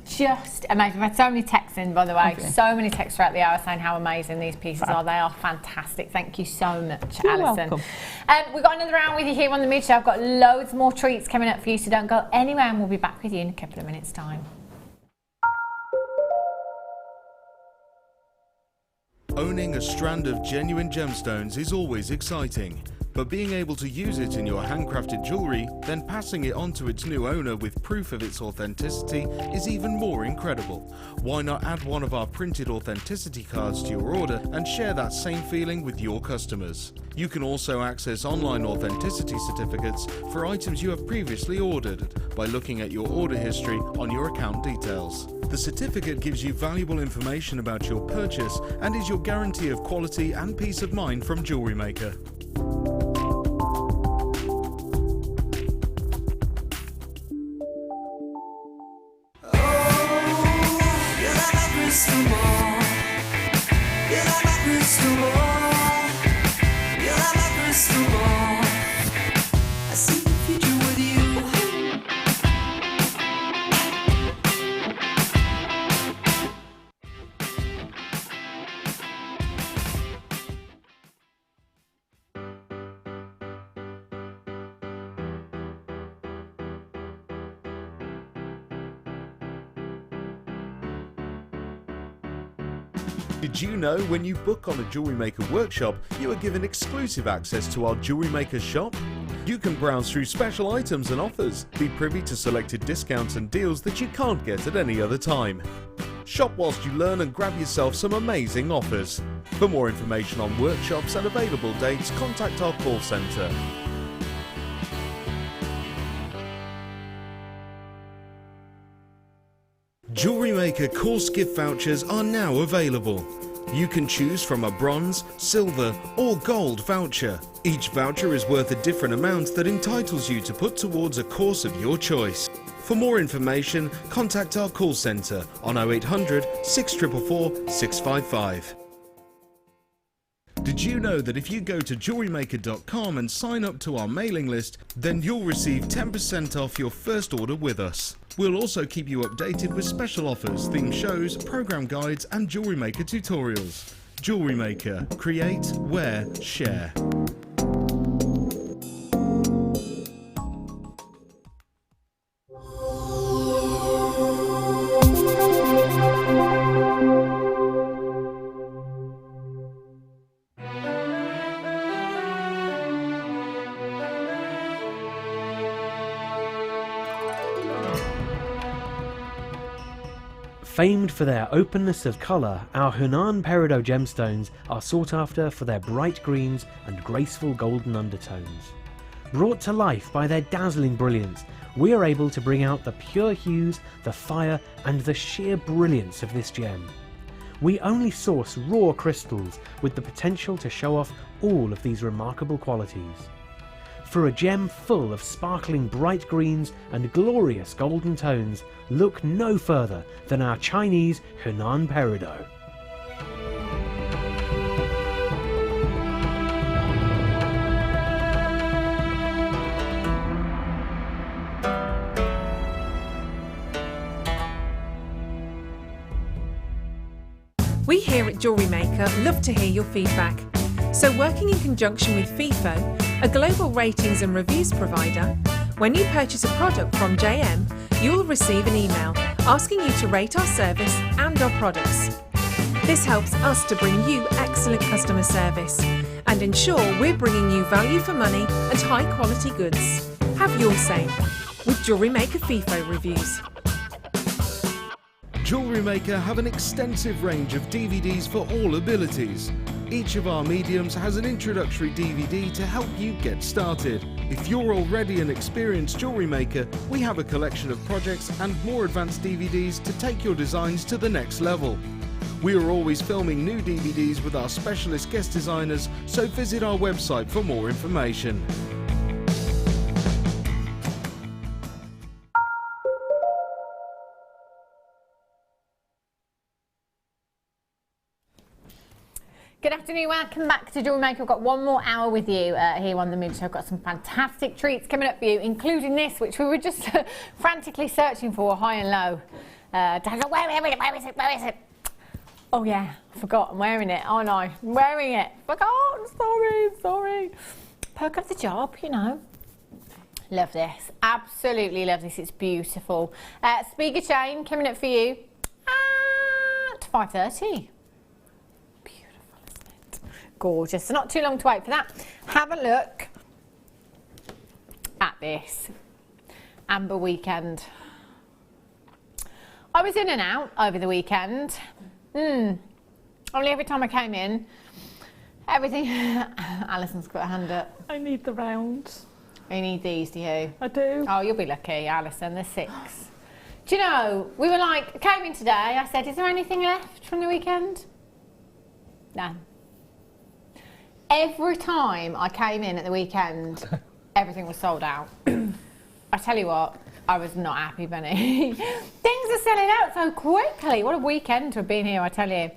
Just amazing. We've had so many texts in, by the way. So many texts throughout the hour saying how amazing these pieces are. They are fantastic. Thank you so much, Alison. Welcome. We've got another round with you here on the Mood Show. I've got loads more treats coming up for you, so don't go anywhere, and we'll be back with you in a couple of minutes' time. Owning a strand of genuine gemstones is always exciting, but being able to use it in your handcrafted jewellery, then passing it on to its new owner with proof of its authenticity is even more incredible. Why not add one of our printed authenticity cards to your order and share that same feeling with your customers? You can also access online authenticity certificates for items you have previously ordered by looking at your order history on your account details. The certificate gives you valuable information about your purchase and is your guarantee of quality and peace of mind from Jewellery Maker. Did you know when you book on a Jewellery Maker workshop, you are given exclusive access to our Jewellery Maker shop? You can browse through special items and offers, be privy to selected discounts and deals that you can't get at any other time. Shop whilst you learn and grab yourself some amazing offers. For more information on workshops and available dates, contact our call centre. Jewellery Maker course gift vouchers are now available. You can choose from a bronze, silver or gold voucher. Each voucher is worth a different amount that entitles you to put towards a course of your choice. For more information, contact our call centre on 0800 644 655. Did you know that if you go to JewelleryMaker.com and sign up to our mailing list, then you'll receive 10% off your first order with us. We'll also keep you updated with special offers, theme shows, program guides and Jewellery Maker tutorials. Jewellery Maker. Create, wear, share. Famed for their openness of colour, our Hunan Peridot gemstones are sought after for their bright greens and graceful golden undertones. Brought to life by their dazzling brilliance, we are able to bring out the pure hues, the fire and the sheer brilliance of this gem. We only source raw crystals with the potential to show off all of these remarkable qualities. For a gem full of sparkling bright greens and glorious golden tones, look no further than our Chinese Hunan Peridot. We here at Jewellery Maker love to hear your feedback. So working in conjunction with FIFO, a global ratings and reviews provider, when you purchase a product from JM, you'll receive an email asking you to rate our service and our products. This helps us to bring you excellent customer service and ensure we're bringing you value for money and high quality goods. Have your say with Jewellery Maker FIFO reviews. Jewellery Maker have an extensive range of DVDs for all abilities. Each of our mediums has an introductory DVD to help you get started. If you're already an experienced jewellery maker, we have a collection of projects and more advanced DVDs to take your designs to the next level. We are always filming new DVDs with our specialist guest designers, so visit our website for more information. Good afternoon, welcome back to Jewellery Maker. I've got one more hour with you here on the Mood Show. I've got some fantastic treats coming up for you, including this, which we were just frantically searching for, high and low. Where is it? Oh yeah, I forgot, I'm wearing it. Oh no, I'm wearing it. Forgot, sorry. Perk up the job, you know. Love this, absolutely love this, it's beautiful. Spiga chain coming up for you at 5:30. Gorgeous. So not too long to wait for that. Have a look at this amber weekend. I was in and out over the weekend. Only every time I came in, everything. Alison's got her hand up. I need the rounds. You need these, do you? I do. Oh, you'll be lucky, Alison. There's 6. Do you know, we were like, came in today, I said, is there anything left from the weekend? No. Every time I came in at the weekend, everything was sold out. I tell you what, I was not happy, Benny. Things are selling out so quickly. What a weekend to have been here, I tell you.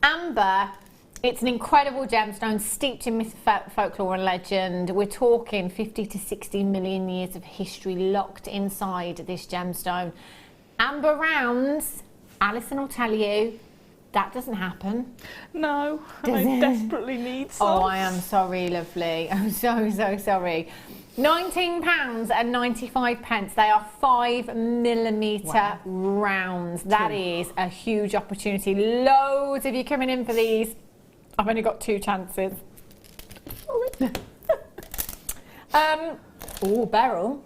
Amber, it's an incredible gemstone steeped in myth, folklore and legend. We're talking 50 to 60 million years of history locked inside this gemstone. Amber rounds, Alison will tell you, that doesn't happen. No, I desperately need some. Oh, I am sorry, lovely. I'm so sorry. £19.95. They are 5mm rounds. That is a huge opportunity. Loads of you coming in for these. I've only got 2 chances. Oh, beryl.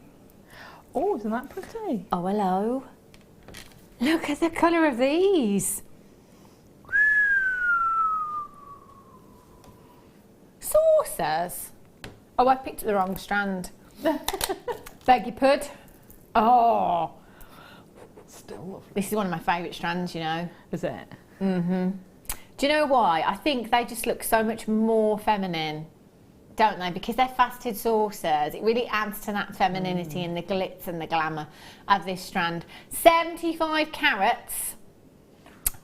Oh, isn't that pretty? Oh, hello. Look at the colour of these. Saucers. Oh, I picked the wrong strand. Beg your pud. Oh. Still lovely. This is one of my favourite strands, you know. Is it? Mm-hmm. Do you know why? I think they just look so much more feminine, don't they? Because they're faceted saucers. It really adds to that femininity and the glitz and the glamour of this strand. 75 carats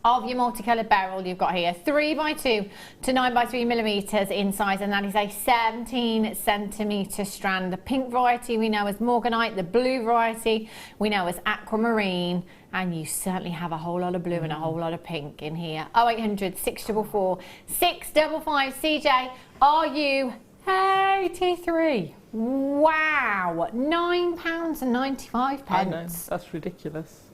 of your multicoloured beryl you've got here, 3x2 to 9x3mm in size, and that is a 17cm strand. The pink variety we know as morganite, the blue variety we know as aquamarine, and you certainly have a whole lot of blue and a whole lot of pink in here. 0800 644 655. CJ, are you 83? Wow, £9.95. I know, that's ridiculous.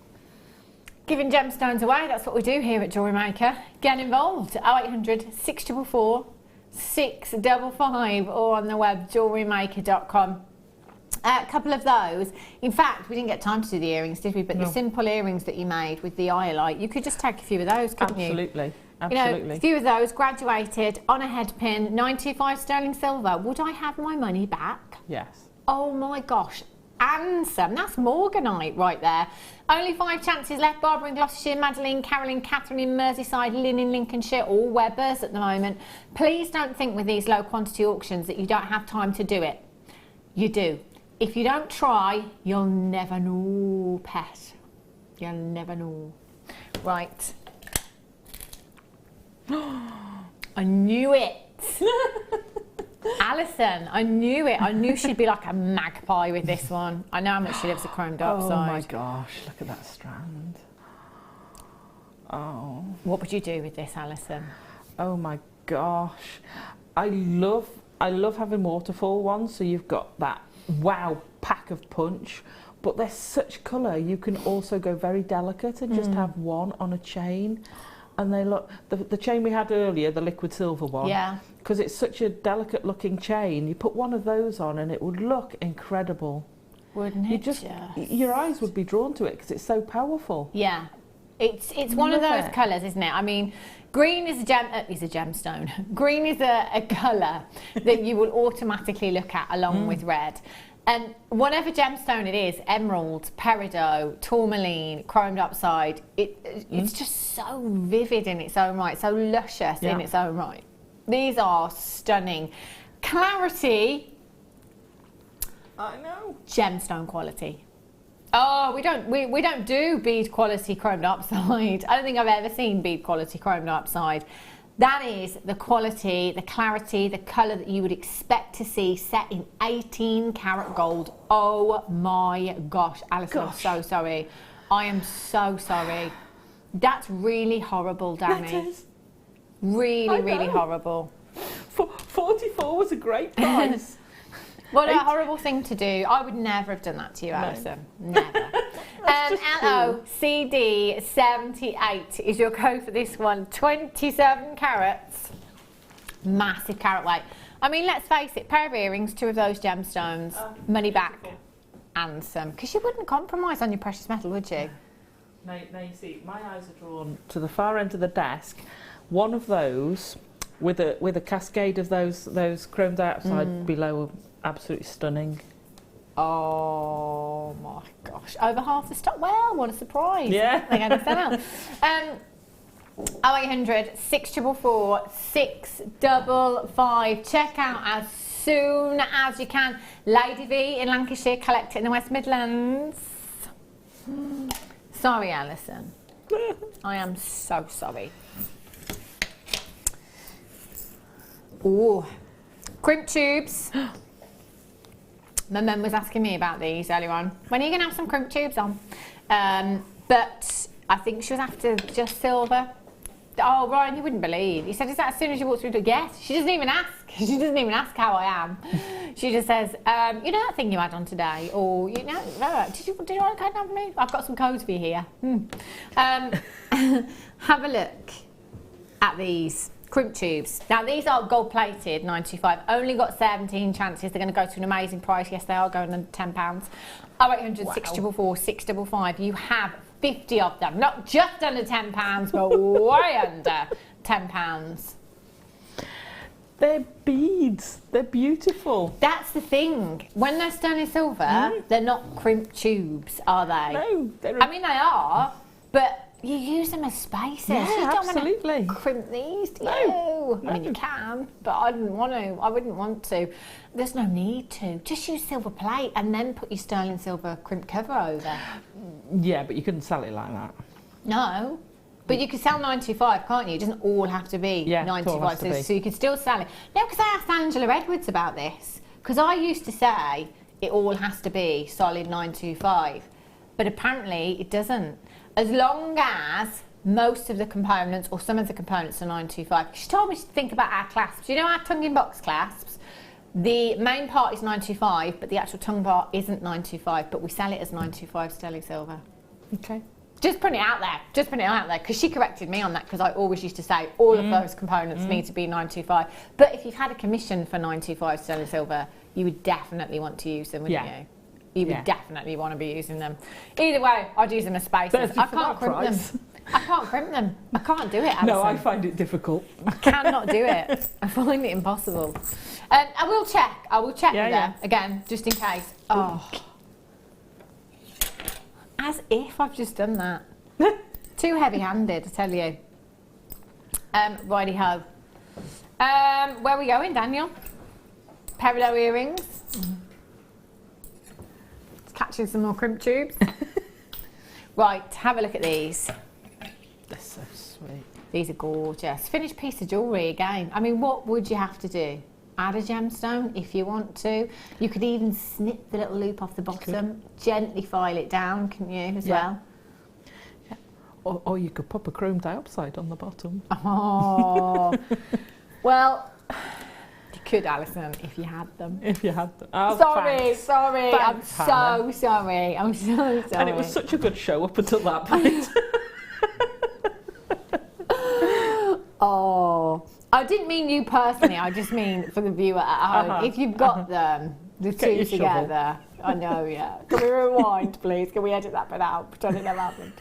Giving gemstones away, that's what we do here at Jewellery Maker. Get involved, 0800 644 655, or on the web, jewellerymaker.com. A couple of those. In fact, we didn't get time to do the earrings, did we? But the simple earrings that you made with the highlight, you could just take a few of those, couldn't you? Absolutely. You know, a few of those, graduated, on a head pin, 925 sterling silver. Would I have my money back? Yes. Oh my gosh. Handsome. That's Morganite right there. Only 5 chances left. Barbara in Gloucestershire, Madeline, Carolyn, Catherine in Merseyside, Lynn in Lincolnshire, all Webbers at the moment. Please don't think with these low quantity auctions that you don't have time to do it. You do. If you don't try, you'll never know, pet. You'll never know. Right. I knew it. Alison, I knew it. I knew she'd be like a magpie with this one. I know how much she loves a chromed upside. Oh my gosh, look at that strand. Oh. What would you do with this, Alison? Oh my gosh. I love having waterfall ones, so you've got that wow pack of punch, but they're such colour. You can also go very delicate and just have one on a chain. And they look, the chain we had earlier, the liquid silver one, because it's such a delicate looking chain, you put one of those on and it would look incredible. Wouldn't it? Your eyes would be drawn to it because it's so powerful. Yeah, it's one of those colours, isn't it? I mean, green is a gemstone. Green is a colour that you will automatically look at along with red. And whatever gemstone it is, emerald, peridot, tourmaline, chromed upside, it's just so vivid in its own right, so luscious in its own right. These are stunning. Clarity. I know. Gemstone quality. Oh, we don't do bead quality chromed upside. I don't think I've ever seen bead quality chromed upside. That is the quality, the clarity, the colour that you would expect to see set in 18 karat gold. Oh my gosh, Alison, I'm so sorry. I am so sorry. That's really horrible, Danny. That is. Really, really horrible. 44 was a great price. What a horrible thing to do. I would never have done that to you, Alison. Never. LOCD78 is your code for this one. 27 carats. Massive carat weight. I mean, let's face it, pair of earrings, 2 of those gemstones, money back, and some. Because you wouldn't compromise on your precious metal, would you? Now you see, my eyes are drawn to the far end of the desk. One of those with a cascade of those chromed outside below, absolutely stunning. Oh my gosh! Over half the stock. Well, what a surprise! Yeah, they're going to sell. 0800 644 655. Check out as soon as you can. Lady V in Lancashire, collect it in the West Midlands. Sorry, Alison. I am so sorry. Ooh, crimp tubes. My mum was asking me about these earlier on. When are you going to have some crimp tubes on? But I think she was after just silver. Oh, Ryan, you wouldn't believe. He said, is that as soon as you walk through the door? Yes. She doesn't even ask. She doesn't even ask how I am. She just says, you know that thing you had on today? Or, you know, did you want a code down for me? I've got some codes for you here. Have a look at these crimp tubes. Now these are gold plated 925, only got 17 chances. They're going to go to an amazing price. Yes, they are going under £10. 0800 644 655. You have 50 of them, not just under £10, but way under £10. They're beads. They're beautiful. That's the thing. When they're sterling silver, they're not crimp tubes, are they? No, I mean, they are, but you use them as spacers. Yeah, you don't absolutely. want to crimp these, do you? No. I mean, you can, but I didn't want to. I wouldn't want to. There's no need to. Just use silver plate and then put your sterling silver crimp cover over. Yeah, but you couldn't sell it like that. No. But you could sell 925, can't you? It doesn't all have to be 925, so you could still sell it. No, because I asked Angela Edwards about this, because I used to say it all has to be solid 925, but apparently it doesn't. As long as most of the components, or some of the components, are 925. She told me to think about our clasps. You know our tongue-in-box clasps? The main part is 925, but the actual tongue part isn't 925, but we sell it as 925 sterling silver. Okay. Just putting it out there. Just putting it out there, because she corrected me on that, because I always used to say all of those components need to be 925. But if you've had a commission for 925 sterling silver, you would definitely want to use them, wouldn't you? you would definitely want to be using them. Either way, I'd use them as spacers. I can't crimp them. I can't crimp them. I can't do it, Alison. No, I find it difficult. I cannot do it. I find it impossible. I will check. With them again, just in case. Oh. As if I've just done that. Too heavy-handed, I tell you. Righty-ho. Where are we going, Daniel? Peridot earrings. Catching some more crimp tubes. Right, have a look at these. They're so sweet. These are gorgeous. Finished piece of jewellery again. I mean, what would you have to do? Add a gemstone if you want to. You could even snip the little loop off the bottom, gently file it down, couldn't you, as well? Yeah. Or you could pop a chrome dioxide on the bottom. Oh. Well, you could, Alison, if you had them. If you had them. Oh, sorry. Thanks, I'm so Hannah. sorry. I'm so sorry. And it was such a good show up until that point. Oh, I didn't mean you personally. I just mean for the viewer at home. If you've got them, the two together. I know, yeah. Can we rewind, please? Can we edit that bit out? Pretend it never happened.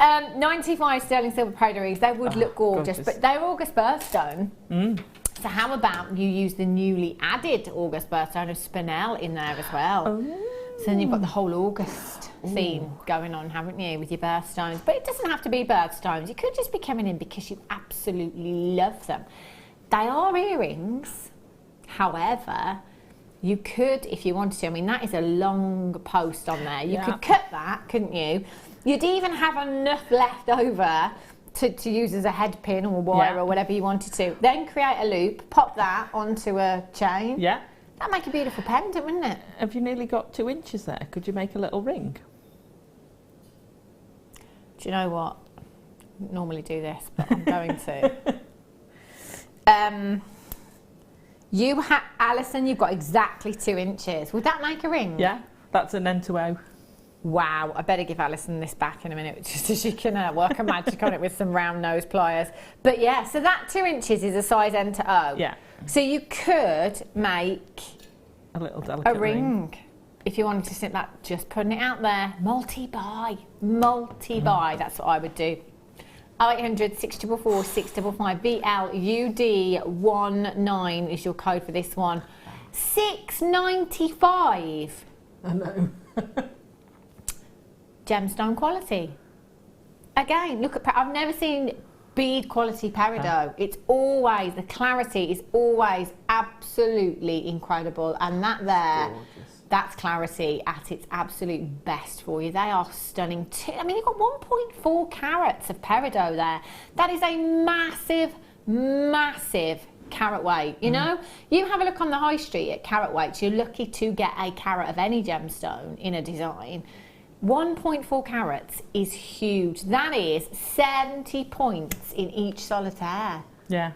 95 sterling silver peridot rings. They would look gorgeous, but they're August birthstone. So how about you use the newly added August birthstone of Spinel in there as well? So then you've got the whole August theme going on, haven't you, with your birthstones? But it doesn't have to be birthstones. You could just be coming in because you absolutely love them. They are earrings. However, you could, if you wanted to, I mean, that is a long post on there. You could cut that, couldn't you? You'd even have enough left over to use as a head pin or wire or whatever you wanted to. Then create a loop, pop that onto a chain. Yeah. That'd make a beautiful pendant, wouldn't it? Have you nearly got 2 inches there? Could you make a little ring? Do you know what? I don't normally do this, but I'm going to. Alison, you've got exactly 2 inches. Would that make a ring? Yeah, that's an end to O. Wow, I better give Alison this back in a minute, just so she can work her magic on it with some round nose pliers. But yeah, so that 2 inches is a size end to O. Yeah. So you could make a little delicate ring. If you wanted to snip that, just putting it out there. Multi-buy. That's what I would do. 0800 644 655 BLUD19 is your code for this one. $6.95. I know. Gemstone quality. Again, look at. I've never seen bead quality peridot. It's always, the clarity is always absolutely incredible, and that there. Gorgeous. That's clarity at its absolute best for you. They are stunning too. I mean, you've got 1.4 carats of peridot there. That is a massive, massive carat weight. You know, you have a look on the high street at carat weights. You're lucky to get a carat of any gemstone in a design. 1.4 carats is huge. That is 70 points in each solitaire. Yeah,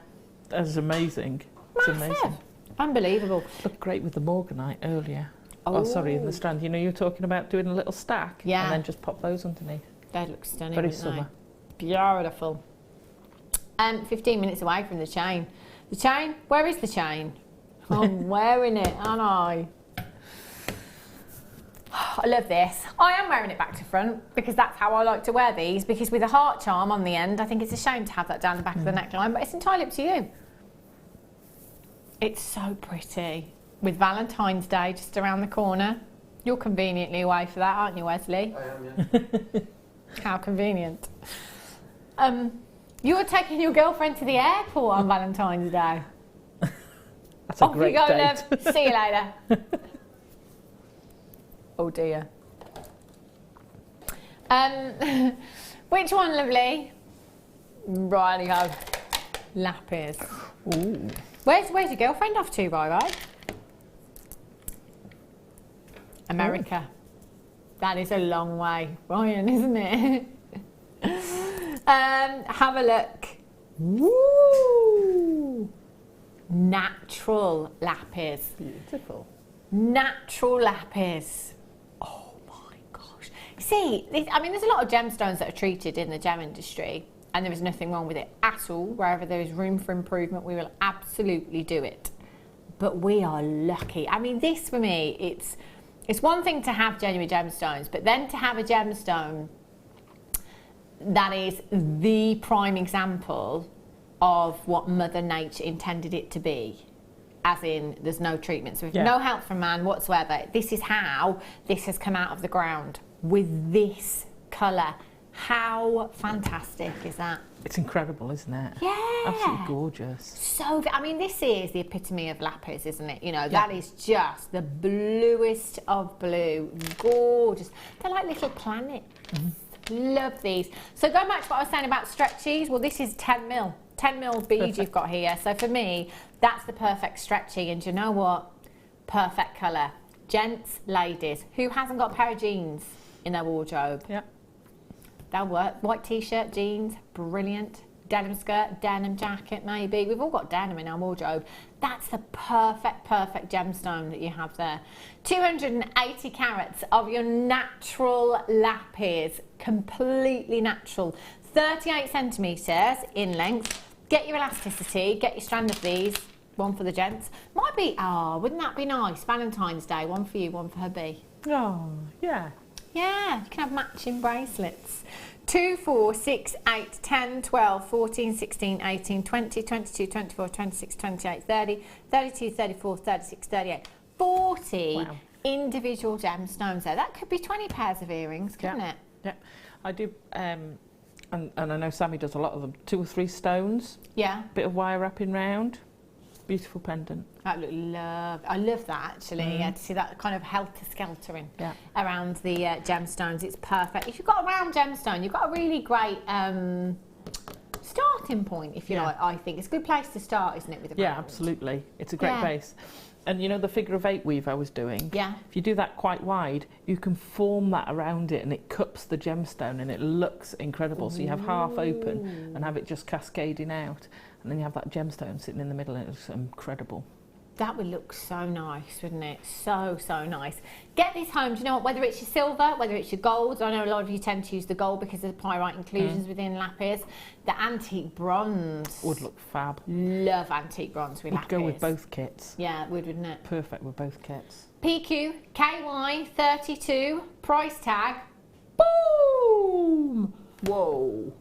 that's amazing. It's amazing. Unbelievable. Looked great with the morganite earlier. Oh, sorry, in the strand. You know, you were talking about doing a little stack and then just pop those underneath. They look stunning. Very summer. Beautiful. 15 minutes away from the chain. The chain? Where is the chain? I'm wearing it, aren't I? I love this. I am wearing it back to front because that's how I like to wear these, because with a heart charm on the end, I think it's a shame to have that down the back of the neckline, but it's entirely up to you. It's so pretty. With Valentine's Day just around the corner. You're conveniently away for that, aren't you, Wesley? I am, yeah. How convenient. You're taking your girlfriend to the airport on Valentine's Day. That's a great Off you go, date. love. See you later. Oh dear. Which one, lovely? Righty-ho. Lapis. Ooh. Where's your girlfriend off to, bye-bye? America. Ooh. That is a long way, Ryan, isn't it? Have a look. Woo! Natural lapis. Beautiful. Natural lapis. Oh my gosh. See, I mean, there's a lot of gemstones that are treated in the gem industry, and there is nothing wrong with it at all. Wherever there is room for improvement, we will absolutely do it. But we are lucky. I mean, this for me, It's one thing to have genuine gemstones, but then to have a gemstone that is the prime example of what Mother Nature intended it to be. As in, there's no treatment, so no help from man whatsoever. This is how this has come out of the ground with this colour. How fantastic is that? It's incredible, isn't it? Yeah. Absolutely gorgeous. So, I mean, this is the epitome of lapis, isn't it? You know, that is just the bluest of blue. Gorgeous. They're like little planets. Love these. So going back to what I was saying about stretchies, well, this is 10 mil. 10 mil bead you've got here. So for me, that's the perfect stretchy. And you know what? Perfect colour. Gents, ladies, who hasn't got a pair of jeans in their wardrobe? Yeah. That'll work. White t-shirt, jeans, brilliant. Denim skirt, denim jacket, maybe. We've all got denim in our wardrobe. That's the perfect gemstone that you have there. 280 carats of your natural lapis, completely natural. 38 centimetres in length. Get your elasticity, get your strand of these. One for the gents. Might be, wouldn't that be nice? Valentine's Day, one for you, one for hubby. Oh, yeah. Yeah, you can have matching bracelets. 2, 4, 6, 8, 10, 12, 14, 16, 18, 20, 22, 24, 26, 28, 30, 32, 34, 36, 38, 40 individual gemstones there. That could be 20 pairs of earrings, couldn't it? Yeah, I do, and I know Sammy does a lot of them. 2 or 3 stones. Yeah. Bit of wire wrapping round. Beautiful pendant. I love that actually. To see that kind of helter-skeltering around the gemstones. It's perfect. If you've got a round gemstone, you've got a really great starting point, if you like. I think it's a good place to start, isn't it? With a round? Absolutely. It's a great base. And you know the figure of 8 weave I was doing? Yeah. If you do that quite wide, you can form that around it and it cups the gemstone and it looks incredible. So you have half open and have it just cascading out. And then you have that gemstone sitting in the middle and it looks incredible. That would look so nice, wouldn't it? So nice. Get this home. Do you know what? Whether it's your silver, whether it's your gold. I know a lot of you tend to use the gold because of the pyrite inclusions within lapis. The antique bronze would look fab. Love antique bronze with lapis. Would go with both kits. Yeah, it would, wouldn't it? Perfect with both kits. PQ KY 32 price tag. Boom! Whoa.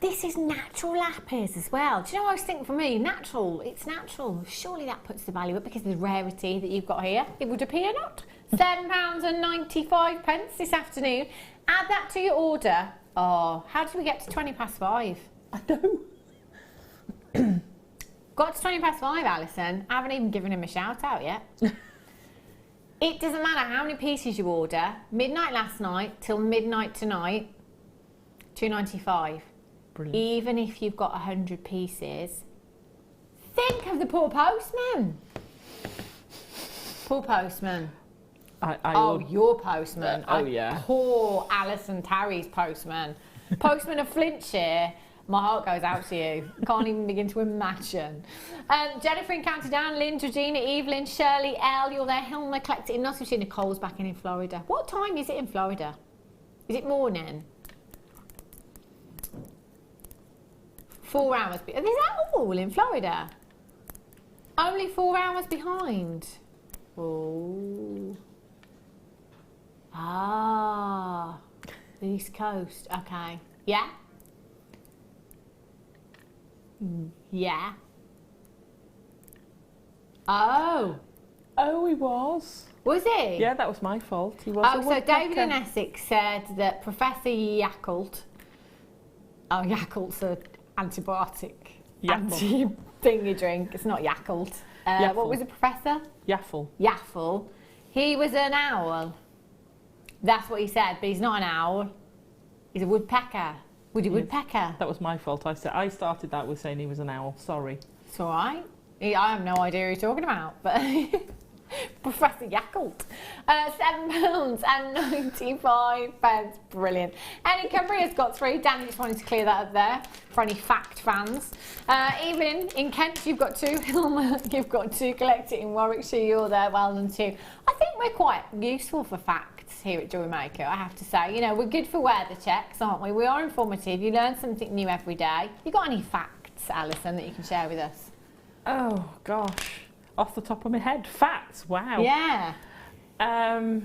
This is natural lapis as well. Do you know what I was thinking for me? Natural, it's natural. Surely that puts the value up because of the rarity that you've got here. It would appear not. £7.95 this afternoon. Add that to your order. Oh, how did we get to 5:20? I know. Got to 5:20, Alison. I haven't even given him a shout out yet. It doesn't matter how many pieces you order. Midnight last night till midnight tonight, £2.95. Brilliant. Even if you've got 100 pieces, think of the poor postman. Poor postman. Your postman. Poor Alison Tarry's postman. Postman of Flintshire. My heart goes out to you. Can't even begin to imagine. Jennifer in County Down, Lynn, Georgina, Evelyn, Shirley, Elle, you're there. Hilma collected in Nottingham. Nicole's back in Florida. What time is it in Florida? Is it morning? 4 hours. Is that all in Florida? Only 4 hours behind. Oh. Ah. The East Coast. Okay. Yeah? Yeah. Oh. Oh, he was. Was he? Yeah, that was my fault. He was. So David in Essex said that Professor Yakult. Oh, Yakult's a antibiotic. Anti-thingy drink. It's not Yakult. What was it, Professor? Yaffle. He was an owl. That's what he said, but he's not an owl. He's a woodpecker. Woody woodpecker. That was my fault. I started that with saying he was an owl. Sorry. It's all right. I have no idea who you're talking about, but Professor Yakult. £7.95. Brilliant. Annie Cumbria's got 3. Danny just wanted to clear that up there for any fact fans. Evelyn in Kent, you've got 2. Hilma, you've got 2. Collect it in Warwickshire, you're there. Well done too. I think we're quite useful for facts here at Jewellery Maker, I have to say. You know, we're good for weather checks, aren't we? We are informative. You learn something new every day. You got any facts, Alison, that you can share with us? Oh, gosh. Off the top of my head. Facts, wow. Yeah. Oh,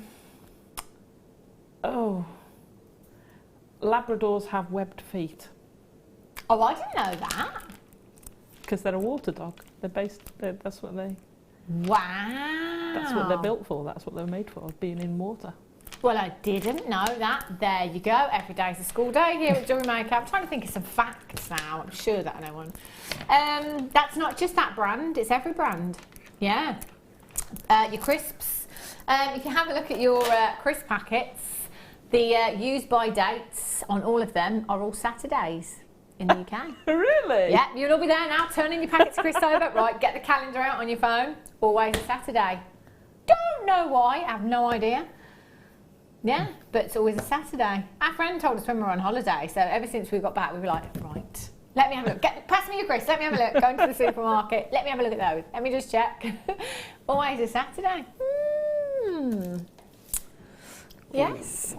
Labradors have webbed feet. Oh, I didn't know that. Because they're a water dog. That's what they. Wow. That's what they're built for. That's what they're made for, being in water. Well, I didn't know that. There you go. Every day's a school day here at Jewellery Maker. I'm trying to think of some facts now. I'm sure that I know one. That's not just that brand. It's every brand. Yeah. Your crisps. If you have a look at your crisp packets, the use by dates on all of them are all Saturdays in the UK. Really? Yeah, you'll all be there now, turning your packets of crisps over. Right, get the calendar out on your phone. Always a Saturday. Don't know why. I have no idea. Yeah, but it's always a Saturday. Our friend told us when we were on holiday, so ever since we got back, we were like, right, let me have a look. Pass me your crisps, let me have a look. Go into the supermarket, let me have a look at those. Let me just check. Always a Saturday. Yes.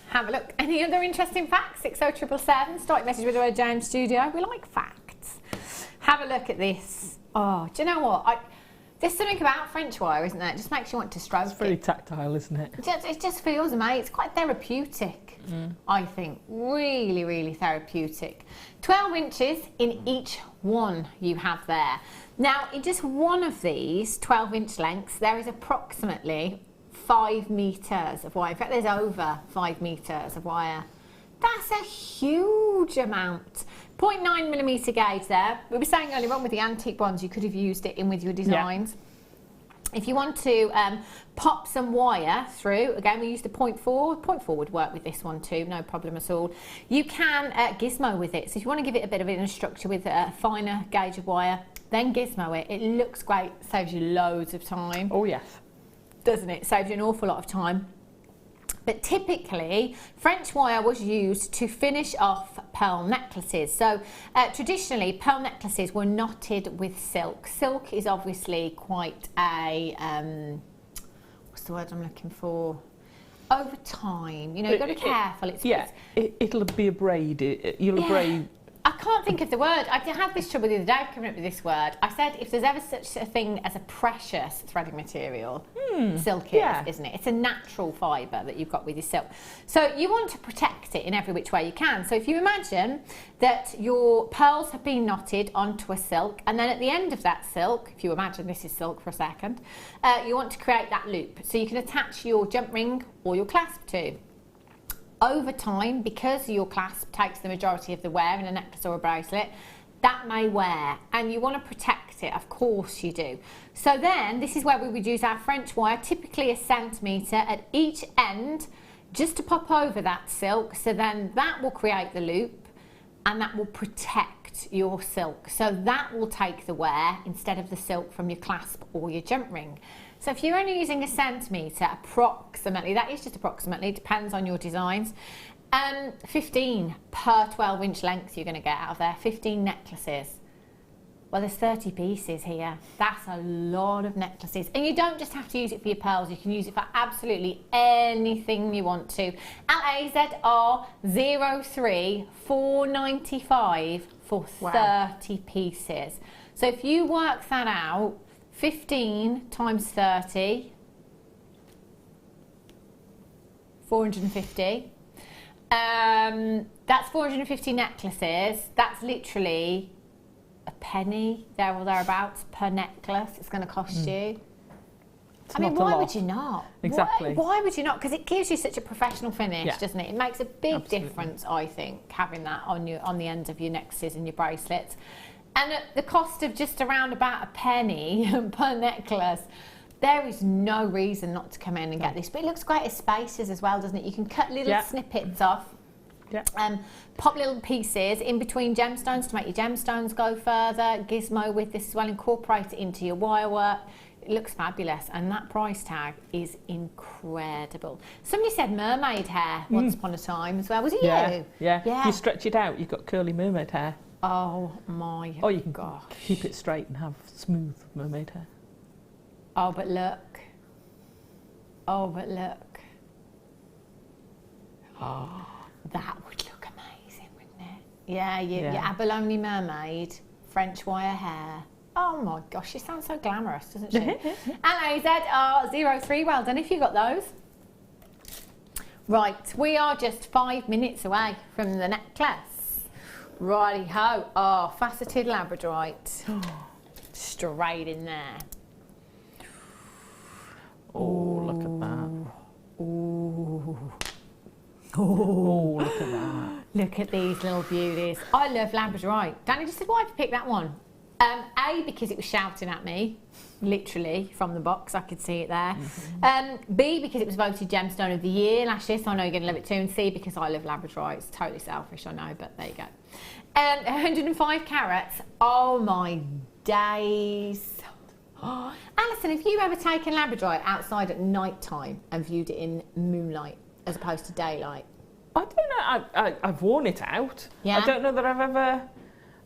Have a look. Any other interesting facts? 60777. Start your message with the word James Studio. We like facts. Have a look at this. Oh, do you know what? There's something about French wire, isn't there? It just makes you want to stroke it. It's pretty tactile, isn't it? It just feels amazing. It's quite therapeutic, I think. Really, really therapeutic. 12 inches in each one you have there. Now, in just one of these 12-inch lengths, there is approximately 5 metres of wire. In fact, there's over 5 metres of wire. That's a huge amount. 0.9mm gauge there. We were saying earlier on with the antique ones, you could have used it in with your designs. Yeah. If you want to pop some wire through, again, we used the 0.4. 0.4 would work with this one too, no problem at all. You can gizmo with it. So if you want to give it a bit of inner structure with a finer gauge of wire, then gizmo it. It looks great, saves you loads of time. Oh, yes. Doesn't it? Saves you an awful lot of time. But typically, French wire was used to finish off pearl necklaces. So traditionally, pearl necklaces were knotted with silk. Silk is obviously quite a, what's the word I'm looking for? Over time, you know, you've got to be careful. It'll be a braid. You'll braid. I can't think of the word. I had this trouble the other day coming up with this word. I said if there's ever such a thing as a precious threading material, silk is, isn't it? It's a natural fibre that you've got with your silk. So you want to protect it in every which way you can. So if you imagine that your pearls have been knotted onto a silk, and then at the end of that silk, if you imagine this is silk for a second, you want to create that loop. So you can attach your jump ring or your clasp to. Over time, because your clasp takes the majority of the wear in a necklace or a bracelet, that may wear, and you want to protect it, of course you do. So then, this is where we would use our French wire, typically 1 centimetre at each end, just to pop over that silk, so then that will create the loop, and that will protect your silk. So that will take the wear instead of the silk from your clasp or your jump ring. So if you're only using 1 centimetre, approximately, that is just approximately, depends on your designs, 15 per 12-inch length you're going to get out of there, 15 necklaces. Well, there's 30 pieces here. That's a lot of necklaces. And you don't just have to use it for your pearls, you can use it for absolutely anything you want to. LAZR 03495 for 30 pieces. So if you work that out, 15 times 30, 450. That's 450 necklaces. That's literally a penny, there or thereabouts, per necklace it's going to cost you. I mean, why would you not? Exactly. Why would you not? Because it gives you such a professional finish, doesn't it? It makes a big difference, I think, having that on the ends of your necklaces and your bracelets. And at the cost of just around about a penny per necklace, there is no reason not to come in and get this. But it looks great as spaces as well, doesn't it? You can cut little snippets off, pop little pieces in between gemstones to make your gemstones go further. Gizmo with this as well, incorporate it into your wire work. It looks fabulous, and that price tag is incredible. Somebody said mermaid hair once upon a time as well. Was it you? Yeah. If you stretch it out, you've got curly mermaid hair. Oh my gosh. Or you can keep it straight and have smooth mermaid hair. Oh, but look. Oh, but look. Oh, that would look amazing, wouldn't it? Yeah, your abalone mermaid, French wire hair. Oh my gosh, she sounds so glamorous, doesn't she? LAZR03, well done if you got those. Right, we are just 5 minutes away from the necklace. Righty-ho. Oh, faceted Labradorite. Straight in there. Oh, look at that. Ooh. Oh, look at that. Look at these little beauties. I love Labradorite. Danny just said, why'd you pick that one? A, because it was shouting at me, literally, from the box. I could see it there. B, because it was voted Gemstone of the Year last year, so I know you're going to love it too. And C, because I love Labradorite. It's totally selfish, I know, but there you go. 105 carats. Oh, my days. Oh, Alison, have you ever taken Labradorite outside at night time and viewed it in moonlight as opposed to daylight? I don't know. I've worn it out. Yeah. I don't know that I've ever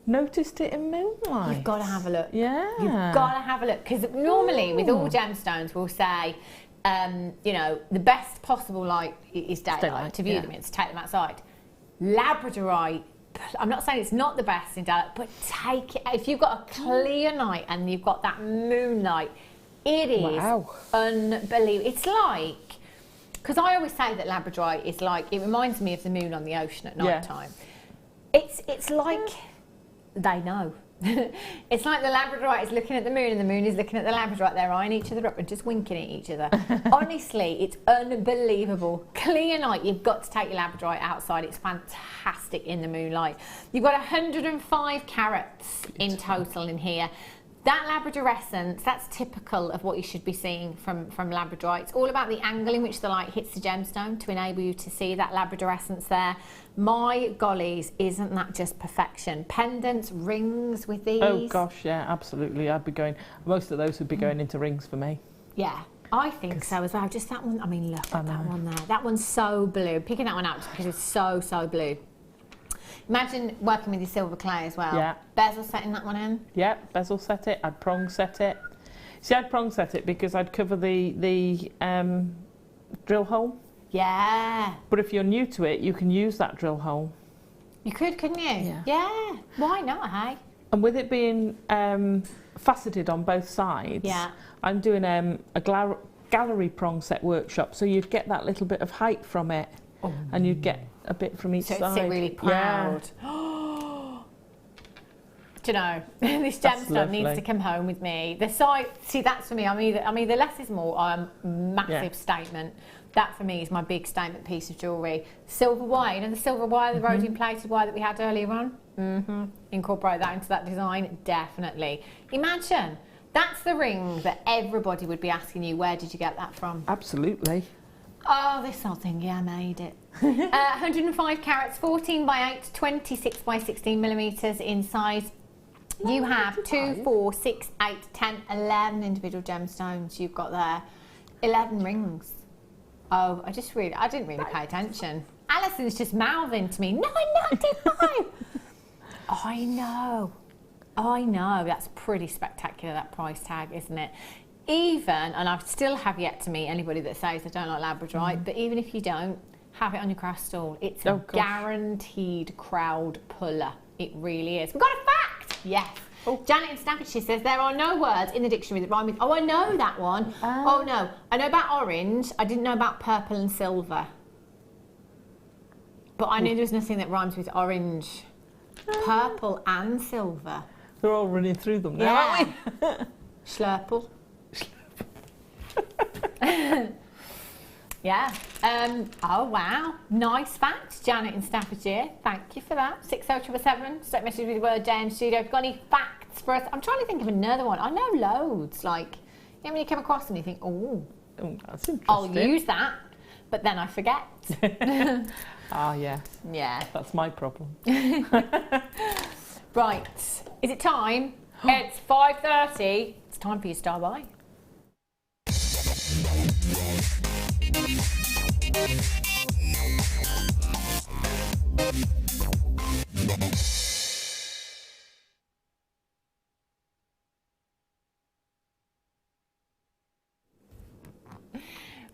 noticed it in moonlight. You've got to have a look. Yeah. You've got to have a look. Because normally with all gemstones, we'll say, you know, the best possible light is daylight to view them in, to take them outside. Labradorite, I'm not saying it's not the best in daylight, but take it, if you've got a clear night and you've got that moonlight, it is unbelievable. It's like, because I always say that Labradorite is like, it reminds me of the moon on the ocean at night time. It's like they know. It's like the Labradorite is looking at the moon and the moon is looking at the Labradorite. They're eyeing each other up and just winking at each other. Honestly, it's unbelievable. Clear night, you've got to take your Labradorite outside. It's fantastic in the moonlight. You've got 105 carats in total in here. That labradorescence, that's typical of what you should be seeing from Labradorite. It's all about the angle in which the light hits the gemstone to enable you to see that labradorescence there. My gollies, isn't that just perfection? Pendants, rings with these. Oh gosh, yeah, absolutely. I'd be going, most of those would be going into rings for me. Yeah, I think so as well. Just that one, I mean, look at that one there. That one's so blue. Picking that one out just because it's so blue. Imagine working with your silver clay as well. Yeah. Bezel setting that one in. Yeah, bezel set it. I'd prong set it. See, I'd prong set it because I'd cover the drill hole. Yeah. But if you're new to it, you can use that drill hole. You could, couldn't you? Yeah. Why not, hey? And with it being faceted on both sides, I'm doing a gallery prong set workshop, so you'd get that little bit of height from it, and you'd get a bit from each side. So it'd sit really proud. Yeah. Do you know, this gemstone needs to come home with me. The side, see, that's for me. I'm either less is more. Massive statement. That for me is my big statement piece of jewellery. Silver wire, you know the silver wire, the rhodium plated wire that we had earlier on? Incorporate that into that design, definitely. Imagine, that's the ring that everybody would be asking you, where did you get that from? Absolutely. Oh, this whole thing, yeah, I made it. 105 carats, 14 by 8, 26 by 16 millimetres in size. You have 2, 4, 6, 8, 10, 11 individual gemstones you've got there. 11 rings. Oh, I didn't really pay attention. Alison's just mouthing to me, 9.95. I know, that's pretty spectacular, that price tag, isn't it? Even, and I still have yet to meet anybody that says they don't like Labradorite, but even if you don't, have it on your craft stall. It's a guaranteed crowd puller. It really is. We've got a fact! Yes. Janet in Staffordshire says there are no words in the dictionary that rhyme with... Oh, I know that one. Oh, no. I know about orange. I didn't know about purple and silver. But I knew there was nothing that rhymes with orange. Purple and silver. They're all running through them now, aren't we? Schlurple. Yeah. Oh, wow. Nice fact, Janet in Staffordshire. Thank you for that. 60777. Straight message with the word JM Studio. If you've got any facts for us, I'm trying to think of another one. I know loads. Like, you know, when you come across them, you think, oh, that's interesting. I'll use that. But then I forget. Yes. Yeah. That's my problem. Right. Is it time? It's 5:30. It's time for your star buy.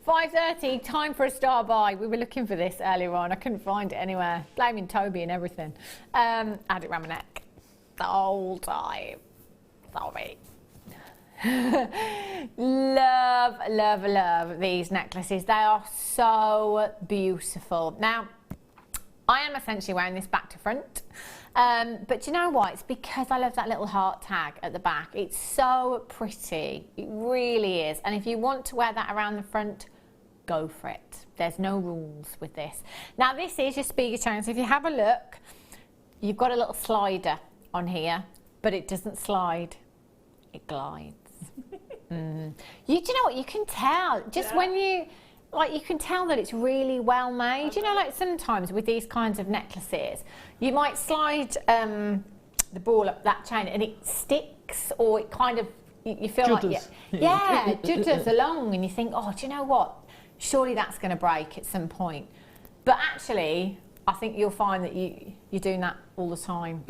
$5:30, time for a star buy. We were looking for this earlier on. I couldn't find it anywhere. Blaming Toby and everything. Had it round my neck the whole time. Sorry. Love, love, love these necklaces. They are so beautiful. Now, I am essentially wearing this back to front. But you know what? It's because I love that little heart tag at the back. It's so pretty. It really is. And if you want to wear that around the front, go for it. There's no rules with this. Now, this is your speaker chain. So if you have a look, you've got a little slider on here, but it doesn't slide. It glides. Do you know what? You can tell. Just when you can tell that it's really well made. You know, like sometimes with these kinds of necklaces, you might slide the ball up that chain and it sticks, or it kind of, you feel judders. It judders along, and you think, oh, do you know what? Surely that's going to break at some point. But actually, I think you'll find that you're doing that all the time.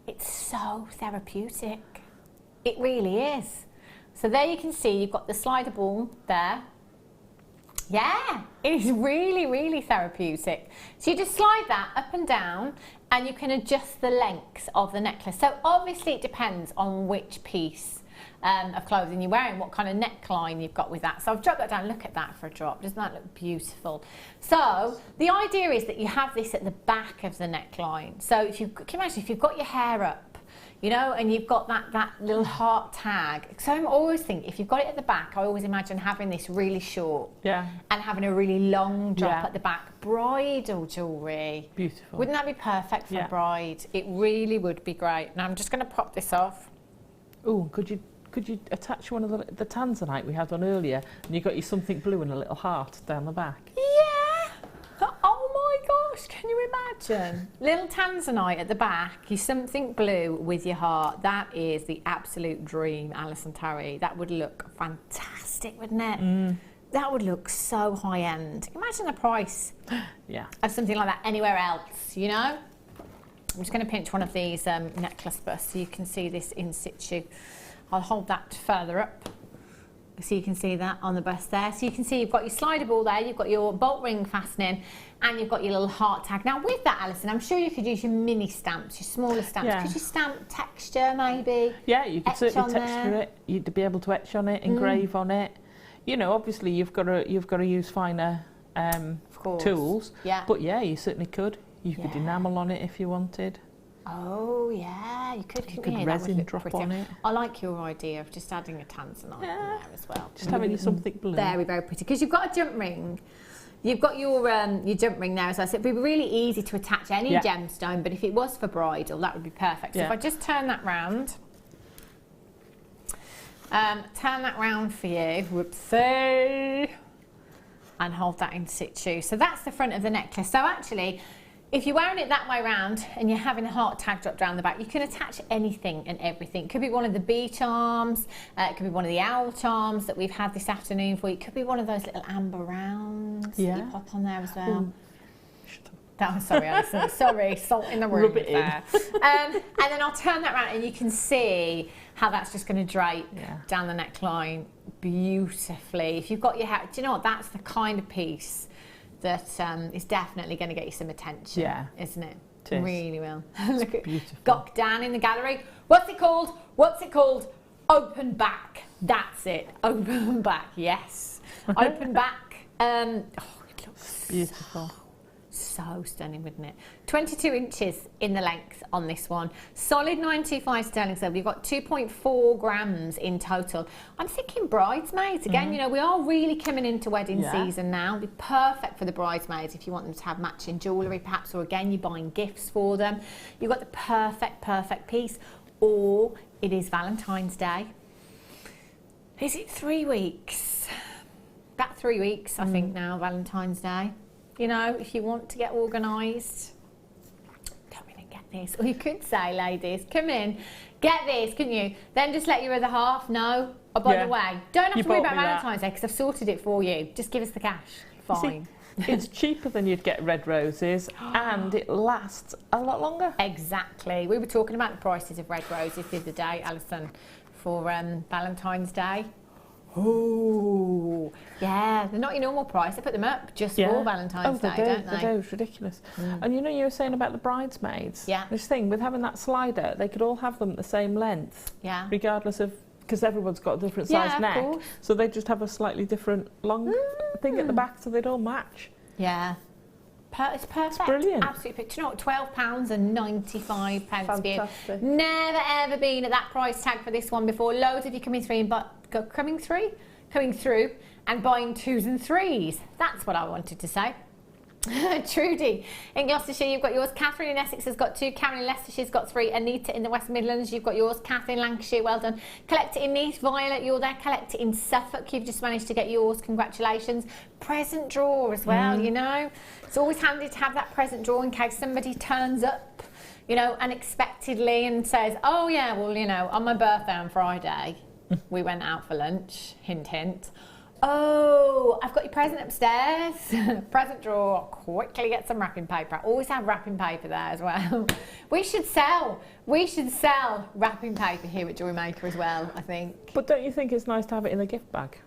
It's so therapeutic. It really is. So there you can see you've got the slider ball there. Yeah, it is really, really therapeutic. So you just slide that up and down, and you can adjust the length of the necklace. So obviously it depends on which piece of clothing you're wearing, what kind of neckline you've got with that. So I've dropped that down. Look at that for a drop. Doesn't that look beautiful? So the idea is that you have this at the back of the neckline. So if you can imagine, if you've got your hair up, you know, and you've got that little heart tag. So I always think, if you've got it at the back, I always imagine having this really short, and having a really long drop at the back. Bridal jewellery. Beautiful. Wouldn't that be perfect for a bride? It really would be great. Now I'm just going to pop this off. Oh, could you attach one of the Tanzanite we had on earlier, and you got your something blue and a little heart down the back? Yeah. Oh my gosh, can you imagine? Little Tanzanite at the back, you something blue with your heart. That is the absolute dream, Alison, Tarry. That would look fantastic, wouldn't it? That would look so high end. Imagine the price of something like that anywhere else, you know? I'm just going to pinch one of these necklace busts so you can see this in situ. I'll hold that further up so you can see that on the bust there. So you can see you've got your slider ball there, you've got your bolt ring fastening, and you've got your little heart tag. Now with that, Alison, I'm sure you could use your mini stamps, your smaller stamps. Could you stamp texture maybe? Yeah, you could certainly texture it. You'd be able to etch on it, engrave on it. You know, obviously you've got to use finer tools. Yeah. But yeah, you certainly could. You could enamel on it if you wanted. Oh yeah, you could resin drop on it. I like your idea of just adding a Tanzanite in there as well. Just having something blue. Very, very pretty. Because you've got a jump ring. You've got your jump ring there, as I said. It would be really easy to attach any gemstone, but if it was for bridal, that would be perfect. So if I just turn that round, for you, whoopsie, and hold that in situ. So that's the front of the necklace. So actually, if you're wearing it that way round and you're having a heart tag drop down the back, you can attach anything and everything. It could be one of the bee charms, it could be one of the owl charms that we've had this afternoon for you. It could be one of those little amber rounds that you pop on there as well. That was, sorry, Alison, sorry, salt in the room there. And then I'll turn that around and you can see how that's just going to drape down the neckline beautifully. If you've got your hair, do you know what, that's the kind of piece that is definitely going to get you some attention, isn't it? It is. Really will. Look at Gok Dan in the gallery. What's it called? What's it called? Open back. That's it. Open back. Yes. Open back. Oh, it looks beautiful. So stunning, wouldn't it? 22 inches in the length on this one. Solid 925 sterling silver. You've got 2.4 grams in total. I'm thinking bridesmaids. Again, you know, we are really coming into wedding season now. It'd be perfect for the bridesmaids if you want them to have matching jewellery perhaps, or again, you're buying gifts for them. You've got the perfect piece. Or it is Valentine's Day. Is it 3 weeks? About 3 weeks, I think now, Valentine's Day. You know, if you want to get organised, come in and get this. Or you could say, ladies, come in, get this, couldn't you? Then just let your other half know, oh, by the way, don't have to worry about Valentine's Day because I've sorted it for you. Just give us the cash. Fine. See, it's cheaper than you'd get red roses and it lasts a lot longer. Exactly. We were talking about the prices of red roses the other day, Alison, for Valentine's Day. Oh, yeah, they're not your normal price. They put them up just for Valentine's Day, don't they? They do, it's ridiculous. And you know, you were saying about the bridesmaids. Yeah. This thing, with having that slider, they could all have them the same length. Yeah. Regardless of, because everyone's got a different size neck. Course. So they just have a slightly different long thing at the back so they'd all match. Yeah. It's perfect. It's brilliant. Absolutely. Do you know what? £12.95 for you. Fantastic. Never ever been at that price tag for this one before. Loads of you coming through and buying 2s and 3s. That's what I wanted to say. Trudy in Gloucestershire, you've got yours. Catherine in Essex has got 2. Karen in Leicestershire's got 3. Anita in the West Midlands, you've got yours. Catherine in Lancashire, well done. Collect it in Nice. Violet, you're there. Collect it in Suffolk. You've just managed to get yours. Congratulations. Present draw as well, you know. It's always handy to have that present draw in case somebody turns up, you know, unexpectedly and says, oh yeah, well, you know, on my birthday on Friday, we went out for lunch. Hint, hint. Oh, I've got your present upstairs. Present drawer. Quickly get some wrapping paper. I always have wrapping paper there as well. We should sell wrapping paper here at Jewellery Maker as well, I think. But don't you think it's nice to have it in a gift bag?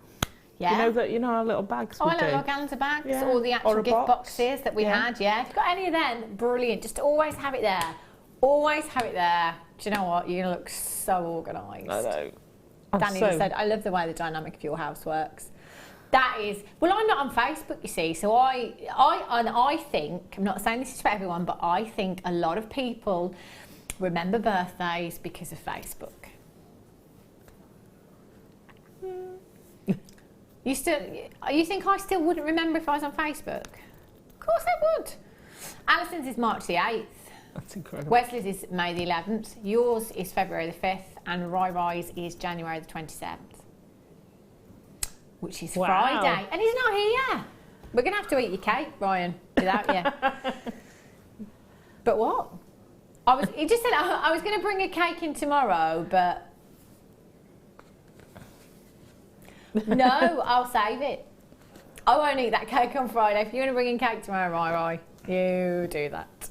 Yeah. You know our little bags we our do? little organza bags, Yeah. or the actual Or a gift box. boxes that we had, yeah. If you've got any of them, brilliant. Just always have it there. Always have it there. Do you know what? You're going to look so organised. I know. Danny just said, I love the way the dynamic of your house works. That is, well, I'm not on Facebook, you see, so I think, I'm not saying this is for everyone, but I think a lot of people remember birthdays because of Facebook. You think I still wouldn't remember if I was on Facebook? Of course I would. Alison's is March the 8th. That's incredible. Wesley's is May the 11th. Yours is February the 5th. And Rai-Rai's is January the 27th. Which is Friday. And he's not here. We're going to have to eat your cake, Ryan, without you. But what? He just said I was going to bring a cake in tomorrow, but... No, I'll save it. I won't eat that cake on Friday. If you want to bring in cake tomorrow, Rai, you do that.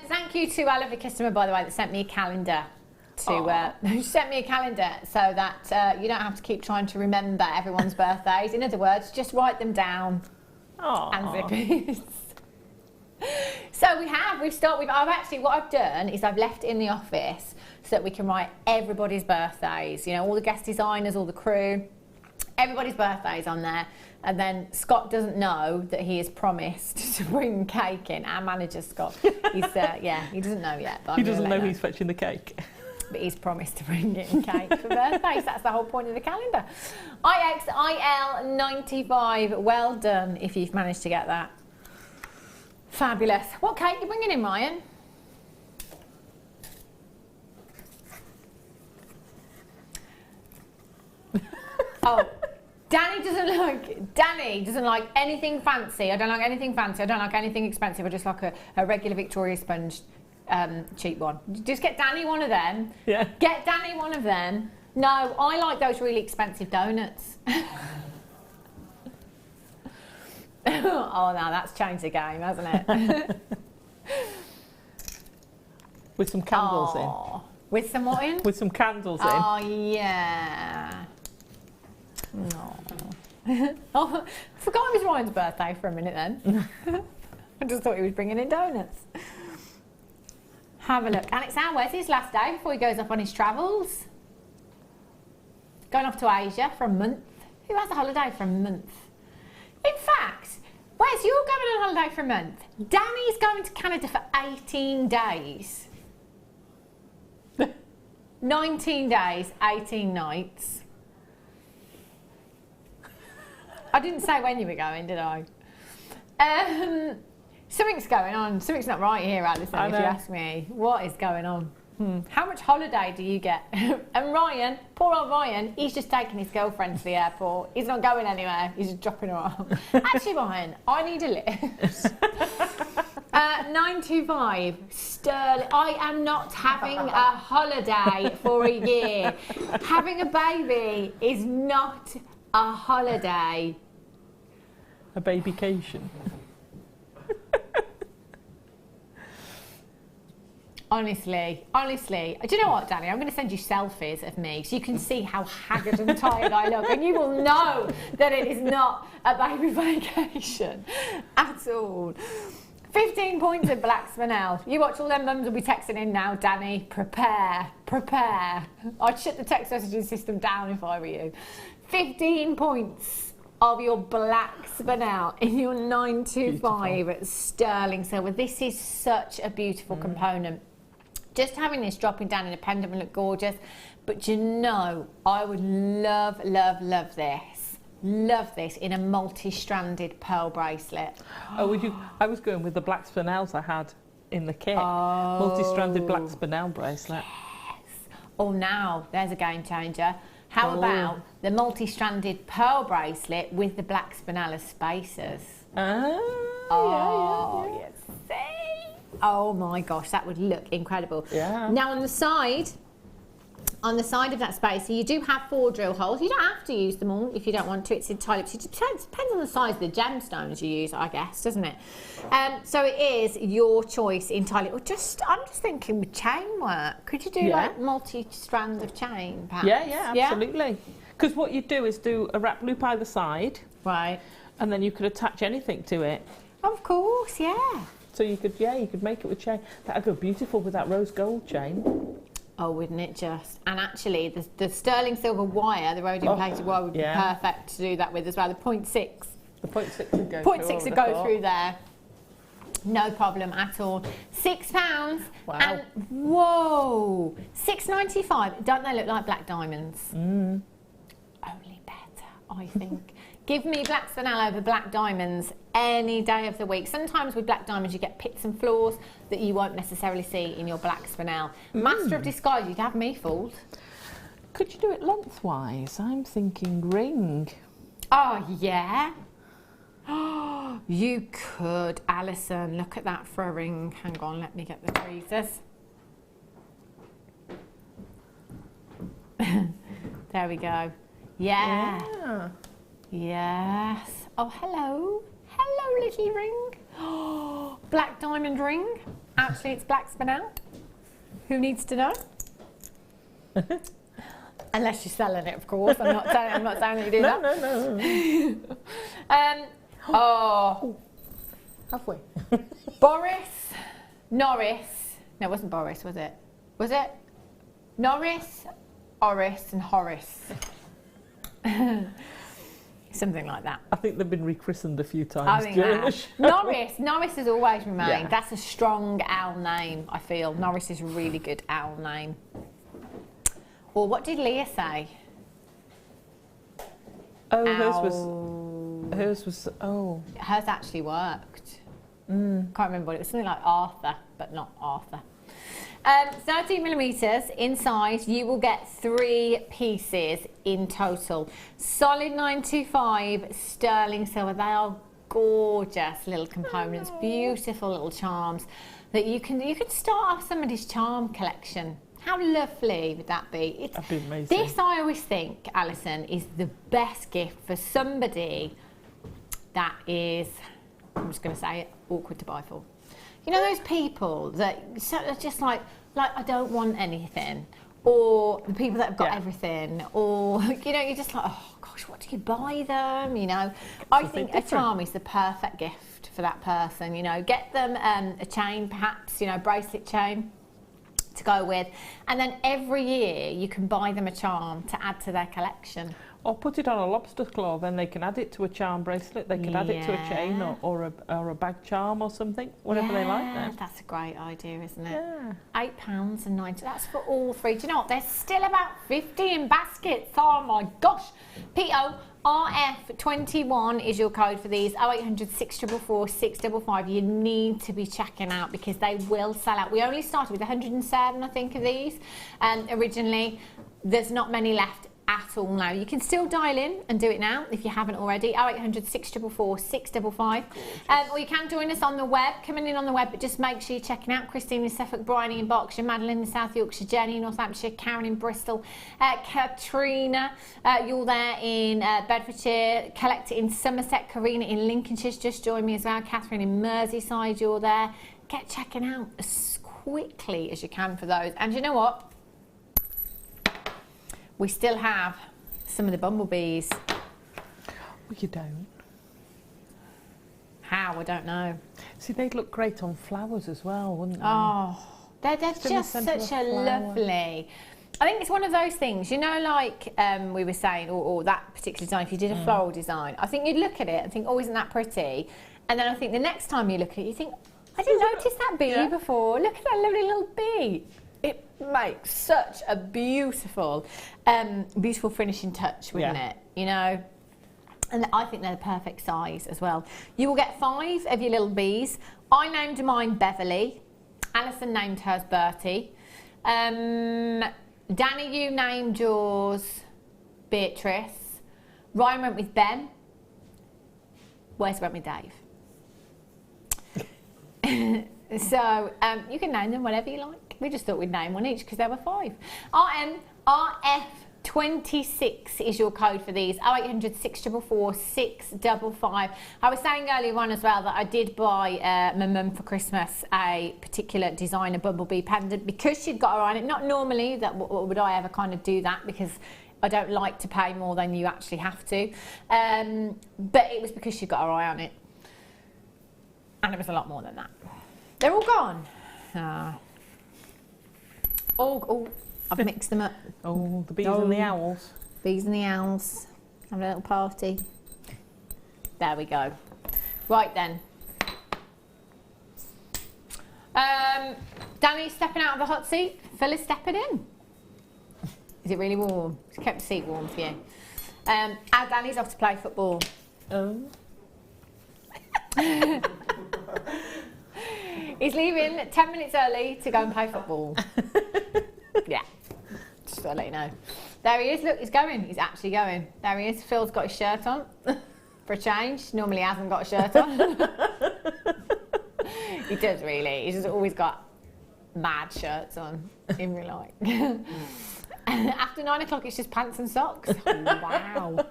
Thank you to our lovely customer, by the way, that sent me a calendar. She sent me a calendar so that you don't have to keep trying to remember everyone's birthdays. In other words, just write them down. And zippies. So what I've done is I've left it in the office so that we can write everybody's birthdays. You know, all the guest designers, all the crew, everybody's birthdays on there. And then Scott doesn't know that he has promised to bring cake in. Our manager, Scott, he doesn't know yet. But He doesn't know he's fetching the cake. But he's promised to bring in cake for birthdays. That's the whole point of the calendar. IXIL95, well done if you've managed to get that. Fabulous. What cake are you bringing in, Ryan? Oh, Danny doesn't like anything fancy. I don't like anything fancy. I don't like anything expensive. I just like a regular Victoria sponge. Cheap one. Just get Danny one of them. Yeah. Get Danny one of them. No, I like those really expensive donuts. Oh, no, that's changed the game, hasn't it? With some candles in. With some what in? With some candles in. Oh, yeah. No. Oh, I forgot it was Ryan's birthday for a minute then. I just thought he was bringing in donuts. Have a look. And it's where's his last day before he goes off on his travels? Going off to Asia for a month. Who has a holiday for a month? In fact, Wes, you're going on holiday for a month. Danny's going to Canada for 18 days. 19 days, 18 nights. I didn't say when you were going, did I? Something's going on. Something's not right here, Alison, if you ask me. What is going on? How much holiday do you get? And Ryan, poor old Ryan, he's just taking his girlfriend to the airport. He's not going anywhere. He's just dropping her off. Actually, Ryan, I need a lift. 925, Sterling. I am not having a holiday for a year. Having a baby is not a holiday. A babycation. Honestly. Do you know what, Danny? I'm going to send you selfies of me so you can see how haggard and tired I look, and you will know that it is not a baby vacation at all. 15 points of black spinel. You watch, all them mums will be texting in now, Danny. Prepare. I'd shut the text messaging system down if I were you. 15 points of your black spinel in your 925 sterling silver. This is such a beautiful component. Just having this dropping down in a pendant would look gorgeous, but you know, I would love this. Love this in a multi-stranded pearl bracelet. Oh, would you? I was going with the black spinels I had in the kit. Multi-stranded black spinel bracelet. Yes. Oh, now there's a game changer. How about the multi-stranded pearl bracelet with the black spinel as spacers? Yeah. You see? Oh my gosh, that would look incredible. Yeah. Now on the side of that spacer, you do have 4 drill holes. You don't have to use them all if you don't want to. It's entirely, it depends on the size of the gemstones you use, I guess, doesn't it? So it is your choice entirely. Or I'm just thinking with chain work. Could you do like multi-strands of chain, perhaps? Yeah, absolutely. Because what you do is do a wrap loop either side. Right. And then you could attach anything to it. Of course, yeah. So you could make it with chain. That'd go beautiful with that rose gold chain. Oh, wouldn't it just? And actually, the sterling silver wire, the rhodium plated wire, would be perfect to do that with as well. The 0.6. The 0.6 would go. 0.6 would go through there. No problem at all. £6. Wow. And whoa, £6.95. Don't they look like black diamonds? Only better, I think. Give me black spinel over black diamonds any day of the week. Sometimes with black diamonds you get pits and flaws that you won't necessarily see in your black spinel. Master of disguise, you'd have me fooled. Could you do it lengthwise? I'm thinking ring. Oh, yeah. You could, Alison. Look at that for a ring. Hang on, let me get the tweezers. There we go. Yeah. Yes. Oh, hello. Hello, little ring. Black diamond ring. Actually, it's black spinel. Who needs to know? Unless you're selling it, of course. I'm not saying that you do that. No. Oh. Have we? Norris. No, it wasn't Boris, was it? Was it? Norris, Oris, and Horace. Something like that. I think they've been rechristened a few times during the show. Norris has always remained. Yeah. That's a strong owl name, I feel. Norris is a really good owl name. Well, what did Leah say? Oh, hers was, Hers actually worked. Can't remember what it was. Something like Arthur, but not Arthur. 13mm inside, you will get 3 pieces in total. Solid 925 sterling silver. They are gorgeous little components, beautiful little charms that you can start off somebody's charm collection. How lovely would that be? That'd be amazing. This, I always think, Alison, is the best gift for somebody that is, I'm just going to say it, awkward to buy for. You know those people that are just like I don't want anything, or the people that have got everything, or you're just like, oh gosh, what do you buy them? I think a charm is the perfect gift for that person. Get them a chain, perhaps, bracelet chain to go with, and then every year you can buy them a charm to add to their collection. Or put it on a lobster claw, then they can add it to a charm bracelet, they can add it to a chain or a bag charm or something, whatever they like then. That's a great idea, isn't it? Yeah. £8.90, that's for all 3. Do you know what, there's still about 50 in baskets, oh my gosh. PORF21 is your code for these, 0800 644 655. You need to be checking out because they will sell out. We only started with 107, I think, of these originally. There's not many left at all now. You can still dial in and do it now if you haven't already. 0800 644 655. Or you can join us on the web, coming in on the web, but just make sure you're checking out Christine in Suffolk, Bryony in Berkshire, Madeline in South Yorkshire, Jenny in Northamptonshire, Karen in Bristol, Katrina, you're there in Bedfordshire, Collector in Somerset, Karina in Lincolnshire's just joined me as well, Catherine in Merseyside, you're there. Get checking out. quickly as you can for those. And you know what? We still have some of the bumblebees. Well, you don't. How? I don't know. See, they'd look great on flowers as well, wouldn't they? Oh, they're just such a lovely. I think it's one of those things, you know, like we were saying, or that particular design, if you did a floral design, I think you'd look at it and think, oh, isn't that pretty? And then I think the next time you look at it, you think, I didn't notice that bee before. Look at that lovely little bee. It makes such a beautiful, beautiful finishing touch, wouldn't it? You know? And I think they're the perfect size as well. You will get 5 of your little bees. I named mine Beverly. Alison named hers Bertie. Danny, you named yours Beatrice. Ryan went with Ben. Wes went with Dave. So you can name them whatever you like. We just thought we'd name one each because there were 5. RF26 is your code for these. 0800 644 655. I was saying earlier on as well that I did buy my mum for Christmas a particular designer bumblebee pendant because she'd got her eye on it. Not normally that would I ever kind of do that because I don't like to pay more than you actually have to. But it was because she got her eye on it. And it was a lot more than that. They're all gone. Oh, I've mixed them up. Oh, the bees and the owls. Bees and the owls. Having a little party. There we go. Right then. Danny's stepping out of the hot seat. Phyllis stepping in. Is it really warm? It's kept the seat warm for you. Danny's off to play football. Oh. He's leaving 10 minutes early to go and play football. Yeah, just to let you know. There he is, look, he's going. He's actually going. There he is. Phil's got his shirt on for a change. Normally he hasn't got a shirt on. He does really. He's just always got mad shirts on in real life. After 9 o'clock it's just pants and socks. Wow.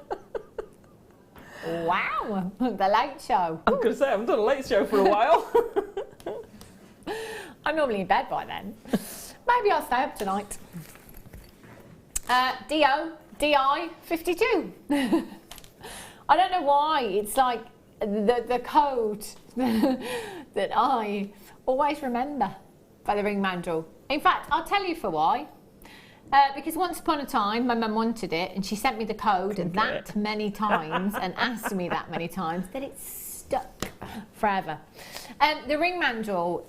Wow, the late show. I'm going to say, I haven't done a late show for a while. I'm normally in bed by then. Maybe I'll stay up tonight. DI 52. I don't know why, it's like the code that I always remember by the ring mandrel. In fact, I'll tell you for why. Because once upon a time, my mum wanted it, and she sent me the code that many times and asked me that many times that it's stuck forever. The ring mandrel,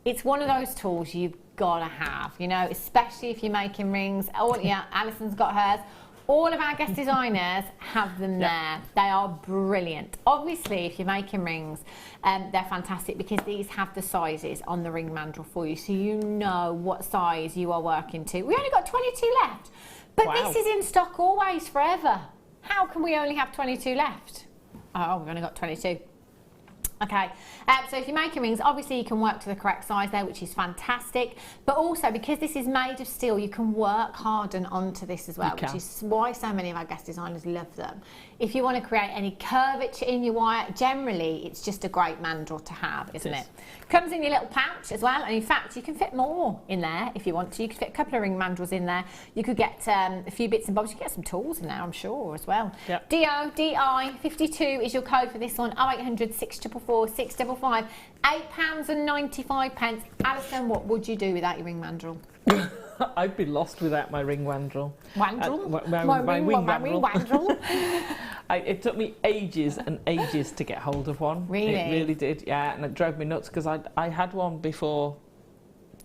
it's one of those tools you've got to have, you know, especially if you're making rings. Oh, yeah, Alison's got hers. All of our guest designers have them there. They are brilliant. Obviously, if you're making rings, they're fantastic because these have the sizes on the ring mandrel for you, so you know what size you are working to. We only got 22 left, but this is in stock always, forever. How can we only have 22 left? Oh, we've only got 22. Okay, so if you're making rings, obviously you can work to the correct size there, which is fantastic. But also, because this is made of steel, you can work harden onto this as well, which is why so many of our guest designers love them. If you want to create any curvature in your wire, generally it's just a great mandrel to have, isn't it? Comes in your little pouch as well, and in fact you can fit more in there if you want to. You could fit a couple of ring mandrels in there. You could get a few bits and bobs. You can get some tools in there, I'm sure, as well. Yep. DI52 is your code for this one. 0800 644 655. £8.95. Alison, what would you do without your ring mandrel? I'd be lost without my ring mandrel. Mandrel? My ring mandrel. It took me ages and ages to get hold of one. Really? It really did, yeah, and it drove me nuts because I had one before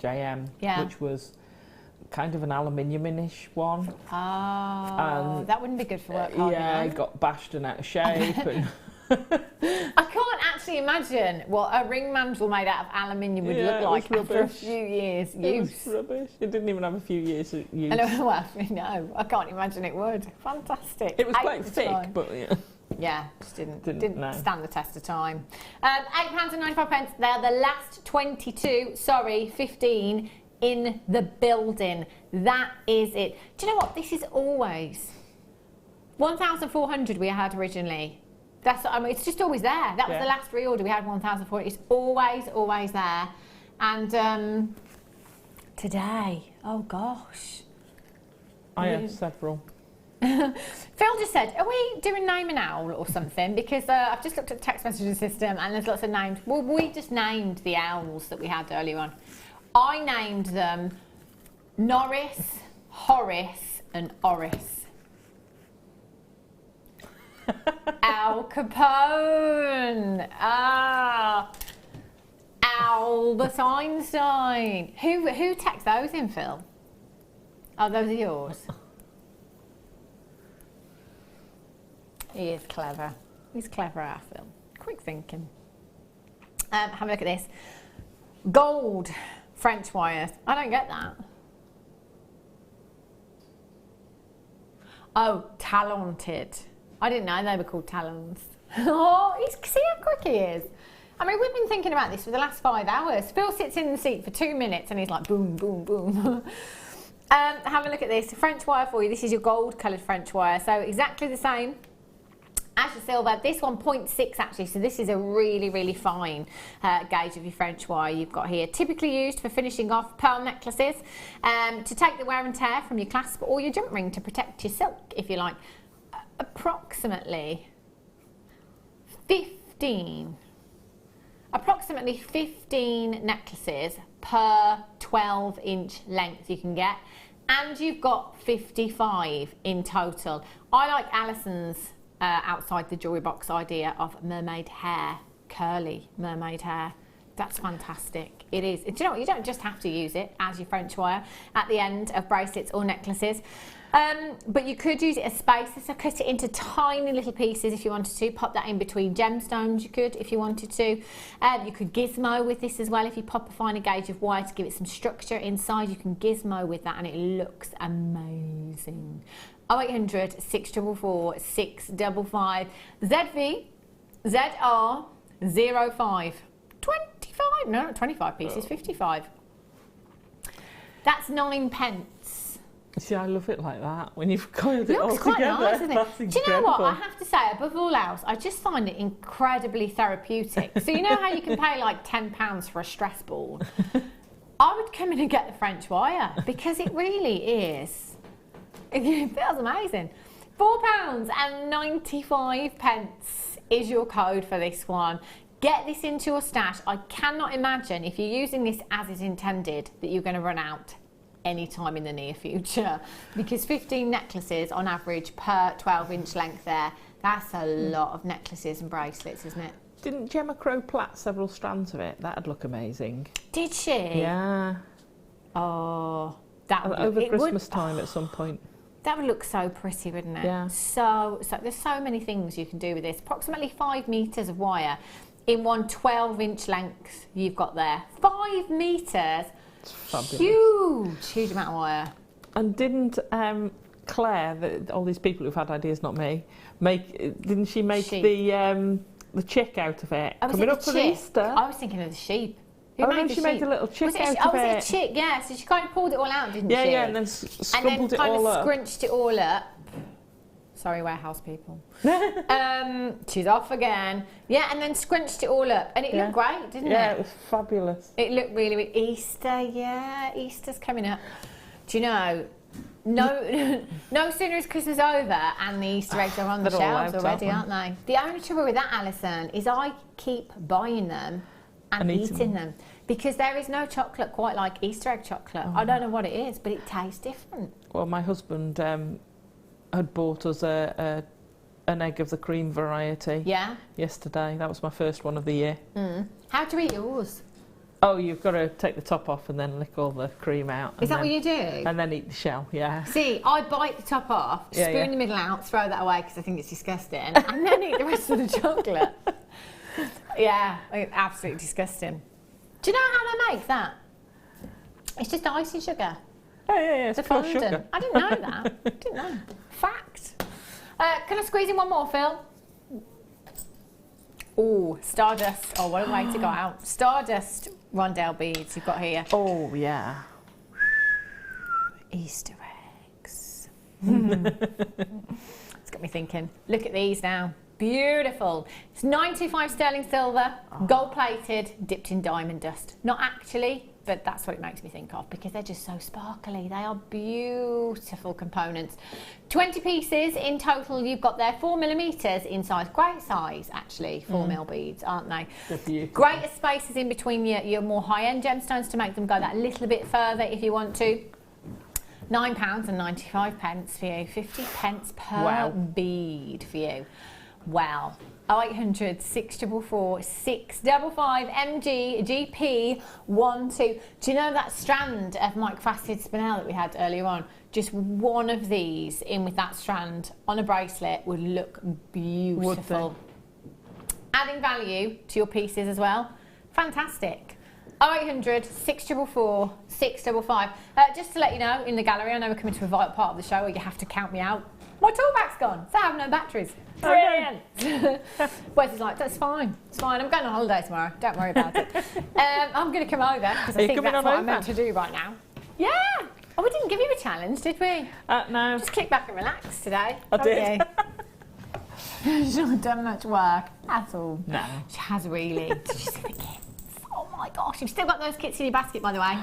JM, which was kind of an aluminium-ish one. Oh, that wouldn't be good for work hard. Yeah, it got bashed and out of shape. And I can't actually imagine what a ring mandrel made out of aluminium would look like after a few years use. It was rubbish. It didn't even have a few years use. Well, no, I can't imagine it would. Fantastic. It was quite thick, but yeah. Yeah, just didn't stand the test of time. £8.95. They're the last 22, 15 in the building. That is it. Do you know what? This is always 1,400 we had originally. It's just always there. That was the last reorder. We had 1,400. It's always there. And today, oh gosh. I have several. Phil just said, are we doing name an owl or something? Because I've just looked at the text messaging system and there's lots of names. Well, we just named the owls that we had earlier on. I named them Norris, Horace and Oris. Al Capone. Albert Einstein. Who texts those in, Phil? Oh, those are yours. He is clever. He's clever, our Phil. Quick thinking. Have a look at this. Gold French wires. I don't get that. Oh, talented. I didn't know they were called talons. Oh, see how quick he is. I mean, we've been thinking about this for the last 5 hours. Phil sits in the seat for 2 minutes and he's like, boom, boom, boom. Have a look at this. French wire for you. This is your gold coloured French wire. So exactly the same as your silver. This one 0.6 actually, so this is a really, really fine gauge of your French wire you've got here. Typically used for finishing off pearl necklaces, to take the wear and tear from your clasp or your jump ring to protect your silk, if you like. Approximately 15 necklaces per 12-inch length you can get, and you've got 55 in total. I like Alison's outside the jewellery box idea of mermaid hair, curly mermaid hair. That's fantastic. It is. Do you know what? You don't just have to use it as your French wire at the end of bracelets or necklaces. But you could use it as spacer, so cut it into tiny little pieces if you wanted to. Pop that in between gemstones, you could, if you wanted to. You could gizmo with this as well. If you pop a finer gauge of wire to give it some structure inside, you can gizmo with that and it looks amazing. 0800 644 655 ZV ZR 05 25, no, not 25 pieces, 55. That's 9p. See, I love it like that, when you've coiled it all looks quite together. nice, isn't it? That's Do you know what? incredible. I have to say, above all else, I just find it incredibly therapeutic. So you know how you can pay like £10 for a stress ball? I would come in and get the French wire, because it really is. It feels amazing. £4.95 is your code for this one. Get this into your stash. I cannot imagine, if you're using this as is intended, that you're going to run out any time in the near future, because 15 necklaces on average per 12-inch length there, that's a lot of necklaces and bracelets, isn't it? Didn't Gemma Crow plait several strands of it? That'd look amazing. Did she? Yeah. Oh, that would Over look, Christmas time at some point. That would look so pretty, wouldn't it? Yeah. So there's so many things you can do with this. Approximately 5 metres of wire in one 12-inch length you've got there. 5 metres. Huge amount of wire. And didn't Claire, all these people who've had ideas, not me, didn't she make the chick out of it? Coming up for Easter. I was thinking of the sheep. Who made the she sheep? made a little chick out of it. Oh, was it a chick? Yeah, so she kind of pulled it all out, didn't she? Yeah, and then scrumpled it all up. And then kind of scrunched it all up. Sorry, warehouse people. She's off again. Yeah, and then scrunched it all up. And it looked great, didn't it? Yeah, it was fabulous. It looked really, really... Easter, yeah, Easter's coming up. Do you know, no sooner is Christmas over and the Easter eggs are on the shelves already, aren't they? The only trouble with that, Alison, is I keep buying them and eating them. Because there is no chocolate quite like Easter egg chocolate. I don't know what it is, but it tastes different. Well, my husband... had bought us an egg of the cream variety yesterday. That was my first one of the year. How do you eat yours? Oh, you've got to take the top off and then lick all the cream out. Is that what you do? And then eat the shell, yeah. See, I bite the top off, spoon the middle out, throw that away because I think it's disgusting, and then eat the rest of the chocolate. Yeah, absolutely disgusting. Do you know how they make that? It's just icing sugar. Oh, yeah, it's pure sugar. I didn't know that. Didn't know. Fact. Can I squeeze in one more, Phil? Oh, Stardust. Oh, what a way to go out. Stardust rondelle beads you've got here. Oh, yeah. Easter eggs. It's got me thinking. Look at these now. Beautiful. It's 925 sterling silver, gold plated, dipped in diamond dust. Not actually, but that's what it makes me think of because they're just so sparkly. They are beautiful components. 20 pieces in total you've got there, 4mm in size. Great size, actually, 4mm beads, aren't they? They're beautiful. Greater spaces in between your more high-end gemstones to make them go that little bit further if you want to. £9.95 for you, 50 pence per bead for you. Well, 0800 644 655 MG GP 12. Do you know that strand of microfaceted spinel that we had earlier on? Just one of these in with that strand on a bracelet would look beautiful. Adding value to your pieces as well. Fantastic. 0800 644 655. Just to let you know, in the gallery, I know we're coming to a vital part of the show where you have to count me out. My tool bag's gone, so I have no batteries. Brilliant. Wes is like, that's fine. It's fine. I'm going on holiday tomorrow. Don't worry about it. I'm going to come over because I think that's what I'm meant to do right now. Yeah. Oh, we didn't give you a challenge, did we? No. Just kick back and relax today. I did. She's not done much work at all. No. She has really. Did you see the kits? Oh my gosh, you've still got those kits in your basket, by the way.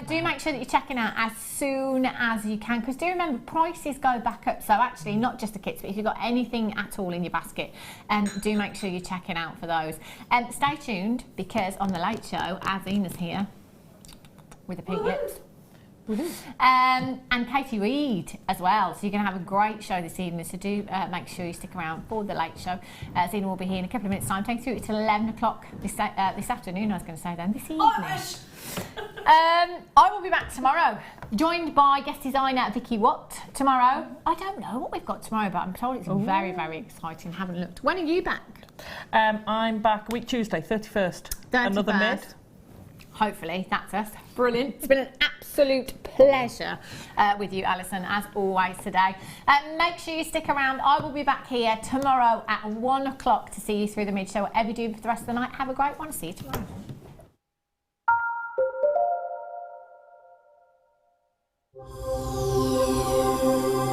Do make sure that you're checking out as soon as you can, because do remember, prices go back up. So actually, not just the kits, but if you've got anything at all in your basket, do make sure you're checking out for those. Stay tuned, because on the Late Show, as Ina's here, with the pink lips, and Katie Reid as well. So you're going to have a great show this evening. So do make sure you stick around for the Late Show. Zena will be here in a couple of minutes' time. Take you through till 11 o'clock this afternoon. I was going to say then this evening. I will be back tomorrow, joined by guest designer Vicky Watt tomorrow. I don't know what we've got tomorrow, but I'm told it's very, very exciting. Haven't looked. When are you back? I'm back a week Tuesday, 31st. Another mid. Hopefully, that's us. Brilliant. It's been an absolute pleasure with you, Alison, as always today. Make sure you stick around. I will be back here tomorrow at 1 o'clock to see you through the mid-show. Whatever you do for the rest of the night, have a great one. See you tomorrow.